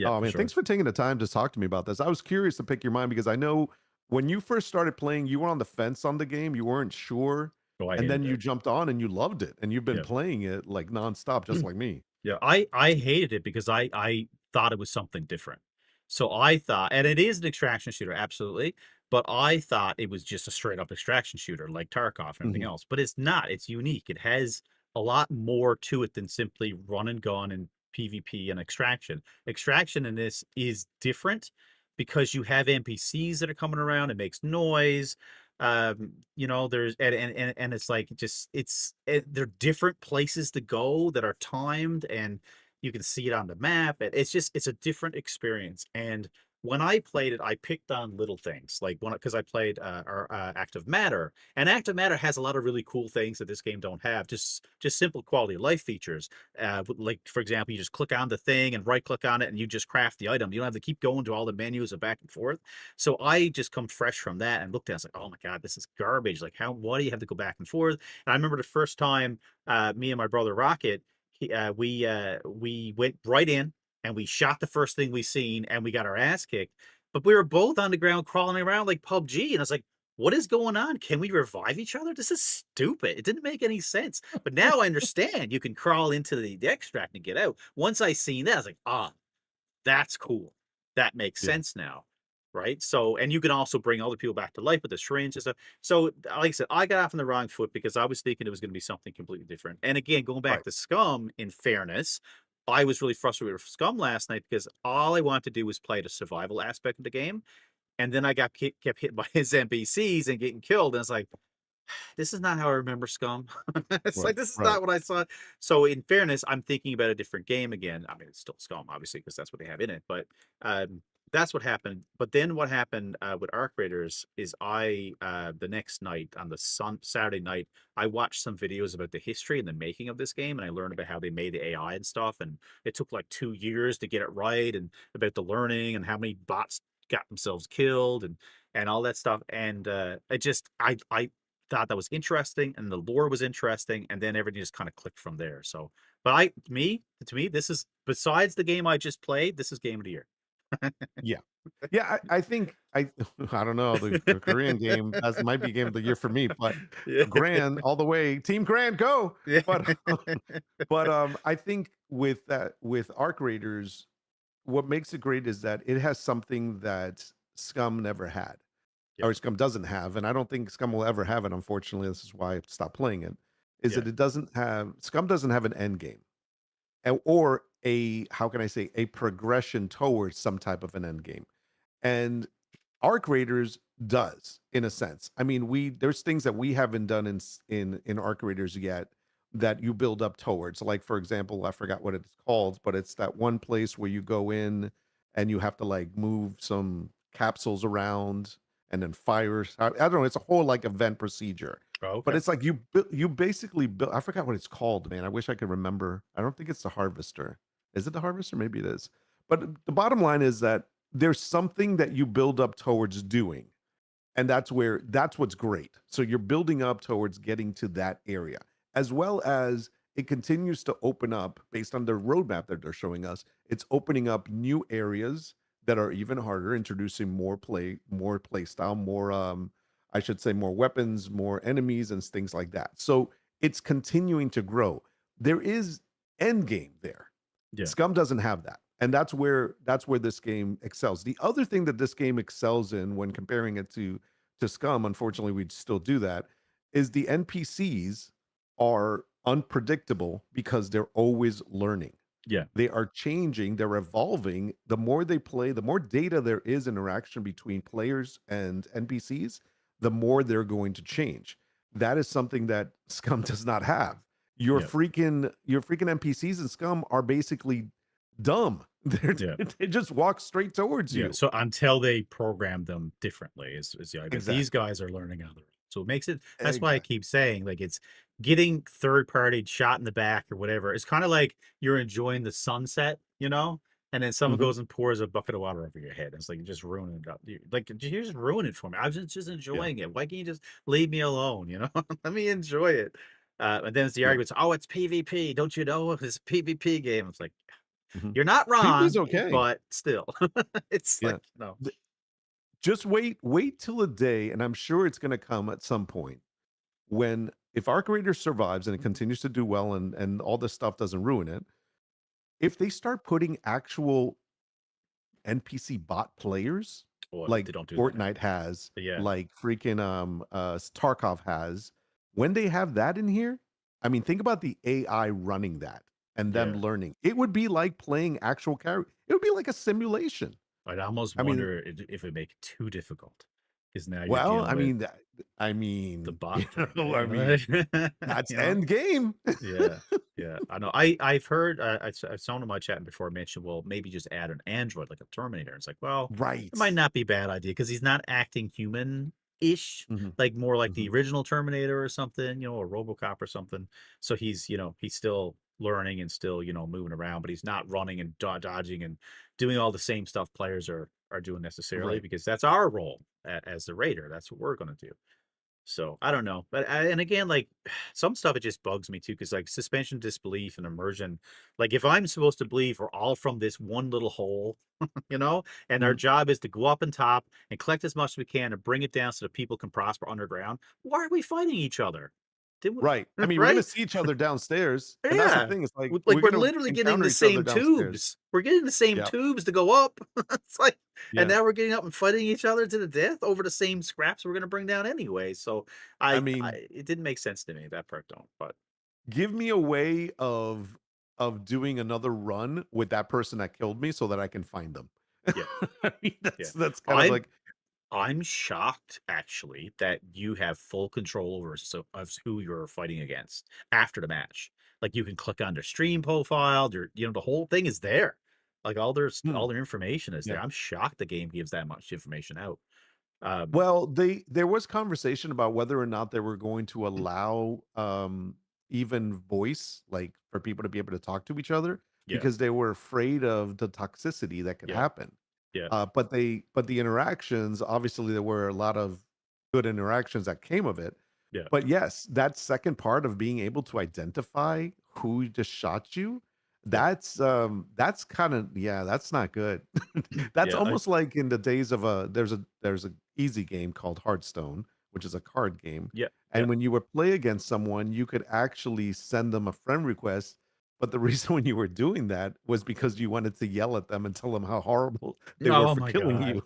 Oh, man, thanks for taking the time to talk to me about this. I was curious to pick your mind because I know when you first started playing, you were on the fence on the game. You weren't sure. Oh, I and hated then you it. jumped on and you loved it, and you've been Yeah. playing it like nonstop, just like me. Yeah, I hated it because I thought it was something different. So I thought, and it is an extraction shooter, absolutely, but I thought it was just a straight up extraction shooter like Tarkov and everything Mhm. else. But it's not. It's unique. It has a lot more to it than simply run and gun and PvP and extraction. Extraction in this is different because you have NPCs that are coming around. It makes noise. There's and it's like just they're different places to go that are timed, and you can see it on the map. It's a different experience. And when I played it, I picked on little things like because I played Active Matter, and Active Matter has a lot of really cool things that this game don't have. Just simple quality of life features. Like for example, you just click on the thing and right click on it, and you just craft the item. You don't have to keep going to all the menus and back and forth. So I just come fresh from that and looked at it. I was like, oh my God, this is garbage. Like, why do you have to go back and forth? And I remember the first time me and my brother Rocket, we went right in and we shot the first thing we seen and we got our ass kicked. But we were both on the ground crawling around like PUBG. And I was like, what is going on? Can we revive each other? This is stupid. It didn't make any sense. But now I understand you can crawl into the extract and get out. Once I seen that, I was like, that's cool. That makes Yeah. sense now, right? So, and you can also bring other people back to life with the syringe and stuff. So, like I said, I got off on the wrong foot because I was thinking it was going to be something completely different. And again, going back Right. to Scum, in fairness, I was really frustrated with Scum last night because all I wanted to do was play the survival aspect of the game. And then I kept hit by his NPCs and getting killed. And it's like, this is not how I remember Scum. It's Right. like this is Right. not what I saw. So in fairness, I'm thinking about a different game again. I mean, it's still Scum, obviously, because that's what they have in it. But that's what happened. But then what happened with Arc Raiders is the next night on the Saturday night, I watched some videos about the history and the making of this game, and I learned about how they made the AI and stuff. And it took like 2 years to get it right, and about the learning and how many bots got themselves killed and all that stuff. And I thought that was interesting and the lore was interesting, and then everything just kind of clicked from there. So, but to me, this is, besides the game I just played, this is game of the year. Yeah. Yeah, I think I don't know, the Korean game, that might be game of the year for me, but Yeah. Grand all the way, Team Grand, go! Yeah. But I think with Arc Raiders, what makes it great is that it has something that Scum never had, Yeah. or Scum doesn't have, and I don't think Scum will ever have it, unfortunately. This is why I stopped playing it, is Yeah. that Scum doesn't have an end game, or a, how can I say, a progression towards some type of an end game. And Arc Raiders does, in a sense. I mean, there's things that we haven't done in Arc Raiders yet that you build up towards. Like, for example, I forgot what it's called, but it's that one place where you go in and you have to like move some capsules around and then fire. I don't know. It's a whole like event procedure. Oh, But okay. it's like you basically build. I forgot what it's called, man. I wish I could remember. I don't think it's the Harvester. Is it the Harvester? Maybe it is. But the bottom line is that there's something that you build up towards doing, and that's what's great. So you're building up towards getting to that area, as well as it continues to open up based on the roadmap that they're showing us. It's opening up new areas that are even harder, introducing more play style, more I should say more weapons, more enemies, and things like that. So it's continuing to grow. There is end game there. Yeah. Scum doesn't have that. And that's where this game excels. The other thing that this game excels in, when comparing it to Scum, unfortunately we'd still do that, is the NPCs are unpredictable because they're always learning. Yeah. They are changing, they're evolving. The more they play, the more data there is interaction between players and NPCs, the more they're going to change. That is something that Scum does not have. Your Yeah. freaking NPCs in Scum are basically dumb. Yeah. They just walk straight towards Yeah. you. So until they program them differently is the idea. But these Exactly. guys are learning on their own. So it makes it, that's why I Exactly. keep saying, like, it's getting third party shot in the back or whatever. It's kind of like you're enjoying the sunset, and then someone Mhm. goes and pours a bucket of water over your head. It's like you're just ruining it up. Like, you just ruin it for me. I was just Yeah. enjoying it. Why can't you just leave me alone? Let me enjoy it. And then it's the Yeah. arguments. Oh, it's PvP. Don't you know it's a PvP game? It's like, Mhm. you're not PvP is wrong, okay. but still, it's Yeah. like, no. Just wait till a day, and I'm sure it's gonna come at some point when if Arc Raiders survives and it continues to do well and all this stuff doesn't ruin it, if they start putting actual NPC bot players Or like they don't do that. Fortnite has, Yeah. like freaking Tarkov has, when they have that in here, I mean, think about the AI running that and them Yeah. learning. It would be like playing actual character. It would be like a simulation. I'd almost I mean, wonder if it make it too difficult, because now you're well, dealing with I mean, the bot thing, I right? mean, that's You know? end game. Yeah, yeah. I know. I've heard. Someone in my chat before mentioned, well, maybe just add an android like a Terminator. It's like, well, Right. it might not be a bad idea because he's not acting human-ish, Mhm. like more like the Mhm. original Terminator or something, or RoboCop or something. So he's, he's still learning and still, moving around, but he's not running and dodging and doing all the same stuff players are doing necessarily, Right. because that's our role as the raider. That's what we're going to do. So I don't know, but and again, like some stuff, it just bugs me too, because like suspension of disbelief and immersion, like if I'm supposed to believe we're all from this one little hole, and our Mm. job is to go up and top and collect as much as we can and bring it down so that people can prosper underground, why are we fighting each other? Did we, Right. I mean, we're gonna right? see each other downstairs, and that's the Yeah. thing. It's like Like we're we're gonna literally getting encounter the each other same downstairs. tubes. We're getting the same Yeah. tubes to go up. It's like, and Yeah. now we're getting up and fighting each other to the death over the same scraps we're going to bring down anyway. So I I mean, it didn't make sense to me. That part don't. But give me a way of doing another run with that person that killed me so that I can find them. yeah, I mean, yeah. that's kind of I'm like, I'm shocked actually that you have full control over of who you're fighting against after the match. Like you can click on their stream profile. The whole thing is there. Like all their information is there. yeah. I'm shocked the game gives that much information out. Um, Well, there was conversation about whether or not they were going to allow even voice, like for people to be able to talk to each other, yeah, because they were afraid of the toxicity that could yeah, happen. yeah, But the interactions, obviously, there were a lot of good interactions that came of it. yeah, But yes, that second part of being able to identify who just shot you, yeah, that's kind of, yeah, that's not good. That's yeah. almost like in the days of there's a easy game called Hearthstone, which is a card game. Yeah, yeah, And when you would play against someone, you could actually send them a friend request. But the reason when you were doing that was because you wanted to yell at them and tell them how horrible they were oh for my killing god. you.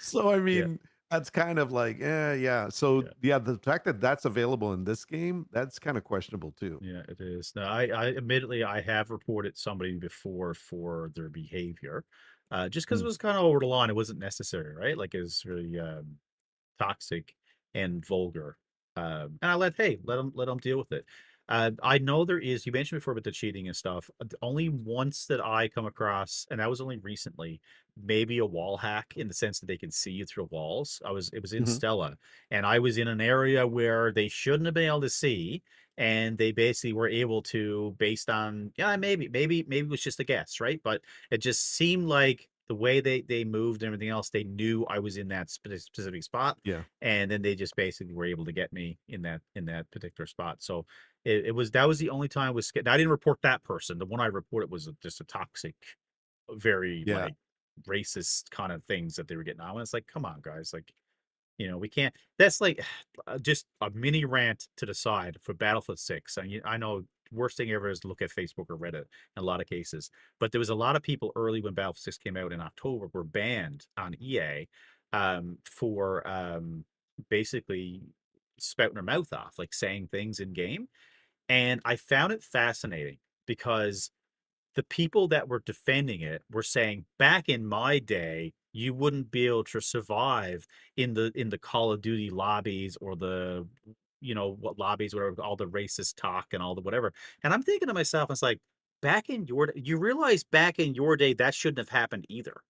So I Yeah, mean, that's kind of like, yeah. So yeah, yeah, the fact that that's available in this game, that's kind of questionable too. yeah. It is. No, I admittedly I have reported somebody before for their behavior, just because it Mm. was kind of over the line. It wasn't necessary, right? Like it's really toxic and vulgar. And I let them deal with it. I know there is. You mentioned before about the cheating and stuff. Only once that I come across, and that was only recently, maybe a wall hack in the sense that they can see you through walls. It was in Mhm. Stella, and I was in an area where they shouldn't have been able to see, and they basically were able to, based on, yeah, maybe it was just a guess, right? But it just seemed like the way they moved and everything else, they knew I was in that specific spot, Yeah. and then they just basically were able to get me in that particular spot. So it was that was the only time I was scared. I didn't report that person. The one I reported was just a toxic, very Yeah. like racist kind of things that they were getting on. And it's like, come on, guys, like, we can't. That's like just a mini rant to the side for Battlefield 6. I know worst thing ever is to look at Facebook or Reddit in a lot of cases, but there was a lot of people early when Battlefield 6 came out in October were banned on EA for basically spouting their mouth off, like saying things in game. And I found it fascinating because the people that were defending it were saying, back in my day, you wouldn't be able to survive in the Call of Duty lobbies, or the what lobbies, whatever, all the racist talk and all the whatever. And I'm thinking to myself, it's like, back in your you realize back in your day that shouldn't have happened either,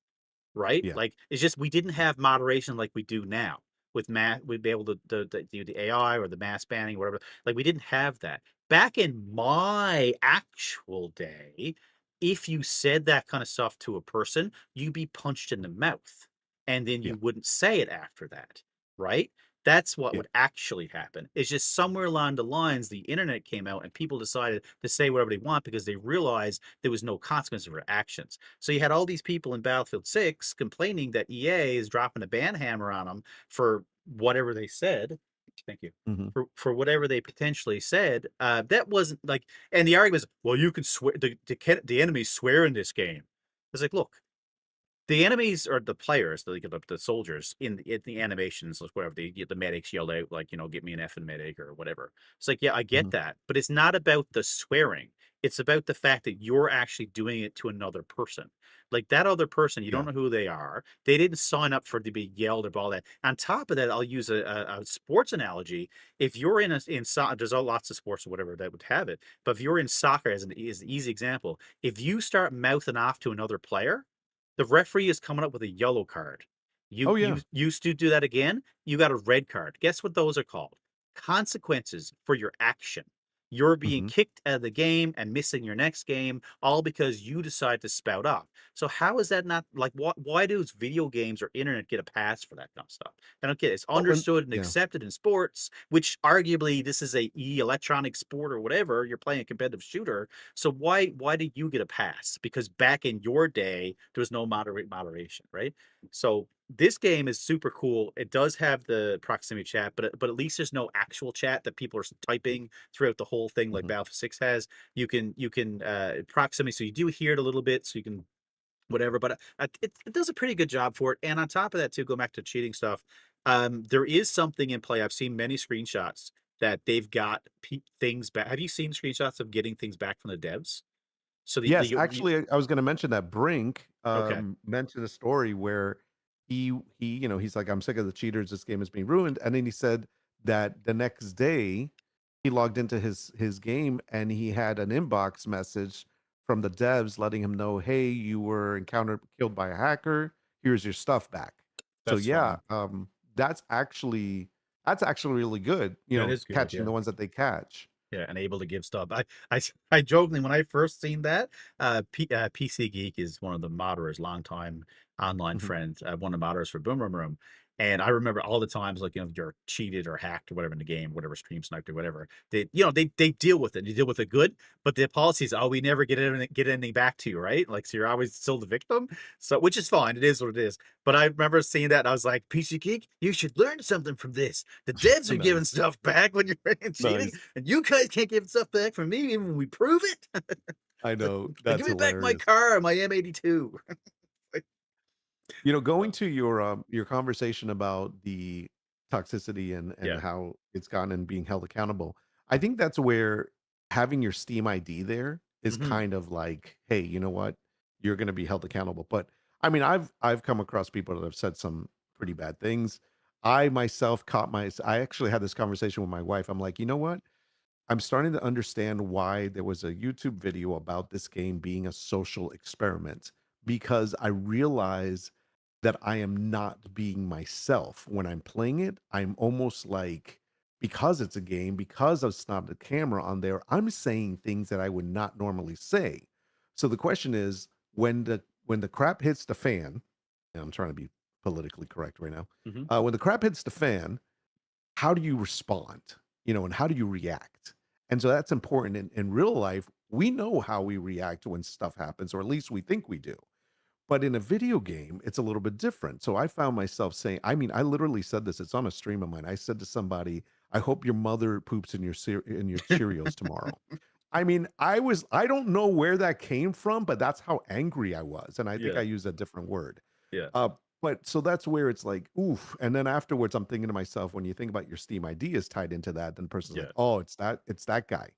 right? Yeah. Like, it's just we didn't have moderation like we do now with we'd be able to do the AI or the mass banning, whatever. Like, we didn't have that. Back in my actual day, if you said that kind of stuff to a person, you'd be punched in the mouth. And then Yeah. you wouldn't say it after that, right? That's what Yeah. would actually happen. It's just somewhere along the lines, the internet came out and people decided to say whatever they want because they realized there was no consequence for their actions. So you had all these people in Battlefield 6 complaining that EA is dropping a ban hammer on them for whatever they said. Thank you. Mhm. For whatever they potentially said, that wasn't like, and the argument is, well, you can swear the enemies swear in this game. It's like, look, the enemies or the players, the soldiers in the animations, like whatever the medics yelled out, like, get me an effing medic or whatever. It's like, yeah, I get Mhm. that, but it's not about the swearing. It's about the fact that you're actually doing it to another person. Like that other person, you don't Yeah. know who they are. They didn't sign up for to be yelled about all that. On top of that, I'll use a sports analogy. If you're in soccer, there's lots of sports or whatever that would have it. But if you're in soccer, as an easy example, if you start mouthing off to another player, the referee is coming up with a yellow card. Oh, You yeah. used to do that again, you got a red card. Guess what those are called? Consequences for your action. You're being Mhm. kicked out of the game and missing your next game, all because you decide to spout off. So how is that not like why do video games or internet get a pass for that kind of stuff? I don't get it. It's Well, and understood and yeah. accepted in sports, which arguably this is a electronic sport or whatever. You're playing a competitive shooter. So why do you get a pass? Because back in your day, there was no moderation, right? So this game is super cool. It does have the proximity chat, but at least there's no actual chat that people are typing throughout the whole thing like Mhm. Battlefield 6 has. You can proximity, so you do hear it a little bit, so you can whatever. But it does a pretty good job for it. And on top of that, too, go back to cheating stuff. There is something in play. I've seen many screenshots that they've got things back. Have you seen screenshots of getting things back from the devs? So Yes, actually, I was gonna mention that Brink, okay. mentioned a story where he's like, "I'm sick of the cheaters, this game is being ruined," and then he said that the next day, he logged into his game, and he had an inbox message from the devs letting him know, "Hey, you were killed by a hacker. Here's your stuff back." So, That's yeah, funny. that's actually really good, That is good. catching Yeah. the ones that they catch. Yeah, and able to give stuff. I jokingly when I first seen that, PC Geek is one of the moderators, longtime online Mhm. friends, one of the moderators for Boom Room Room. And I remember all the times like, you're cheated or hacked or whatever in the game, whatever stream sniped or whatever. They deal with it. You deal with it good, but the policy is, oh, we never get anything back to you, right? Like, so you're always still the victim. So which is fine. It is what it is. But I remember seeing that and I was like, PC Geek, you should learn something from this. The devs are giving Nice. stuff back when you're cheating, Nice. and you guys can't give stuff back from me even when we prove it. I know, Like, that's give me back my hilarious. car, my M82. Going to your conversation about the toxicity and Yeah. how it's gone and being held accountable, I think that's where having your Steam ID there is Mhm. kind of like, hey, you know what? You're going to be held accountable. But I mean, I've come across people that have said some pretty bad things. I myself I actually had this conversation with my wife. I'm like, you know what? I'm starting to understand why there was a YouTube video about this game being a social experiment because I realize that I am not being myself when I'm playing it. I'm almost like, because it's a game, because I've snapped the camera on there, I'm saying things that I would not normally say. So the question is, when the crap hits the fan, and I'm trying to be politically correct right now, Mhm. when the crap hits the fan, how do you respond? And how do you react? And so that's important in real life. We know how we react when stuff happens, or at least we think we do. But in a video game, it's a little bit different. So I found myself saying, I mean, I literally said this, it's on a stream of mine. I said to somebody, I hope your mother poops in your Cheerios tomorrow. I mean, I don't know where that came from, but that's how angry I was. And I think Yeah. I used a different word. Yeah. But so that's where it's like, oof. And then afterwards, I'm thinking to myself, when you think about your Steam ID is tied into that, then the person's Yeah. like, oh, it's that guy.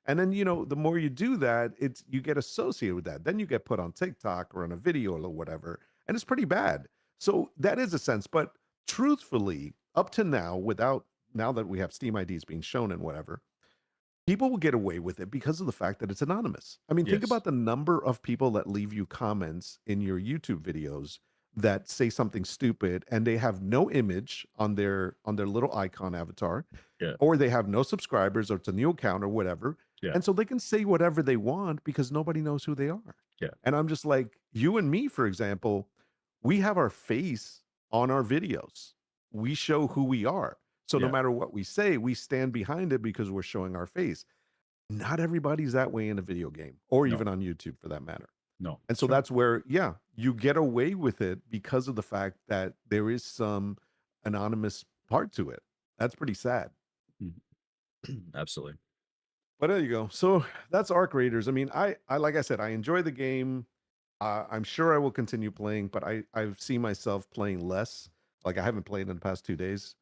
And then, the more you do that, you get associated with that. Then you get put on TikTok or on a video or whatever, and it's pretty bad. So that is a sense. But truthfully, up to now that we have Steam IDs being shown and whatever, people will get away with it because of the fact that it's anonymous. I mean, think Yes. about the number of people that leave you comments in your YouTube videos that say something stupid and they have no image on their little icon avatar, Yeah. or they have no subscribers, or it's a new account or whatever. Yeah. And so they can say whatever they want because nobody knows who they are. Yeah. And I'm just like, you and me, for example, we have our face on our videos. We show who we are. So no Yeah. matter what we say, we stand behind it because we're showing our face. Not everybody's that way in a video game or No. even on YouTube for that matter. No. And so That's right. that's where, yeah, you get away with it because of the fact that there is some anonymous part to it. That's pretty sad. Absolutely. But there you go. So that's Arc Raiders. I mean, I like I said, I enjoy the game. I'm sure I will continue playing, but I've seen myself playing less. Like I haven't played in the past 2 days,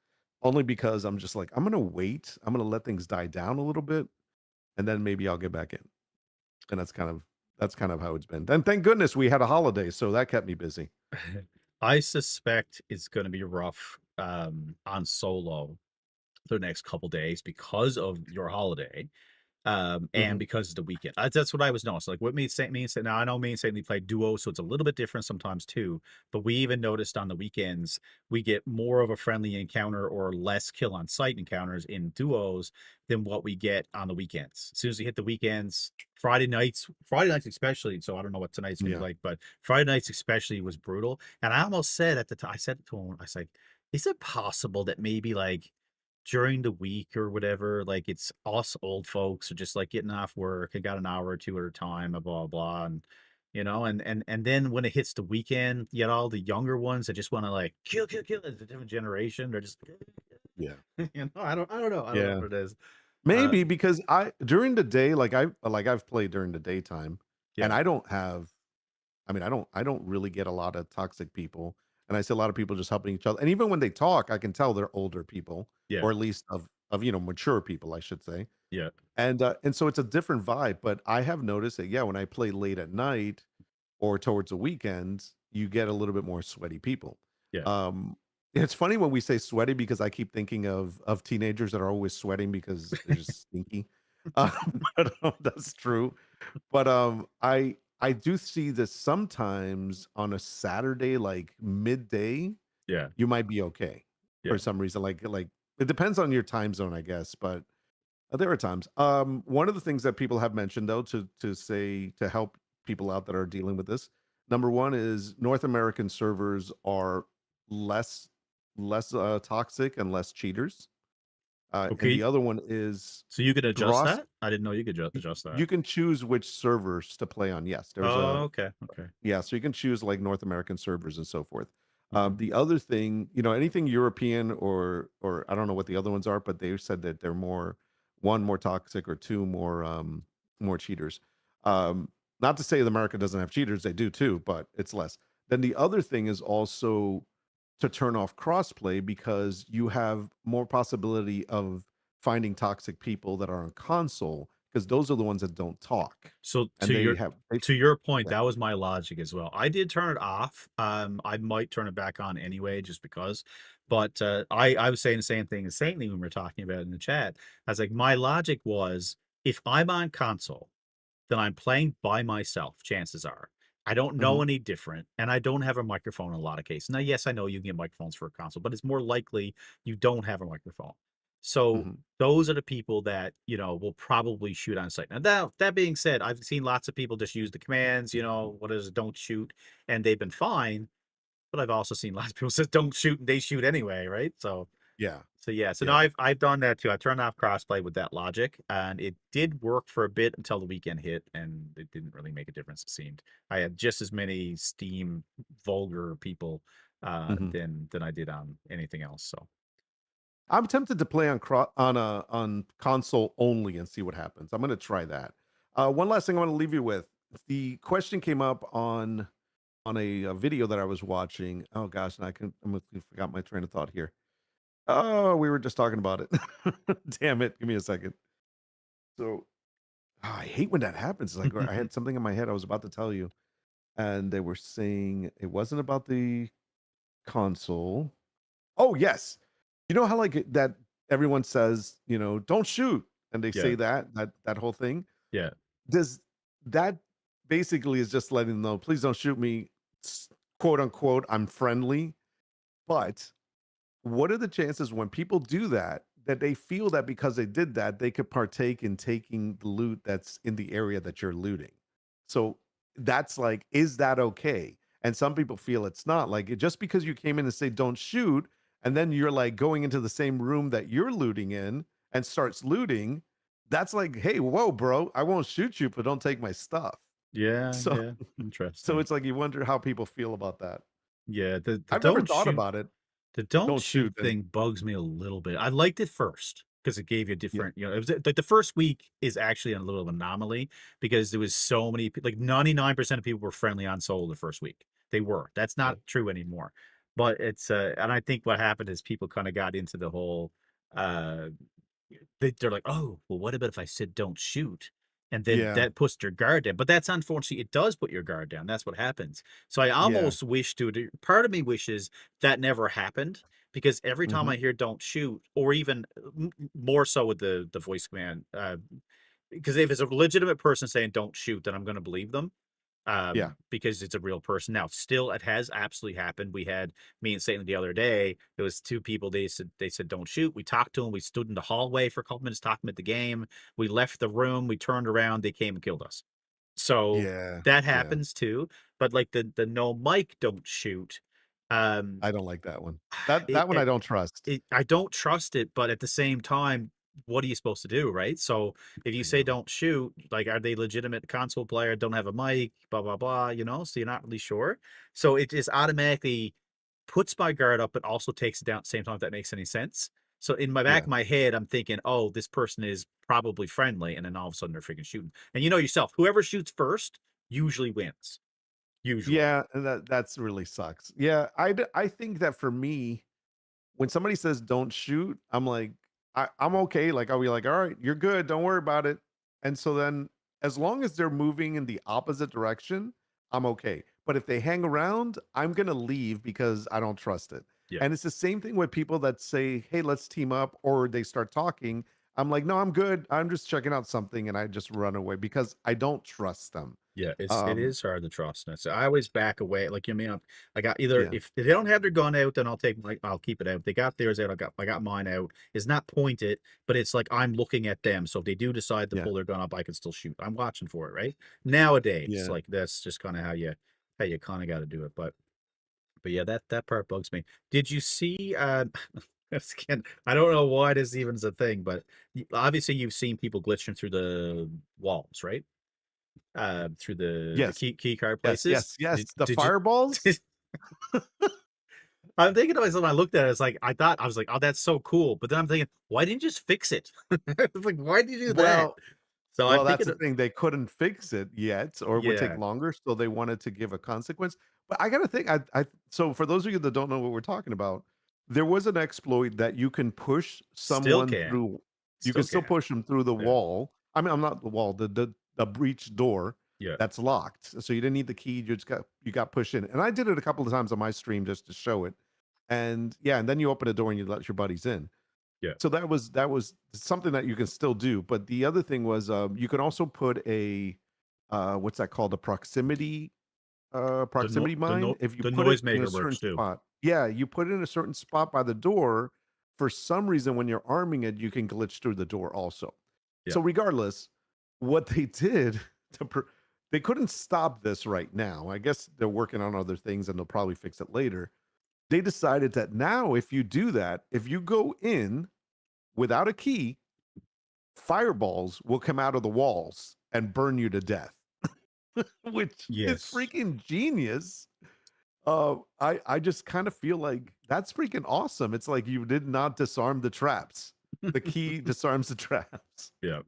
only because I'm just like I'm gonna wait. I'm gonna let things die down a little bit, and then maybe I'll get back in. And that's kind of how it's been. And thank goodness we had a holiday, so that kept me busy. I suspect it's going to be rough on solo the next couple days because of your holiday. And Mhm. because it's the weekend. That's what I was noticing. Like what me and Saint now I know me and Saint Lee play duo, so it's a little bit different sometimes too. But we even noticed on the weekends we get more of a friendly encounter or less kill on sight encounters in duos than what we get on the weekends. As soon as we hit the weekends, Friday nights especially. So I don't know what tonight's gonna be Yeah. like, but Friday nights especially was brutal. And I almost said at the time, I said to him, I was like, is it possible that maybe like during the week or whatever, like it's us old folks are just like getting off work and got an hour or two at a time, blah blah blah, and and then when it hits the weekend, you get all the younger ones that just want to like kill, kill, kill. It's a different generation. They're just Yeah. I don't know Yeah. what it is. Uh, Maybe because I during the day, I've played during the daytime, and yeah, I don't have. I mean, I don't really get a lot of toxic people, and I see a lot of people just helping each other. And even when they talk, I can tell they're older people, yeah, or at least of mature people, I should say. yeah. And so it's a different vibe. But I have noticed that, yeah, when I play late at night or towards the weekends, you get a little bit more sweaty people. Yeah. Um, it's funny when we say sweaty because I keep thinking of teenagers that are always sweating because they're just stinky. But that's true. But I do see this sometimes on a Saturday, like midday, Yeah. you might be okay Yeah. for some reason. Like it depends on your time zone, I guess. But there are times. One of the things that people have mentioned though to say to help people out that are dealing with this, number one is North American servers are less less toxic and less cheaters. And the Okay. other one is So you could adjust Gross. that? I didn't know you could adjust that. You can choose which servers to play on. Yes, there's Oh, a okay. Okay. yeah, so you can choose like North American servers and so forth. Mhm. The other thing, anything European or I don't know what the other ones are, but they said that they're more toxic or two more cheaters. Not to say that America doesn't have cheaters, they do too, but it's less. Then the other thing is also to turn off crossplay because you have more possibility of finding toxic people that are on console because those are the ones that don't talk So and to your point, yeah. that was my logic as well. I did turn it off. I might turn it back on anyway, just because. But I was saying the same thing as Saintly when we were talking about it in the chat. I was like, my logic was if I'm on console, then I'm playing by myself, chances are. I don't know Mhm. any different, and I don't have a microphone in a lot of cases. Now, yes, I know you can get microphones for a console, but it's more likely you don't have a microphone. So Mhm. those are the people that, will probably shoot on sight. Now that being said, I've seen lots of people just use the commands, what is it, don't shoot, and they've been fine. But I've also seen lots of people say don't shoot and they shoot anyway, right? Yeah. So yeah, so no, Yeah. I've done that too. I turned off crossplay with that logic, and it did work for a bit until the weekend hit, and it didn't really make a difference. It seemed I had just as many Steam vulgar people Mhm. than I did on anything else. So I'm tempted to play on console only and see what happens. I'm gonna try that. One last thing I want to leave you with. The question came up on a video that I was watching. Oh gosh, and I forgot my train of thought here. Oh, we were just talking about it. Damn it. Give me a second. So I hate when that happens. It's like I had something in my head I was about to tell you, and they were saying it wasn't about the console. Oh, yes. You know how that everyone says, "Don't shoot," and they yeah, say that whole thing? yeah, Does that basically is just letting them know, "Please don't shoot me," quote unquote, "I'm friendly." But what are the chances when people do that, that they feel that because they did that, they could partake in taking the loot that's in the area that you're looting? So that's like, is that okay? And some people feel it's not. Like just because you came in and say don't shoot, and then you're like going into the same room that you're looting in and starts looting, that's like, hey, whoa, bro, I won't shoot you, but don't take my stuff. yeah, So yeah. so Interesting. it's like you wonder how people feel about that. Yeah, the I've never don't thought shoot about it. the don't Don't shoot shoot and thing bugs me a little bit. I liked it first. because it gave you different, it was like the first week is actually a little anomaly because there was so many, like 99% of people were friendly on solo the first week. They were. That's not true anymore. But it's, and I think what happened is people kind of got into the whole, uh, they're like, oh, well, what about if I said don't shoot? And then Yeah. that puts your guard down. But that's unfortunately, it does put your guard down. That's what happens. So I Yeah. almost wish part of me wishes that never happened because every time I Mhm. hear don't shoot, or even more so with the voice command, because if it's a legitimate person saying don't shoot, then I'm going to believe them Yeah. because it's a real person. Now, still, it has absolutely happened. We had me and Satan the other day. There was two people. They said don't shoot. We talked to them. We stood in the hallway for a couple minutes talking about the game. We left the room. We turned around. They came and killed us. So Yeah. that Yeah. happens too. But like the no mic don't shoot. Um, I don't like that one. That one I it, don't trust. I don't trust it, but at the same time, what are you supposed to do, right? So if you I say know. don't shoot, like, are they legitimate console player, don't have a mic, blah, blah, blah, so you're not really sure. So it just automatically puts my guard up, but also takes it down at the same time, if that makes any sense. So in my back Yeah. of my head, I'm thinking, oh, this person is probably friendly. And then all of a sudden they're freaking shooting. And you know yourself, whoever shoots first usually wins. Usually. Yeah, and that's really sucks. Yeah, I think that for me, when somebody says don't shoot, I'm like, I'm okay. Like I'll be like, all right, you're good, don't worry about it. And so then as long as they're moving in the opposite direction, I'm okay. But if they hang around, I'm gonna leave because I don't trust it. Yeah. And it's the same thing with people that say, hey, let's team up, or they start talking. I'm like, no, I'm good. I'm just checking out something, and I just run away because I don't trust them. Yeah, it Um, is hard to trust. And so I always back away. Like, you mean, I got either, yeah, if they don't have their gun out, then I'll keep it out. If they got theirs out, I got mine out. It's not pointed, but it's like I'm looking at them. So if they do decide to yeah, pull their gun up, I can still shoot. I'm watching for it, right? Nowadays, yeah. like that's just kind of how you kind of got to do it. But yeah, that part bugs me. Did you see? Again, I don't know why this even is a thing, but obviously you've seen people glitching through the walls, right? Through the Yes, key card yes, places. yes, yes. The Did you? fireballs. I'm thinking to myself when I looked at it, it's like I was like, oh, that's so cool. But then I'm thinking, why didn't you just fix it? It's like, why did you do that? Well, So I'm well, that's thinking, the thing. They couldn't fix it yet, or it would take yeah, longer, so they wanted to give a consequence. But I gotta think. So for those of you that don't know what we're talking about, there was an exploit that you can push still someone can, through. You can still still can. push them through the Yeah, wall. I mean, I'm not the wall, the breach door yeah, that's locked. So you didn't need the key. You got pushed in, and I did it a couple of times on my stream just to show it. And yeah, and then you open the door and you let your buddies in. yeah. So that was something that you can still do. But the other thing was you can also put a what's that called? A proximity mine. If you The put it in a noisemaker certain works too. spot. Yeah, you put it in a certain spot by the door. For some reason, when you're arming it, you can glitch through the door also. Yeah, So regardless, what they did they couldn't stop this right now. I guess they're working on other things and they'll probably fix it later. They decided that now if you do that, if you go in without a key, fireballs will come out of the walls and burn you to death, which is yes. freaking genius. I just kind of feel like that's freaking awesome. It's like you did not disarm the traps. The key disarms the traps. Yeah,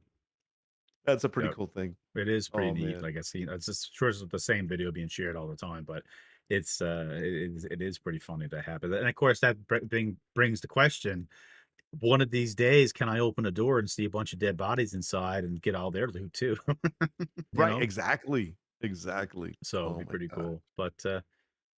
That's a pretty yeah. cool thing. It is pretty Oh neat. man. Like I see, it's just sure it's the same video being shared all the time, but it is pretty funny to happen. And of course, that brings the question: one of these days, can I open a door and see a bunch of dead bodies inside and get all their loot too? you Right, know, exactly. Exactly. so it'd Oh be my pretty god. cool. But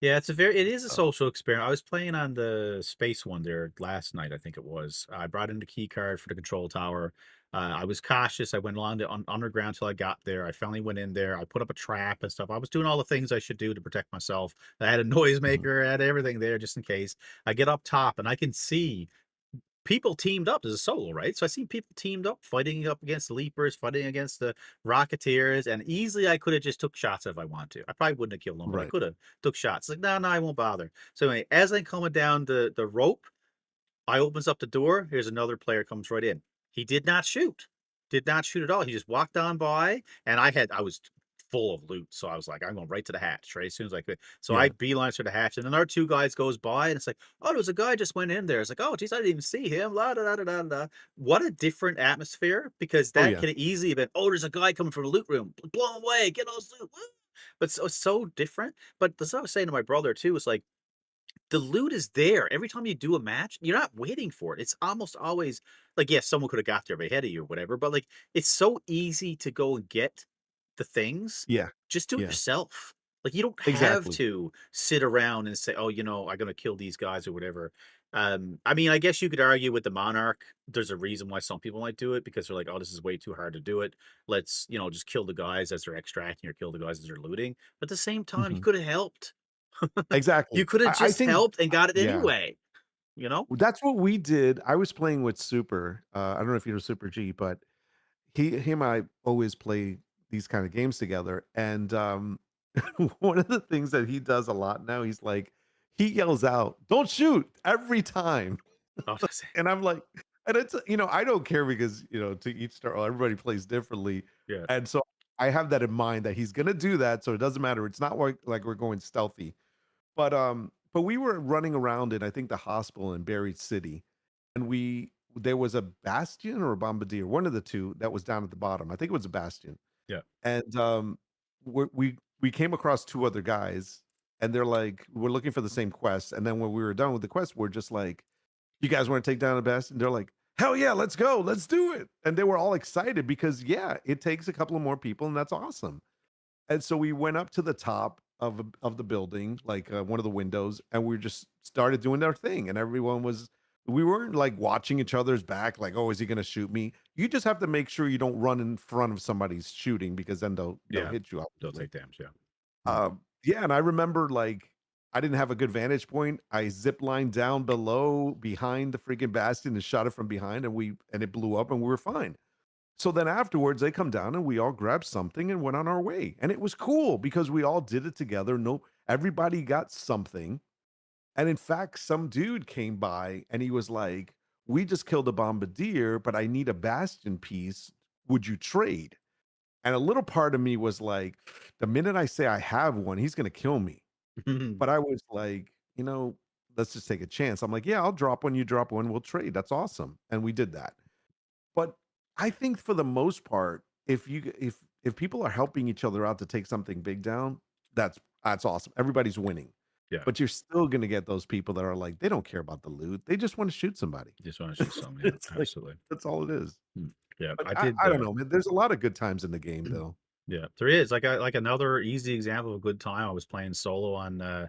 yeah, it is a Oh, social experiment. I was playing on the space one there last night, I think it was. I brought in the key card for the control tower. I was cautious. I went along the underground till I got there. I finally went in there. I put up a trap and stuff. I was doing all the things I should do to protect myself. I had a mhm. noisemaker, I had everything there just in case. I get up top and I can see people teamed up as a solo, right? So I see people teamed up, fighting up against the Leapers, fighting against the Rocketeers, and easily I could have just took shots if I want to. I probably wouldn't have killed them, but I Right. could have took shots. Like, no, I won't bother. So anyway, as I'm coming down the rope, I opens up the door. Here's another player comes right in. He did not shoot. Did not shoot at all. He just walked on by, and I was full of loot. So I was like, I'm going right to the hatch, right? As soon as I could. So I Yeah. beeline for the hatch, and then our two guys goes by, and it's like, oh, there was a guy just went in there. It's like, oh, geez, I didn't even see him. La da da da da da. What a different atmosphere, because Oh that yeah. could have easily been, oh, there's a guy coming from the loot room, blow him away, get all this loot. Woo! But so different. But that's what I was saying to my brother too. It's like the loot is there. Every time you do a match, you're not waiting for it. It's almost always like, yes, someone could have got there ahead of you or whatever, but like it's so easy to go and get the things. Yeah. Just do it Yeah. yourself. Like you don't have Exactly. to sit around and say, "Oh, I'm gonna kill these guys or whatever." I mean, I guess you could argue with the Monarch. There's a reason why some people might do it because they're like, "Oh, this is way too hard to do it. Let's, just kill the guys as they're extracting or kill the guys as they're looting." But at the same time, you Mhm. could have helped. You Exactly. could have I just think helped and got it yeah. anyway, you know? That's what we did. I was playing with Super. I don't know if you know Super G, but he and I always play these kind of games together. And one of the things that he does a lot now, he's like, he yells out, "Don't shoot," every time. Oh, does it? And I'm like, and it's I don't care because to each their own. Everybody plays differently, Yeah. and so I have that in mind that he's gonna do that. So it doesn't matter. It's not like we're going stealthy. But we were running around in I think the hospital in Buried City, and there was a Bastion or a Bombardier, one of the two that was down at the bottom. I think it was a Bastion, Yeah. and we came across two other guys, and they're like, we're looking for the same quest. And then when we were done with the quest, we're just like, you guys want to take down a Bastion? They're like, hell yeah, let's go, let's do it. And they were all excited because yeah, it takes a couple of more people, and that's awesome. And so we went up to the top of the building, like one of the windows, and we just started doing our thing. And everyone was, we weren't like watching each other's back, like, oh, is he going to shoot me? You just have to make sure you don't run in front of somebody's shooting because then they'll Yeah. hit you. They'll Obviously. take damage, yeah. Yeah, and I remember like I didn't have a good vantage point. I zip lined down below behind the freaking bastion and shot it from behind, and it blew up, and we were fine. So then afterwards, they come down and we all grabbed something and went on our way. And it was cool because we all did it together. No, everybody got something. And in fact, some dude came by and he was like, "We just killed a bombardier, but I need a bastion piece. Would you trade?" And a little part of me was like, the minute I say I have one, he's going to kill me. But I was like, let's just take a chance. I'm like, yeah, I'll drop one. You drop one. We'll trade. That's awesome. And we did that. But I think for the most part, if people are helping each other out to take something big down, that's awesome. Everybody's winning. Yeah. But you're still gonna get those people that are like, they don't care about the loot. They just want to shoot somebody. Just want to shoot something. Yeah, It's like, absolutely. that's all it is. Yeah. But I I, did. I don't know, man. There's a lot of good times in the game, though. Yeah, there is like another easy example of a good time. I was playing solo on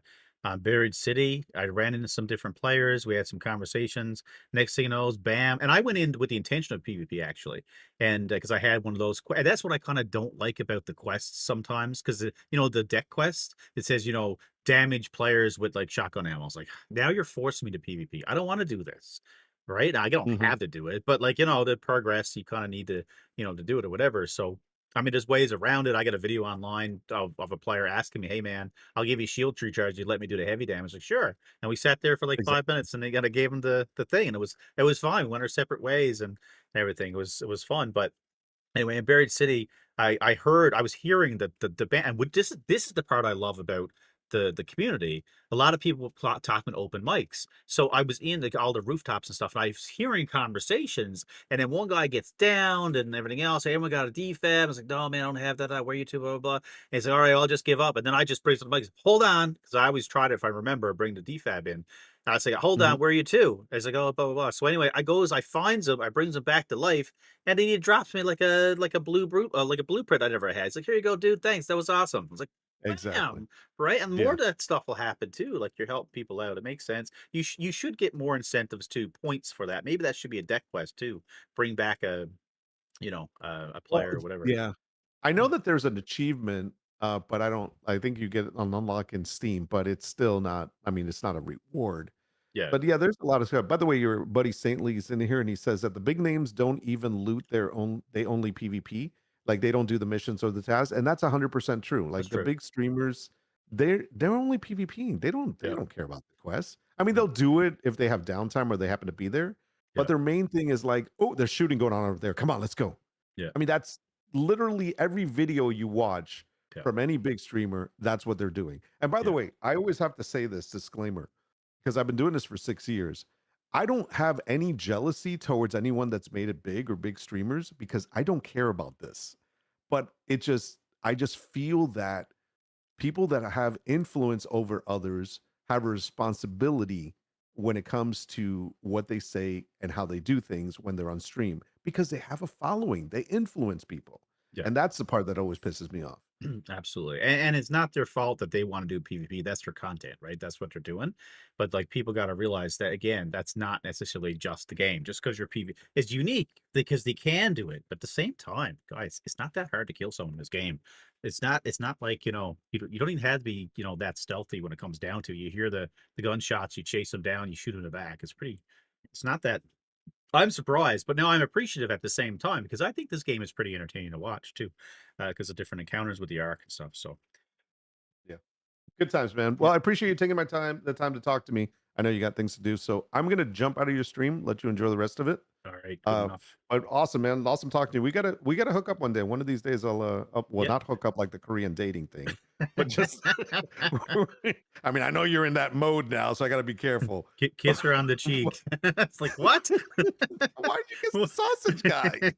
Buried City. I ran into some different players. We had some conversations. Next thing you know, is bam, and I went in with the intention of PvP actually, and because I had one of those. And that's what I kind of don't like about the quests sometimes, because the deck quest it says damage players with like shotgun ammo. It's like now you're forcing me to PvP. I don't want to do this. Right? I don't Mhm. have to do it, but like the progress, you kind of need to do it or whatever. So I mean, there's ways around it. I got a video online of a player asking me, "Hey, man, I'll give you shield tree charge. You let me do the heavy damage." Like, sure. And we sat there for like 5 minutes, and they gave him the thing, and it was fine. We went our separate ways and everything. It was fun, but anyway, in Buried City, I was hearing the band, and this is the part I love about the community. A lot of people talking open mics, so I was in all the rooftops and stuff, and I was hearing conversations, and then one guy gets downed and everything else. Everyone got a defab. I was like, "No, man, I don't have that. Where you to? Blah blah blah." And he's like, "All right, I'll just give up." And then I just bring the mic. Hold on, because I always try to, if I remember, bring the defab in. I was like, "Hold on, Mhm. where are you to?" I was like, "Oh, blah blah blah." So anyway, I finds him, I brings him back to life, and then he drops me like a like a blueprint I never had. It's like, "Here you go, dude. Thanks. That was awesome." I was like, Exactly. "Bam!" Right? And more Yeah. of that stuff will happen too. Like you're helping people out. It makes sense. You should get more incentives too, points for that. Maybe that should be a deck quest too. Bring back a Well, player or whatever. yeah. I know that there's an achievement, but I think you get it on unlock in Steam, but it's still not, I mean, it's not a reward. Yeah. But yeah, there's a lot of stuff. By the way, your buddy Saintly's in here and he says that the big names don't even loot they only PvP. Like they don't do the missions or the tasks. And that's 100% true. That's Like the true. big streamers, they're only PvPing. They Yeah. don't care about the quests. I mean, they'll do it if they have downtime or they happen to be there. But Yeah. their main thing is like, oh, there's shooting going on over there. Come on, let's go. Yeah. I mean, that's literally every video you watch from any big streamer, that's what they're doing. And by the way, I always have to say this disclaimer because I've been doing this for 6 years. I don't have any jealousy towards anyone that's made it big or big streamers because I don't care about this. But I just feel that people that have influence over others have a responsibility when it comes to what they say and how they do things when they're on stream because they have a following. They influence people. Yeah. And that's the part that always pisses me off. Absolutely. And it's not their fault that they want to do PvP. That's their content, right? That's what they're doing. But like people got to realize that again, that's not necessarily just the game. Just because your PvP is unique because they can do it. But at the same time, guys, it's not that hard to kill someone in this game. It's not like, you don't even have to be, that stealthy when it comes down to it. You hear the gunshots, you chase them down, you shoot them in the back. It's not that. I'm surprised, but now I'm appreciative at the same time because I think this game is pretty entertaining to watch too, because of different encounters with the Ark and stuff. So, yeah, good times, man. Well, I appreciate you taking the time to talk to me. I know you got things to do, so I'm gonna jump out of your stream, let you enjoy the rest of it. All right, good enough. But awesome, man. Awesome talking to you. We gotta hook up one day. One of these days, I'll not hook up like the Korean dating thing, but just. I mean, I know you're in that mode now, so I gotta be careful. Kiss her on the cheek. It's like what? Why'd you kiss the sausage guy?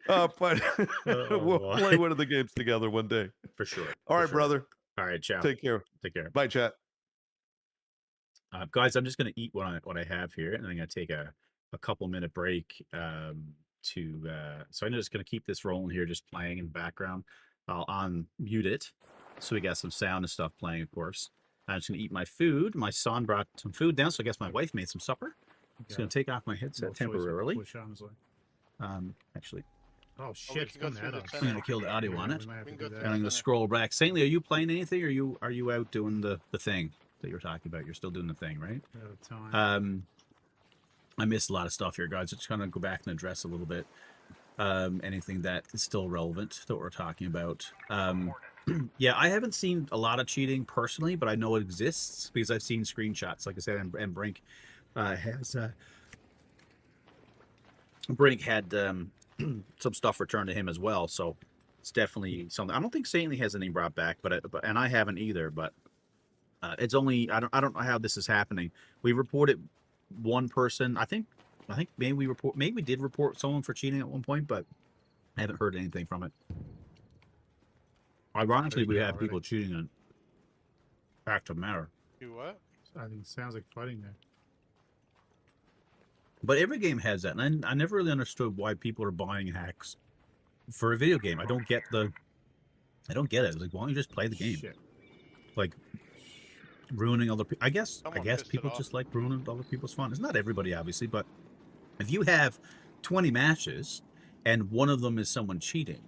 But we'll play one of the games together one day for sure. All right, brother. All right, ciao. Take care. Take care. Bye, chat. Guys, I'm just going to eat what I have here, and I'm going to take a couple minute break so I'm just going to keep this rolling here, just playing in the background. I'll unmute it so we got some sound and stuff playing, of course. I'm just going to eat my food. My son brought some food down, so I guess my wife made some supper. I'm just going to take off my headset temporarily. Actually, oh shit! I'm going to kill the audio on it, and I'm going to scroll back. Saintly, are you playing anything, or are you out doing the thing that you were talking about? You're still doing the thing, right? I missed a lot of stuff here, guys. Just kind of go back and address a little bit anything that is still relevant that we're talking about. Yeah, I haven't seen a lot of cheating personally, but I know it exists because I've seen screenshots, like I said, and Brink has Brink had some stuff returned to him as well, so it's definitely something. I don't think Saintly has anything brought back, but and I haven't either. But it's only I don't know how this is happening. We reported one person. I think maybe we did report someone for cheating at one point, but I haven't heard anything from it. Ironically, we have people cheating on Active Matter. Do what? I think it sounds like fighting there. But every game has that, and I never really understood why people are buying hacks for a video game. I don't get it. It's like, why don't you just play the game? Shit. Like ruining other people. I guess people just like ruining other people's fun. It's not everybody, obviously, but if you have 20 matches and one of them is someone cheating,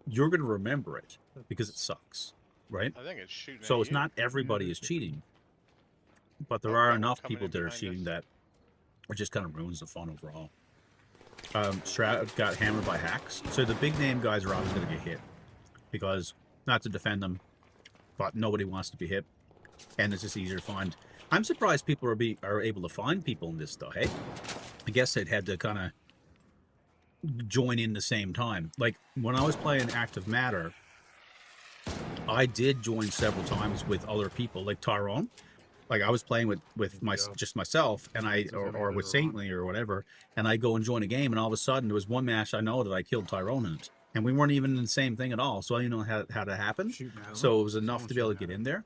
you're going to remember it because it sucks, right? I think it's shooting. So it's not everybody is cheating, but there are enough people that are cheating that it just kind of ruins the fun overall. Stroud got hammered by hacks. So the big name guys are always going to get hit because, not to defend them, but nobody wants to be hit, and it's just easier to find. I'm surprised people are able to find people in this though. Hey, I guess they'd had to kind of join in the same time. Like when I was playing Active Matter, I did join several times with other people, like Tyrone. Like I was playing with just myself, and or with Saintly or whatever, and I go and join a game, and all of a sudden there was one match I know that I killed Tyrone in it, and we weren't even in the same thing at all. So I didn't know how that happened. So it was enough to be able to get in there.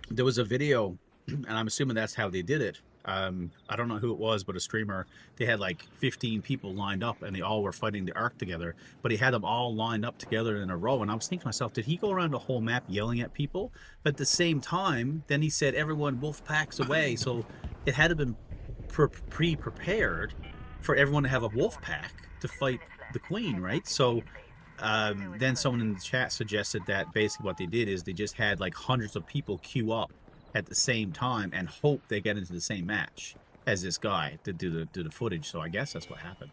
There was a video, and I'm assuming that's how they did it. I don't know who it was, but a streamer, they had like 15 people lined up and they all were fighting the Ark together, but he had them all lined up together in a row. And I was thinking to myself, did he go around the whole map yelling at people? But at the same time, then he said, everyone wolf packs away. So it had to have been pre-prepared for everyone to have a wolf pack to fight the queen, right? So then someone in the chat suggested that basically what they did is they just had like hundreds of people queue up at the same time and hope they get into the same match as this guy to do the footage. So I guess that's what happened.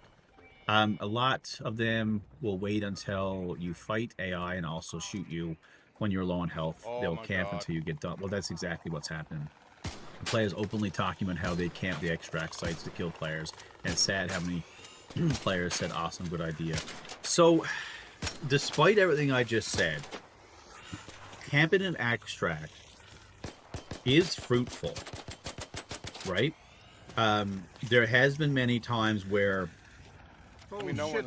A lot of them will wait until you fight AI and also shoot you when you're low on health. They'll camp until you get done. Well, that's exactly what's happening. Players openly talking about how they camp the extract sites to kill players, and it's sad how many players said awesome, good idea. So despite everything I just said, camping and extract is fruitful, right? There has been many times where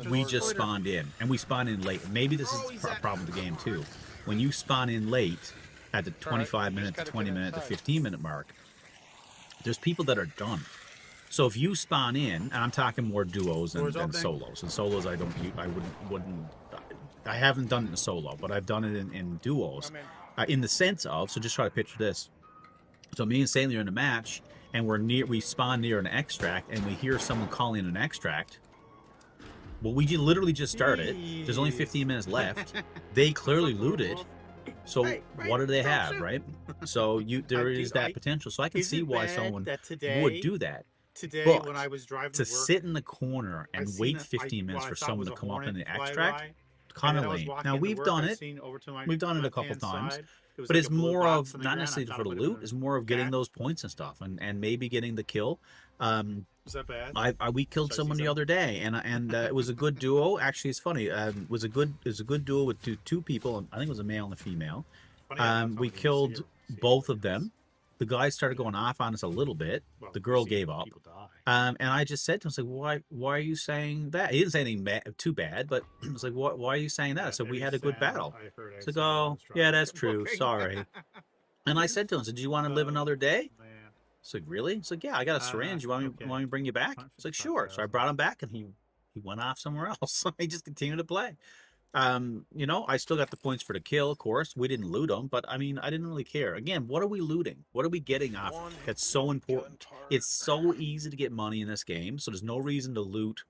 we just spawned in, and we spawn in late. Maybe this is a problem with the game too. When you spawn in late at the 25-minute, the 20-minute, the 15-minute mark, there's people that are done. So if you spawn in, and I'm talking more duos than solos. And solos, I haven't done it in solo, but I've done it in duos. In the sense of, so just try to picture this. So me and Sailor are in a match, and we spawn near an extract, and we hear someone calling an extract. Well, we literally just started. There's only 15 minutes left. They clearly looted. So what do they have, right? So there is that potential. So I can see why someone would do that. Today, but when I was driving to sit in the corner and wait 15 minutes for someone to come up in the extract, kind of lame. Now we've done it. We've done it a couple times. But it's more of not necessarily for the loot. It's more of getting those points and stuff, and maybe getting the kill. Is that bad? We killed someone the other day, and it was a good duo. Actually, it's funny. It was a good duo with two people. I think it was a male and a female. We killed both of them. The guy started going off on us a little bit. The girl gave up. And I just said to him, I was like, why are you saying that? He didn't say anything too bad, but I was like, why are you saying that? I said, we had a good battle. He's like, oh, yeah, that's true. Sorry. And I said to him, do you want to live another day? It's like, really? It's like, yeah, I got a syringe. You want me to bring you back? It's like, sure. So I brought him back, and he went off somewhere else. He just continued to play. I still got the points for the kill, of course. We didn't loot them, but I mean, I didn't really care. Again, what are we looting? What are we getting off? That's so important. It's so easy to get money in this game, so there's no reason to loot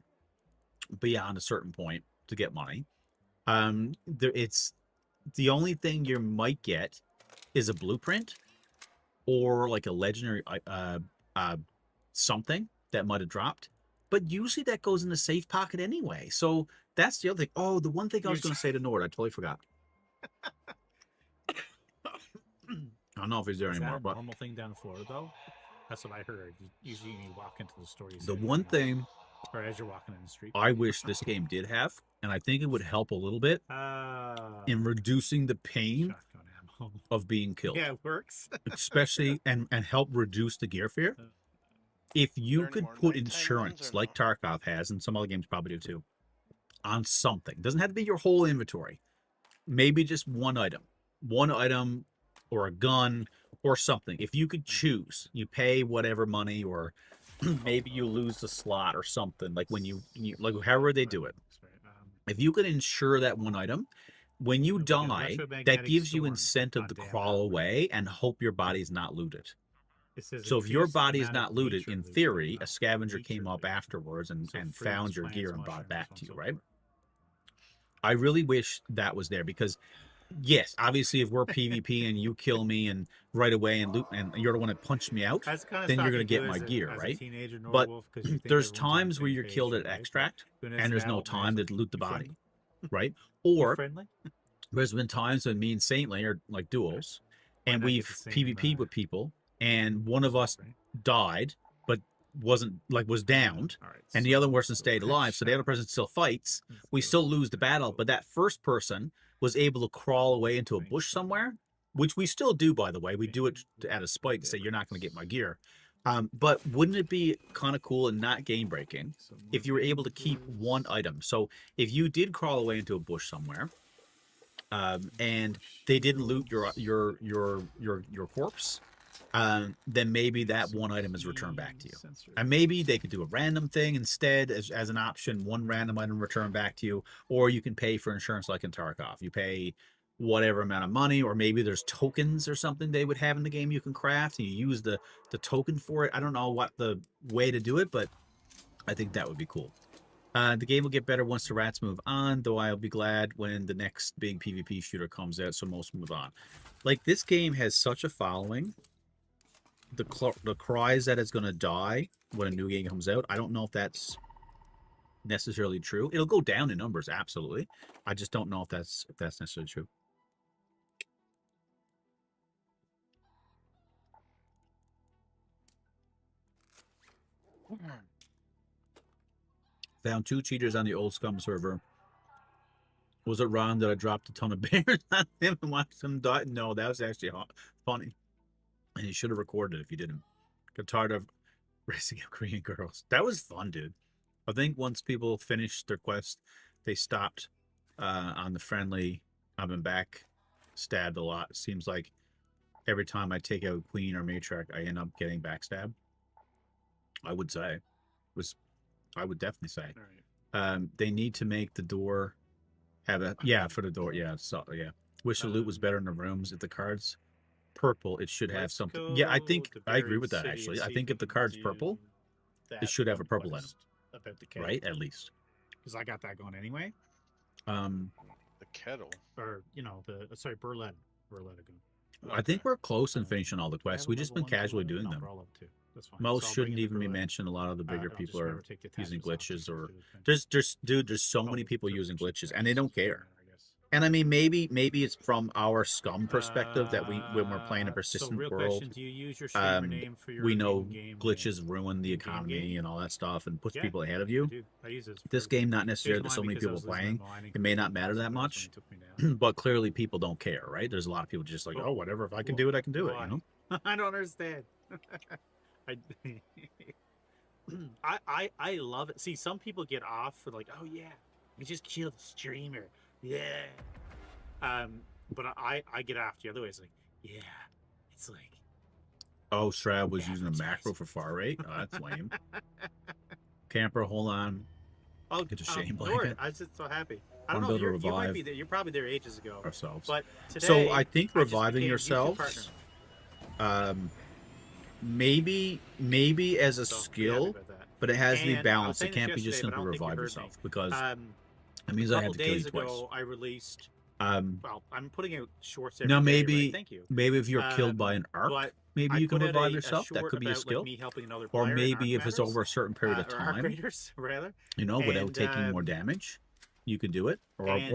beyond a certain point to get money. It's the only thing you might get is a blueprint or like a legendary something that might have dropped, but usually that goes in the safe pocket anyway. So that's the other thing. Oh, the one thing I was going to say to Nord, I totally forgot. I don't know if he's there Is anymore, that a but normal thing down in Florida, though? That's what I heard. Usually, when you walk into the store, you the see one it, thing or as you're walking in the street. I wish this game did have, and I think it would help a little bit in reducing the pain of being killed. Yeah, it works. Especially and help reduce the gear fear. If you could put insurance like Tarkov has, and some other games probably do too, on something. Doesn't have to be your whole inventory. Maybe just one item or a gun or something. If you could choose, you pay whatever money, or maybe you lose the slot or something, like when you like however they do it. If you could insure that one item, when you die, that gives you incentive to crawl away and hope your body's not looted. So if your body is not looted, in theory, a scavenger came up afterwards and found your gear and brought it back to you, right? I really wish that was there because, yes, obviously if we're PvP and you kill me and right away and you're the one that punched me out, then you're going to get my gear, right? But there's times where you're killed at extract and there's no time to loot the body, right? Or there's been times when me and Saintly are like duels and we've PvP'd with people and one of us died but was downed, and the other person stayed alive, so the other person still fights. We still lose the battle, but that first person was able to crawl away into a bush somewhere, which we still do, by the way. We do it at a spite to say you're not going to get my gear. But wouldn't it be kind of cool and not game breaking if you were able to keep one item? So if you did crawl away into a bush somewhere, and they didn't loot your corpse, then maybe that one item is returned back to you. And maybe they could do a random thing instead as an option, one random item returned back to you, or you can pay for insurance like in Tarkov. You pay whatever amount of money, or maybe there's tokens or something they would have in the game you can craft, and you use the token for it. I don't know what the way to do it, but I think that would be cool. The game will get better once the rats move on, though I'll be glad when the next big PvP shooter comes out, so most move on. Like, this game has such a following. The cries that it's going to die when a new game comes out, I don't know if that's necessarily true. It'll go down in numbers, absolutely. I just don't know if that's necessarily true. Found 2 cheaters on the old SCUM server. Was it wrong that I dropped a ton of bears on him and watched him die? No, that was actually funny. And you should have recorded it if you didn't. Got tired of racing up Korean girls. That was fun, dude. I think once people finished their quest, they stopped on the friendly. I've been back stabbed a lot. It seems like every time I take out queen or matriarch, I end up getting backstabbed. I would say. I would definitely say. They need to make the door have a for the door. Yeah, so yeah. Wish the loot was better in the rooms. If the card's purple, it should have something. Yeah, I think I agree with that actually. I think if the card's purple, it should have a purple item. About the kettle. Right? At least. Because I got that going anyway. The kettle. Or Berlin. I think we're close in finishing all the quests. We've just been casually doing them. Most shouldn't even be mentioned. A lot of the bigger people are using glitches, or there's so many people using glitches and they don't care. And I mean, maybe it's from our SCUM perspective that when we're playing a persistent world, do you use your streamer name for your we know in-game glitches ruin the economy and all that stuff and puts people ahead of you. I use it This for- game, not necessarily Here's there's so mine many because I people was listening playing, to mine it may not matter that and much, it took me down. but clearly people don't care, right? There's a lot of people just like, oh, whatever, if I can do it, I can do it, you know? I don't understand. I love it. See, some people get off for like, oh yeah, we just killed the streamer. Yeah. But I get off the other way. It's like, yeah, it's like, Oh, Strab was using a macro for far rate? Oh, that's lame. Camper, hold on. oh, Get a shame Lord, blanket. I'm just so happy. I don't Wanna know. build a You might revive be there. You're probably there ages ago. ourselves. But today, So I think I just reviving became a YouTube yourselves, partner. maybe as a So, be happy skill, about that. but it has to be And I was balanced. It saying can't this be just yesterday, but I simply don't think you revive heard me. yourself because that A means I couple have to kill you days twice. ago, I released. Well, I'm putting out shorts every Now day, maybe right? Thank you. maybe if you're killed by an but arc, maybe I you can put out revive a yourself. That short could be a about, skill. like, me helping another Or player in maybe Arc if it's Matters, over a certain period of or Arc time, Raiders, rather. without And, taking more damage, you can do it. and,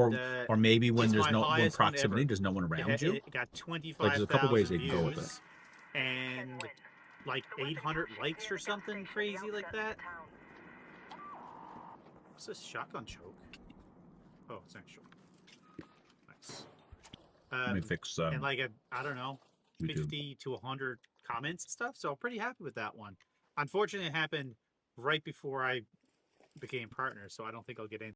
Or maybe when it's there's my no highest one proximity, ever. there's no one around you. It got Like there's a couple 25,000 ways they can go with it. views and like 800 likes or something crazy like that. What's this shotgun choke? Oh, it's not choke. Nice. Let me fix and like I don't know, YouTube. 50 to 100 comments and stuff. So I'm pretty happy with that one. Unfortunately, it happened right before I became partner, so I don't think I'll get in.